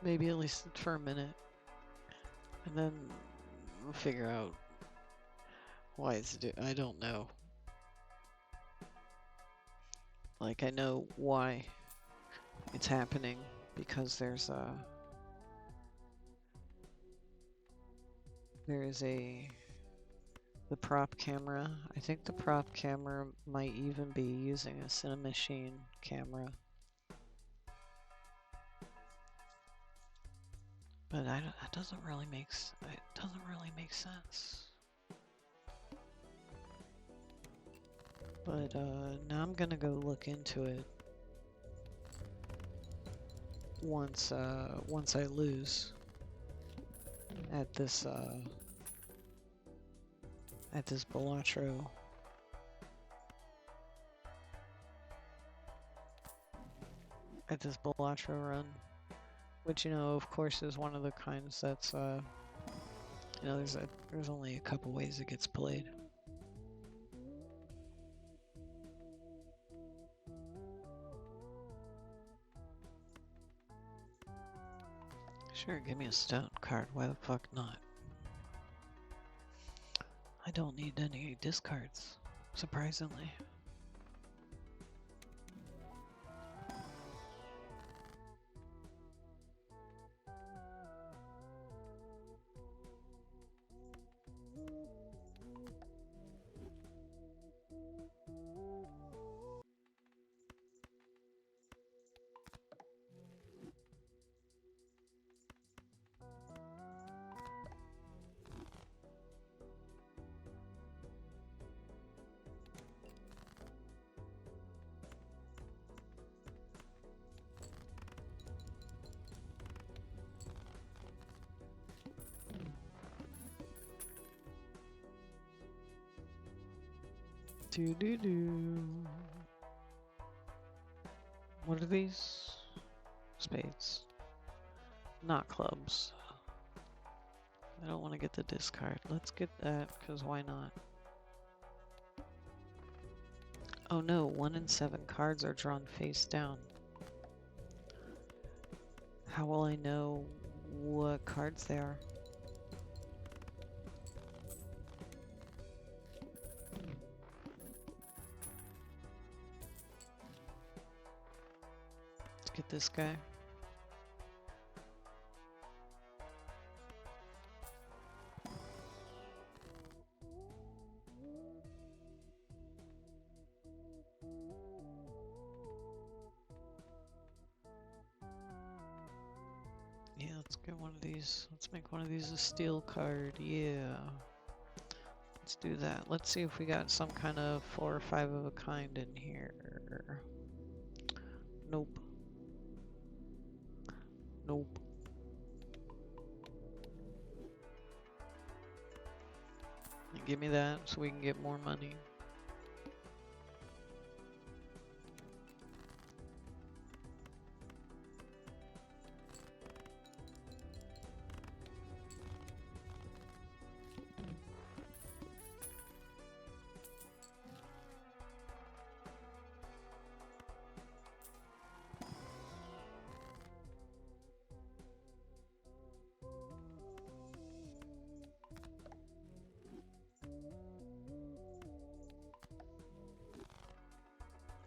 Maybe at least for a minute. And then we'll figure out why it's I don't know. Like, I know why it's happening because there is the prop camera. I think the prop camera might even be using a Cinemachine camera. But it doesn't really make sense. But now I'm gonna go look into it once I lose at this Balatro. At this Balatro run, which, you know, of course is one of the kinds that's you know, there's only a couple ways it gets played. Sure, give me a stone card. Why the fuck not? I don't need any discards, surprisingly. Do-do-do. What are these? Spades. Not clubs. I don't want to get the discard. Let's get that, because why not? Oh no, 1 in 7 cards are drawn face down. How will I know what cards they are? Let's get this guy. Yeah, let's get one of these. Let's make one of these a steel card. Yeah. Let's do that. Let's see if we got some kind of 4 or 5 of a kind in here. Nope. Nope. Give me that so we can get more money.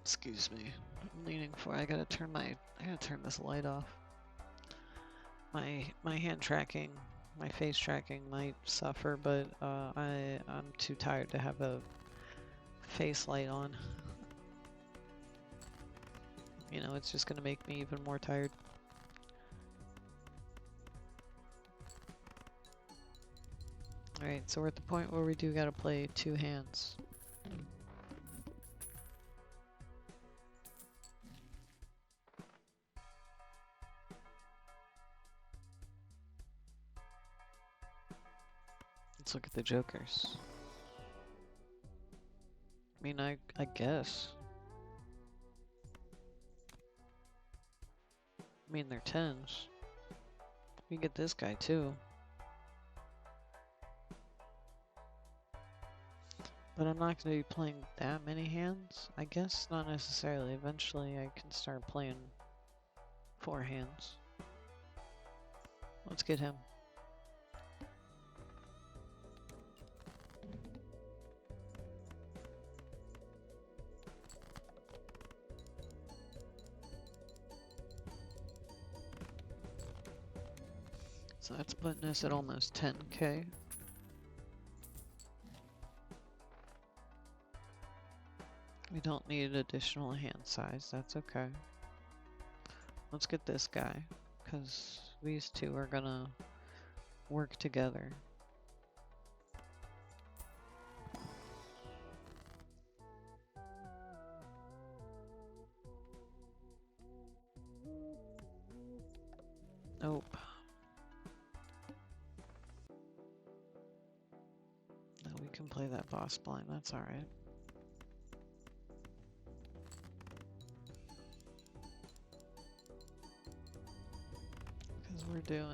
Excuse me. I'm leaning for. I gotta turn this light off. My hand tracking, my face tracking might suffer, but I'm too tired to have a face light on. You know, it's just gonna make me even more tired. Alright, so we're at the point where we do gotta play 2 hands. Let's look at the jokers. I mean, I guess. I mean, they're 10s. We can get this guy too. But I'm not going to be playing that many hands. I guess not necessarily. Eventually I can start playing 4 hands. Let's get him. So that's putting us at almost 10K. We don't need additional hand size, that's okay. Let's get this guy, because these two are gonna work together. Nope. No, we can play that boss blind, that's alright. Because we're doing,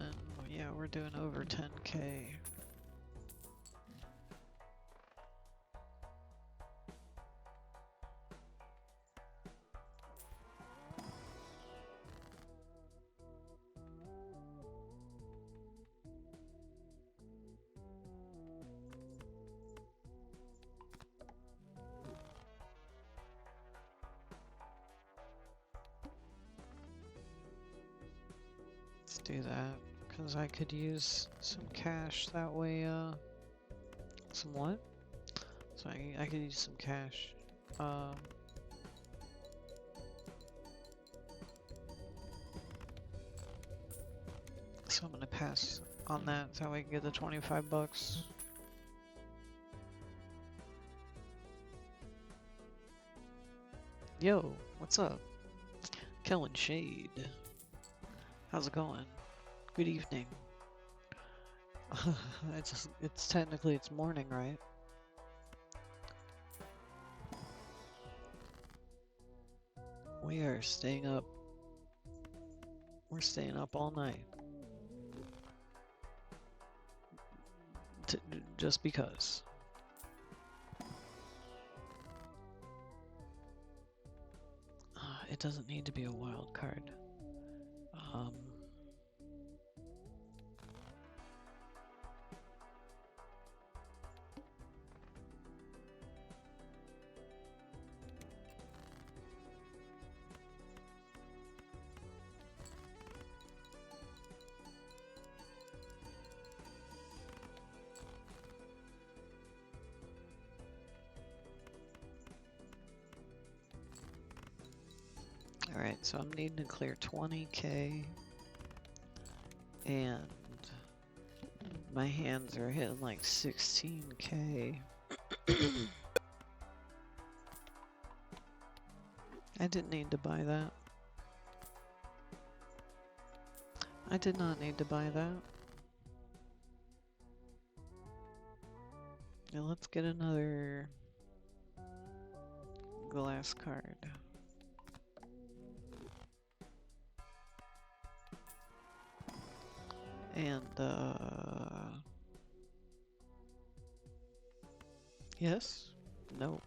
yeah, we're doing over 10K. Let's do that, because I could use some cash that way, some what? So I could use some cash. So I'm gonna pass on that so I can get the 25 bucks. Yo, what's up? Kellen Shade. How's it going? Good evening. it's technically it's morning, right? We are staying up. We're staying up all night. Just because. It doesn't need to be a wild card. Alright, so I'm needing to clear 20k, and my hands are hitting like 16k. I didn't need to buy that. I did not need to buy that. Now let's get another glass card. And, yes? No.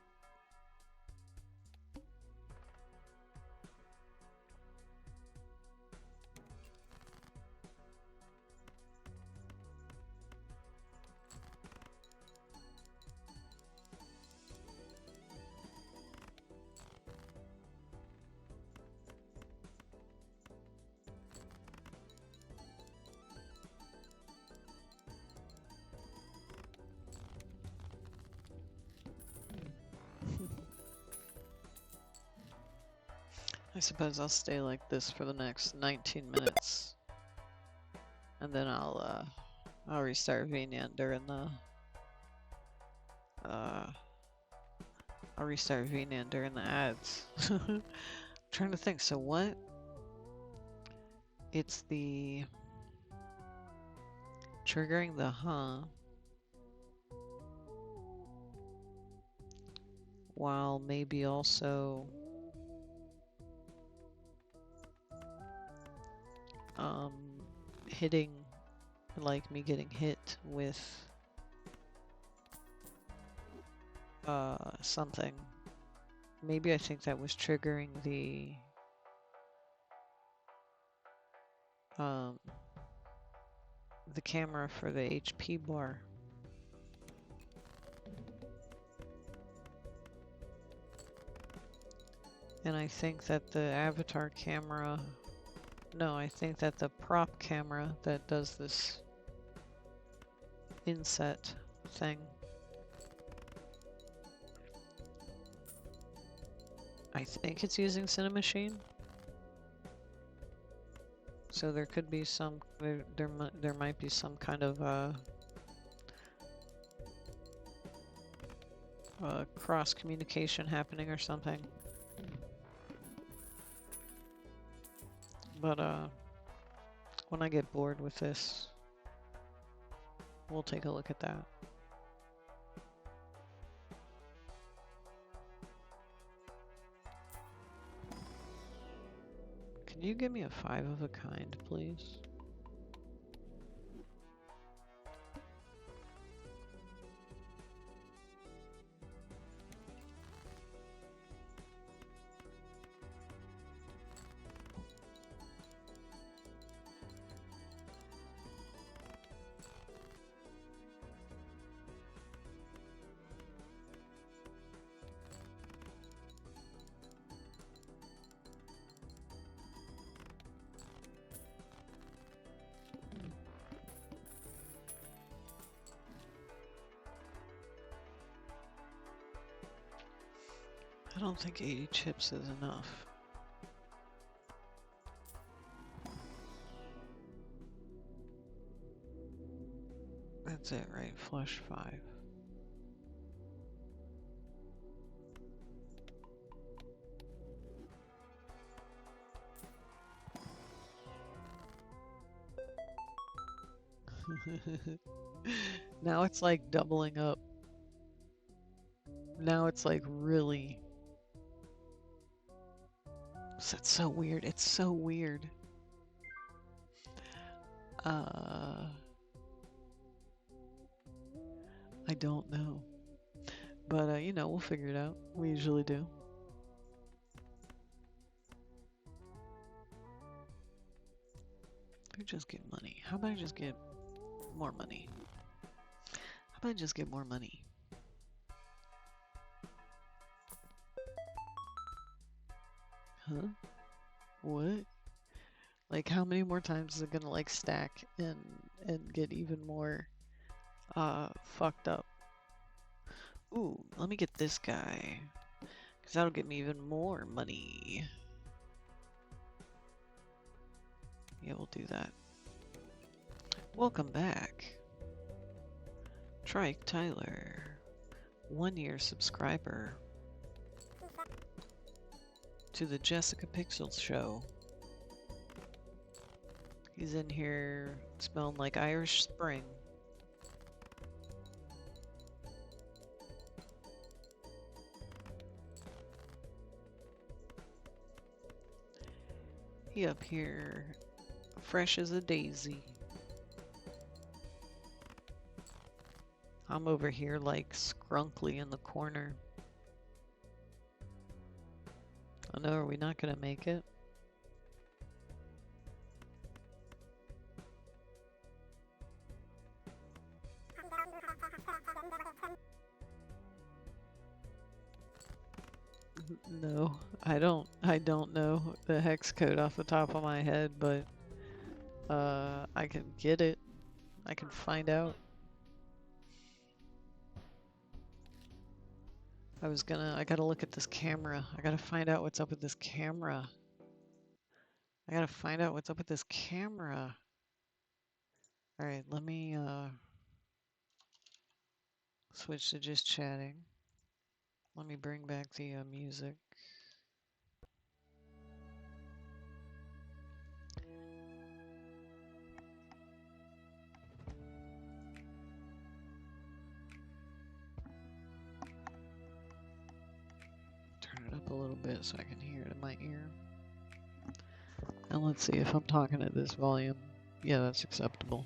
I suppose I'll stay like this for the next 19 minutes. And then I'll restart VNAN during the I'll restart VNAN during the ads. I'm trying to think, so what? It's the triggering the while maybe also hitting, like me getting hit with something. Maybe I think that was triggering the camera for the HP bar. And I think that the avatar camera, no, I think that the prop camera that does this inset thing, I think it's using Cinemachine. So there could be some, there might be some kind of cross communication happening or something. But when I get bored with this, we'll take a look at that. Can you give me a 5 of a kind, please? I don't think 80 chips is enough. That's it, right? Flush 5. Now it's like doubling up. Now it's like really That's so weird. It's so weird. I don't know. But, you know, we'll figure it out. We usually do. Or just get money. How about I just get more money? How about I just get more money? Huh? What? Like, how many more times is it gonna, like, stack and get even more, fucked up? Ooh, let me get this guy. Because that'll get me even more money. Yeah, we'll do that. Welcome back. Trike Tyler. 1-year subscriber to the Jessica Pixels show. He's in here smelling like Irish Spring. He up here fresh as a daisy. I'm over here like scrunkly in the corner. Oh no, are we not gonna make it? No, I don't know the hex code off the top of my head, but I can get it. I can find out. I gotta look at this camera. I gotta find out what's up with this camera. I gotta find out what's up with this camera. Alright, let me switch to just chatting. Let me bring back the music. Turn it up a little bit so I can hear it in my ear. And let's see if I'm talking at this volume. Yeah, that's acceptable.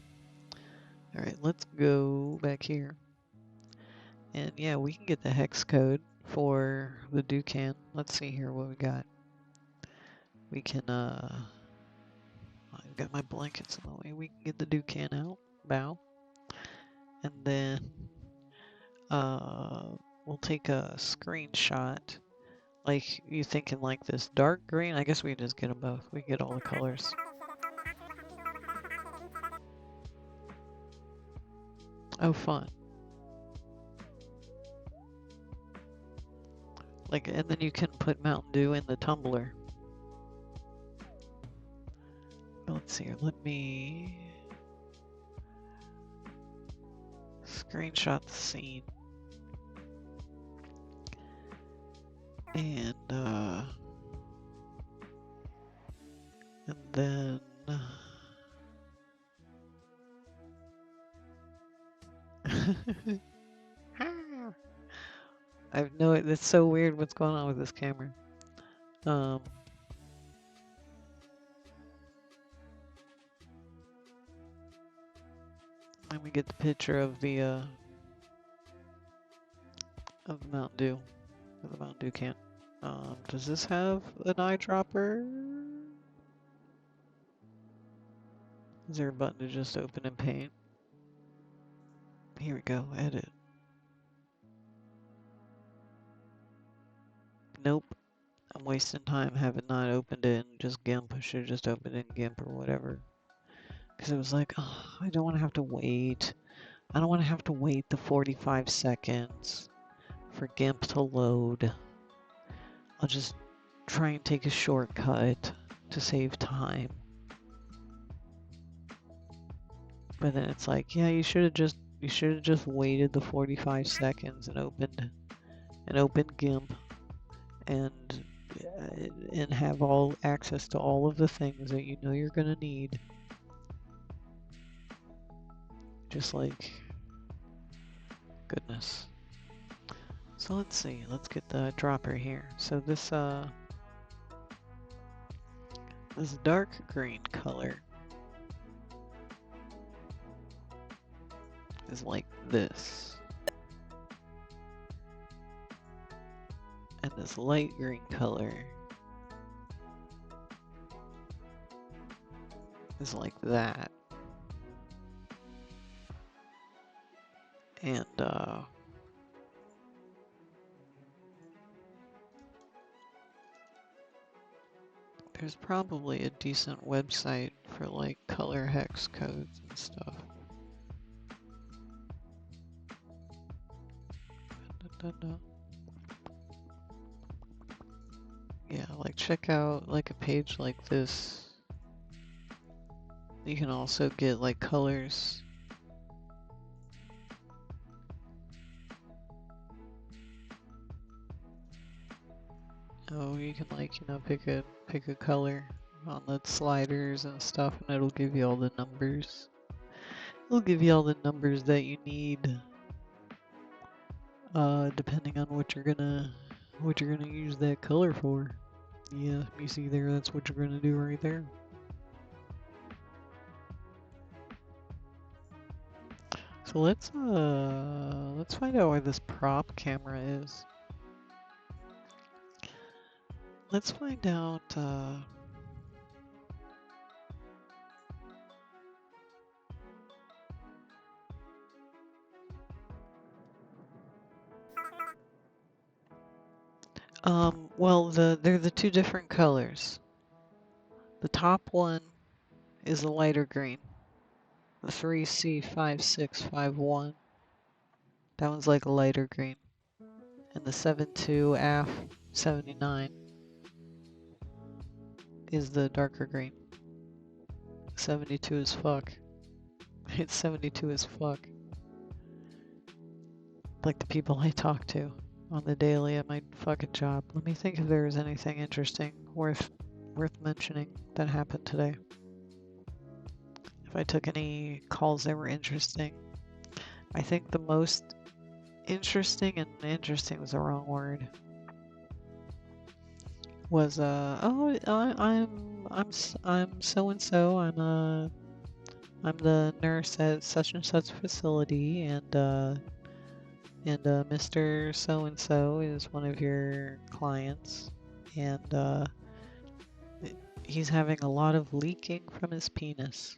Alright, let's go back here. And yeah, we can get the hex code for the Ducan. Let's see here what we got. We can, I've got my blankets in the way. We can get the Ducan out. Bow. And then, we'll take a screenshot. Like, you thinking like this dark green? I guess we can just get them both. We get all the colors. Oh, fun. Like, and then you can put Mountain Dew in the tumbler. Let's see here. Let me screenshot the scene. And then I've no. That's so weird. What's going on with this camera? Let me get the picture of the Mountain Dew. Of the Mountain Dew can. Does this have an eyedropper? Is there a button to just open and paint? Here we go. Edit. Nope. I'm wasting time having not opened it in just GIMP. I should have just opened it in GIMP or whatever. Because it was like, oh, I don't want to have to wait. I don't want to have to wait the 45 seconds for GIMP to load. I'll just try and take a shortcut to save time. But then it's like, yeah, you should have just waited the 45 seconds and opened GIMP and have all access to all of the things that you know you're gonna need. Just like, goodness. So let's see, let's get the dropper here. So this This dark green color is like this. And this light green color is like that. And there's probably a decent website for like color hex codes and stuff. Yeah, like check out like a page like this. You can also get like colors. Oh, you can like, you know, pick a color on the sliders and stuff, and it'll give you all the numbers. It'll give you all the numbers that you need, depending on what you're gonna use that color for. Yeah, you see there, that's what you're gonna do right there. So let's find out where this prop camera is. Let's find out well, they're the two different colors. The top one is the lighter green. The 3C5651. That one's like a lighter green. And the 72AF79 is the darker green. 72 as fuck. It's 72 as fuck. Like the people I talk to on the daily at my fucking job. Let me think if there was anything interesting worth mentioning that happened today. If I took any calls that were interesting. I think the most interesting, and interesting was the wrong word, was oh, I'm so and so. I'm the nurse at such and such facility, and Mr. So and so is one of your clients, and he's having a lot of leaking from his penis,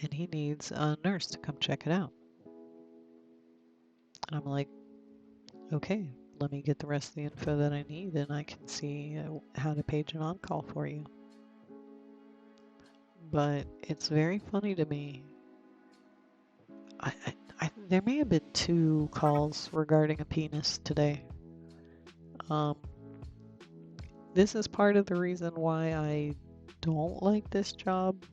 and he needs a nurse to come check it out. And I'm like, okay, let me get the rest of the info that I need, and I can see how to page an on-call for you. But it's very funny to me. There may have been 2 calls regarding a penis today. This is part of the reason why I don't like this job.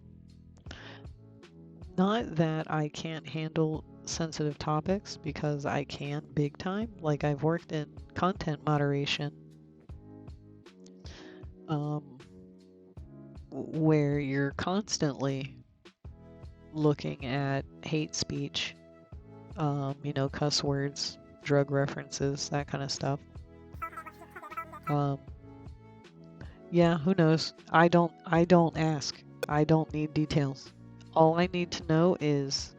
Not that I can't handle sensitive topics, because I can big time. Like, I've worked in content moderation, where you're constantly looking at hate speech, you know, cuss words, drug references, that kind of stuff. Yeah, who knows? I don't ask. I don't need details. All I need to know is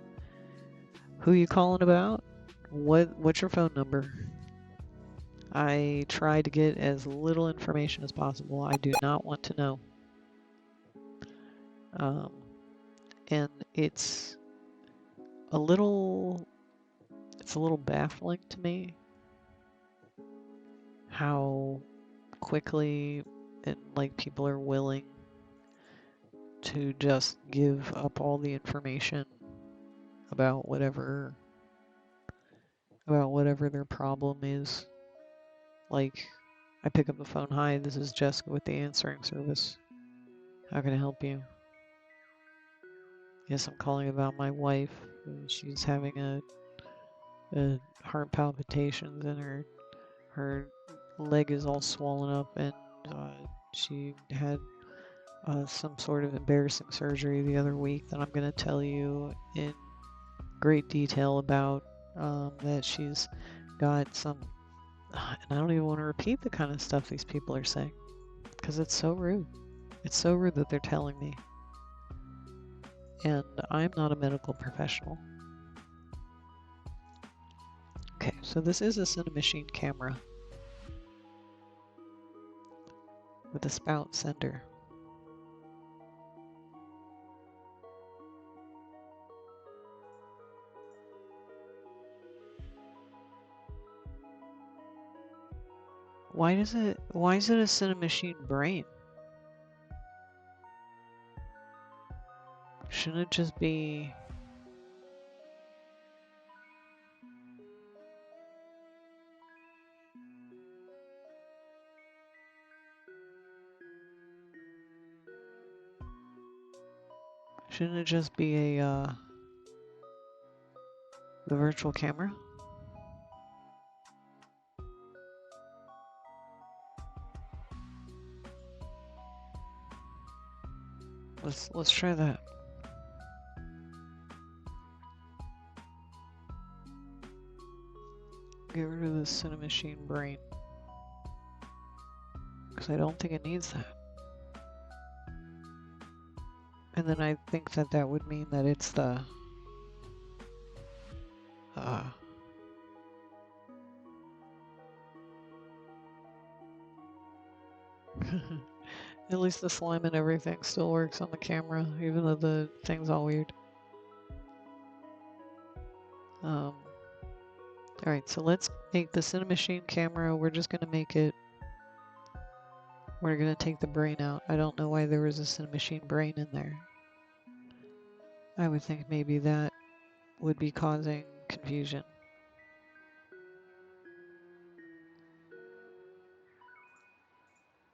who you calling about, what's your phone number. I try to get as little information as possible. I do not want to know. And it's a little baffling to me how quickly like people are willing to just give up all the information about whatever their problem is. Like, I pick up the phone, hi, this is Jessica with the answering service. How can I help you? Yes, I'm calling about my wife. She's having a heart palpitations, and her leg is all swollen up, and she had some sort of embarrassing surgery the other week that I'm going to tell you in great detail about, that she's got some, and I don't even want to repeat the kind of stuff these people are saying. Because it's so rude. It's so rude that they're telling me. And I'm not a medical professional. Okay, so this is a Cinemachine camera with a spout sender. Why is it a Cinemachine brain? Shouldn't it just be... Shouldn't it just be a, the virtual camera? Let's try that. Get rid of the Cinemachine brain. Because I don't think it needs that. And then I think that that would mean that it's the... At least the slime and everything still works on the camera, even though the thing's all weird. Alright, so let's make the Cinemachine camera. We're just gonna make it... We're gonna take the brain out. I don't know why there was a Cinemachine brain in there. I would think maybe that would be causing confusion.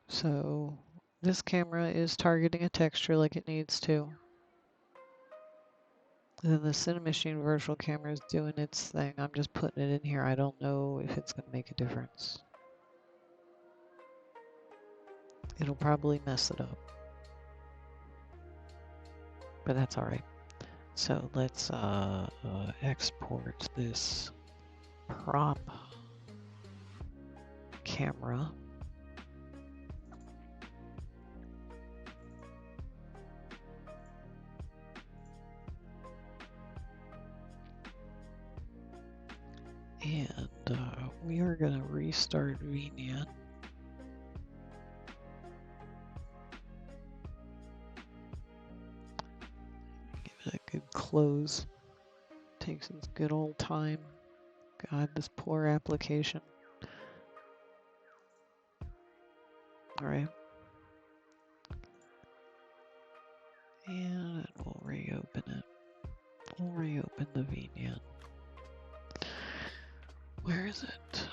So this camera is targeting a texture like it needs to. And then the Cinemachine virtual camera is doing its thing. I'm just putting it in here. I don't know if it's going to make a difference. It'll probably mess it up. But that's alright. So let's export this prop camera. And we are going to restart VNAN. Give it a good close. Takes its good old time. God, this poor application. Alright. And we'll reopen it. We'll reopen the VNAN. Where is it?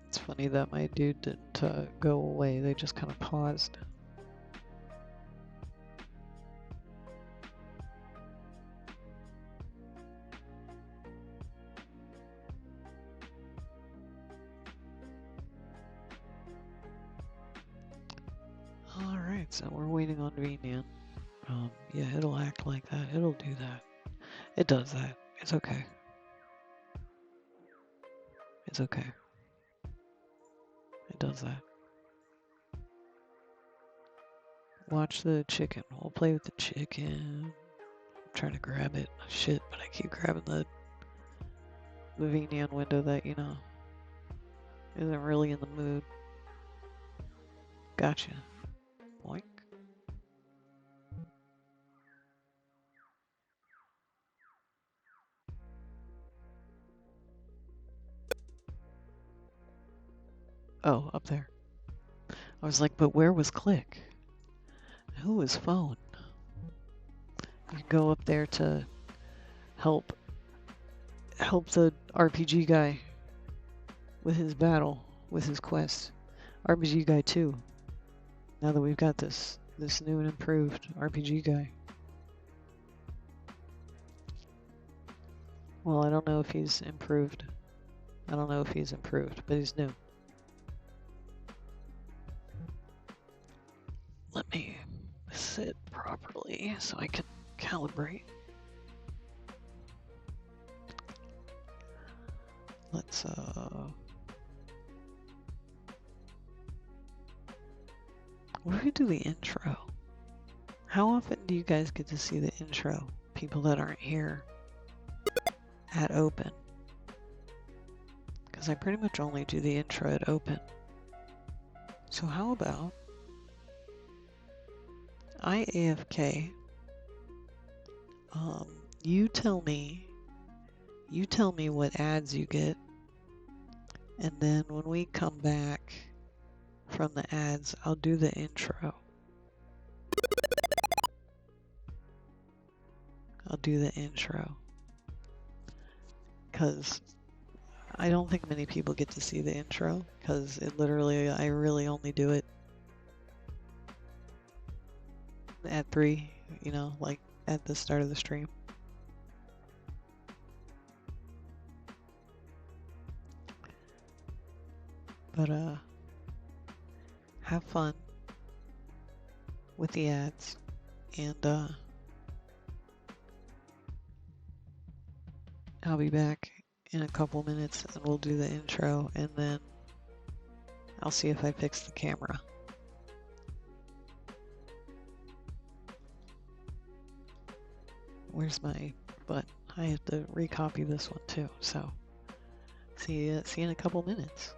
It's funny that my dude didn't go away, they just kind of paused. Alright, so we're waiting on VNAN. Yeah, it'll act like that. It'll do that. It does that. It's okay. It's okay. It does that. Watch the chicken. We'll play with the chicken. I'm trying to grab it. Shit, but I keep grabbing the VNAN window that, you know, isn't really in the mood. Gotcha. Boink. Oh, up there. I was like, but where was Click? Who was Phone? You can go up there to help the RPG guy with his battle, with his quest. RPG guy 2. Now that we've got this new and improved RPG guy. Well, I don't know if he's improved. I don't know if he's improved, but he's new. Let me sit properly so I can calibrate. let's what if we do the intro? How often do you guys get to see the intro? People that aren't here at open. Because I pretty much only do the intro at open. So how about I AFK, you tell me what ads you get, and then when we come back from the ads, I'll do the intro. I'll do the intro. Because I don't think many people get to see the intro, because it literally, I really only do it at 3, you know, like at the start of the stream. But have fun with the ads, and I'll be back in a couple minutes and we'll do the intro, and then I'll see if I fix the camera. Where's my button? I have to recopy this one too, so see you in a couple minutes.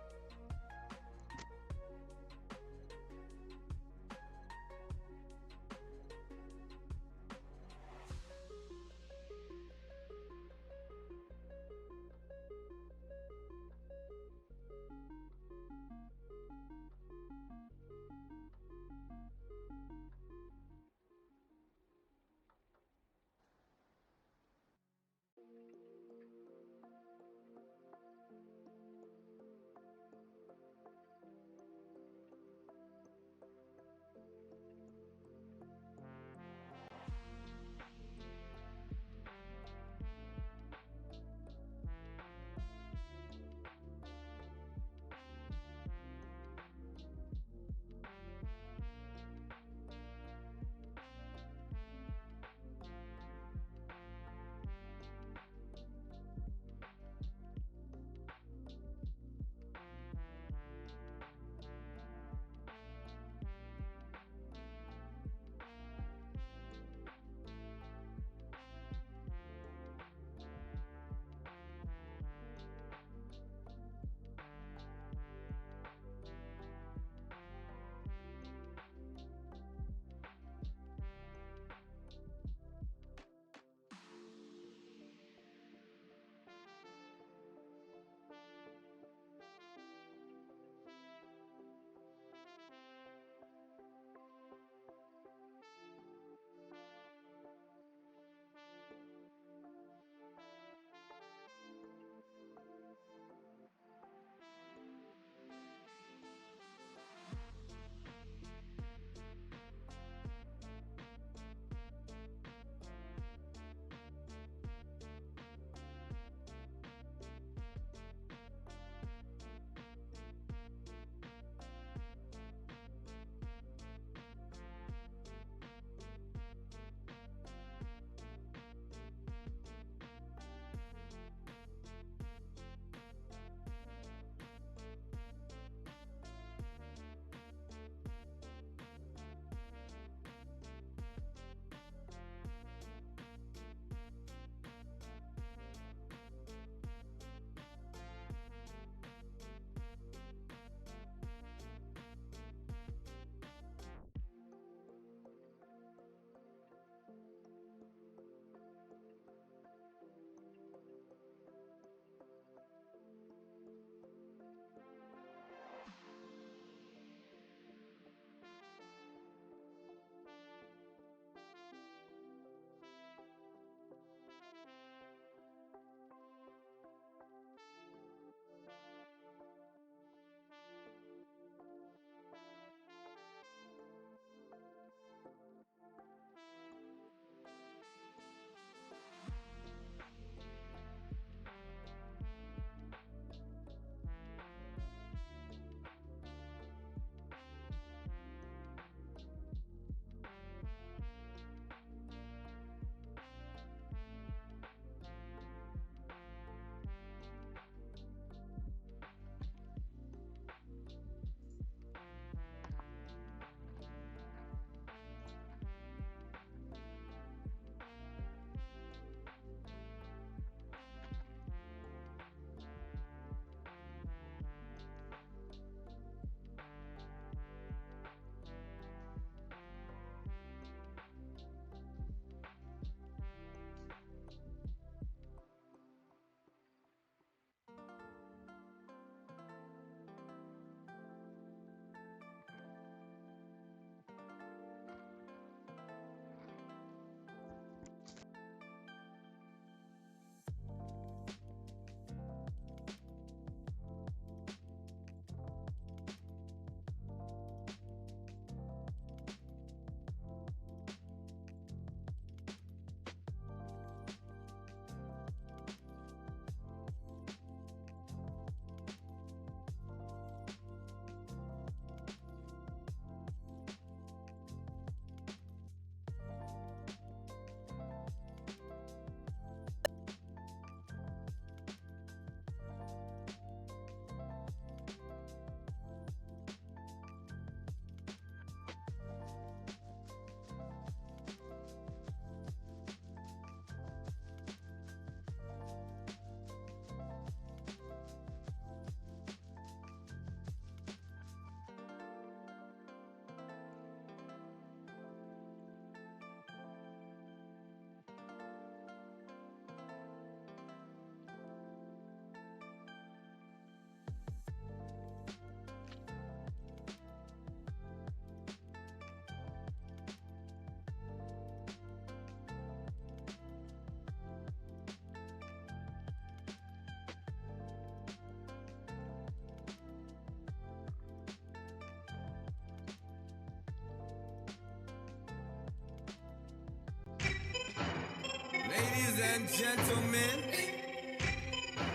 Ladies and gentlemen,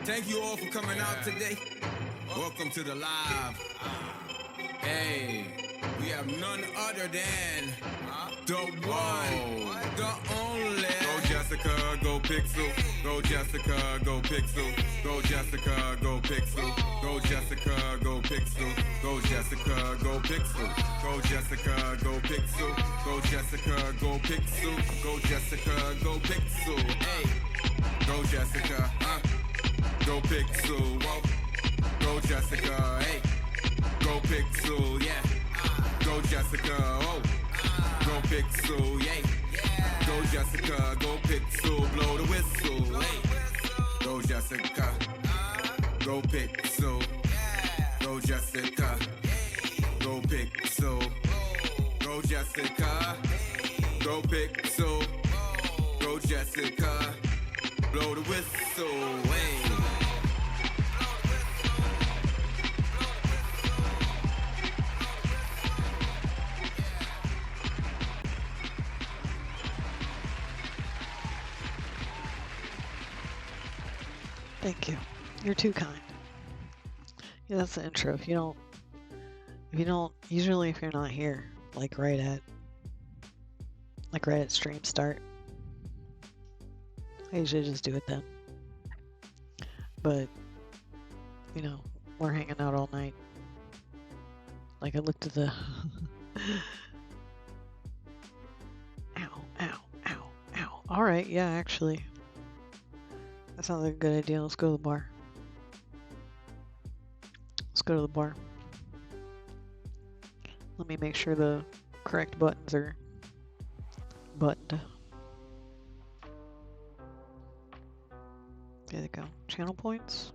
thank you all for coming out today. Welcome to the live. Hey, we have none other than the one, the only. Go Jessica, go Pixel. Go Jessica, go Pixel. Go Jessica, go Pixel. Go Jessica, go Pixel. Go Jessica, go Pixel. Go Jessica, go Pixel. Go Jessica, go Pixel. Go Jessica, go Pixel. Hey, go Jessica, go Pixel. Whoa. Go Jessica, hey. Go Pixel, yeah. Go Jessica, oh. Go Pixel, yeah. Go Jessica, go Pixel, blow the whistle, hey. Go Jessica, go Pixel. Go Jessica, go Pixel. Go Jessica, go Pixel. Go Jessica, blow the whistle, hey. Thank you. You're too kind. Yeah, that's the intro. If you don't, usually if you're not here, like right at stream start, I usually just do it then. But, you know, we're hanging out all night. Like I looked at the, ow, ow, ow, ow. All right, yeah, actually. That sounds like a good idea. Let's go to the bar. Let's go to the bar. Let me make sure the correct buttons are buttoned. There they go. Channel points.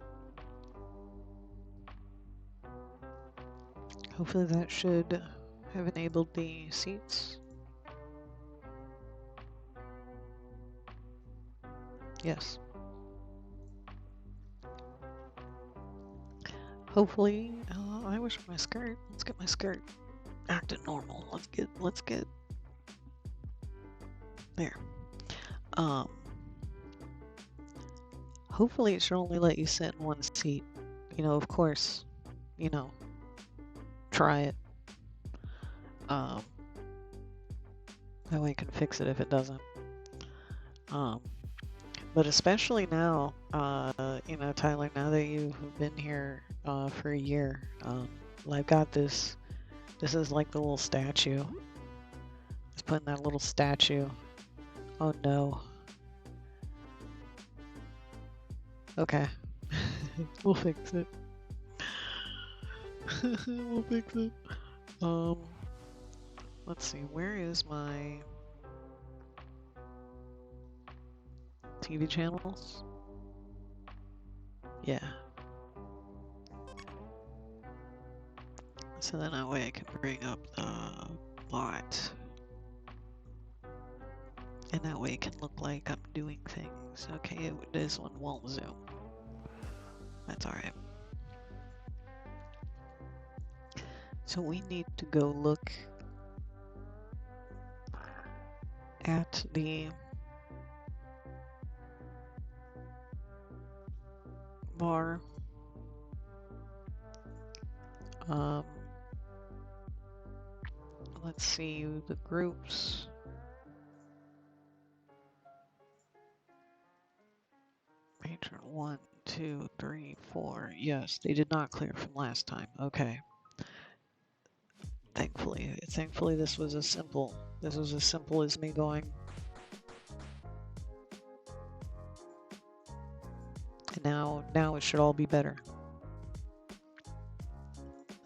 Hopefully that should have enabled the seats. Yes. Hopefully, I wish my skirt. Let's get my skirt acting normal. Let's get there. Hopefully it should only let you sit in one seat. You know, of course, you know, try it. That way I can fix it if it doesn't. But especially now, you know, Tyler, now that you've been here for a year, I've got this. This is like the little statue. Just putting that little statue. Oh no. Okay. We'll fix it. We'll fix it. Let's see, where is my TV channels? Yeah. So then that way I can bring up the bot. And that way it can look like I'm doing things. Okay, this one won't zoom. That's alright. So we need to go look at the bar. Let's see the groups. Patron 1, 2, 3, 4. Yes, they did not clear from last time. Okay. Thankfully this was as simple as me going. And now it should all be better.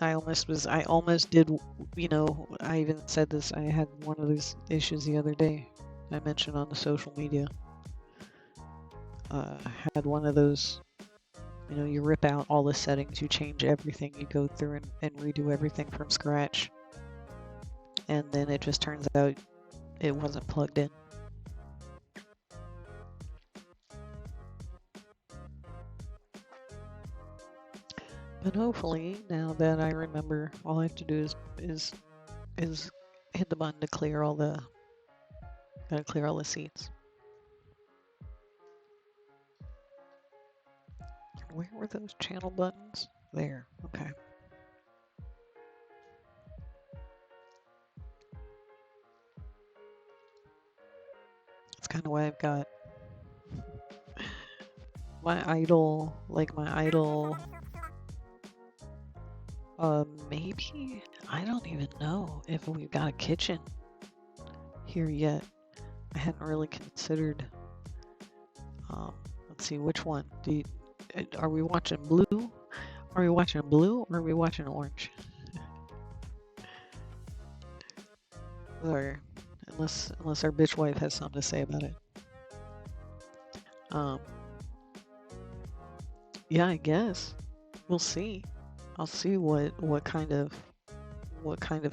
I almost did, you know, I even said this, I had one of these issues the other day. I mentioned on the social media. Had one of those, you know, you rip out all the settings, you change everything, you go through and redo everything from scratch. And then it just turns out it wasn't plugged in. But hopefully, now that I remember, all I have to do is hit the button to clear all the seats. Where were those channel buttons? There. Okay. That's kind of why I've got my idle, maybe? I don't even know if we've got a kitchen here yet. I hadn't really considered. Let's see, which one? Are we watching blue? Are we watching blue or are we watching orange? Or unless our bitch wife has something to say about it. Yeah, I guess we'll see. I'll see what kind of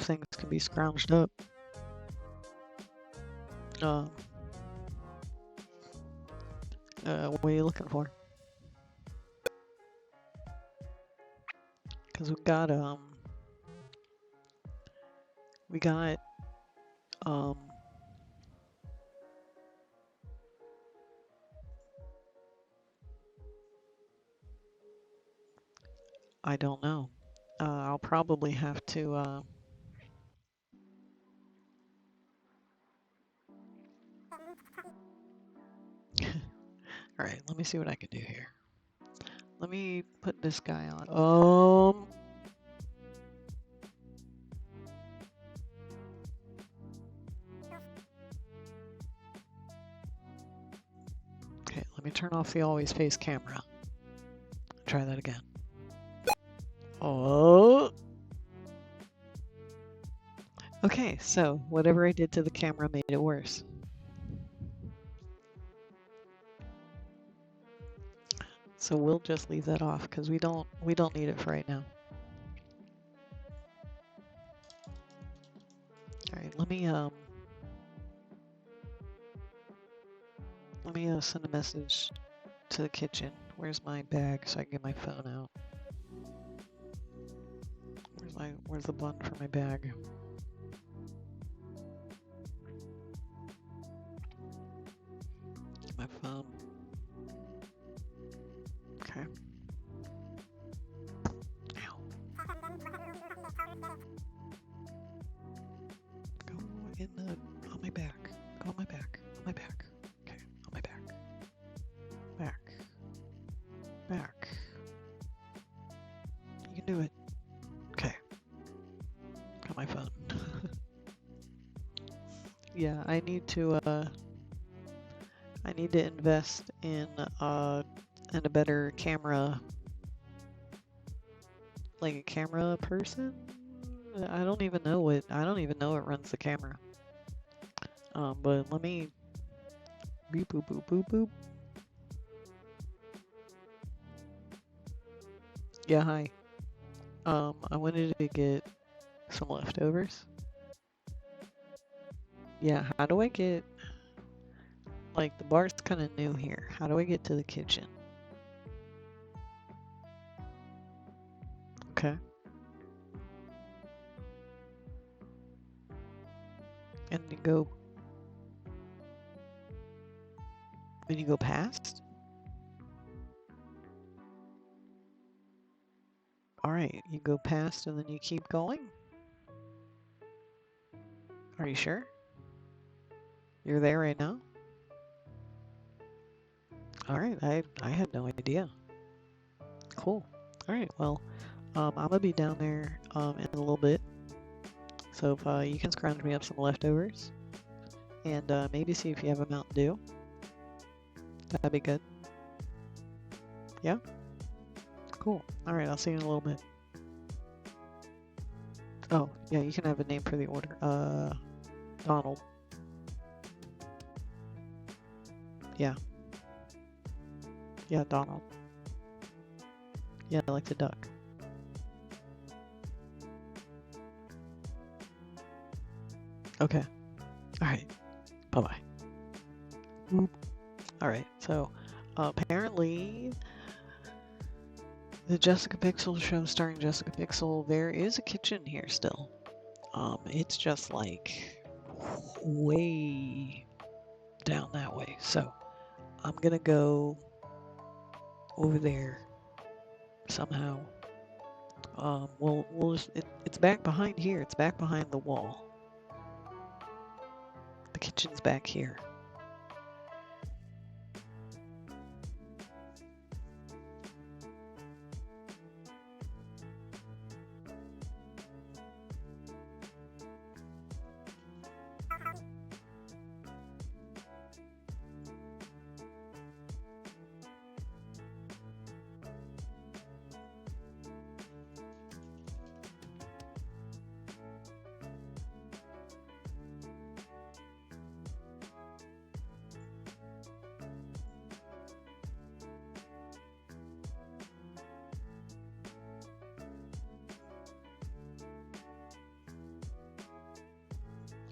things can be scrounged up. What are you looking for? Because we got I don't know. I'll probably have to all right, let me see what I can do here. Let me put this guy on. Okay, let me turn off the always face camera. Try that again. Oh. Okay, so whatever I did to the camera made it worse. So we'll just leave that off because we don't need it for right now. All right, let me send a message to the kitchen. Where's my bag so I can get my phone out? Where's the button for my bag? My phone. Okay. Ow. Go in the on my back. Go on my back. On my back. Okay, on my back. Back. Back. You can do it. Okay. Got my phone. Yeah, I need to invest in a better camera, like a camera person. I don't even know what runs the camera. But let me beep boop boop boop boop. Yeah, hi. I wanted to get some leftovers. Yeah, how do I get, like, the bar's kind of new here. How do I get to the kitchen? Okay. And you go past? Alright, you go past and then you keep going? Are you sure? You're there right now? Alright, I had no idea. Cool. Alright, well, I'm gonna be down there in a little bit. So if you can scrounge me up some leftovers and maybe see if you have a Mountain Dew. That'd be good. Yeah? Cool. Alright, I'll see you in a little bit. Oh, yeah, you can have a name for the order. Donald. Yeah. Yeah, Donald. Yeah, I like the duck. Okay. Alright. Bye-bye. Alright, so apparently the Jessica Pixel show starring Jessica Pixel, there is a kitchen here still. It's just like way down that way. So I'm gonna go over there somehow. We'll just, it's back behind here. It's back behind the wall. The kitchen's back here.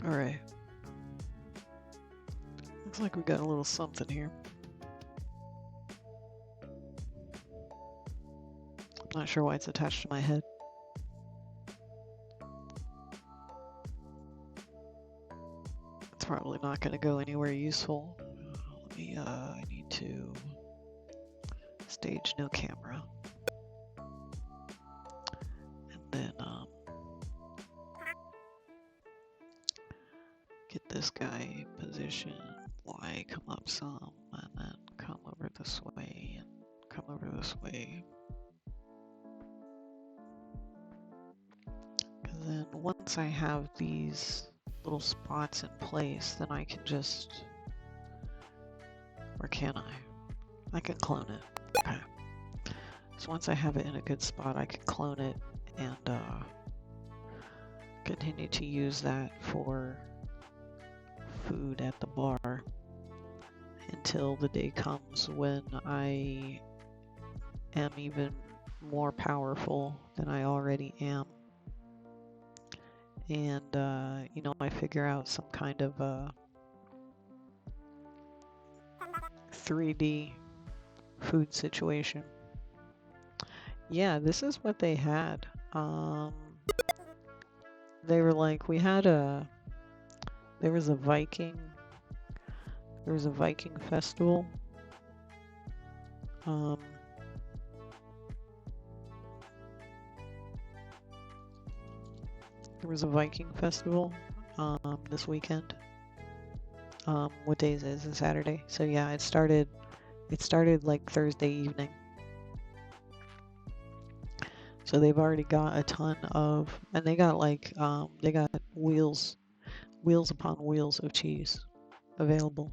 All right. Looks like we got a little something here. I'm not sure why it's attached to my head. It's probably not going to go anywhere useful. Let me, I need to stage no camera. And then, get this guy in position. Y, come up some, and then come over this way, and come over this way. And then once I have these little spots in place, then I can just, or can I? I can clone it. Okay. So once I have it in a good spot, I can clone it and continue to use that for food at the bar until the day comes when I am even more powerful than I already am. And, you know, I figure out some kind of 3D food situation. Yeah, this is what they had. They were like, there was a Viking festival. There was a Viking festival this weekend. What day is it? It's a Saturday. So yeah, it started like Thursday evening. So they've already got a ton of, and they got like they got wheels upon wheels of cheese available.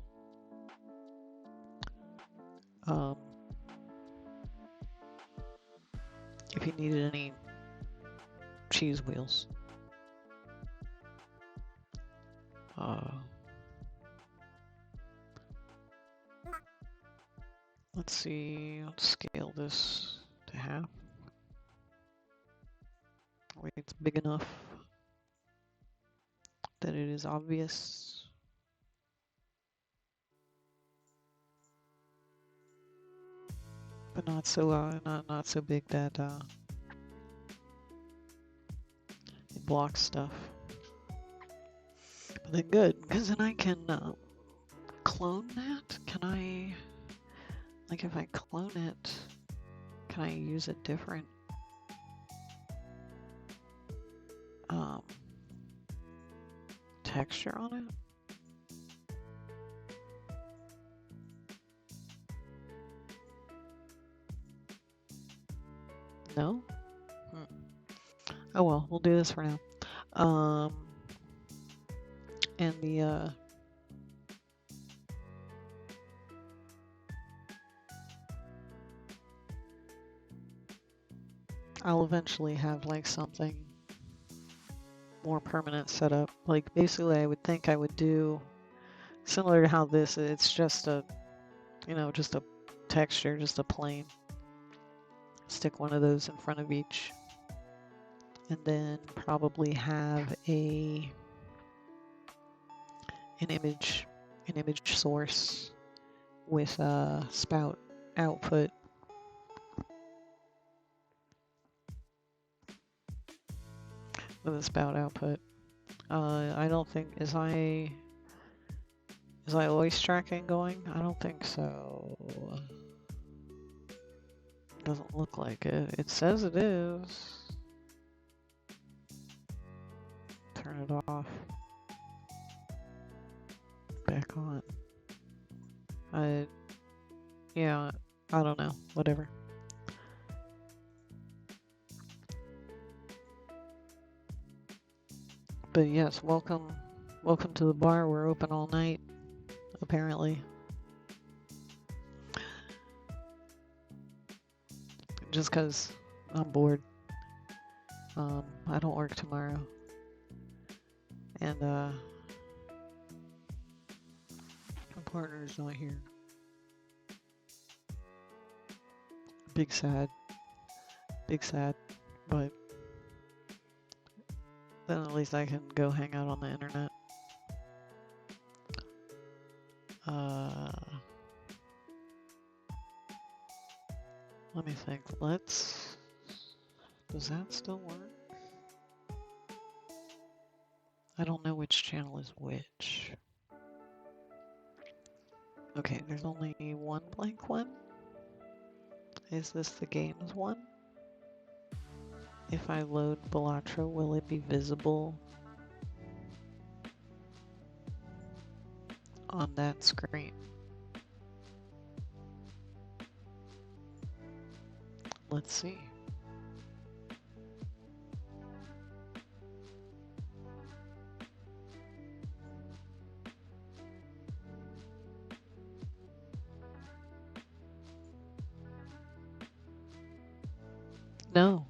If you needed any cheese wheels. Let's see, let's scale this to half. Wait, it's big enough that it is obvious. But not so not so big that it blocks stuff. But then good, because then I can clone that. Can I, like, if I clone it, can I use a different texture on it? No? Oh well, we'll do this for now. And the I'll eventually have like something more permanent set up. Like basically I would think I would do similar to how this, it's just a, you know, just a texture, just a plane. Stick one of those in front of each. And then probably have an image source with a spout output. With a spout output. I don't think, is voice tracking going? I don't think so. doesn't look like it. It says it is. Turn it off. Back on. Yeah, I don't know. Whatever. But yes, welcome to the bar. We're open all night, apparently. Just 'cause I'm bored. I don't work tomorrow. And my partner's not here. Big sad. Big sad. But then at least I can go hang out on the internet. Let me think. Does that still work? I don't know which channel is which. Okay, there's only one blank one. Is this the games one? If I load Balatro, will it be visible on that screen? Let's see. No.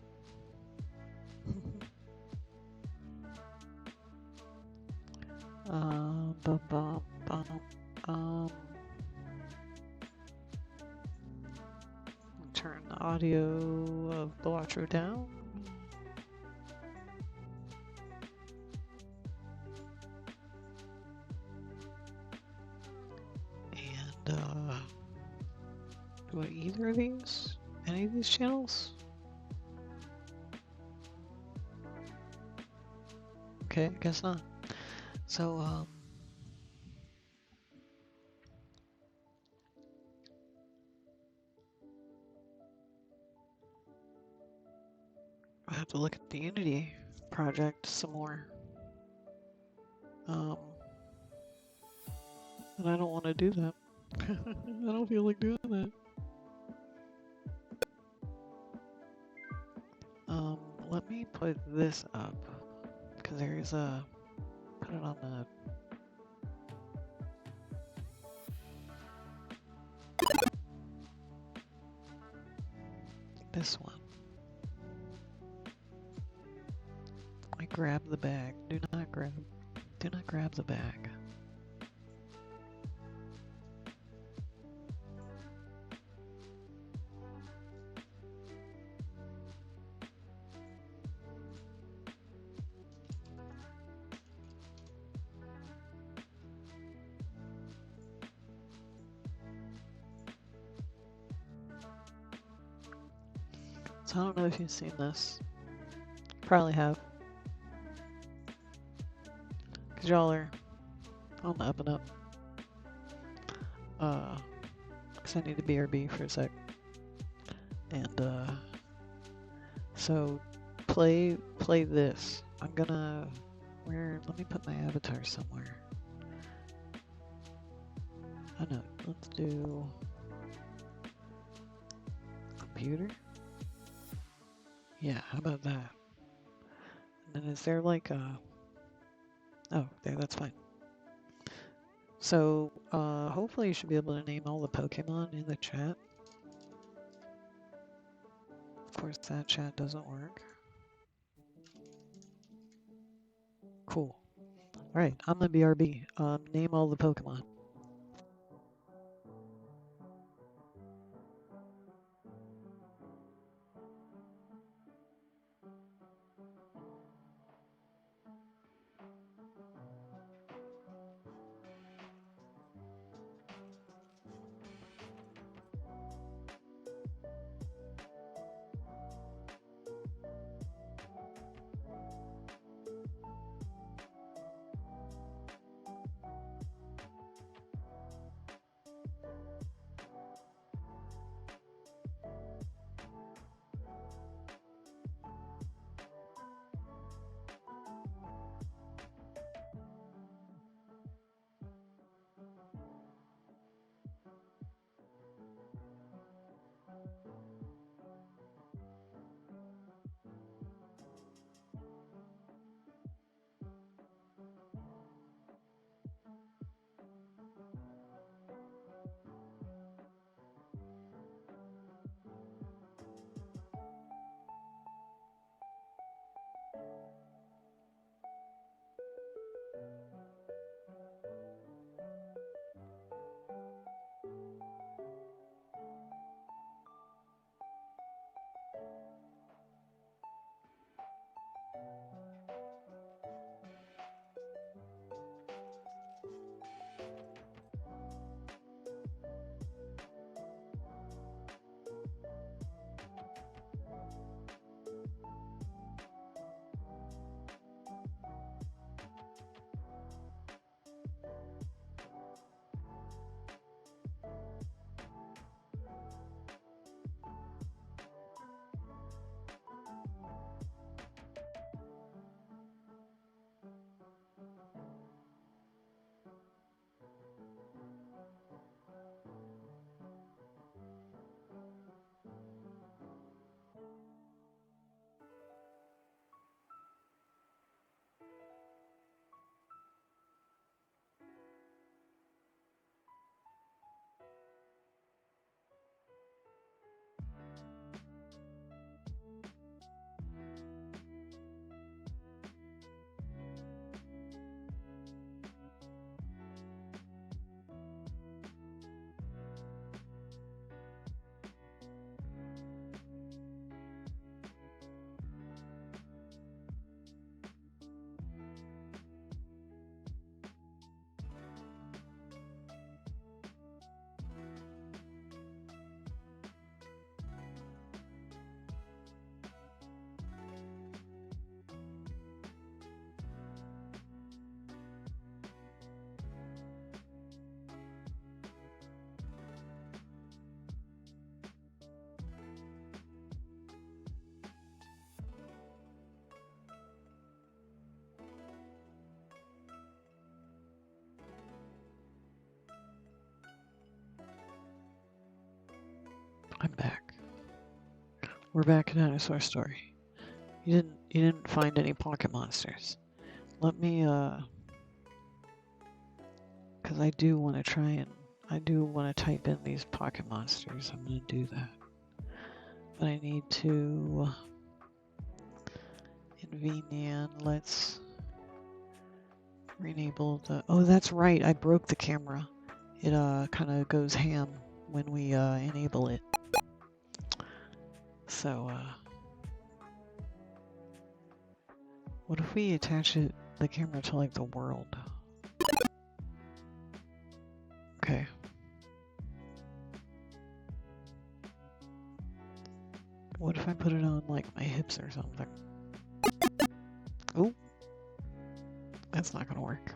Bum, bum, bum. Turn the audio of Balatro down. And do I either of these? Any of these channels? Okay, I guess not. So, I have to look at the Unity project some more. And I don't want to do that. I don't feel like doing that. Let me put this up, because there's a, put it on the, this one. I grab the bag. Do not grab the bag. So I don't know if you've seen this. Probably have. Because y'all are on the up and up. Because I need to BRB for a sec. And, so play this. I'm gonna, let me put my avatar somewhere. I know, let's do computer. Yeah, how about that? And then is there like a, oh, there, that's fine. So, hopefully you should be able to name all the Pokemon in the chat. Of course, that chat doesn't work. Cool. Alright, I'm the BRB. Name all the Pokemon. We're back at Dinosaur Story. You didn't find any pocket monsters. Let me because I do want to type in these pocket monsters. I'm gonna do that. But I need to in VNAN, let's enable the oh that's right, I broke the camera. It kinda goes ham when we enable it. So what if we attach the camera to like the world? Okay. What if I put it on like my hips or something? Oh, that's not gonna work.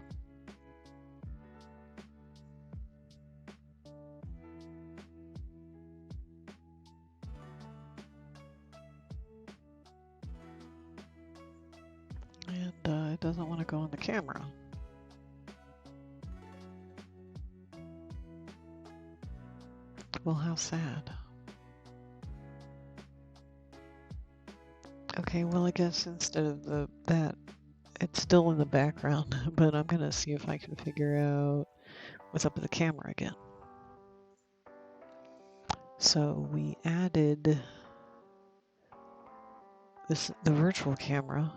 And it doesn't want to go on the camera. Well, how sad. Okay, well I guess instead of that, it's still in the background, but I'm gonna see if I can figure out what's up with the camera again. So we added the virtual camera,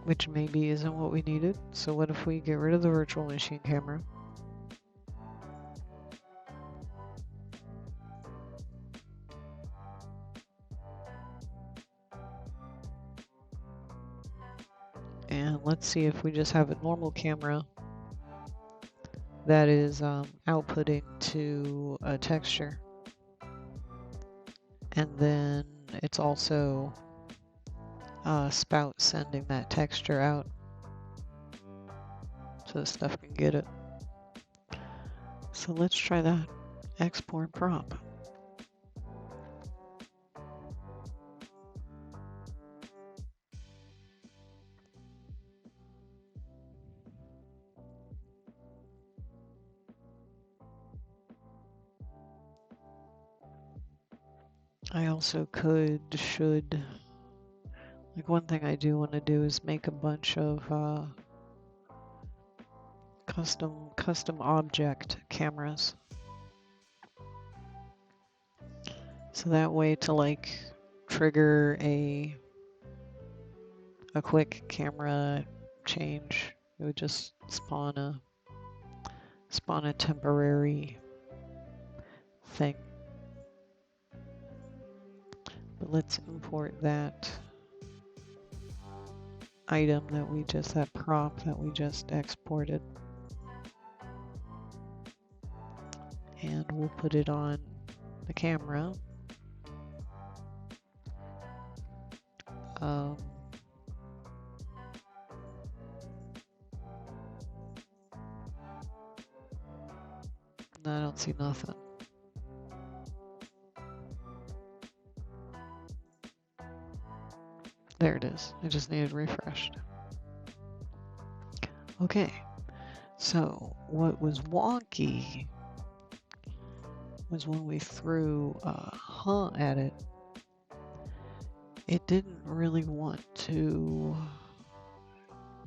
which maybe isn't what we needed. So what if we get rid of the virtual machine camera? And let's see if we just have a normal camera that is outputting to a texture. And then it's also spout sending that texture out so the stuff can get it. So let's try that. Export prop. I also should, like one thing I do want to do is make a bunch of custom object cameras. So that way to like trigger a quick camera change, it would just spawn a temporary thing. But let's import that item that prop that we just exported. And we'll put it on the camera. I don't see nothing. There it is. I just needed refreshed. Okay. So what was wonky was when we threw at it. It didn't really want to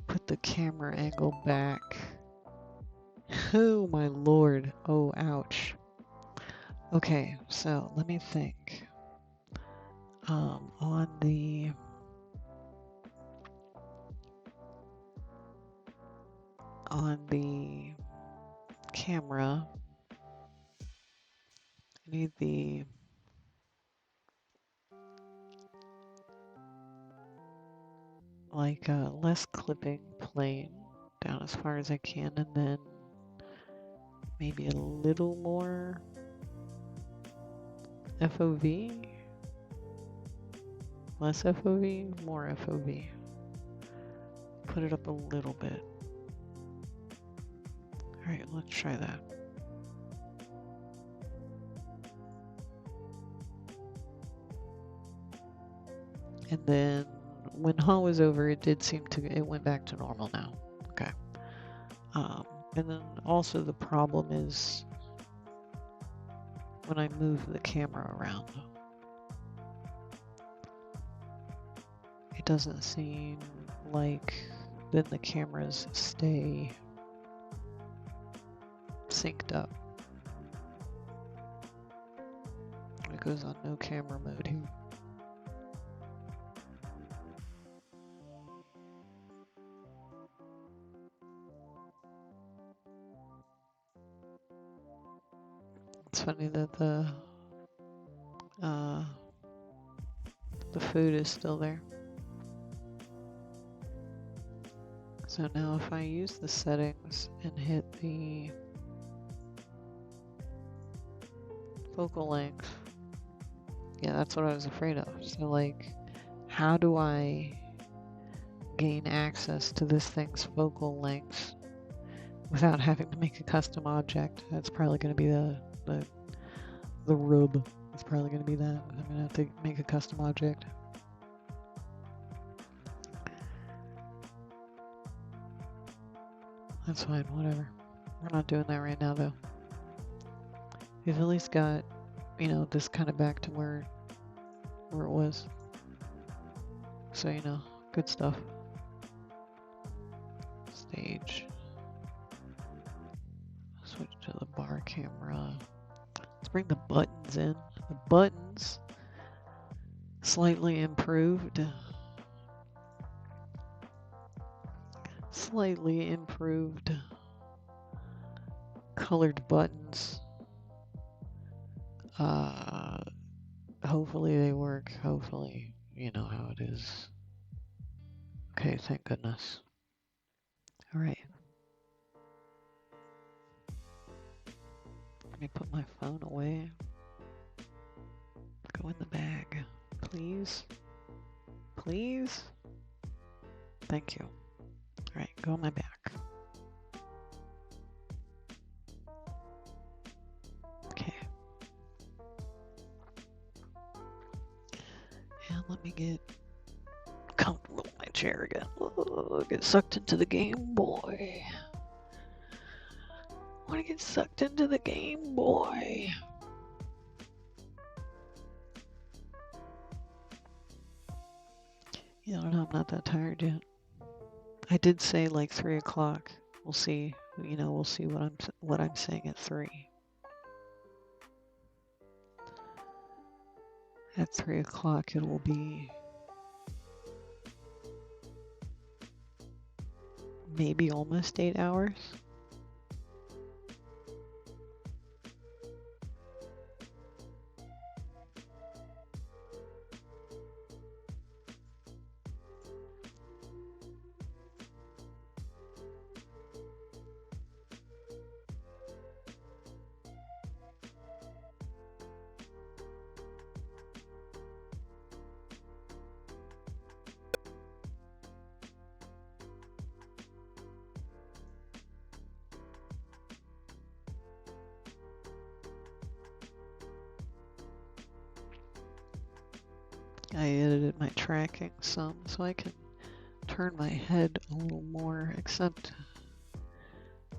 put the camera angle back. Oh my lord. Oh, ouch. Okay, so let me think. On the camera, I need the less clipping plane down as far as I can, and then maybe a little more FOV, less FOV, more FOV. Put it up a little bit. All right, let's try that. And then when Huh was over, it went back to normal now. Okay. And then also the problem is when I move the camera around. It doesn't seem like then the cameras stay synced up. It goes on no camera mode here. It's funny that the food is still there. So now if I use the settings and hit the focal length, yeah, that's what I was afraid of. So like, how do I gain access to this thing's focal length without having to make a custom object? That's probably going to be the rub. It's probably going to be that. I'm going to have to make a custom object. That's fine, whatever. We're not doing that right now though. We've at least got, you know, this kind of back to where it was. So, you know, good stuff. Stage. Switch to the bar camera. Let's bring the buttons in. The buttons slightly improved. Slightly improved colored buttons. Hopefully they work. Hopefully, you know how it is. Okay, thank goodness. All right. Let me put my phone away. Go in the bag, please. Please. Thank you. All right, go in my bag. Okay. And let me get comfortable in my chair again. Get sucked into the Game Boy. Want to get sucked into the Game Boy. Yeah, I don't know. I'm not that tired yet. I did say like 3 o'clock. We'll see. You know, we'll see what I'm saying at 3. At 3 o'clock, it will be maybe almost 8 hours. I edited my tracking some so I can turn my head a little more, except,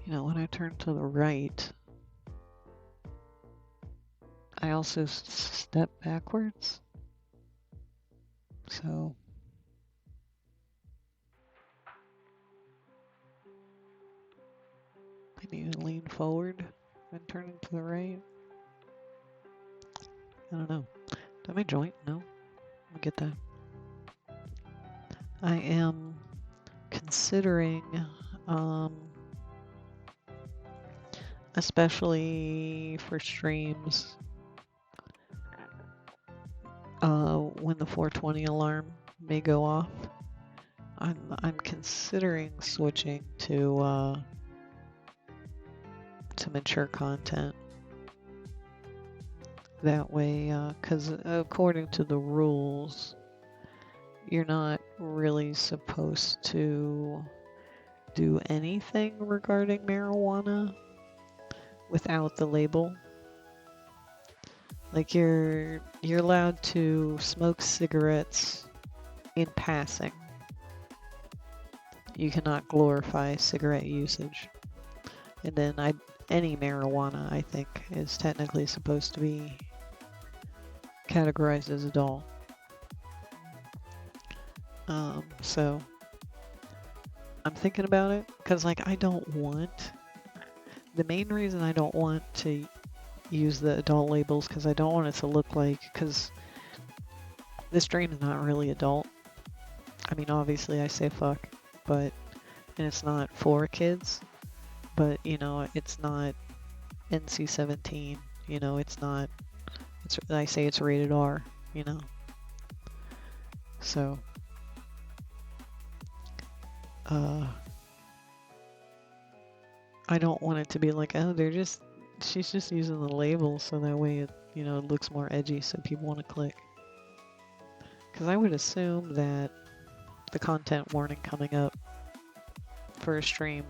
you know, when I turn to the right, I also step backwards. So I need to lean forward and turn to the right. I don't know. Did my joint? No. Let me get that. I am considering, especially for streams, when the 420 alarm may go off, I'm considering switching to mature content. That way, because according to the rules, you're not really supposed to do anything regarding marijuana without the label. Like you're allowed to smoke cigarettes in passing. You cannot glorify cigarette usage. And then any marijuana, I think, is technically supposed to be categorized as adult. So I'm thinking about it because, like, the main reason I don't want to use the adult labels because I don't want it to look like, because this strain is not really adult. I mean, obviously I say fuck, but, and it's not for kids, but, you know, it's not NC-17, you know, it's not, I say it's rated R, you know, so, I don't want it to be like, oh, she's just using the label so that way it, you know, it looks more edgy so people want to click. Because I would assume that the content warning coming up for a stream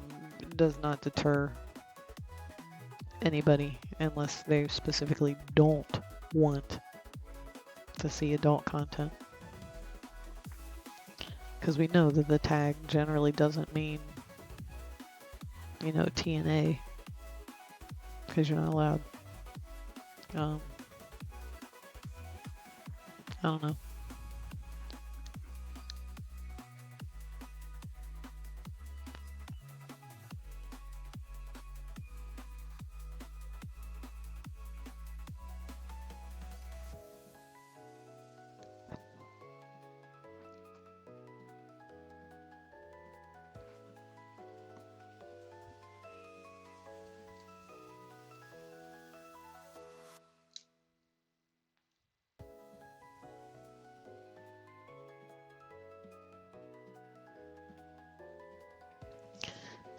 does not deter anybody unless they specifically don't want to see adult content. Because we know that the tag generally doesn't mean, you know, TNA, because you're not allowed. I don't know.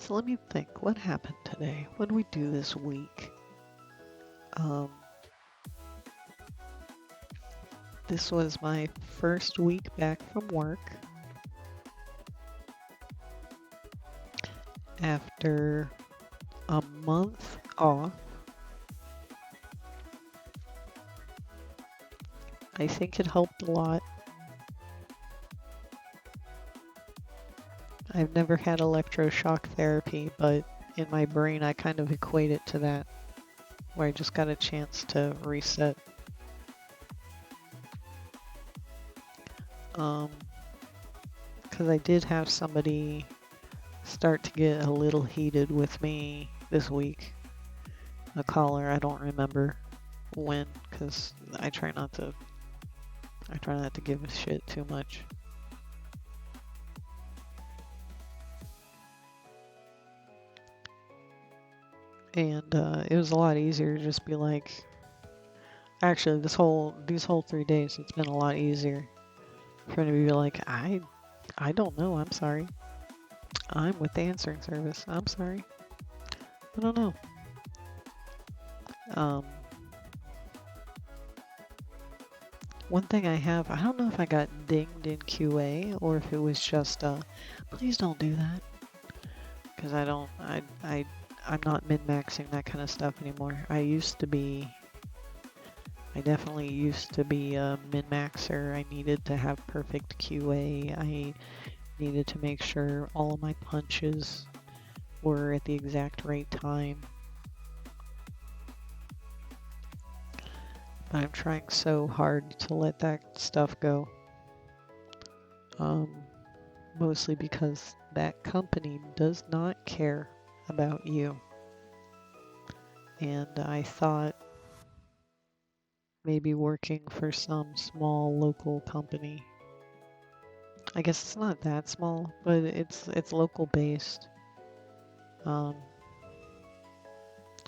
So let me think, what happened today? What did we do this week? This was my first week back from work after a month off. I think it helped a lot. I've never had electroshock therapy, but in my brain I kind of equate it to that, where I just got a chance to reset. Because I did have somebody start to get a little heated with me this week. A caller, I don't remember when, because I try not to give a shit too much. And it was a lot easier to just be like, actually these whole 3 days, it's been a lot easier for me to be like, I don't know, I'm sorry. I'm with the answering service. I'm sorry. I don't know. One thing I don't know if I got dinged in QA or if it was just, please don't do that. Because I'm not min-maxing that kind of stuff anymore. I definitely used to be a min-maxer. I needed to have perfect QA. I needed to make sure all of my punches were at the exact right time. But I'm trying so hard to let that stuff go. Mostly because that company does not care about you. And I thought maybe working for some small local company. I guess it's not that small, but it's local based.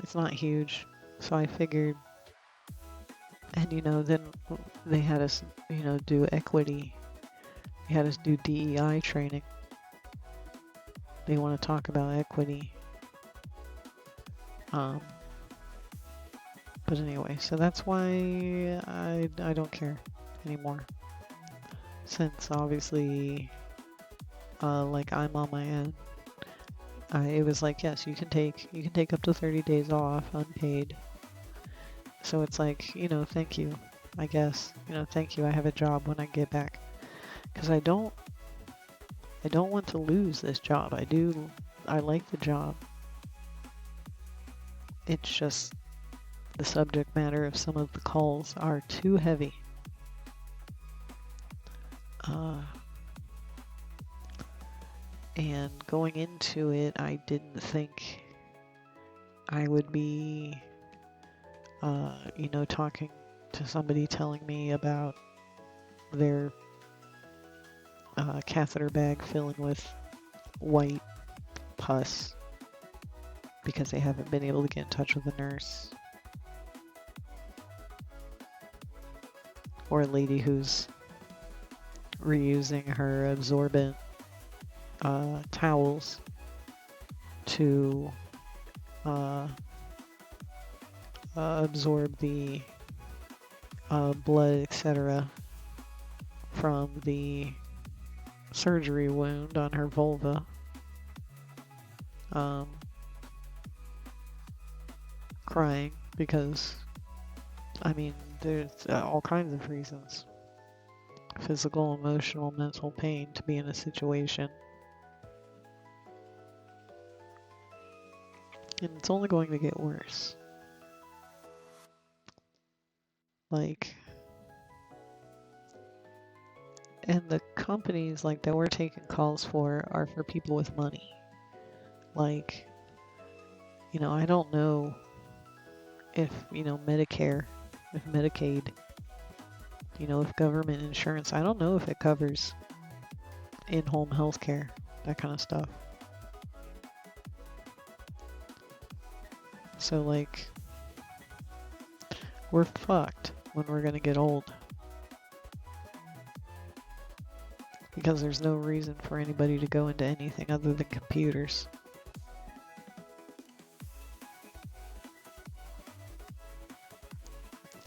It's not huge, so I figured, and you know, then they had us, you know, do equity. They had us do DEI training. They want to talk about equity. But anyway, so that's why I don't care anymore. Since obviously, like I'm on my end, it was like, yes, you can take up to 30 days off unpaid. So it's like, you know, thank you, I guess, you know, thank you. I have a job when I get back, because I don't want to lose this job. I like the job. It's just the subject matter of some of the calls are too heavy. And going into it, I didn't think I would be, talking to somebody telling me about their catheter bag filling with white pus because they haven't been able to get in touch with a nurse. Or a lady who's reusing her absorbent towels to absorb the blood, etc., from the surgery wound on her vulva. Crying because, I mean, there's all kinds of reasons. Physical, emotional, mental pain to be in a situation. And it's only going to get worse. Like, and the companies like that we're taking calls for are for people with money. Like, I don't know if, Medicare, if Medicaid, if government insurance, I don't know if it covers in-home health care, that kind of stuff. So, like, we're fucked when we're gonna get old. Because there's no reason for anybody to go into anything other than computers.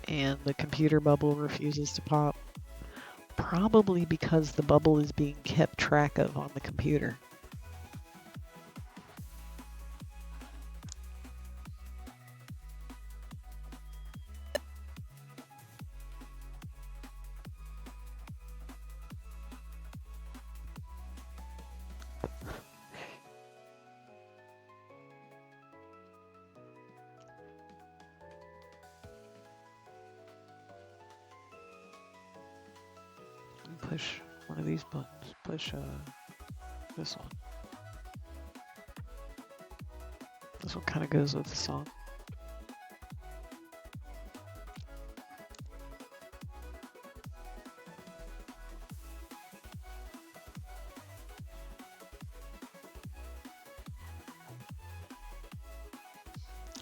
And the computer bubble refuses to pop. Probably because the bubble is being kept track of on the computer. Push one of these buttons. Push this one. This one kind of goes with the song.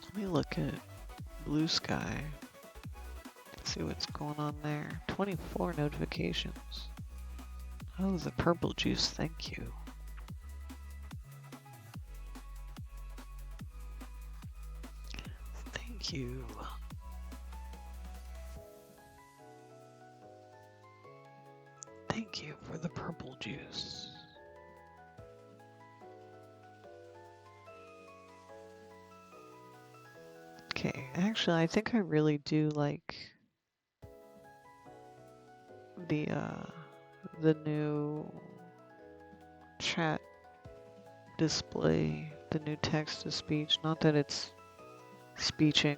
Let me look at Blue Sky. See what's going on there. 24 notifications. Oh, the purple juice, thank you. Thank you. Thank you for the purple juice. Okay, actually, I think I really do like the new chat display, the new text to speech. Not that it's speeching.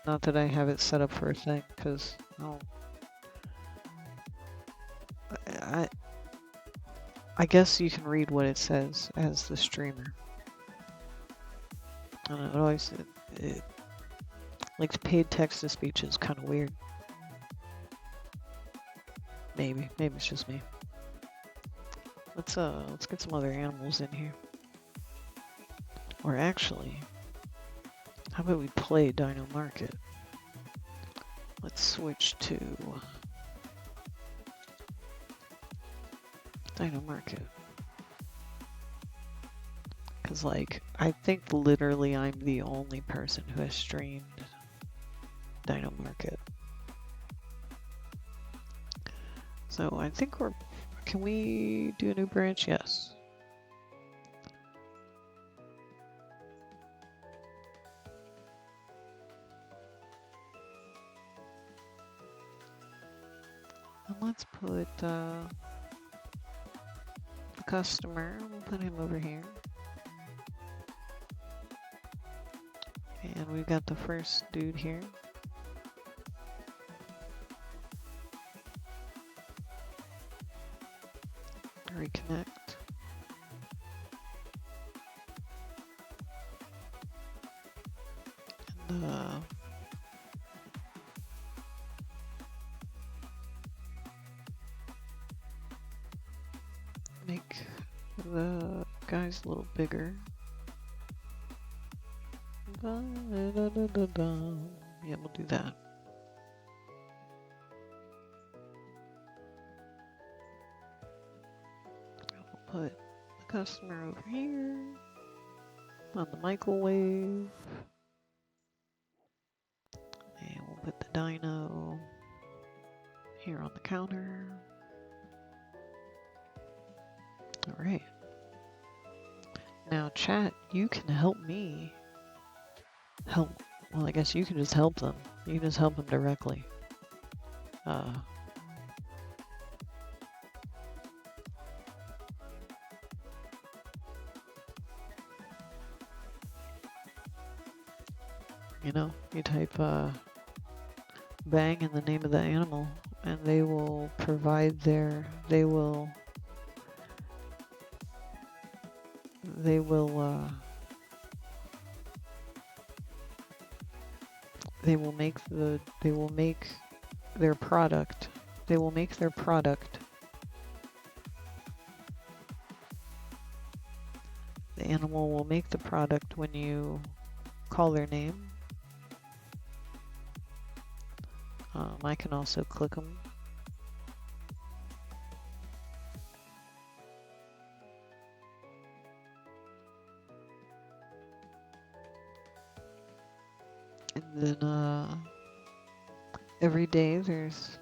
Not that I have it set up for a thing, because I guess you can read what it says as the streamer. I don't know, it always like the paid text to speech is kind of weird. Maybe it's just me. Let's get some other animals in here. Or actually, how about we play Dino Market? Let's switch to Dino Market. Cause like, I think literally I'm the only person who has streamed Dino Market. So I think can we do a new branch? Yes. And let's put the customer, we'll put him over here. we've got the first dude here. Reconnect. And make the guys a little bigger. Yeah, we'll do that. We'll put the customer over here on the microwave. And we'll put the dino here on the counter. All right. Now, chat, you can help me help. Well, I guess you can just help them. You can just help them directly. You know, you type bang in the name of the animal, and they will provide their. They will make their product. They will make their product. The animal will make the product when you call their name. I can also click them. And then every day there's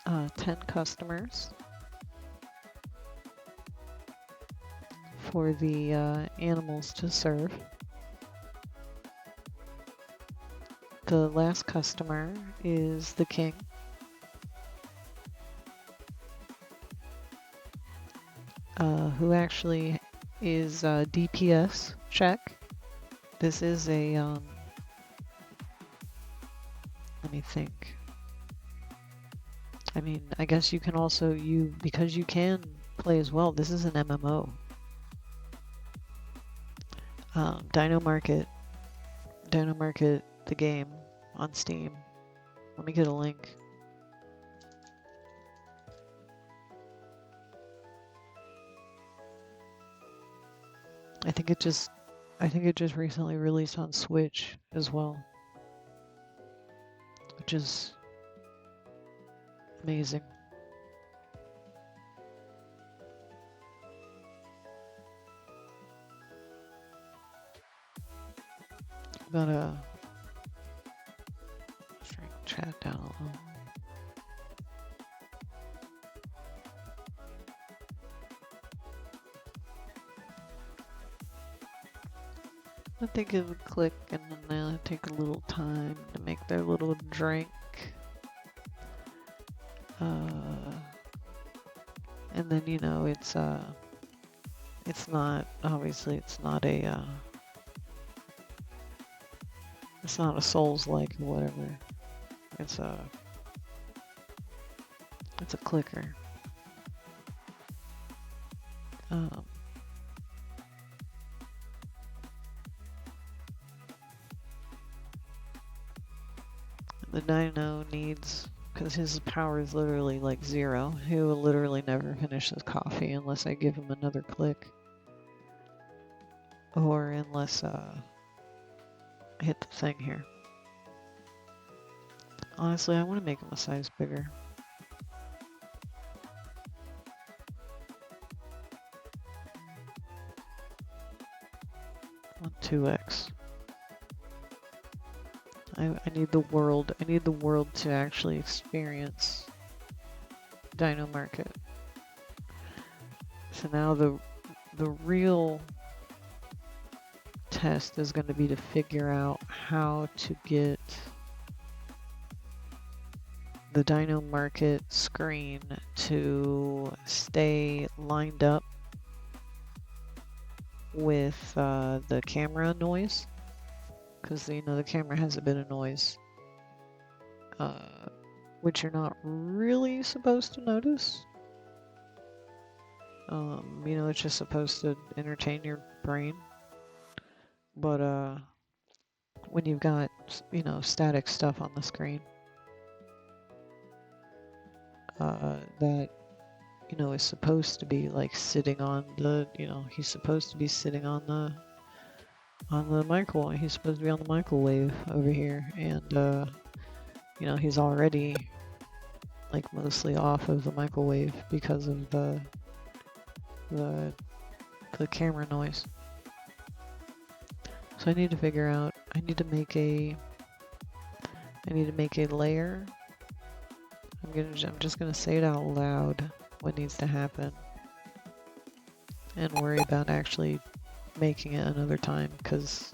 10 customers for the animals to serve. The last customer is the king. Who actually is DPS check. This is a, let me think. I mean, I guess you can also, because you can play as well, this is an MMO. Dino Market, the game on Steam. Let me get a link. I think it just recently released on Switch as well, which is amazing. Gotta shrink chat down a little. Let they give a click, and then they'll take a little time to make their little drink. And then, you know, it's not, obviously it's not a Souls-like or whatever. It's a clicker. The dino needs, because his power is literally like 0. He will literally never finish his coffee unless I give him another click. Or unless I hit the thing here. Honestly, I want to make him a size bigger. On 2x. I need the world to actually experience Dino Market. So now the real test is going to be to figure out how to get the Dino Market screen to stay lined up with the camera noise. because the camera has a bit of noise, which you're not really supposed to notice. It's just supposed to entertain your brain. But when you've got static stuff on the screen, that is supposed to be like sitting on the he's supposed to be sitting on the microwave. He's supposed to be on the microwave over here, and he's already like mostly off of the microwave because of the camera noise. So I need to figure out. I need to make a layer. I'm just gonna say it out loud what needs to happen, and worry about actually making it another time, because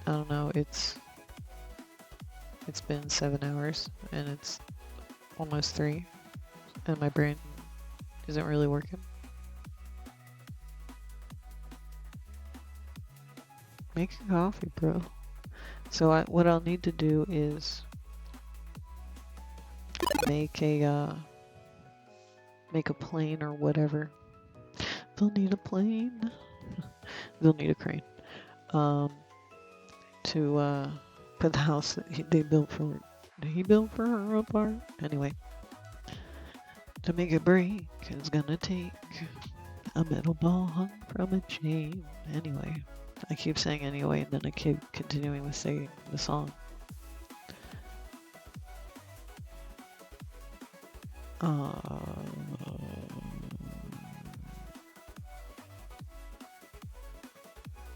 I don't know. It's been 7 hours and it's almost 3, and my brain isn't really working. Make a coffee, bro. So what I'll need to do is make a plane or whatever. They'll need a plane. They'll need a crane. To put the house that he built for her apart. Anyway, to make it break, it's gonna take a metal ball hung from a chain. Anyway, I keep saying anyway, and then I keep continuing with saying the song. I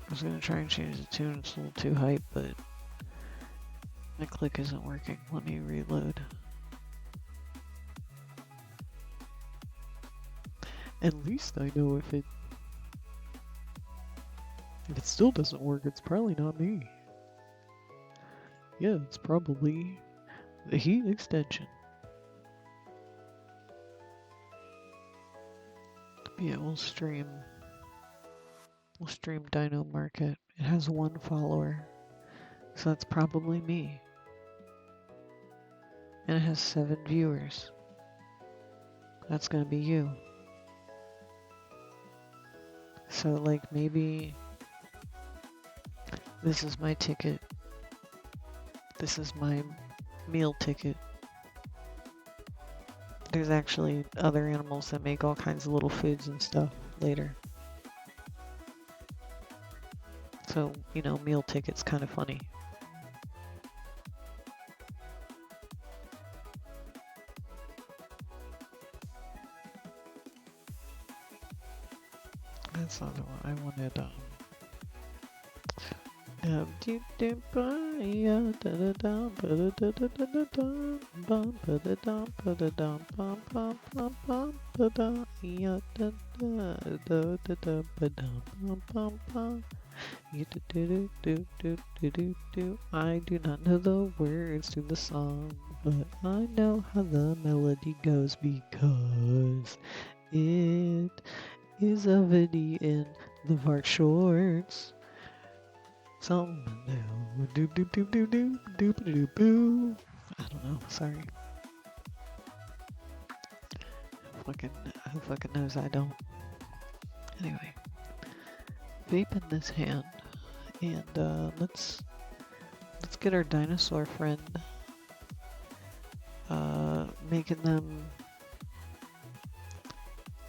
was gonna try and change the tune. It's a little too hype, but my click isn't working. Let me reload. At least I know if it still doesn't work, it's probably not me. Yeah, it's probably the heat extension. Yeah, we'll stream Dino Market. It has 1 follower, so that's probably me. And it has 7 viewers. That's gonna be you. So like maybe this is my ticket. This is my meal ticket. There's actually other animals that make all kinds of little foods and stuff later. So, meal ticket's kind of funny. That's not the one I wanted. I do not know the words to the song, but I know how the melody goes because it is a video in the Vark Shorts. Something new. Do do do do do do do boo. I don't know. Sorry. Who fucking knows? I don't. Anyway, vape in this hand, and let's get our dinosaur friend. Making them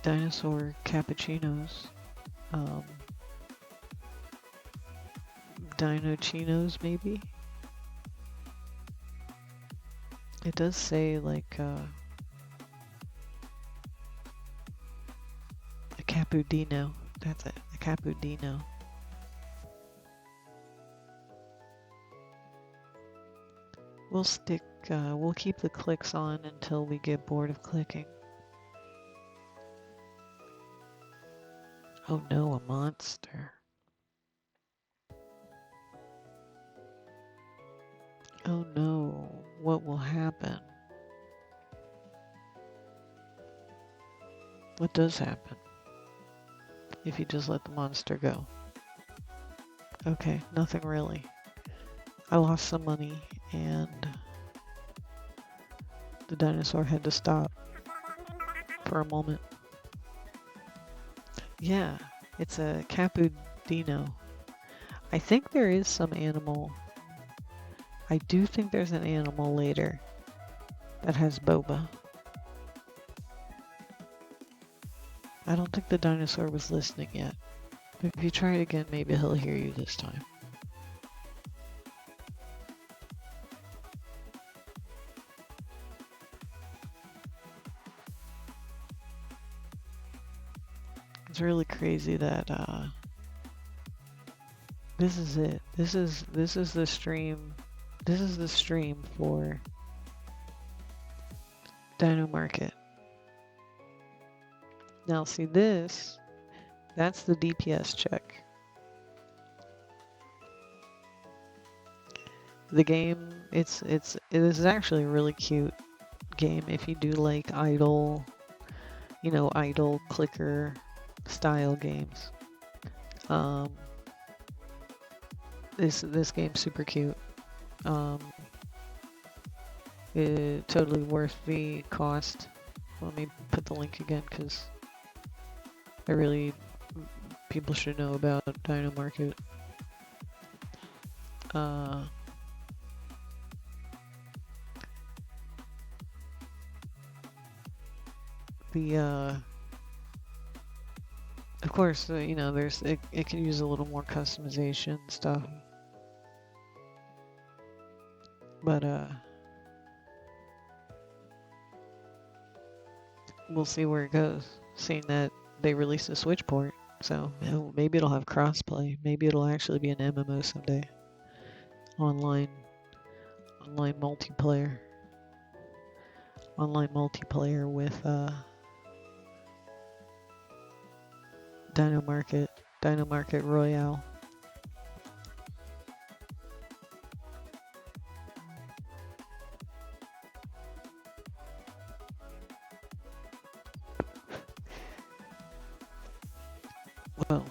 dinosaur cappuccinos. Dino chinos, maybe? It does say like a cappuccino. That's it, a cappuccino. We'll keep the clicks on until we get bored of clicking. Oh no, a monster. Oh no, what will happen? What does happen if you just let the monster go? Okay, nothing really. I lost some money and the dinosaur had to stop for a moment. Yeah, it's a cappuccino. I think there is some animal. I do think there's an animal later that has boba. I don't think the dinosaur was listening yet. If you try it again, maybe he'll hear you this time. It's really crazy that this is it. This is the stream. This is the stream for Dino Market. Now see this, that's the DPS check. The game, it is actually a really cute game if you do like idle, idle clicker style games. This game's super cute. It totally worth the cost. Let me put the link again because people should know about Dino Market. Of course, it can use a little more customization stuff, but we'll see where it goes. Seeing that they released a Switch port, so maybe it'll have crossplay. Maybe it'll actually be an MMO someday. Online multiplayer. Online multiplayer with Dino Market Royale. Well,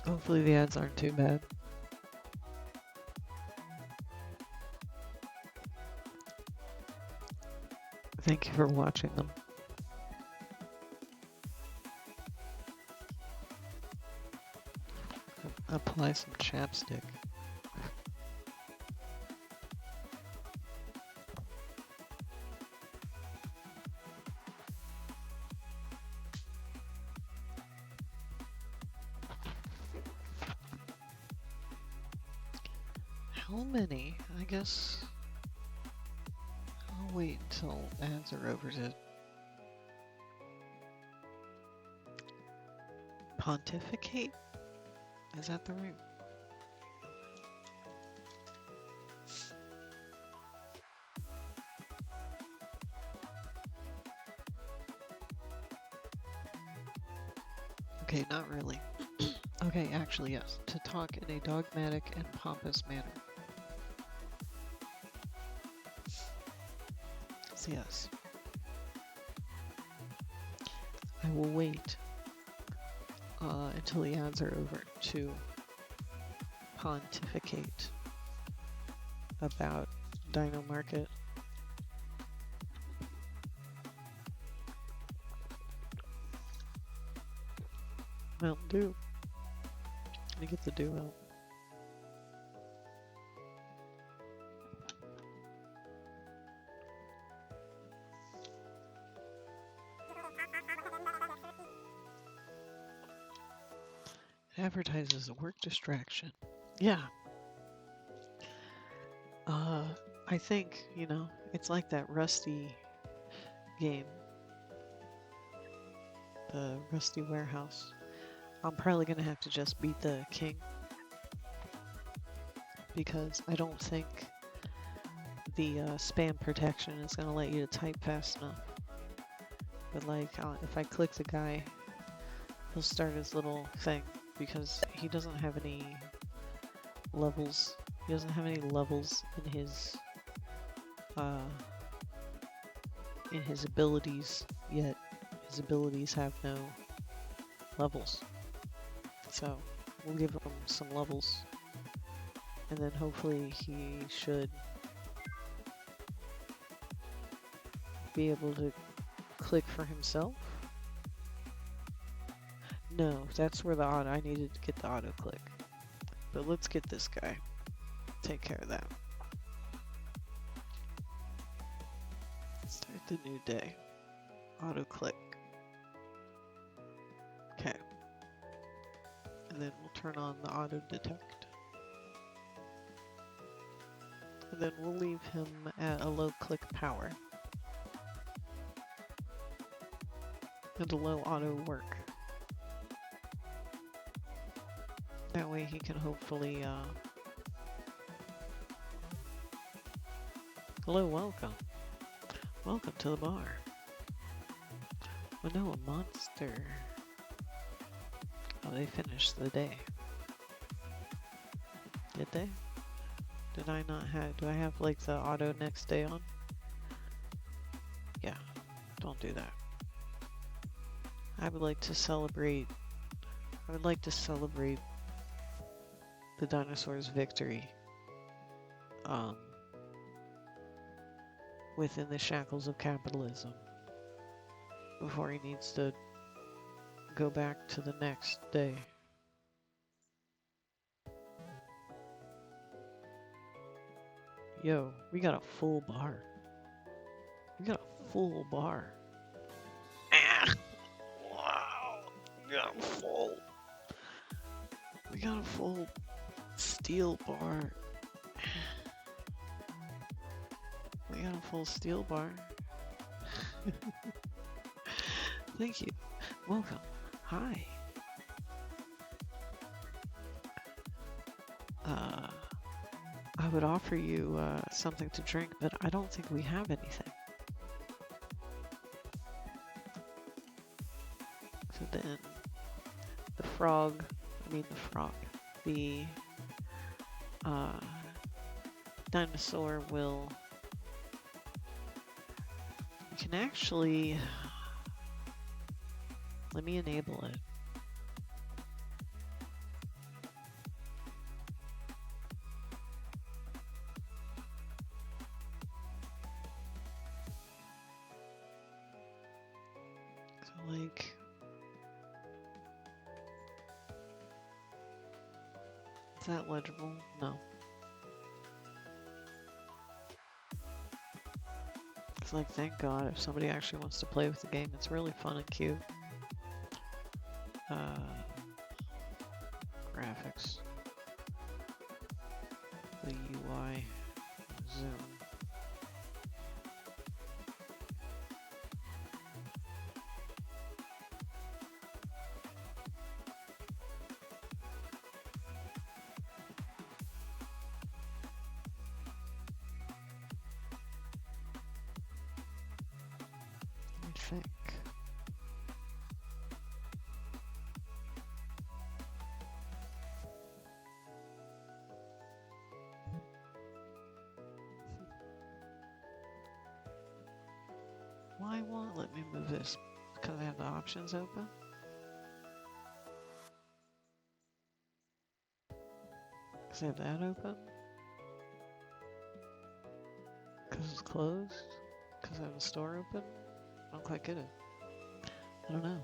hopefully the ads aren't too bad. Thank you for watching them. Apply some chapstick. How many? I guess I'll wait until ads are over to pontificate? Is that the right? Okay, not really. Okay, actually, yes. To talk in a dogmatic and pompous manner. So yes. I will wait until the ads are over to pontificate about Dino Market. Mountain Dew. Let me get the dew out. It advertises a work distraction. Yeah. I think, it's like that Rusty game. The Rusty Warehouse. I'm probably gonna have to just beat the king. Because I don't think the spam protection is gonna let you type fast enough. But like, if I click the guy, he'll start his little thing. Because he doesn't have any levels. He doesn't have any levels in his abilities yet. His abilities have no levels. So we'll give him some levels And then hopefully he should be able to click for himself. No, that's where the auto, I needed to get the auto click. But let's get this guy. Take care of that. Start the new day. Auto click. Okay. And then we'll turn on the auto detect. And then we'll leave him at a low click power. And a low auto work. That way he can hopefully, hello, welcome. Welcome to the bar. Oh no, a monster. Oh, they finished the day. Did they? Did I not have, do I have like the auto next day on? Yeah, don't do that. I would like to celebrate the dinosaur's victory within the shackles of capitalism before he needs to go back to the next day. Yo, we got a full bar. We got a full bar. Ah, wow, we got a full. We got a full steel bar. We got a full steel bar. Thank you. Welcome. Hi. I would offer you something to drink, but I don't think we have anything. So then the dinosaur will, you can actually, let me enable it. So like, is that legible? No. It's like, thank God, if somebody actually wants to play with the game, it's really fun and cute. Graphics. The UI. Zoom. I think. Why won't it let me move this? Because I have the options open? Because I have that open? Because it's closed? Because I have the store open? I don't quite get it. I don't know.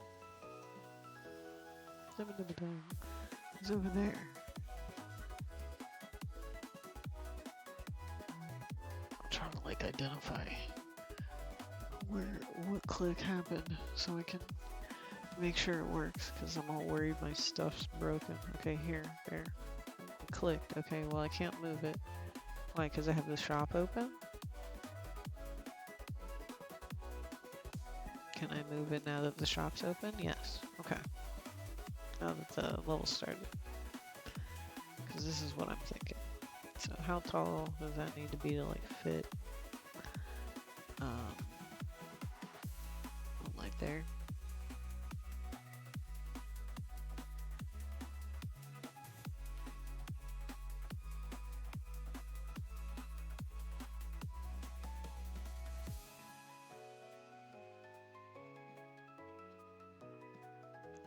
It's over there. I'm trying to like identify what click happened so I can make sure it works, because I'm all worried my stuff's broken. Okay, here, there. It clicked. Okay, well I can't move it. Why? Because I have the shop open? Can I move it now that the shop's open? Yes. Okay. Now that the level started. Because this is what I'm thinking. So how tall does that need to be to like fit? Like there.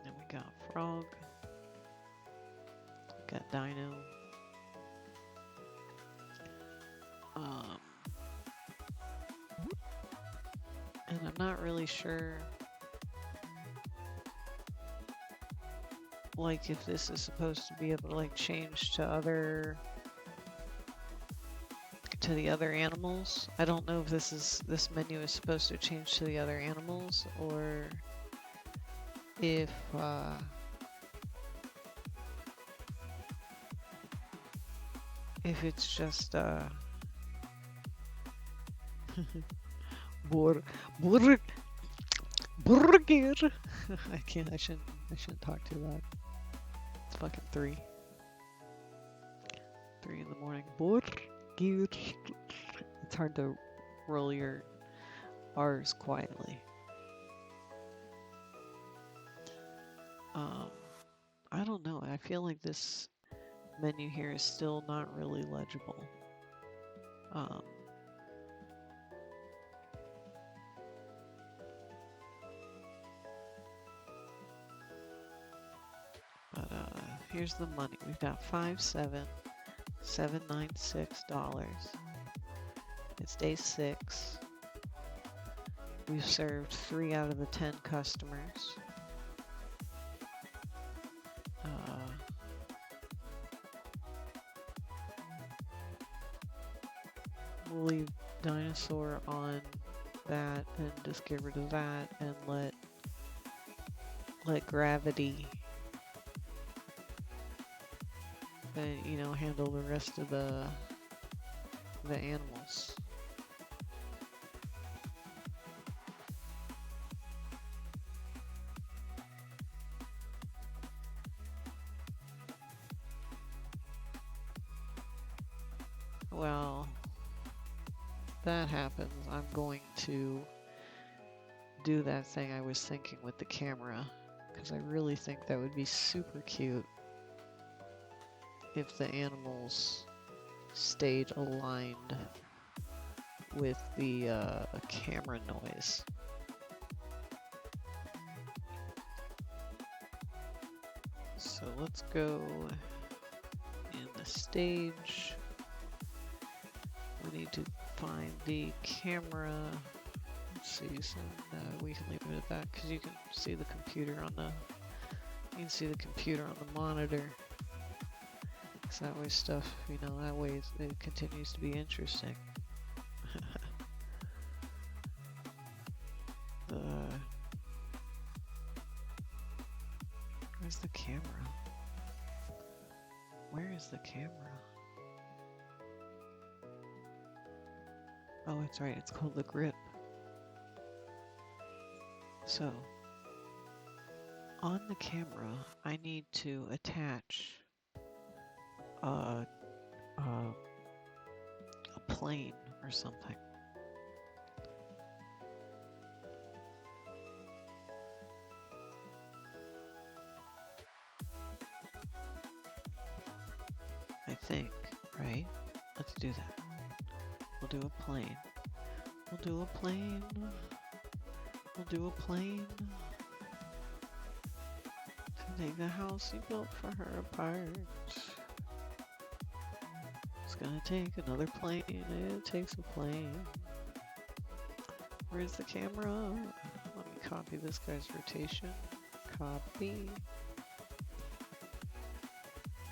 Then we got frog. We got dino. I'm not really sure, like, if this is supposed to be able to, like, change to the other animals. I don't know if this menu is supposed to change to the other animals, or if it's just bur bur burger. I shouldn't talk too loud. It's fucking 3 in the morning. Burger. It's hard to roll your R's quietly. I don't know. I feel like this menu here is still not really legible. But here's the money. We've got $5,796. It's day 6. We've served 3 out of the 10 customers. We'll leave dinosaur on that and just get rid of that and let gravity you know, handle the rest of the animals. Well, that happens, I'm going to do that thing I was thinking with the camera, because I really think that would be super cute if the animals stayed aligned with the camera noise. So let's go in the stage. We need to find the camera. Let's see, so we can leave it at that because you can see the computer on the monitor. So that way stuff, you know, that way it continues to be interesting. Where's the camera? Where is the camera? Oh, it's right, it's called the grip. So, on the camera, I need to attach a plane or something. I think, right? Let's do that. We'll do a plane. We'll do a plane. We'll do a plane. To take the house he built for her apart. It's gonna take another plane. It takes a plane. Where's the camera? Let me copy this guy's rotation. Copy.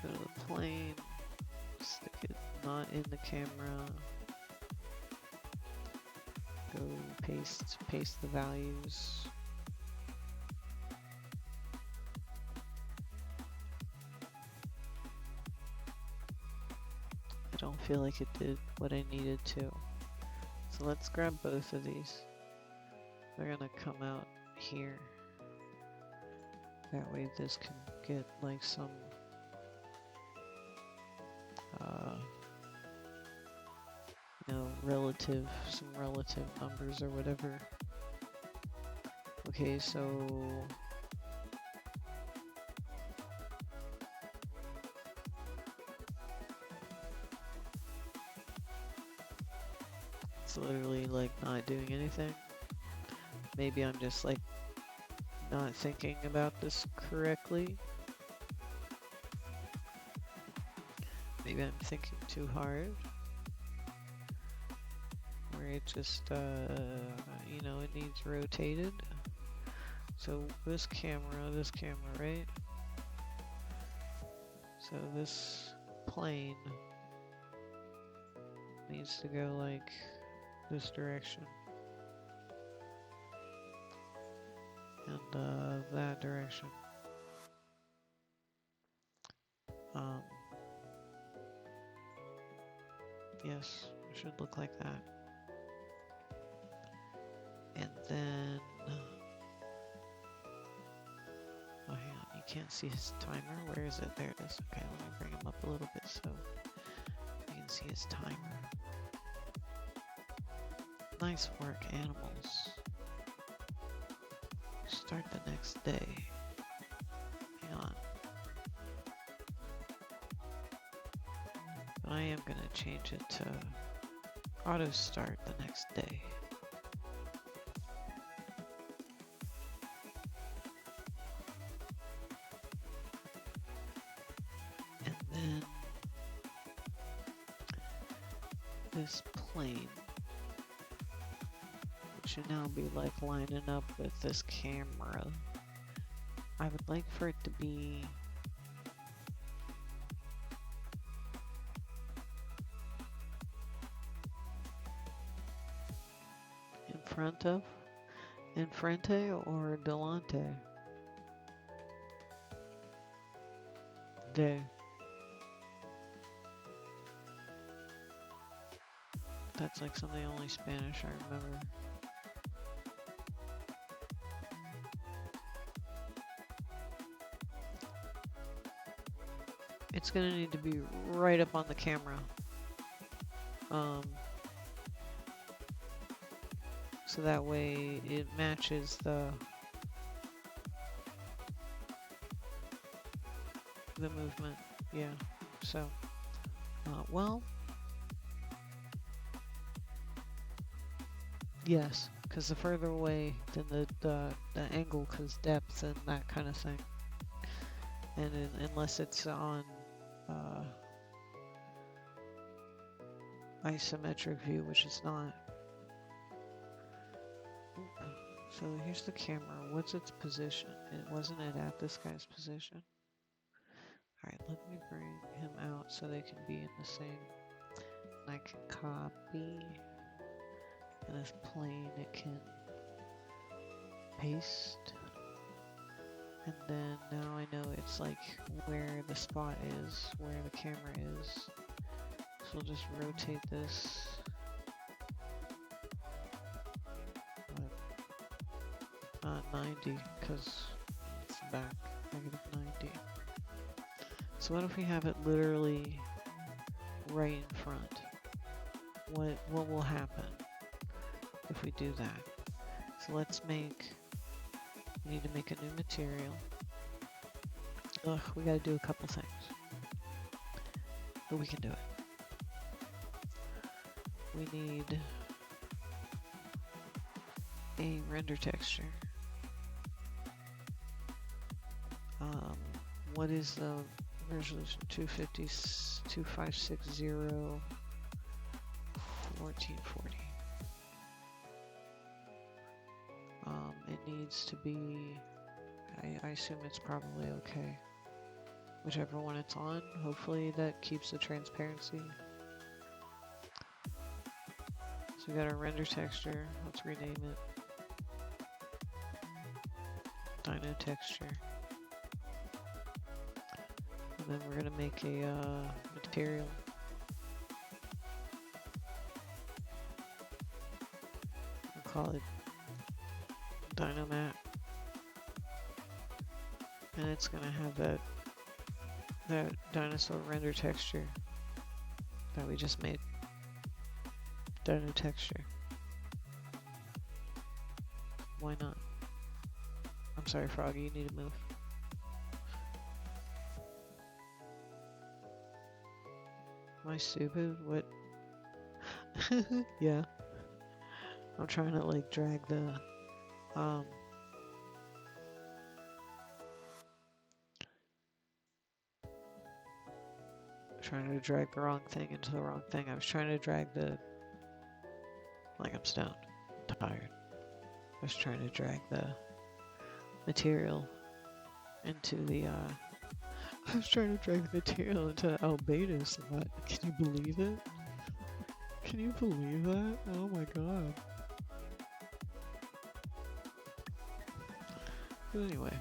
Go to the plane. Stick it not in the camera. Go paste the values. I don't feel like it did what I needed to. So let's grab both of these. They're gonna come out here. That way this can get like some you know, some relative numbers or whatever. Okay, so it's literally like not doing anything. Maybe I'm just like not thinking about this correctly. Maybe I'm thinking too hard. where it just, you know, it needs rotated. So this camera, right? So this plane needs to go like this direction. And that direction. Yes, it should look like that. And then, oh hang on, you can't see his timer. Where is it? There it is. Okay, let me bring him up a little bit so you can see his timer. Nice work, animals. Start the next day. Hang on. But I am gonna change it to auto start the next day. And then this plane should now be like lining up with this camera. I would like for it to be in frente or delante? De. That's like something only Spanish I remember. It's gonna need to be right up on the camera. So that way it matches the movement. Yeah. So, well, yes, because the further away, then the angle, because depth and that kind of thing. And unless it's on isometric view, which it's not. So here's the camera. What's its position? Wasn't it at this guy's position? Alright, let me bring him out so they can be in the same. I can copy. And this plane, it can paste. And then now I know it's like where the spot is, where the camera is. So we'll just rotate this. 90, because it's back, -90. So what if we have it literally right in front? What will happen if we do that? So let's make, we need to make a new material. Ugh, we gotta do a couple things. But we can do it. We need a render texture. What is the resolution? 250, 2560, 1440. It needs to be, I assume it's probably okay. Whichever one it's on, hopefully that keeps the transparency. So we got our render texture, let's rename it. Dino texture. And then we're gonna make a material. We'll call it Dino Mat. And it's gonna have that dinosaur render texture that we just made. Dino texture. Why not? I'm sorry, Froggy, you need to move. Am I stupid? What? Yeah. I'm trying to like drag the trying to drag the wrong thing into the wrong thing. I was trying to drag the Like I'm stoned. I'm tired. I was trying to drag the material into the I was trying to drag the material into Albedo's and what? Can you believe it? Can you believe that? Oh my god. But anyway,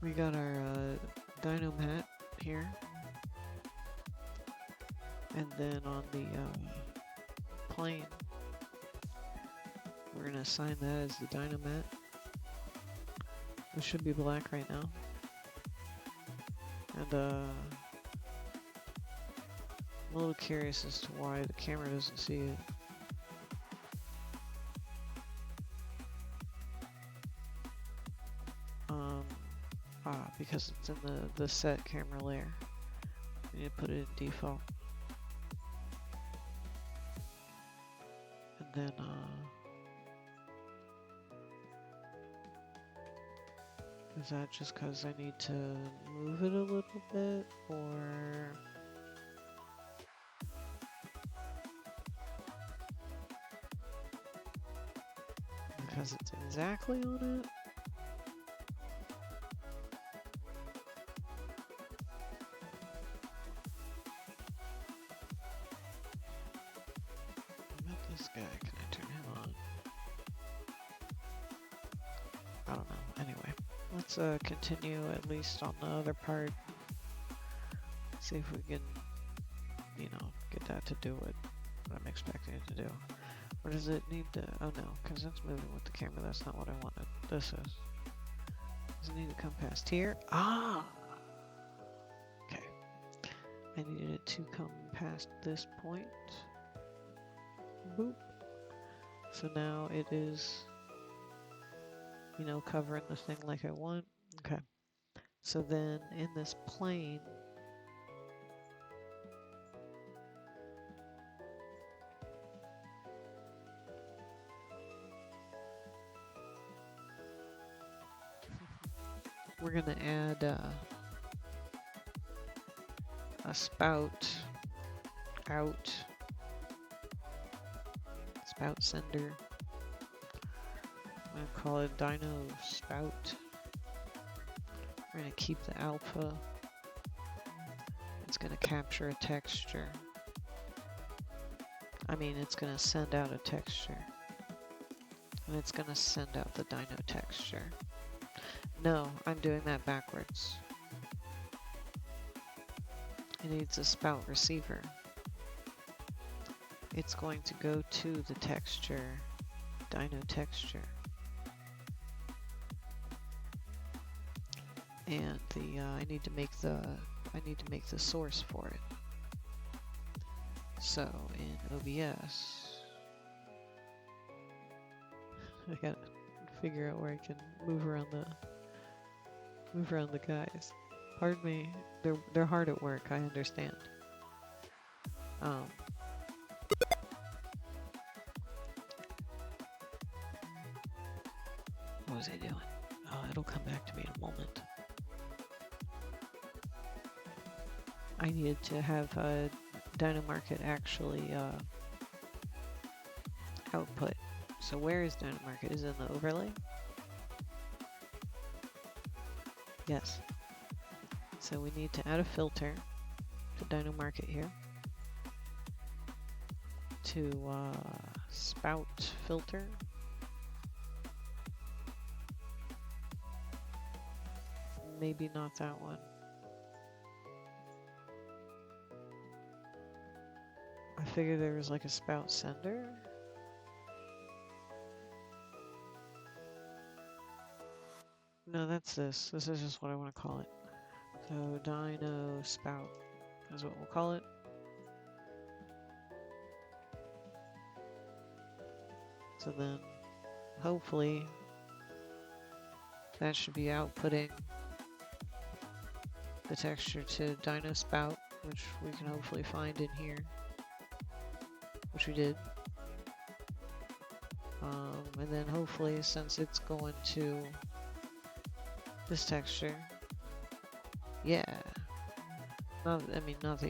we got our dyno mat here, and then on the plane, we're gonna assign that as the dyno mat. It should be black right now, and I'm a little curious as to why the camera doesn't see it. Because it's in the set camera layer. We need to put it in default. And then, is that just because I need to move it a little bit, or... because it's exactly on it? This guy, can I turn him on? I don't know. Anyway, let's continue at least on the other part. See if we can, you know, get that to do what I'm expecting it to do. Or does it need to? Oh no, because it's moving with the camera. That's not what I wanted. This is. Does it need to come past here? Ah! Okay. I needed it to come past this point. Boop. So now it is, you know, covering the thing like I want. Okay. So then in this plane, we're gonna add a spout out. Spout sender. I'm gonna call it dyno spout. We're gonna keep the alpha. It's gonna capture a texture. I mean, it's gonna send out a texture. And it's gonna send out the dyno texture. No, I'm doing that backwards. It needs a spout receiver. It's going to go to the texture, dyno texture, and the I need to make the source for it. So in OBS, I gotta figure out where I can move around the guys. Pardon me, they're hard at work. I understand. What was I doing? Oh, it'll come back to me in a moment. I needed to have Dynamarket actually output. So where is Dynamarket? Is it in the overlay? Yes. So we need to add a filter to Dynamarket here. To spout filter. Maybe not that one. I figured there was like a spout sender. No, that's this. This is just what I want to call it. So dyno spout is what we'll call it. So then hopefully that should be outputting the texture to dyno spout, which we can hopefully find in here, which we did. And then hopefully, since it's going to this texture, yeah. Not that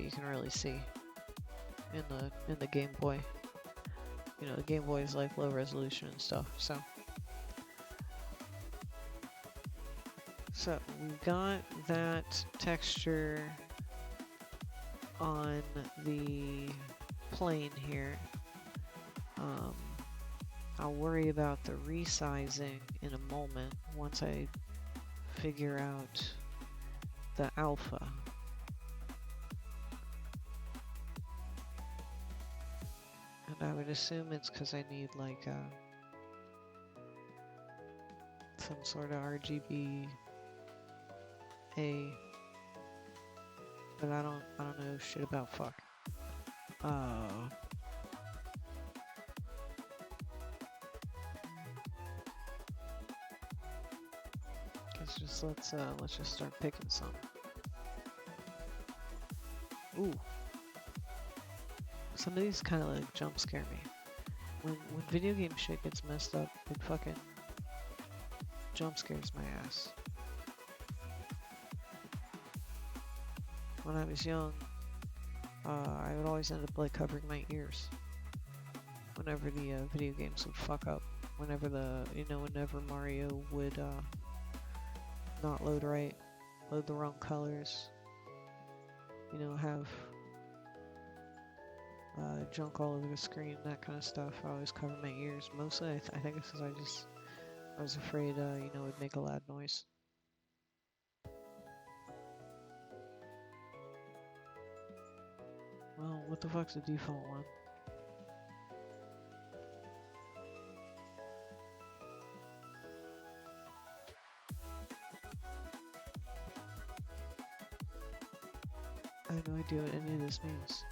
you can really see in the Game Boy. you know, the Game Boy is like low resolution and stuff. So we got that texture on the plane here. I'll worry about the resizing in a moment once I figure out the alpha. And I would assume it's because I need like some sort of RGB but I don't know shit about fuck. Let's just start picking some. Ooh. Some of these kind of like jump scare me. When video game shit gets messed up, it fucking jump scares my ass. When I was young, I would always end up like covering my ears whenever the video games would fuck up. Whenever whenever Mario would not load right, load the wrong colors, have junk all over the screen, that kind of stuff. I always cover my ears. Mostly, I think it's because I was afraid, it'd make a loud noise. Well, what the fuck's the default one? I have no idea what any of this means.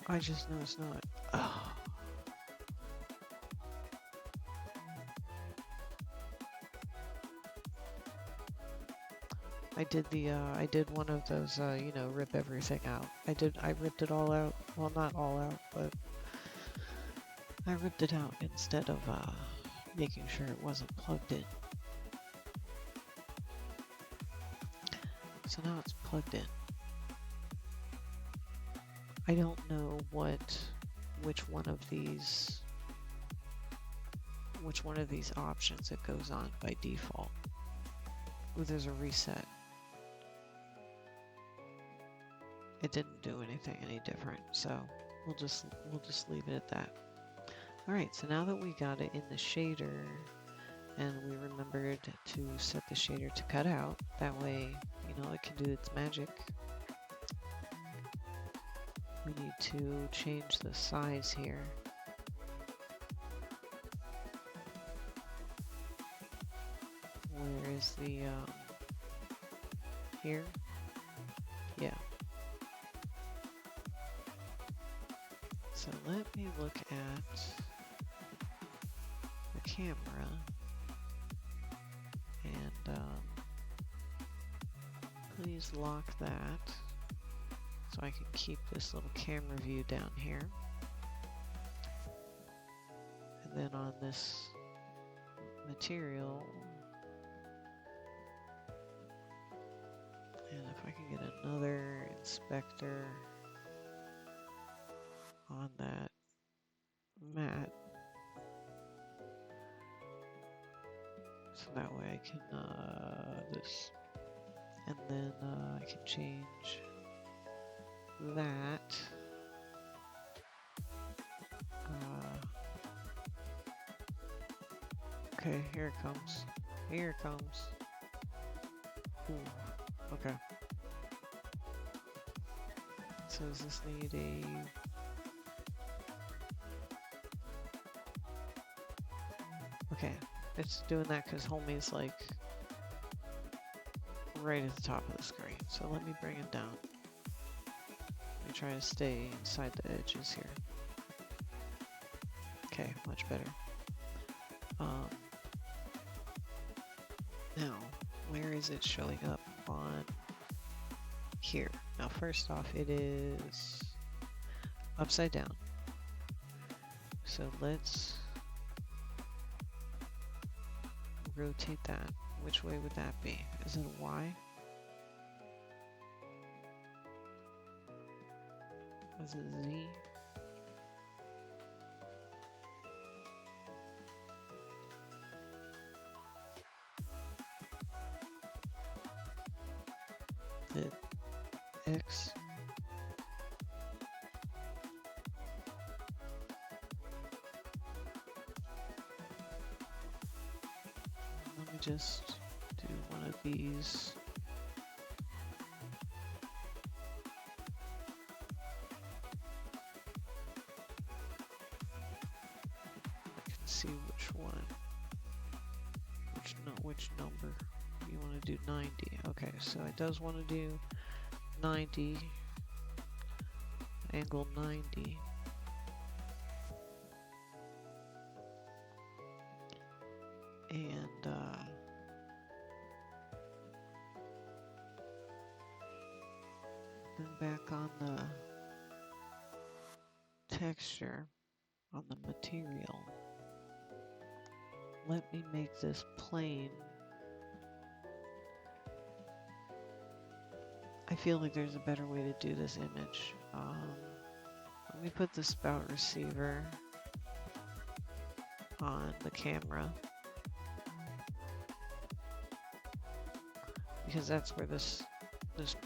I just know it's not. Oh. I did one of those, rip everything out. I ripped it all out. Well, not all out, but I ripped it out instead of, making sure it wasn't plugged in. So now it's plugged in. I don't know which one of these options it goes on by default. Ooh, there's a reset. It didn't do anything any different, so we'll just leave it at that. Alright, so now that we got it in the shader, and we remembered to set the shader to cut out, that way, it can do its magic. We need to change the size here. Where is the, here? Yeah. So let me look at the camera and please lock that so I can keep this little camera view down here. And then on this material, and if I can get another inspector on that mat, so that way I can this, and then I can change that. Okay, here it comes. Here it comes. Ooh, okay. So does this need a... Okay, it's doing that because homie's like right at the top of the screen. So let me bring it down. Let me try to stay inside the edges here. Okay, much better. Now, where is it showing up on here? Now, first off, it is upside down. So let's rotate that. Which way would that be? Is it a Y? Is it Z? It X? Let me just do one of these. I can see which one, which number. You want to do 90. Okay, so it does want to do 90, angle 90. And then back on the texture, on the material, let me make this plane. I feel like there's a better way to do this image. Let me put the spout receiver on the camera, because that's where this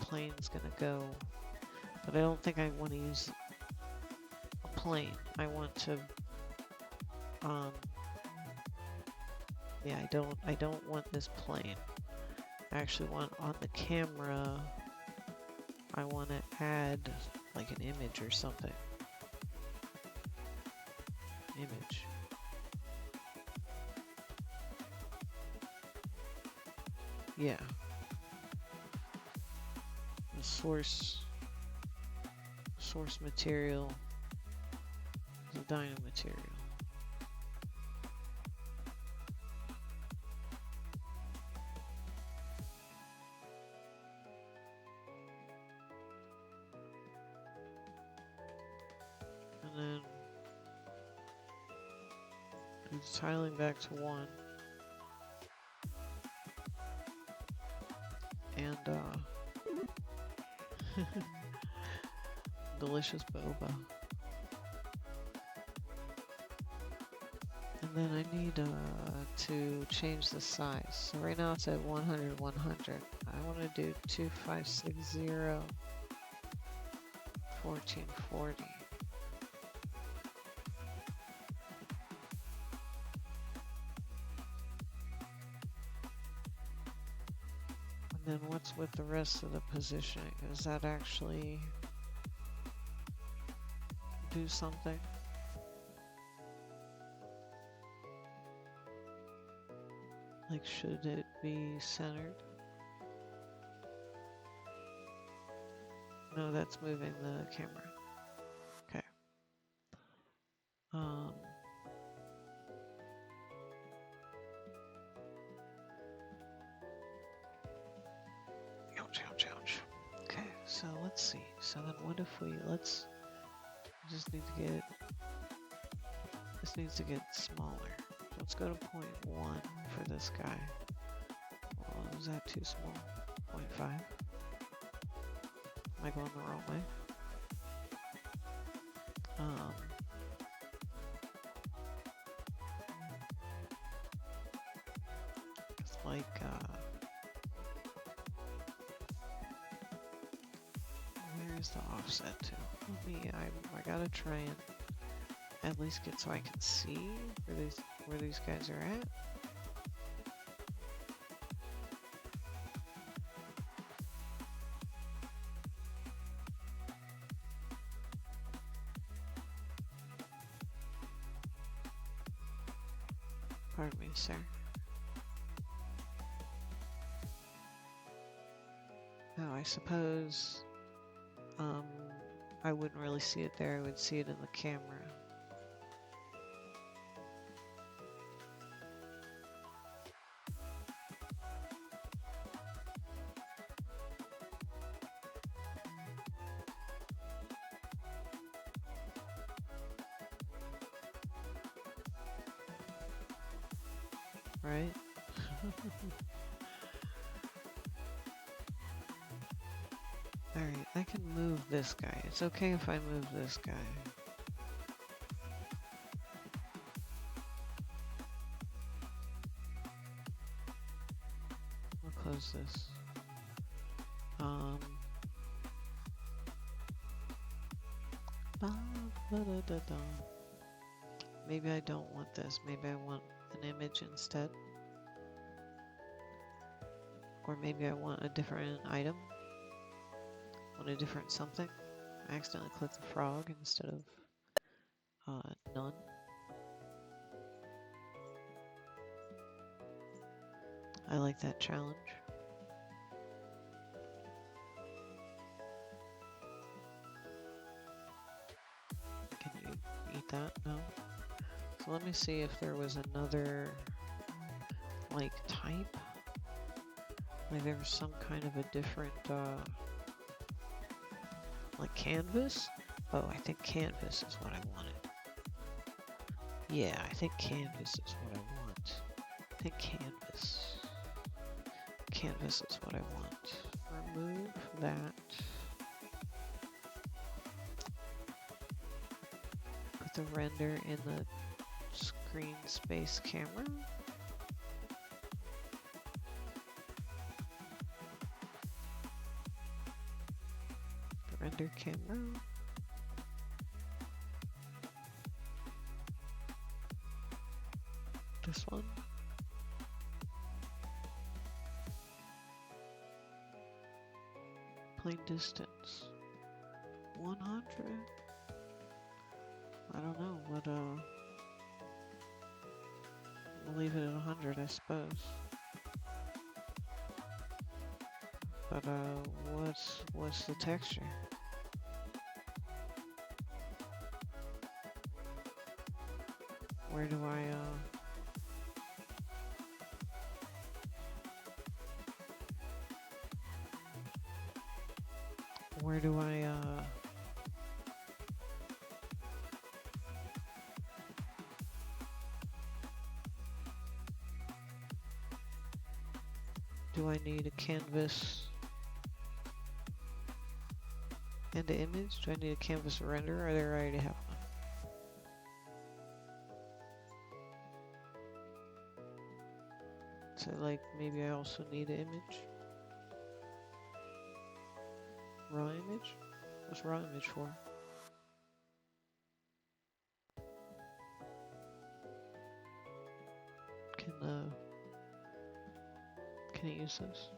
plane's gonna go. But I don't think I want to use a plane. I want to, yeah, I don't want this plane. I actually want on the camera, I want to add like an image or something. Image. Yeah. The source material, the dyno material. And then do the tiling back to 1. And delicious boba. And then I need to change the size. So right now it's at 100, 100. I want to do 2560, 1440. And then what's with the rest of the positioning? Does that actually do something? Like, should it be centered? No, that's moving the camera. Okay. Ouch, ouch, ouch. Okay, so let's see. So then what if we, this needs to get smaller. Let's go to 0.1 for this guy. Well, is that too small? 0.5? Am I going the wrong way? It's like, where's the offset to? I gotta try and at least get so I can see where these guys are at. Pardon me, sir. Oh, I suppose I wouldn't really see it there. I would see it in the camera. Right? Alright, I can move this guy. It's okay if I move this guy. I'll close this. Maybe I don't want this. Maybe I want an image instead. Or maybe I want a different item. Want a different something. I accidentally clicked the frog instead of none. I like that challenge. Can you eat that? No. So let me see if there was another, like, type. Like there was some kind of a different, like canvas? Oh, I think canvas is what I wanted. Yeah, I think canvas is what I want. I think canvas. Canvas is what I want. Remove that. Put the render in the screen space camera. The render camera. This one. Plane distance. 100. I don't know what, we'll leave it at 100, I suppose. But, what's the texture? Where do I, do I need a canvas and an image? Do I need a canvas render, or do I already have one? So, like, maybe I also need an image? Raw image? What's raw image for? Can I use this?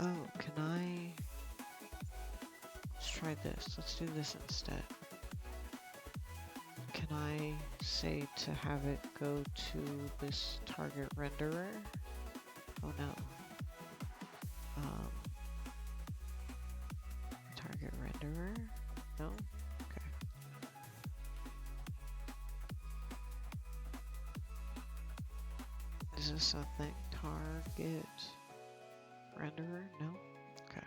Oh, can I? Let's try this. Let's do this instead. Can I say to have it go to this target renderer? Oh no. Target renderer? No? Okay. Is this a thing? Target renderer? No? Okay.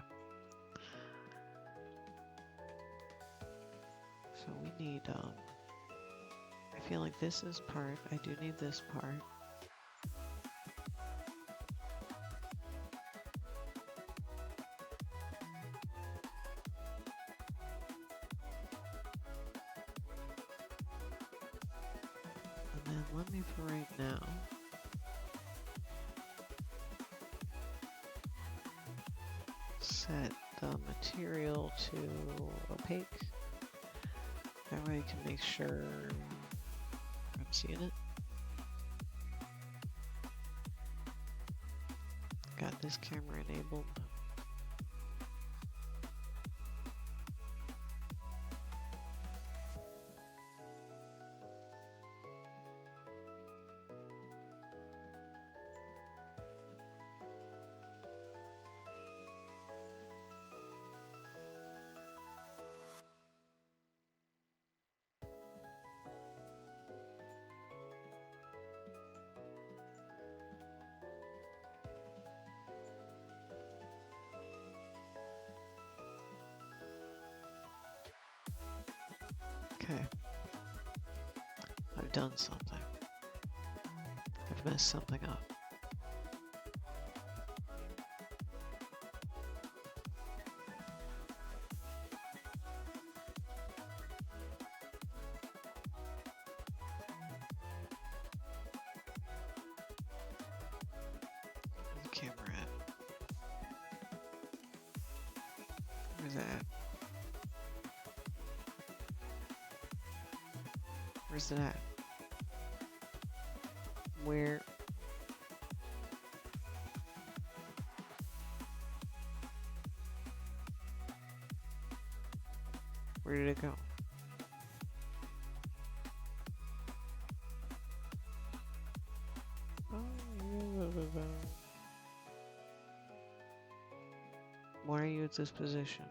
So we need, I feel like this is part. I do need this part. And then let me, for right now, set the material to opaque. That way I can make sure I'm seeing it. Got this camera enabled. Okay. I've done something. I've messed something up. Where's the camera at? Where's that at? Where's it at? Where? Where did it go? Why are you at this position?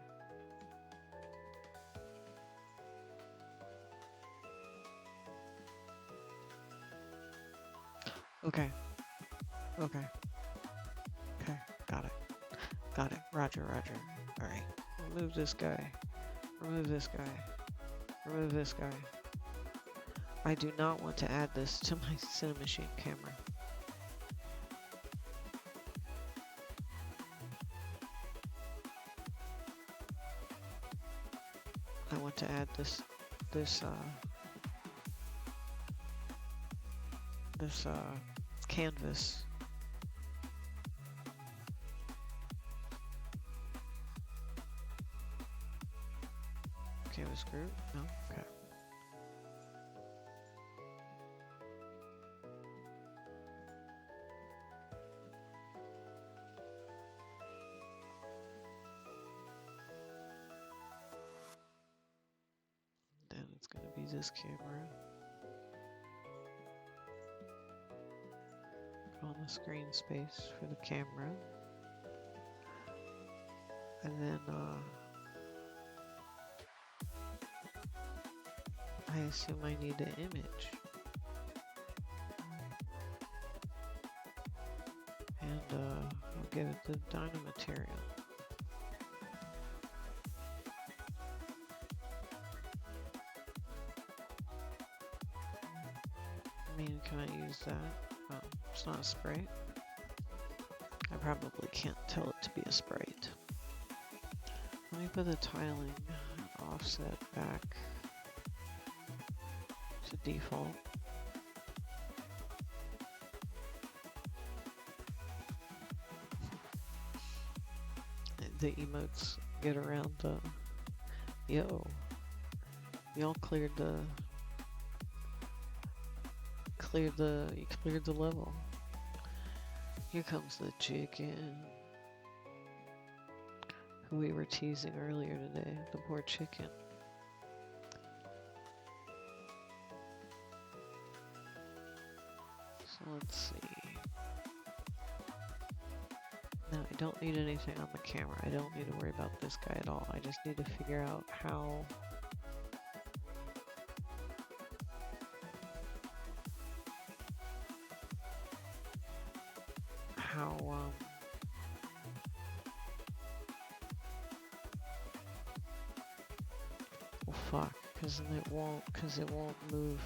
Okay. Okay. Okay. Got it. Got it. Roger, roger. Alright. Remove this guy. Remove this guy. Remove this guy. I do not want to add this to my Cinemachine camera. I want to add this canvas. Canvas group? No? Okay. Then it's gonna be this camera. On the screen space for the camera. And then I assume I need an image. And I'll give it the Dynamaterial. I mean, can I use that? Oh, it's not a sprite. I probably can't tell it to be a sprite. Let me put the tiling offset back to default. The emotes get around the... Yo. Y'all cleared the... You cleared the level. Here comes the chicken. Who we were teasing earlier today. The poor chicken. So let's see. No, I don't need anything on the camera. I don't need to worry about this guy at all. I just need to figure out how... Well, fuck, because it won't move.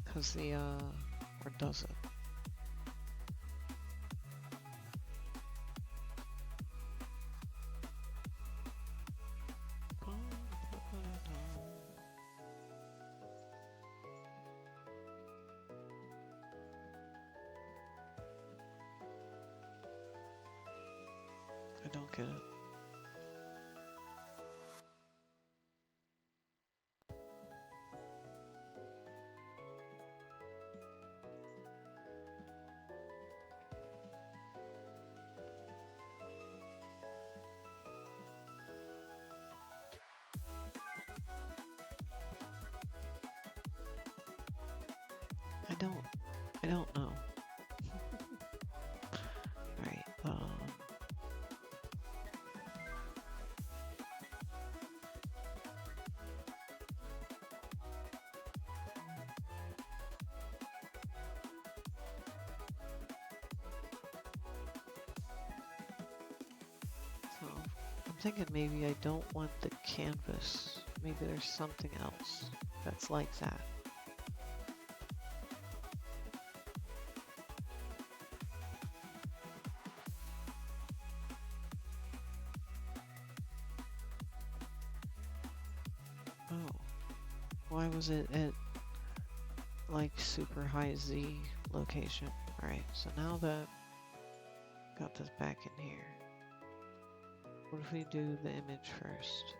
Because the, or does it? I don't get it. I don't know. Right, so I'm thinking maybe I don't want the canvas maybe there's something else that's like that. Oh, why was it at like super high Z location? Alright, so now that got this back in here, what if we do the image first?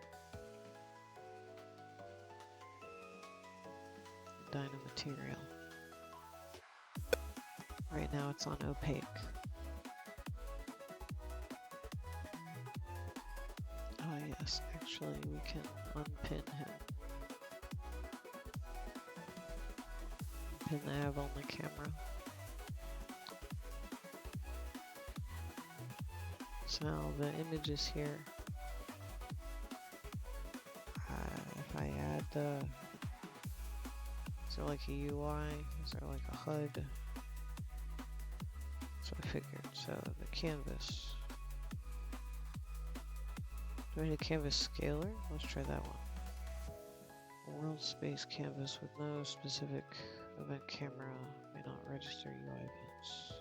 Dynomaterial. Right now it's on opaque. Oh yes, actually we can unpin him. Pin the nav only camera. So now the image is here. If I add the, is there like a UI? Is there like a HUD? So I figured. So the canvas. Do I need a canvas scaler? Let's try that one. World space canvas with no specific event camera may not register UI events.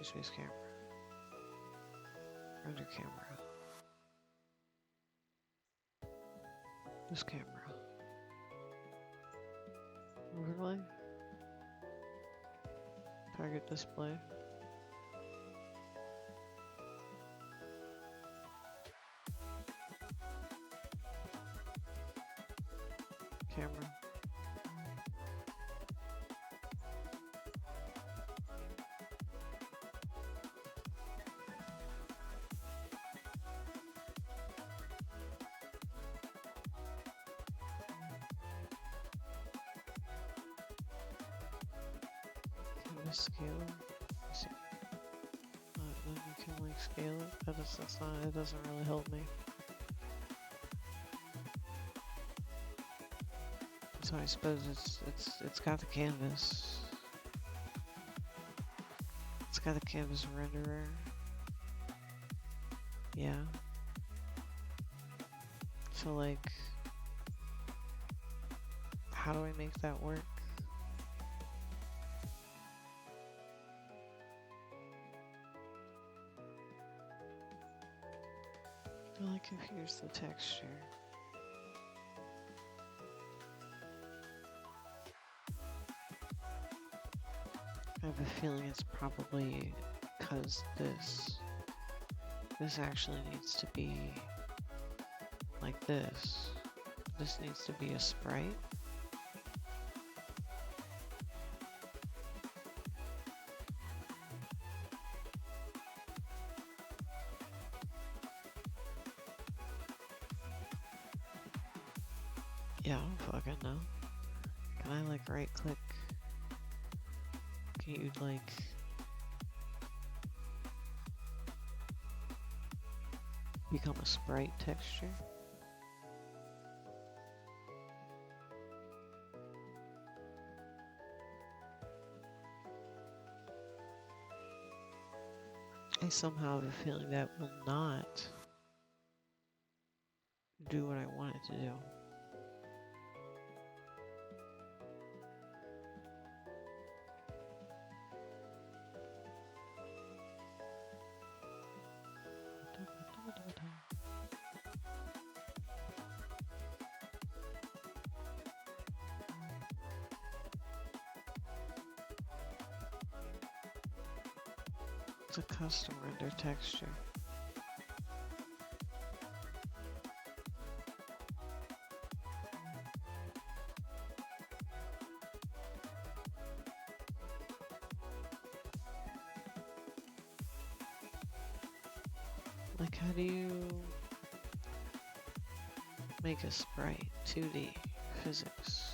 Space camera. Render camera. This camera. Overlay. Target display. Camera. Canvas scaler. Let's see. Then you can like scale it. That's not. It doesn't really help me. So I suppose it's got the canvas. It's got the canvas renderer. Yeah. So like, how do I make that work? Well, I confuse the texture. I have a feeling it's probably because this actually needs to be like this. This needs to be a sprite. Yeah, I don't fucking know. Can I like right click? Can you like become a sprite texture? I somehow have a feeling that will not do what I want it to do. It's a custom render texture. Like, how do you make a sprite? 2D physics.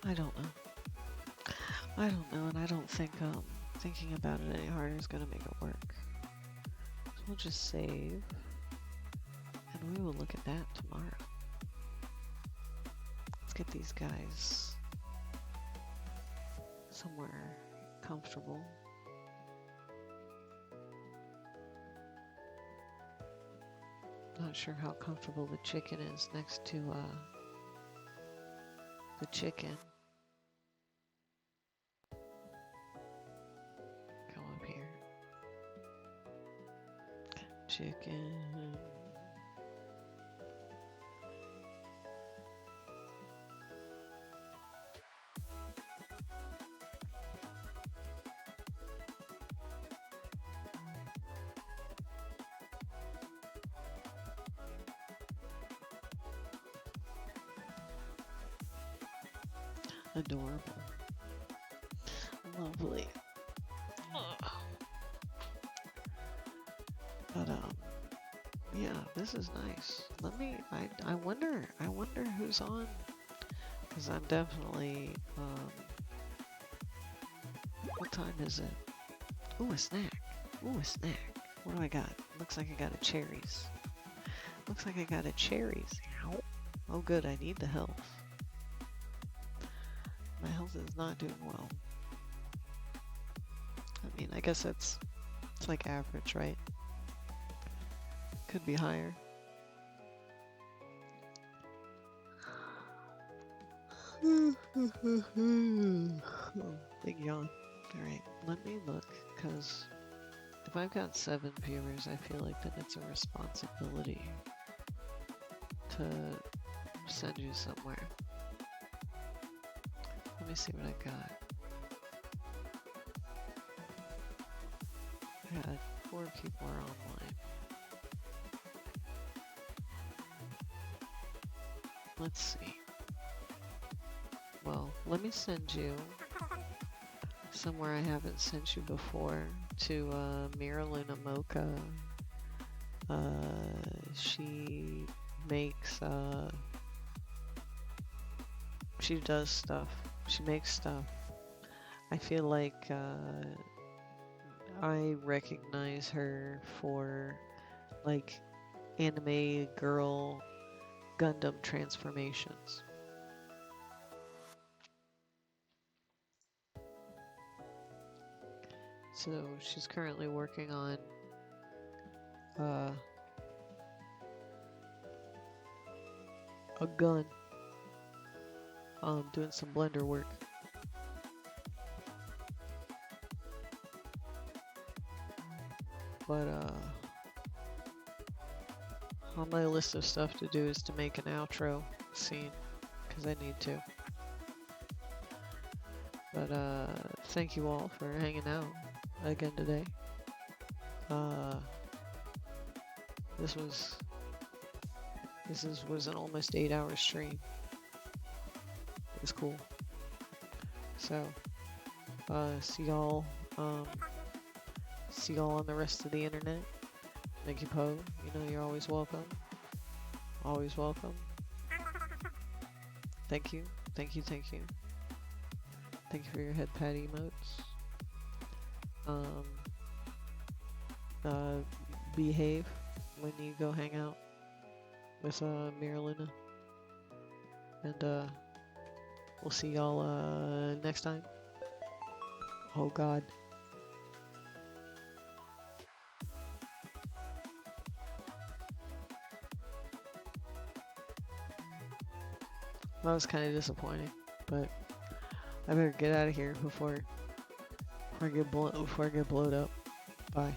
I don't know. I don't know, and I don't think thinking about it any harder is gonna make it work. So we'll just save, and we will look at that tomorrow. Let's get these guys somewhere comfortable. Not sure how comfortable the chicken is next to the chicken. Go up here. Chicken. Adorable. Lovely. But yeah, this is nice. I wonder who's on, because I'm definitely what time is it? Ooh, a snack. Ooh, a snack. What do I got? Looks like I got a cherries. Looks like I got a cherries. Ow. Oh good, I need the health. My health is not doing well. I mean, I guess it's like average, right? Could be higher. Big yawn. Alright, let me look, because if I've got 7 viewers, I feel like then it's a responsibility to send you somewhere. Let me see what I got. I got 4 people are online. Let's see. Well, let me send you somewhere I haven't sent you before, to Miraluna Mocha. She makes she does stuff. She makes stuff. I feel like I recognize her for like anime girl Gundam transformations. So she's currently working on a gun. Doing some blender work. But on my list of stuff to do is to make an outro scene, because I need to. But thank you all for hanging out again today. This was an almost 8-hour stream. It was cool. So see y'all on the rest of the internet. Thank you, Poe. You know you're always welcome. Always welcome. Thank you. Thank you, thank you. Thank you for your head pat emotes. Behave when you go hang out with Miraluna. And we'll see y'all next time. Oh god. That was kind of disappointing, but I better get out of here before I get blowed up. Bye.